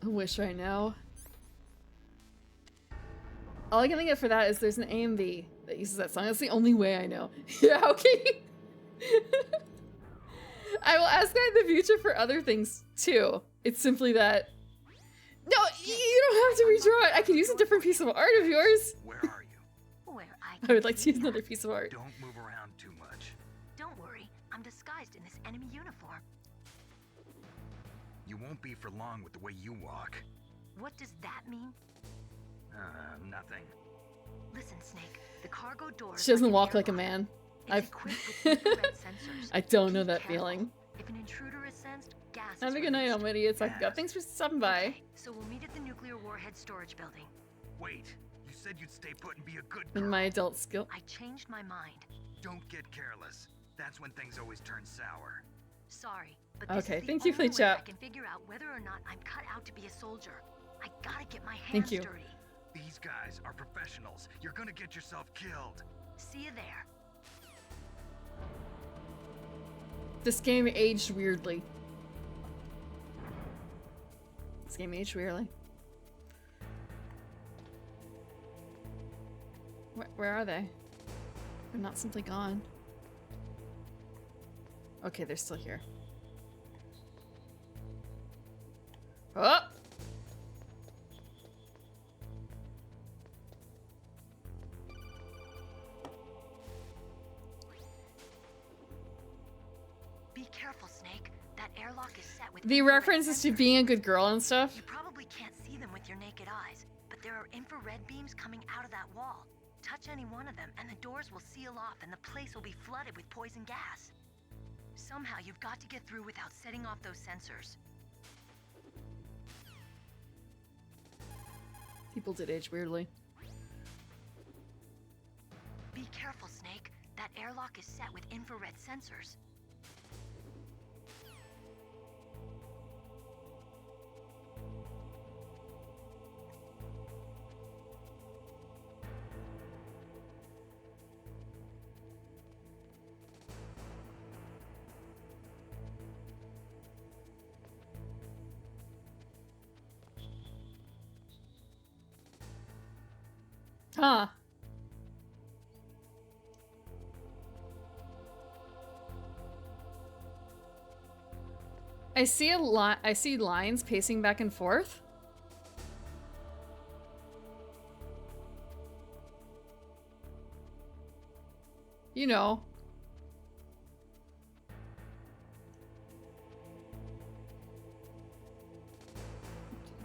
A wish right now. All I can think of for that is there's an AMV that uses that song. That's the only way I know. Yeah, okay. I will ask that in the future for other things too. It's simply that. No, you don't have to redraw it. I could use a different piece of art of yours. Where are you? Where I would like to use another piece of art. Don't move around too much. Don't worry, I'm disguised in this enemy uniform. You won't be for long with the way you walk. What does that mean? Nothing. Listen, Snake, the cargo door. She doesn't walk like a man. I don't know that feeling. If an intruder is sensed, gas. Have a good night, Almighty. It's like, thanks for stopping by. Okay, so we'll meet at the nuclear warhead storage building. Wait, you said you'd stay put and be a good girl. In my adult skill. I changed my mind. Don't get careless. That's when things always turn sour. Sorry, but this okay, is the thank you for the only way I chat. can figure out whether or not I'm cut out to be a soldier. I gotta get my hands Thank you. dirty. These guys are professionals. You're gonna get yourself killed. See you there. This game aged weirdly. This game aged weirdly. Where are they? They're not simply gone. Okay, they're still here. Oh! Be careful, Snake. That airlock is set with The infrared references to sensors. being a good girl and stuff. You probably can't see them with your naked eyes, but there are infrared beams coming out of that wall. Touch any one of them, and the doors will seal off, and the place will be flooded with poison gas. Somehow, you've got to get through without setting off those sensors. People did age weirdly. Be careful, Snake. That airlock is set with infrared sensors. Huh. I see lines pacing back and forth. You know.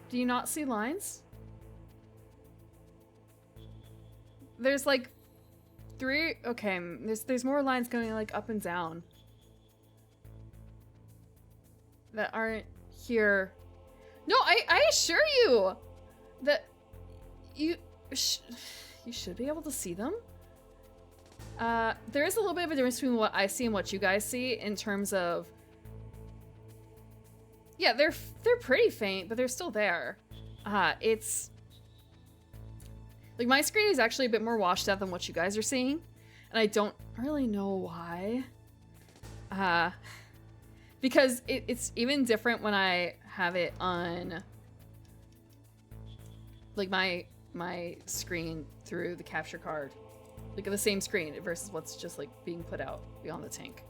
Do you not see lines? There's like 3. Okay, there's more lines going like up and down that aren't here. No, I assure you that you should be able to see them. There is a little bit of a difference between what I see and what you guys see in terms of, yeah, they're pretty faint, but they're still there. It's like my screen is actually a bit more washed out than what you guys are seeing, and I don't really know why. Because it's even different when I have it on like my screen through the capture card, like the same screen versus what's just like being put out beyond the tank.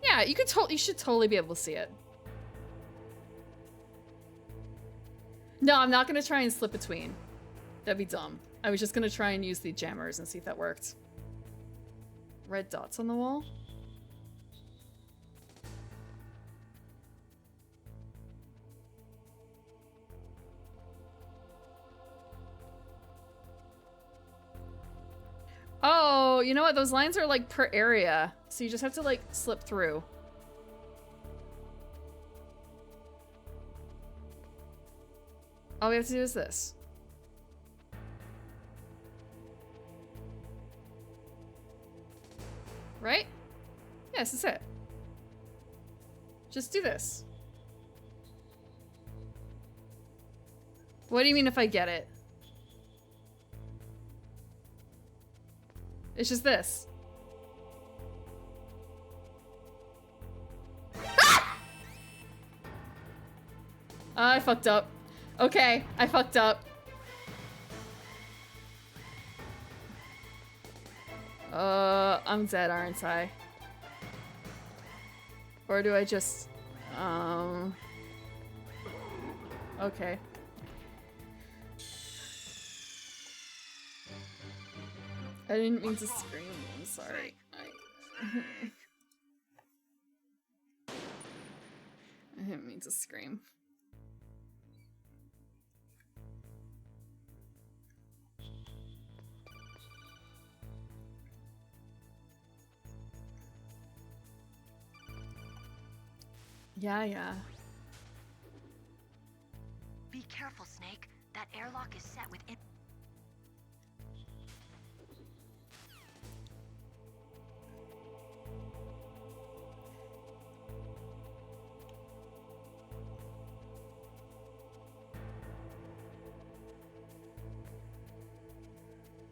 Yeah, you should totally be able to see it. No, I'm not gonna try and slip between. That'd be dumb. I was just gonna try and use the jammers and see if that worked. Red dots on the wall? Oh, you know what? Those lines are like per area. So you just have to like slip through. All we have to do is this. Right? Yes, that's it. Just do this. What do you mean if I get it? It's just this. Ah! I fucked up. Okay, I fucked up. I'm dead, aren't I? Or do I just... Okay. I didn't mean to scream, I'm sorry. I didn't mean to scream. Yeah. Be careful, Snake. That airlock is set with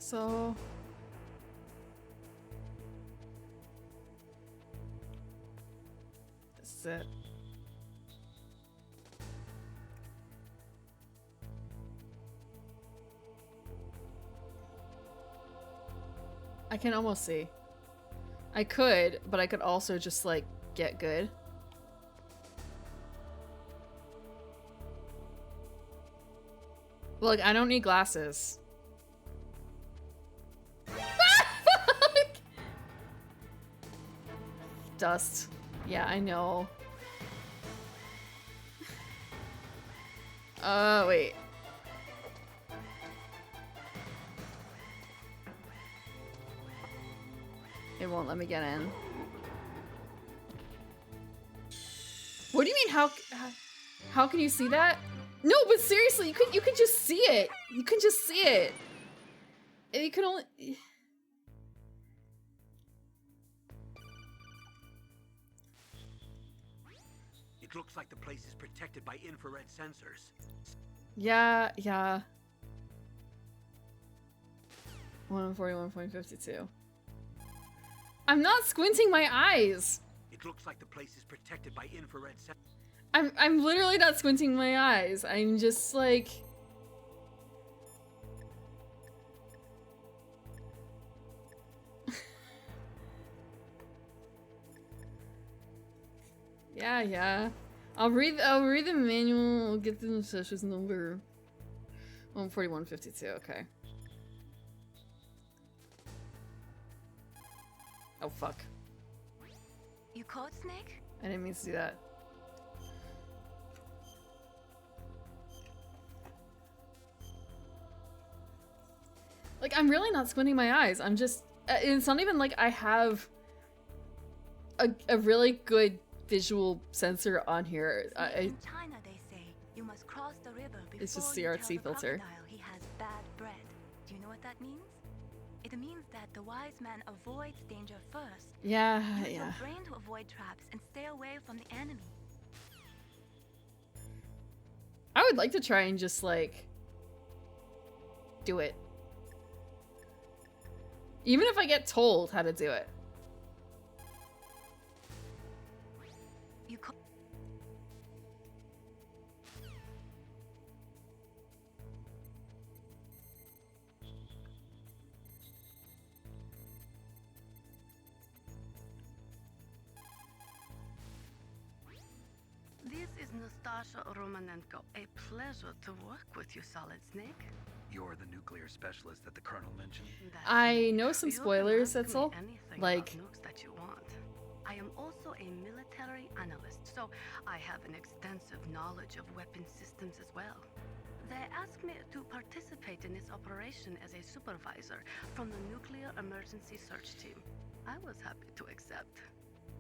So... This is it. I can almost see. I could, but I could also just, like, get good. Look, I don't need glasses. Dust. Yeah, I know. Wait. It won't let me get in. What do you mean, how can you see that? No, but seriously, you can just see it. You can just see it. And you can only... It looks like the place is protected by infrared sensors. Yeah. 141.52. I'm not squinting my eyes. It looks like the place is protected by infrared sensors. I'm literally not squinting my eyes. I'm just like... Yeah. I'll read the manual. I'll get the sessions number. 141.52. Okay. Oh fuck. You caught Snake? I didn't mean to do that. Like, I'm really not squinting my eyes. I'm just... it's not even like I have a really good visual sensor on here. In China, they say you must cross the river before It's just you tell CRT the filter. crocodile he has bad breath. Do you know what that means? It means that the wise man avoids danger first. Yeah. Use your brain to avoid traps and stay away from the enemy. I would like to try and just, like, do it. Even if I get told how to do it. You This is Nastasha Romanenko. A pleasure to work with you, Solid Snake. You're the nuclear specialist that the Colonel mentioned? I know some spoilers, that's all. Like, Nukes that you want. I am also a military analyst, so I have an extensive knowledge of weapon systems as well. They asked me to participate in this operation as a supervisor from the Nuclear Emergency Search Team. I was happy to accept.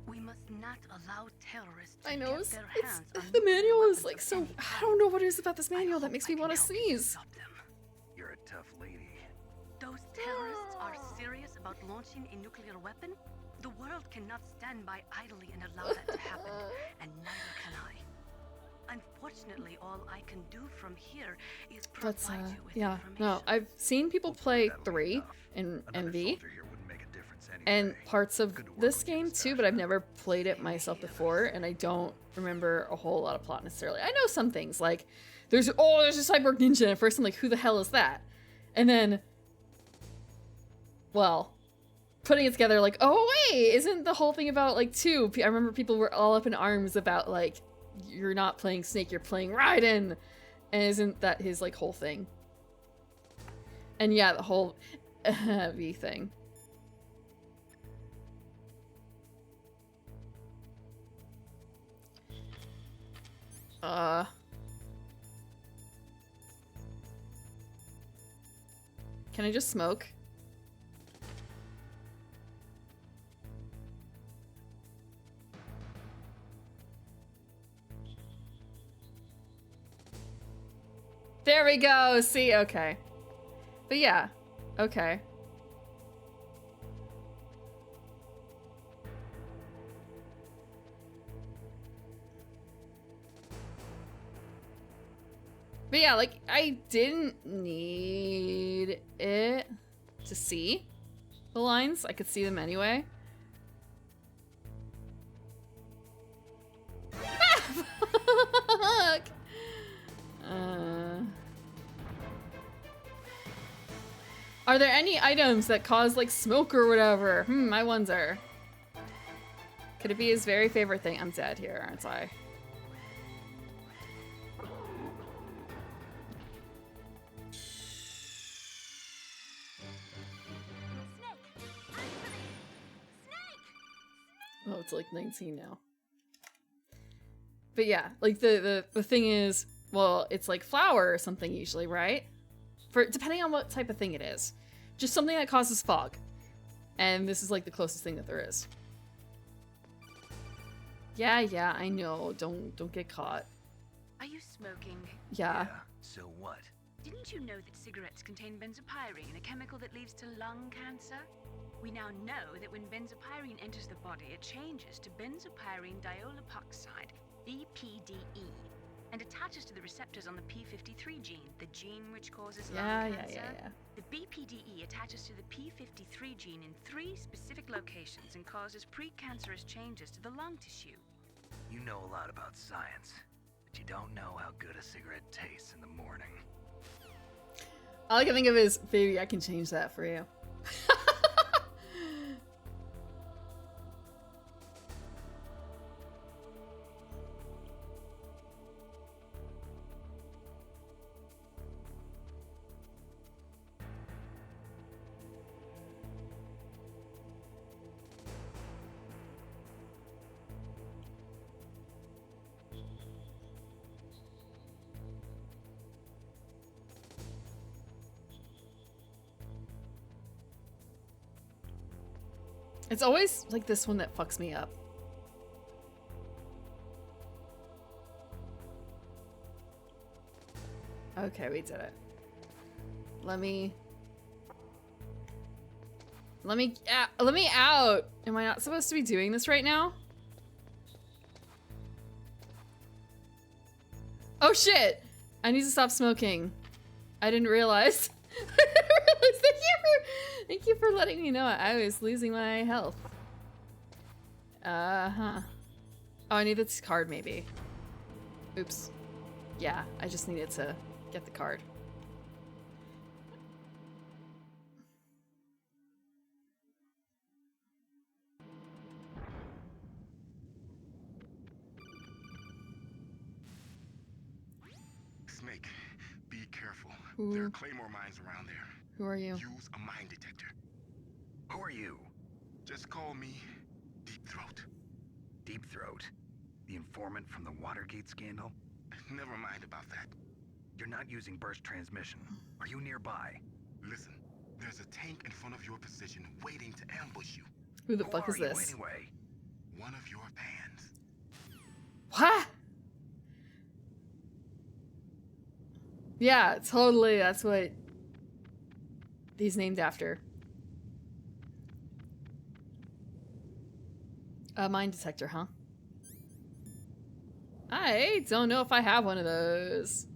We must not allow terrorists to I know, get their hands on the nuclear manual is weapons like of so... any I don't know what it is about this manual that makes me want to sneeze. You're a tough lady. those terrorists are serious about launching a nuclear weapon, the world cannot stand by idly and allow that to happen, and neither can I. Unfortunately, all I can do from here is provide you with yeah. information. No, I've seen people play 3 in MV. And parts of this game too, but I've never played it myself before, and I don't remember a whole lot of plot necessarily. I know some things, like there's a cyborg ninja, and at first I'm like, who the hell is that? And then, well, putting it together, like, oh wait, isn't the whole thing about like 2? I remember people were all up in arms about like, you're not playing Snake, you're playing Raiden, and isn't that his like whole thing? And yeah, the whole V thing. Can I just smoke? There we go. See, okay. But yeah, okay. But yeah, like, I didn't need it to see the lines. I could see them anyway. Fuck! Are there any items that cause, like, smoke or whatever? I wonder. Could it be his very favorite thing? I'm dead here, aren't I? Oh, it's like 19 now. But yeah, like the thing is, well, it's like flour or something usually, right? For depending on what type of thing it is. Just something that causes fog. And this is like the closest thing that there is. Yeah, I know. Don't get caught. Are you smoking? Yeah. So what? Didn't you know that cigarettes contain benzopyrene, a chemical that leads to lung cancer? We now know that when benzopyrene enters the body, it changes to benzopyrene diolipoxide, BPDE, and attaches to the receptors on the P53 gene, the gene which causes lung cancer. Yeah. The BPDE attaches to the P53 gene in 3 specific locations and causes precancerous changes to the lung tissue. You know a lot about science, but you don't know how good a cigarette tastes in the morning. All I can think of is, baby, I can change that for you. It's always like this one that fucks me up. Okay, we did it. Let me out. Am I not supposed to be doing this right now? Oh shit! I need to stop smoking. I didn't realize. Thank you for letting me know I was losing my health. Oh, I need this card maybe. Oops. Yeah, I just needed to get the card. Snake, be careful. Ooh. There are claymore mines around there. Who are you? Use a mine detector. Who are you? Just call me Deep Throat. Deep Throat? The informant from the Watergate scandal? Never mind about that. You're not using burst transmission. Are you nearby? Listen, there's a tank in front of your position waiting to ambush you. Who the fuck is you this? Anyway? One of your fans. What? Yeah, totally. That's what. he's named after. A mine detector, huh? I don't know if I have one of those.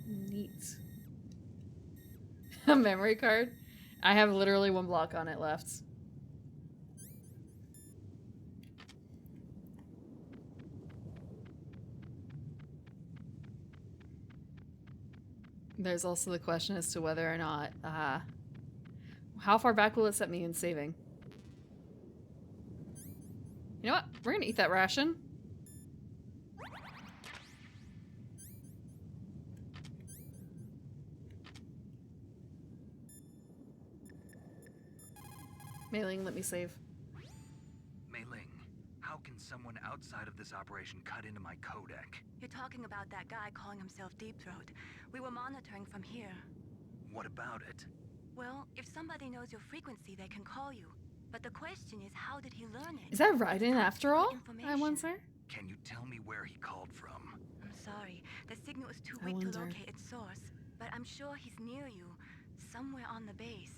Neat. A memory card? I have literally one block on it left. There's also the question as to whether or not, how far back will it set me in saving? You know what? We're gonna eat that ration. Mei Ling, let me save. Mei Ling, how can someone outside of this operation cut into my codec? You're talking about that guy calling himself Deep Throat. We were monitoring from here. What about it? Well, if somebody knows your frequency, they can call you. But the question is, how did he learn it? Is that Raiden after all? I wonder. Can you tell me where he called from? I'm sorry. The signal is too weak to locate its source. But I'm sure he's near you. Somewhere on the base.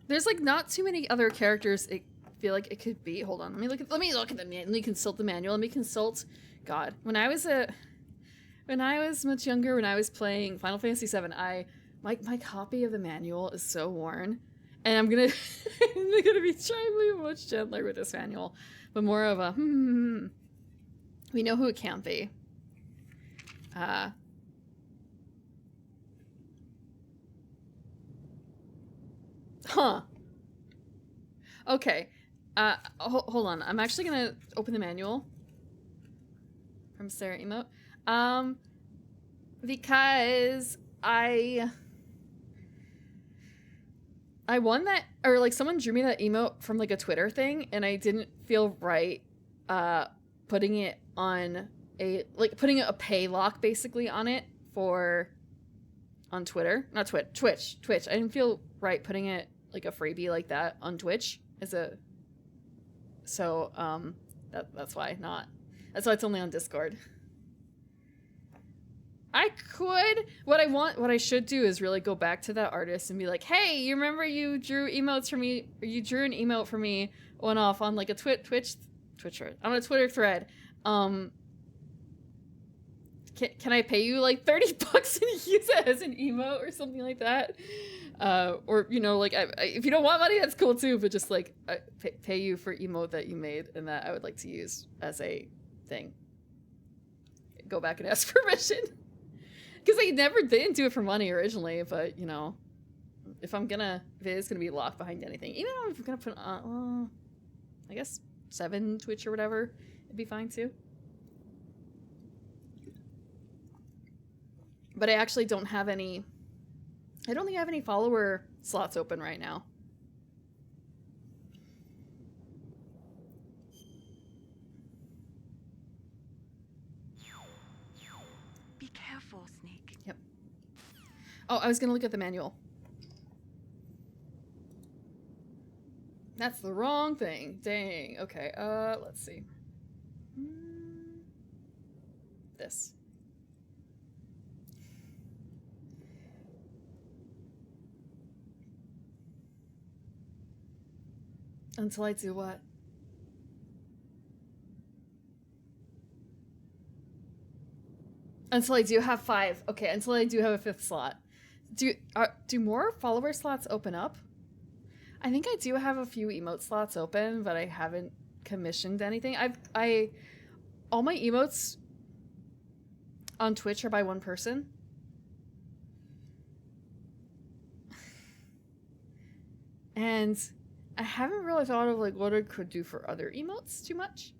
There's like not too many other characters I feel like it could be. Hold on. Let me look at the manual. Let me consult the manual. Let me consult. God. When I was much younger, when I was playing Final Fantasy VII, my copy of the manual is so worn. And I'm gonna be trying to be much gentler with this manual. But more of a we know who it can't be. Huh. Okay. Hold on. I'm actually gonna open the manual from Sarah emote. Because I won that, or like someone drew me that emote from like a Twitter thing, and I didn't feel right putting it on putting a pay lock basically on it on Twitter. Not Twitch. I didn't feel right putting it like a freebie like that on Twitch that's why it's only on Discord. I could. What I should do is really go back to that artist and be like, hey, you remember you drew emotes for me, or you drew an emote for me one off on like a Twitch on a Twitter thread. Can I pay you like $30 and use it as an emote or something like that? Or, you know, like, if you don't want money, that's cool too, but just like pay you for emote that you made and that I would like to use as a thing. Go back and ask permission. Because I didn't do it for money originally, but, you know, if it is gonna be locked behind anything, even if I'm gonna put on, I guess 7 Twitch or whatever, it'd be fine too. But I actually don't have any. I don't think I have any follower slots open right now. Be careful, Snake. Yep. Oh, I was gonna look at the manual. That's the wrong thing. Dang. Okay. Let's see. This. Until I do what? Until I do have 5. Okay, until I do have a 5th slot. Do more follower slots open up? I think I do have a few emote slots open, but I haven't commissioned anything. All my emotes on Twitch are by one person. And I haven't really thought of like what I could do for other emotes too much.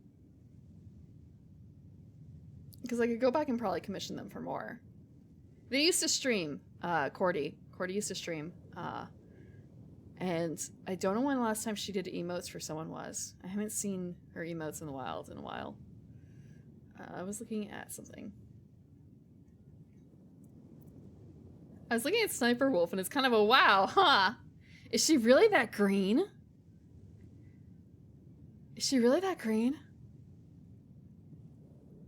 Because I could go back and probably commission them for more. They used to stream, Cordy. Cordy used to stream. And I don't know when the last time she did emotes for someone was. I haven't seen her emotes in the wild in a while. I was looking at something. I was looking at Sniper Wolf, and it's kind of a wow, huh? Is she really that green? Is she really that green?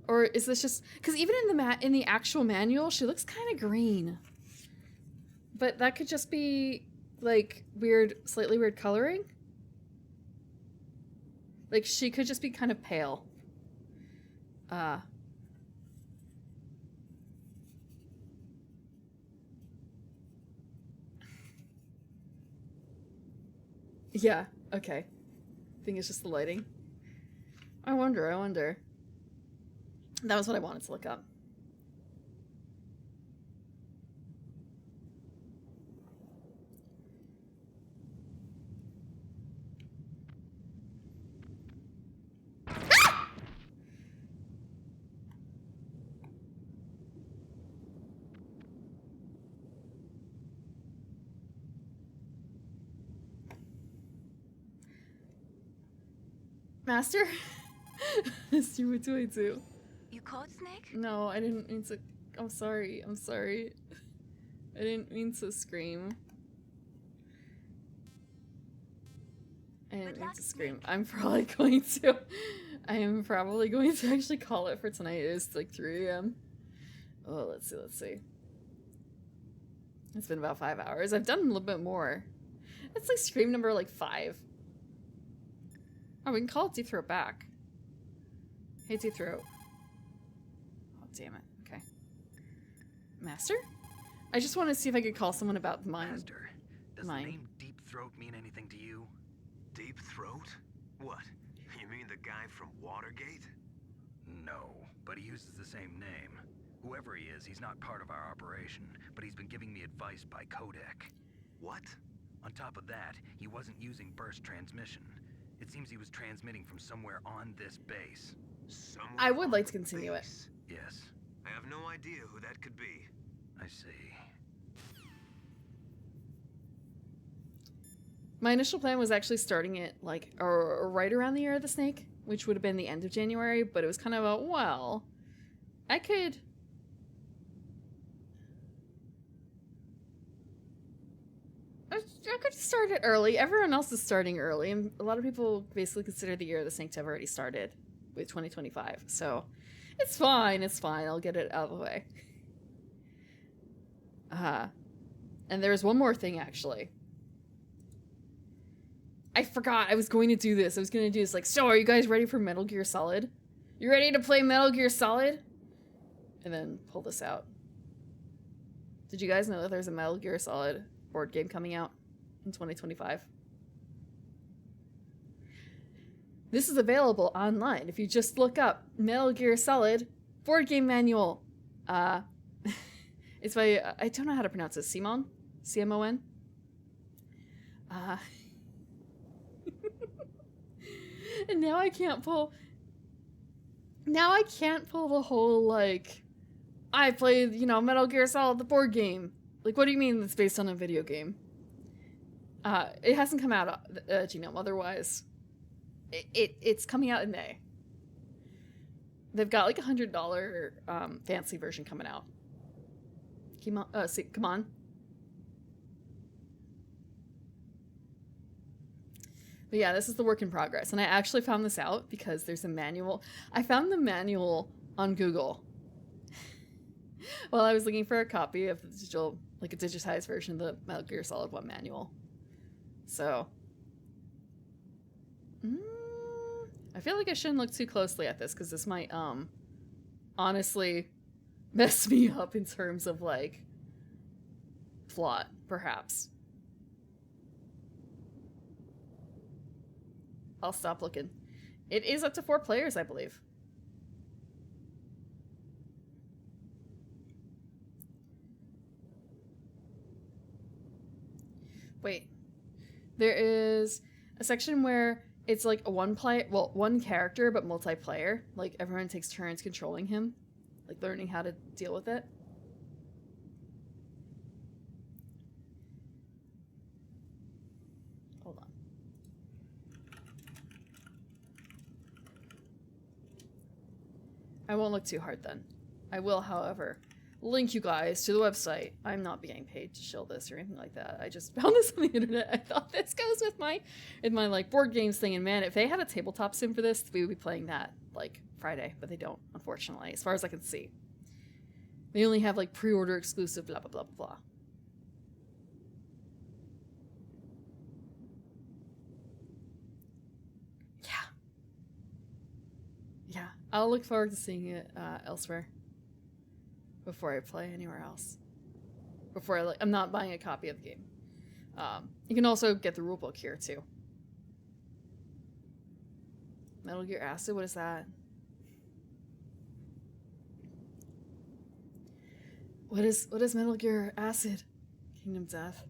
Or is this just... Because even in the actual manual, she looks kind of green. But that could just be, like, weird, slightly weird coloring. Like, she could just be kind of pale. Yeah, okay. I think it's just the lighting. I wonder. That was what I wanted to look up. Master? Master, what do I do? You caught Snake? No, I didn't mean to... I'm sorry. I didn't mean to scream. I didn't mean to scream. I'm probably going to... I am probably going to actually call it for tonight. It is like 3 a.m. Oh, let's see. It's been about 5 hours. I've done a little bit more. That's like scream number like 5. Oh, we can call Deep Throat back. Hey, Deep Throat. Oh, damn it. Okay. Master? I just want to see if I could call someone about mine. Master, does the name Deep Throat mean anything to you? Deep Throat? What? You mean the guy from Watergate? No, but he uses the same name. Whoever he is, he's not part of our operation, but he's been giving me advice by codec. What? On top of that, he wasn't using burst transmission. It seems he was transmitting from somewhere on this base. Somewhere I would like to continue it. Yes. I have no idea who that could be. I see. My initial plan was actually starting it like right around the Year of the Snake, which would have been the end of January, but it was kind of a, well, I could start it early. Everyone else is starting early, and a lot of people basically consider the Year of the Snake to have already started with 2025. So it's fine. I'll get it out of the way. And there's one more thing, actually. I forgot I was going to do this. I was going to do this like, so are you guys ready for Metal Gear Solid? You ready to play Metal Gear Solid? And then pull this out. Did you guys know that there's a Metal Gear Solid board game coming out in 2025? This is available online. If you just look up Metal Gear Solid board game manual. It's by, I don't know how to pronounce it, Simon? C-M-O-N? And now I can't pull the whole, like, I played, you know, Metal Gear Solid, the board game. Like, what do you mean it's based on a video game? It hasn't come out, Genome, otherwise. It's coming out in May. They've got, like, a $100 fancy version coming out. Come on. But yeah, this is the work in progress. And I actually found this out because there's a manual. I found the manual on Google while I was looking for a copy of the digital, like a digitized version of the Metal Gear Solid 1 manual. So, I feel like I shouldn't look too closely at this because this might, honestly mess me up in terms of, like, plot, perhaps. I'll stop looking. It is up to 4 players, I believe. Wait. There is a section where it's like a one character, but multiplayer. Like, everyone takes turns controlling him. Like, learning how to deal with it. Hold on. I won't look too hard then. I will, however, link you guys to the website. I'm not being paid to shill this or anything like that. I just found this on the internet. I thought this goes with my like board games thing, and man, if they had a tabletop sim for this, we would be playing that like Friday, but they don't, unfortunately, as far as I can see. They only have like pre-order exclusive blah blah blah blah. Yeah, I'll look forward to seeing it elsewhere before I play anywhere else. Before I'm not buying a copy of the game. You can also get the rulebook here too. Metal Gear Acid, what is that? What is Metal Gear Acid? Kingdom Death.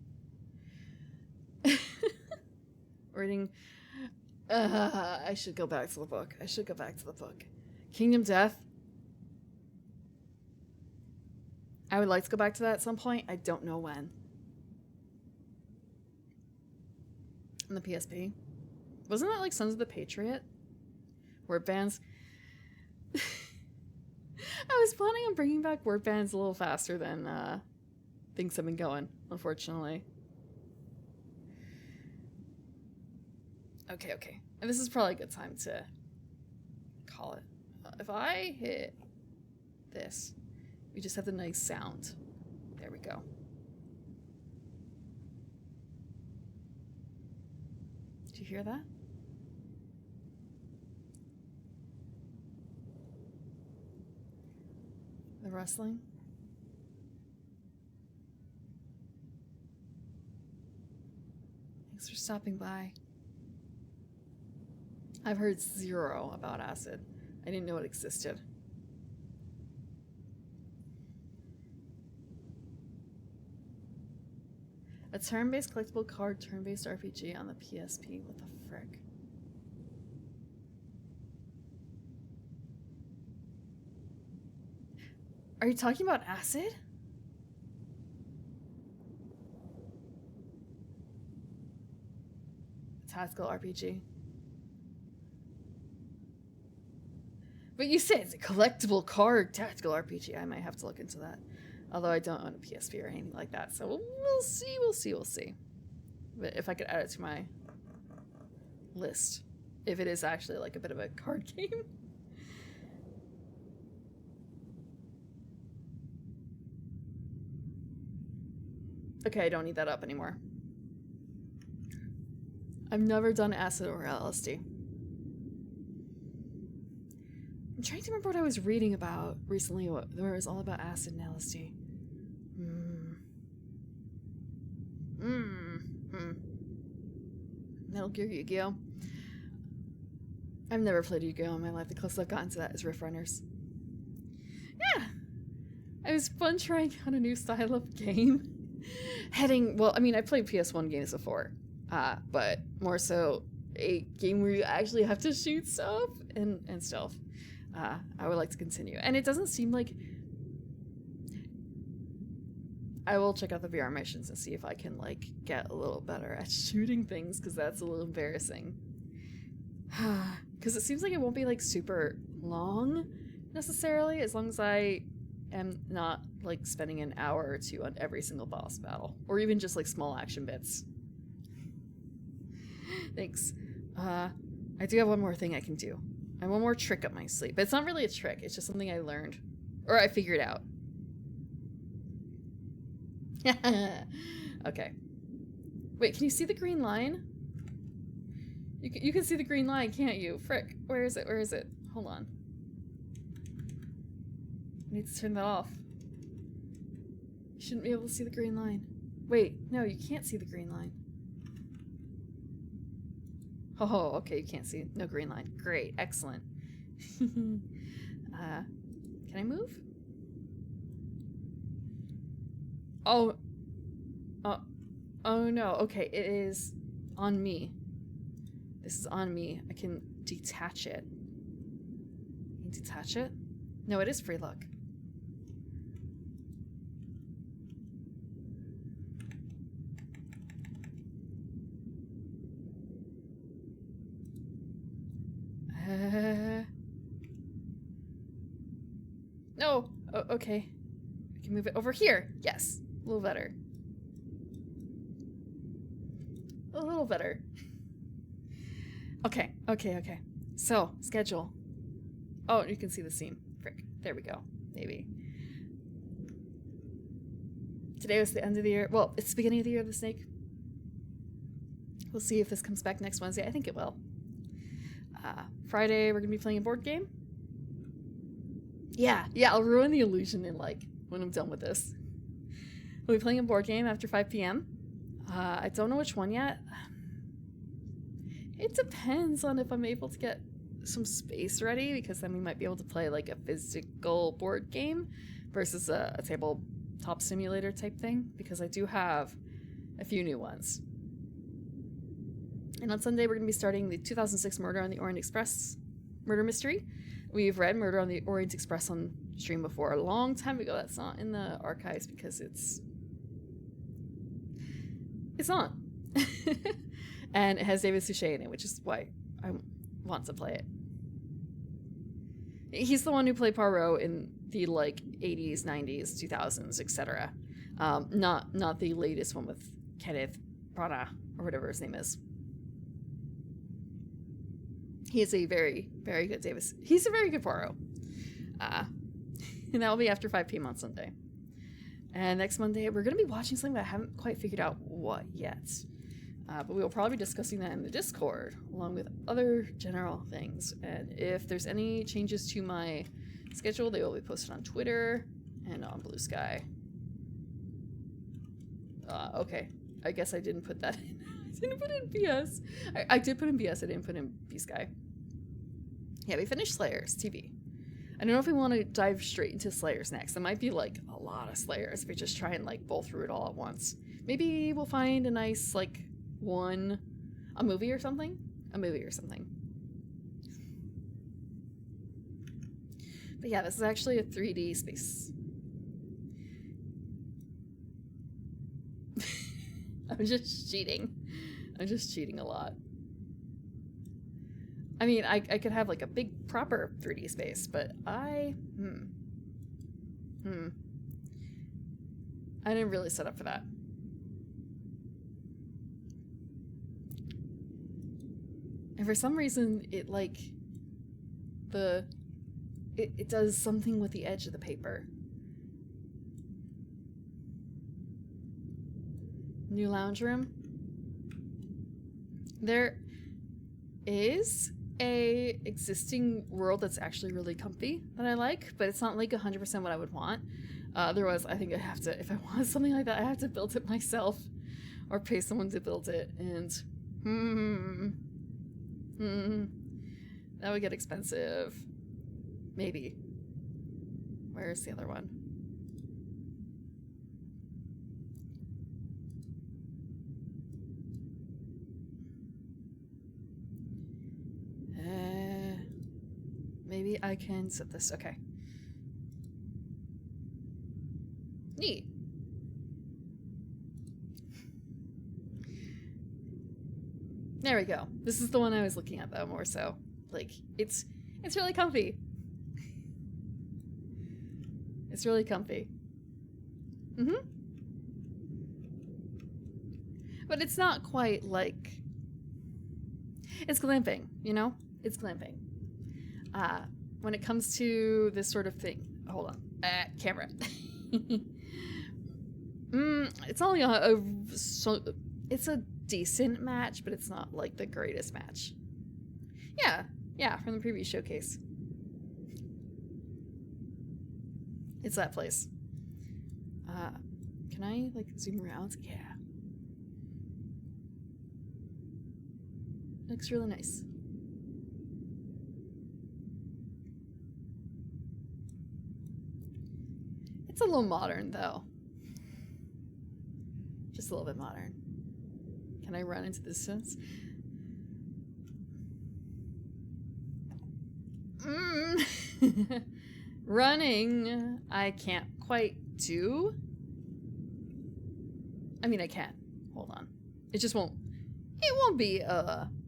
Reading. I should go back to the book. Kingdom Death. I would like to go back to that at some point. I don't know when. On the PSP. Wasn't that like Sons of the Patriot? Word bands. I was planning on bringing back word bands a little faster than things have been going, unfortunately. Okay. And this is probably a good time to call it. If I hit this, we just have the nice sound. There we go. Did you hear that? The rustling? Thanks for stopping by. I've heard zero about Acid. I didn't know it existed. A turn-based collectible card, turn-based RPG on the PSP. What the frick? Are you talking about Acid? Tactical RPG. But you said it's a collectible card tactical RPG. I might have to look into that. Although I don't own a PSP or anything like that. So we'll see. But if I could add it to my list. If it is actually like a bit of a card game. Okay, I don't need that up anymore. I've never done acid or LSD. I'm trying to remember what I was reading about recently, where it was all about acid and LSD. Metal Gear Yu-Gi-Oh! I've never played Yu-Gi-Oh! In my life. The closest I've gotten to that is Riff Runners. Yeah! It was fun trying out a new style of game. Well, I mean, I played PS1 games before, but more so a game where you actually have to shoot stuff and stealth. I would like to continue. And it doesn't seem like... I will check out the VR missions and see if I can, like, get a little better at shooting things, because that's a little embarrassing. Because it seems like it won't be, like, super long, necessarily, as long as I am not, like, spending an hour or two on every single boss battle. Or even just, like, small action bits. Thanks. I do have one more thing I can do. I have one more trick up my sleeve. But it's not really a trick. It's just something I learned. Or I figured out. Okay. Wait, can you see the green line? You can see the green line, can't you? Frick. Where is it? Where is it? Hold on. I need to turn that off. You shouldn't be able to see the green line. Wait, no, you can't see the green line. Oh, okay, you can't see. No green line. Great, excellent. Can I move? Oh no, okay, it is on me. This is on me. I can detach it. Can you detach it? No, it is free look. okay. I can move it over here. Yes. A little better. A little better. Okay. So, schedule. Oh, you can see the scene. Frick. There we go. Maybe. Today was the end of the year. Well, it's the beginning of the year of the snake. We'll see if this comes back next Wednesday. I think it will. Friday, we're going to be playing a board game. Yeah, I'll ruin the illusion in, like, when I'm done with this. We'll be playing a board game after 5 p.m. I don't know which one yet. It depends on if I'm able to get some space ready, because then we might be able to play, like, a physical board game versus a tabletop simulator type thing, because I do have a few new ones. And on Sunday, we're going to be starting the 2006 Murder on the Orient Express murder mystery. We've read Murder on the Orient Express on stream before a long time ago. That's not in the archives because it's not. And it has David Suchet in it, which is why I want to play it. He's the one who played Poirot in the, like, 80s, 90s, 2000s, etc. Not the latest one with Kenneth Branagh or whatever his name is. He is a very, very good Davis. He's a very good Poirot. And that will be after 5 p.m. on Sunday. And next Monday, we're going to be watching something that I haven't quite figured out what yet. But we will probably be discussing that in the Discord, along with other general things. And if there's any changes to my schedule, they will be posted on Twitter and on Blue Sky. Okay. I guess I didn't put that in. I didn't put in BS. I did put in BS. I didn't put in B-Sky. Yeah, we finished Slayers TV. I don't know if we want to dive straight into Slayers next. It might be, like, a lot of Slayers if we just try and, like, bowl through it all at once. Maybe we'll find a nice, like, a movie or something? A movie or something. But yeah, this is actually a 3D space. I'm just cheating. I'm just cheating a lot. I mean, I could have, like, a big proper 3D space, but I didn't really set up for that. And for some reason, it, like, it does something with the edge of the paper. New lounge room. There is a existing world that's actually really comfy that I like, but it's not, like, 100% what I would want. Otherwise, I think I have to, if I want something like that, I have to build it myself or pay someone to build it, and that would get expensive. Maybe. Where's the other one? Maybe I can set this. Okay. Neat. There we go. This is the one I was looking at, though, more so. Like, it's really comfy. It's really comfy. But it's not quite like... It's glamping, you know? It's glamping. When it comes to this sort of thing... Hold on. Camera. It's only it's a decent match, but it's not, like, the greatest match. Yeah, from the previous showcase. It's that place. Can I, like, zoom around? Yeah. Looks really nice. It's a little modern, though. Just a little bit modern. Can I run into this sense? Running, I can't quite do. I mean, I can. Hold on. It just won't. It won't be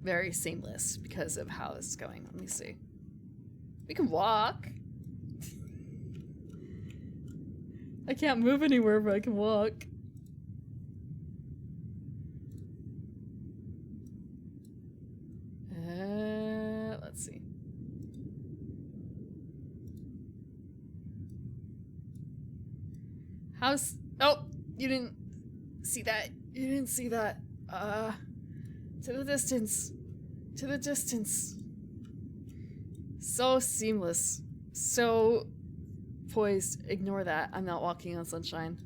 very seamless because of how this is going. Let me see. We can walk. I can't move anywhere, but I can walk. Let's see. How's... Oh! You didn't see that. You didn't see that. To the distance. To the distance. So seamless. So poised. Ignore that. I'm not walking on sunshine.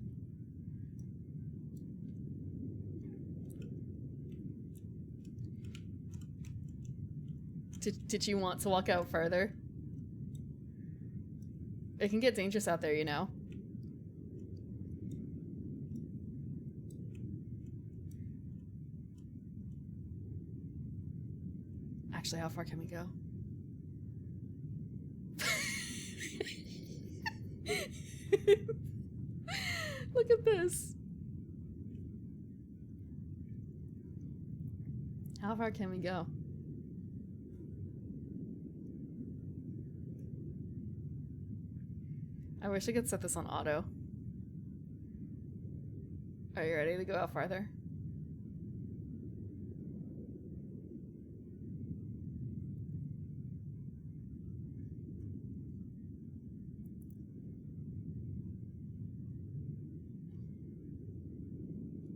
Did you want to walk out further? It can get dangerous out there, you know. Actually, how far can we go? Look at this. How far can we go? I wish I could set this on auto. Are you ready to go out farther?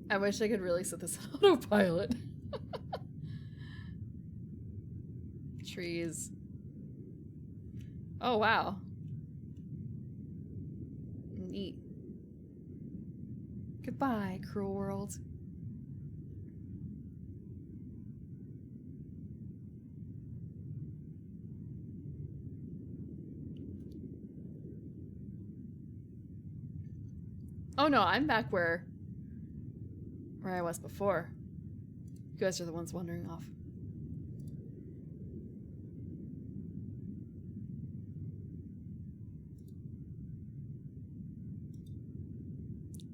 I wish I could really set this on autopilot. Trees. Oh, wow. Neat. Goodbye, cruel world. Oh no, I'm back where I was before. You guys are the ones wandering off.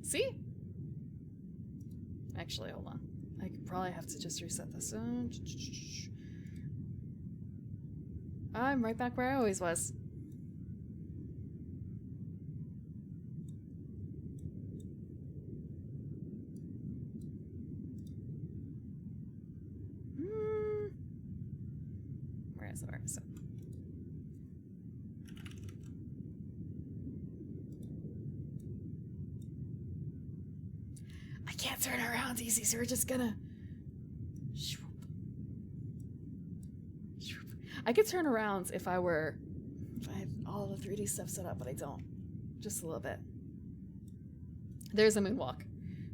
See? Actually, hold on. I could probably have to just reset this. I'm right back where I always was. Where is it? Where is it? I can't turn around easy, so we're just gonna... I could turn around if I had all the 3D stuff set up, but I don't. Just a little bit. There's a moonwalk.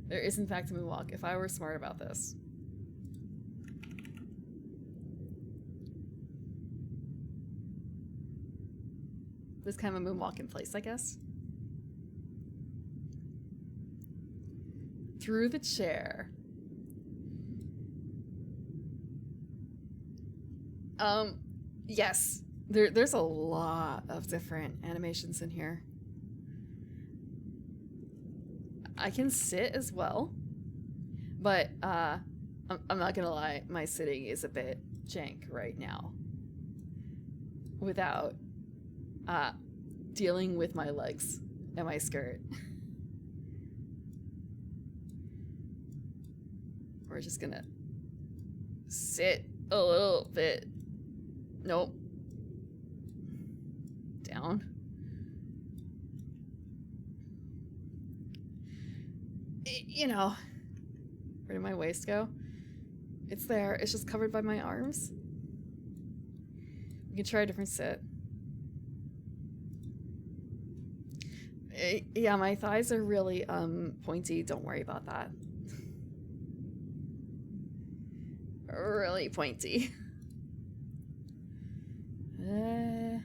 There is in fact a moonwalk, if I were smart about this. There's kind of a moonwalk in place, I guess. Through the chair. Yes. There's a lot of different animations in here. I can sit as well, but I'm not gonna lie, my sitting is a bit jank right now. Without dealing with my legs and my skirt. We're just gonna sit a little bit. Nope. Down. You know, where did my waist go? It's there. It's just covered by my arms. We can try a different sit. Yeah, my thighs are really pointy. Don't worry about that. Really pointy. I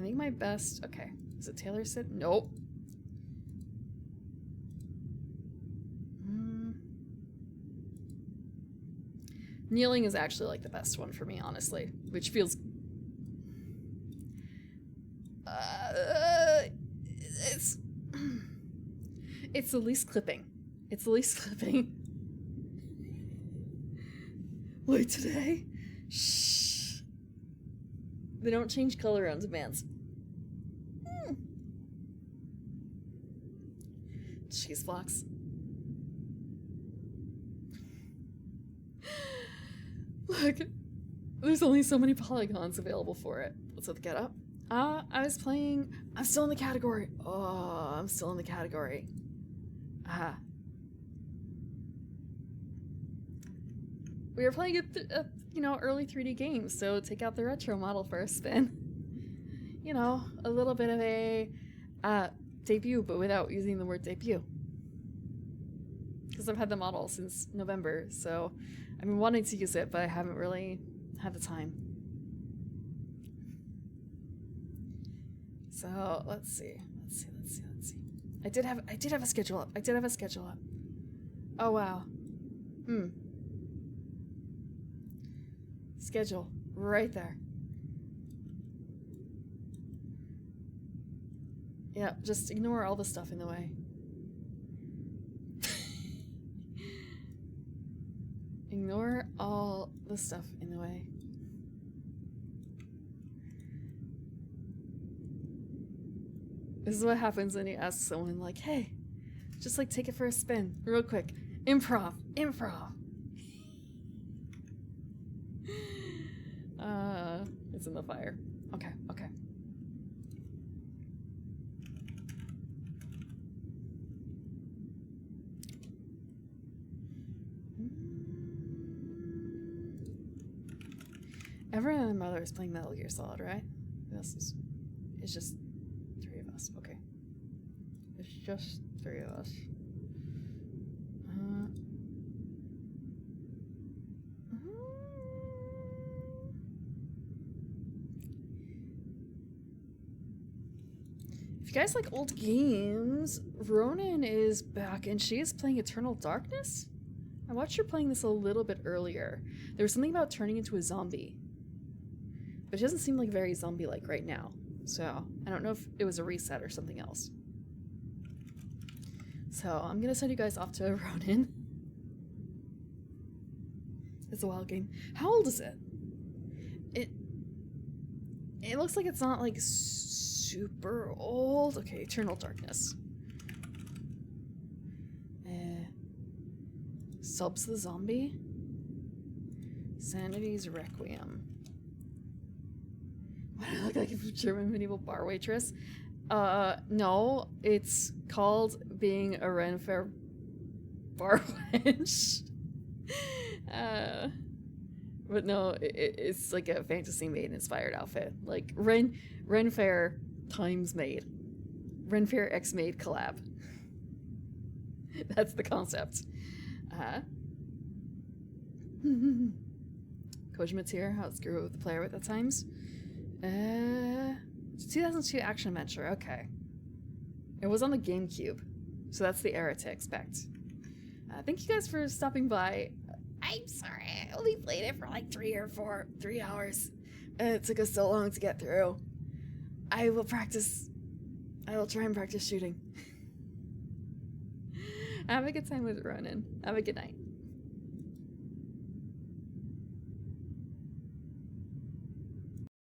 think my best... Okay. Is it Taylor sit? Nope. Kneeling is actually like the best one for me, honestly. Which feels... It's the least clipping. It's the least clipping. Wait, today? Shh. They don't change color on demands. Cheese flocks. Look, there's only so many polygons available for it. Let's look it up. I'm still in the category. Oh, I'm still in the category. We were playing a early 3D game, so take out the retro model for a spin. You know, a little bit of a debut, but without using the word debut. Because I've had the model since November, so I've been wanting to use it, but I haven't really had the time. So let's see. I did have a schedule up. Oh wow. Schedule right there. Yeah, just ignore all the stuff in the way. Ignore all the stuff in the way. This is what happens when you ask someone like, hey, just like take it for a spin, real quick. Improv. It's in the fire. Okay. Everyone and their mother is playing Metal Gear Solid, right? It's just 3 of us. Okay. It's just 3 of us. If you guys like old games, Ronan is back and she is playing Eternal Darkness. I watched her playing this a little bit earlier. There was something about turning into a zombie. But it doesn't seem like very zombie-like right now. So, I don't know if it was a reset or something else. So, I'm gonna send you guys off to Ronin. It's a wild game. How old is it? It looks like it's not, like, super old. Okay, Eternal Darkness. Subs the Zombie? Sanity's Requiem. What do I look like a German medieval bar waitress? No, it's called being a Ren Fair bar wench. But no, it's like a fantasy maid inspired outfit. Like Ren Fair times maid. Ren Fair X maid collab. That's the concept. Kojima's here. How to screw with the player with at times. It's 2002 action adventure. Okay. It was on the GameCube, so that's the era to expect. Thank you guys for stopping by. I'm sorry, I only played it for like 3 hours. It took us so long to get through. I will try and practice shooting. Have a good time with Ronan. Have a good night.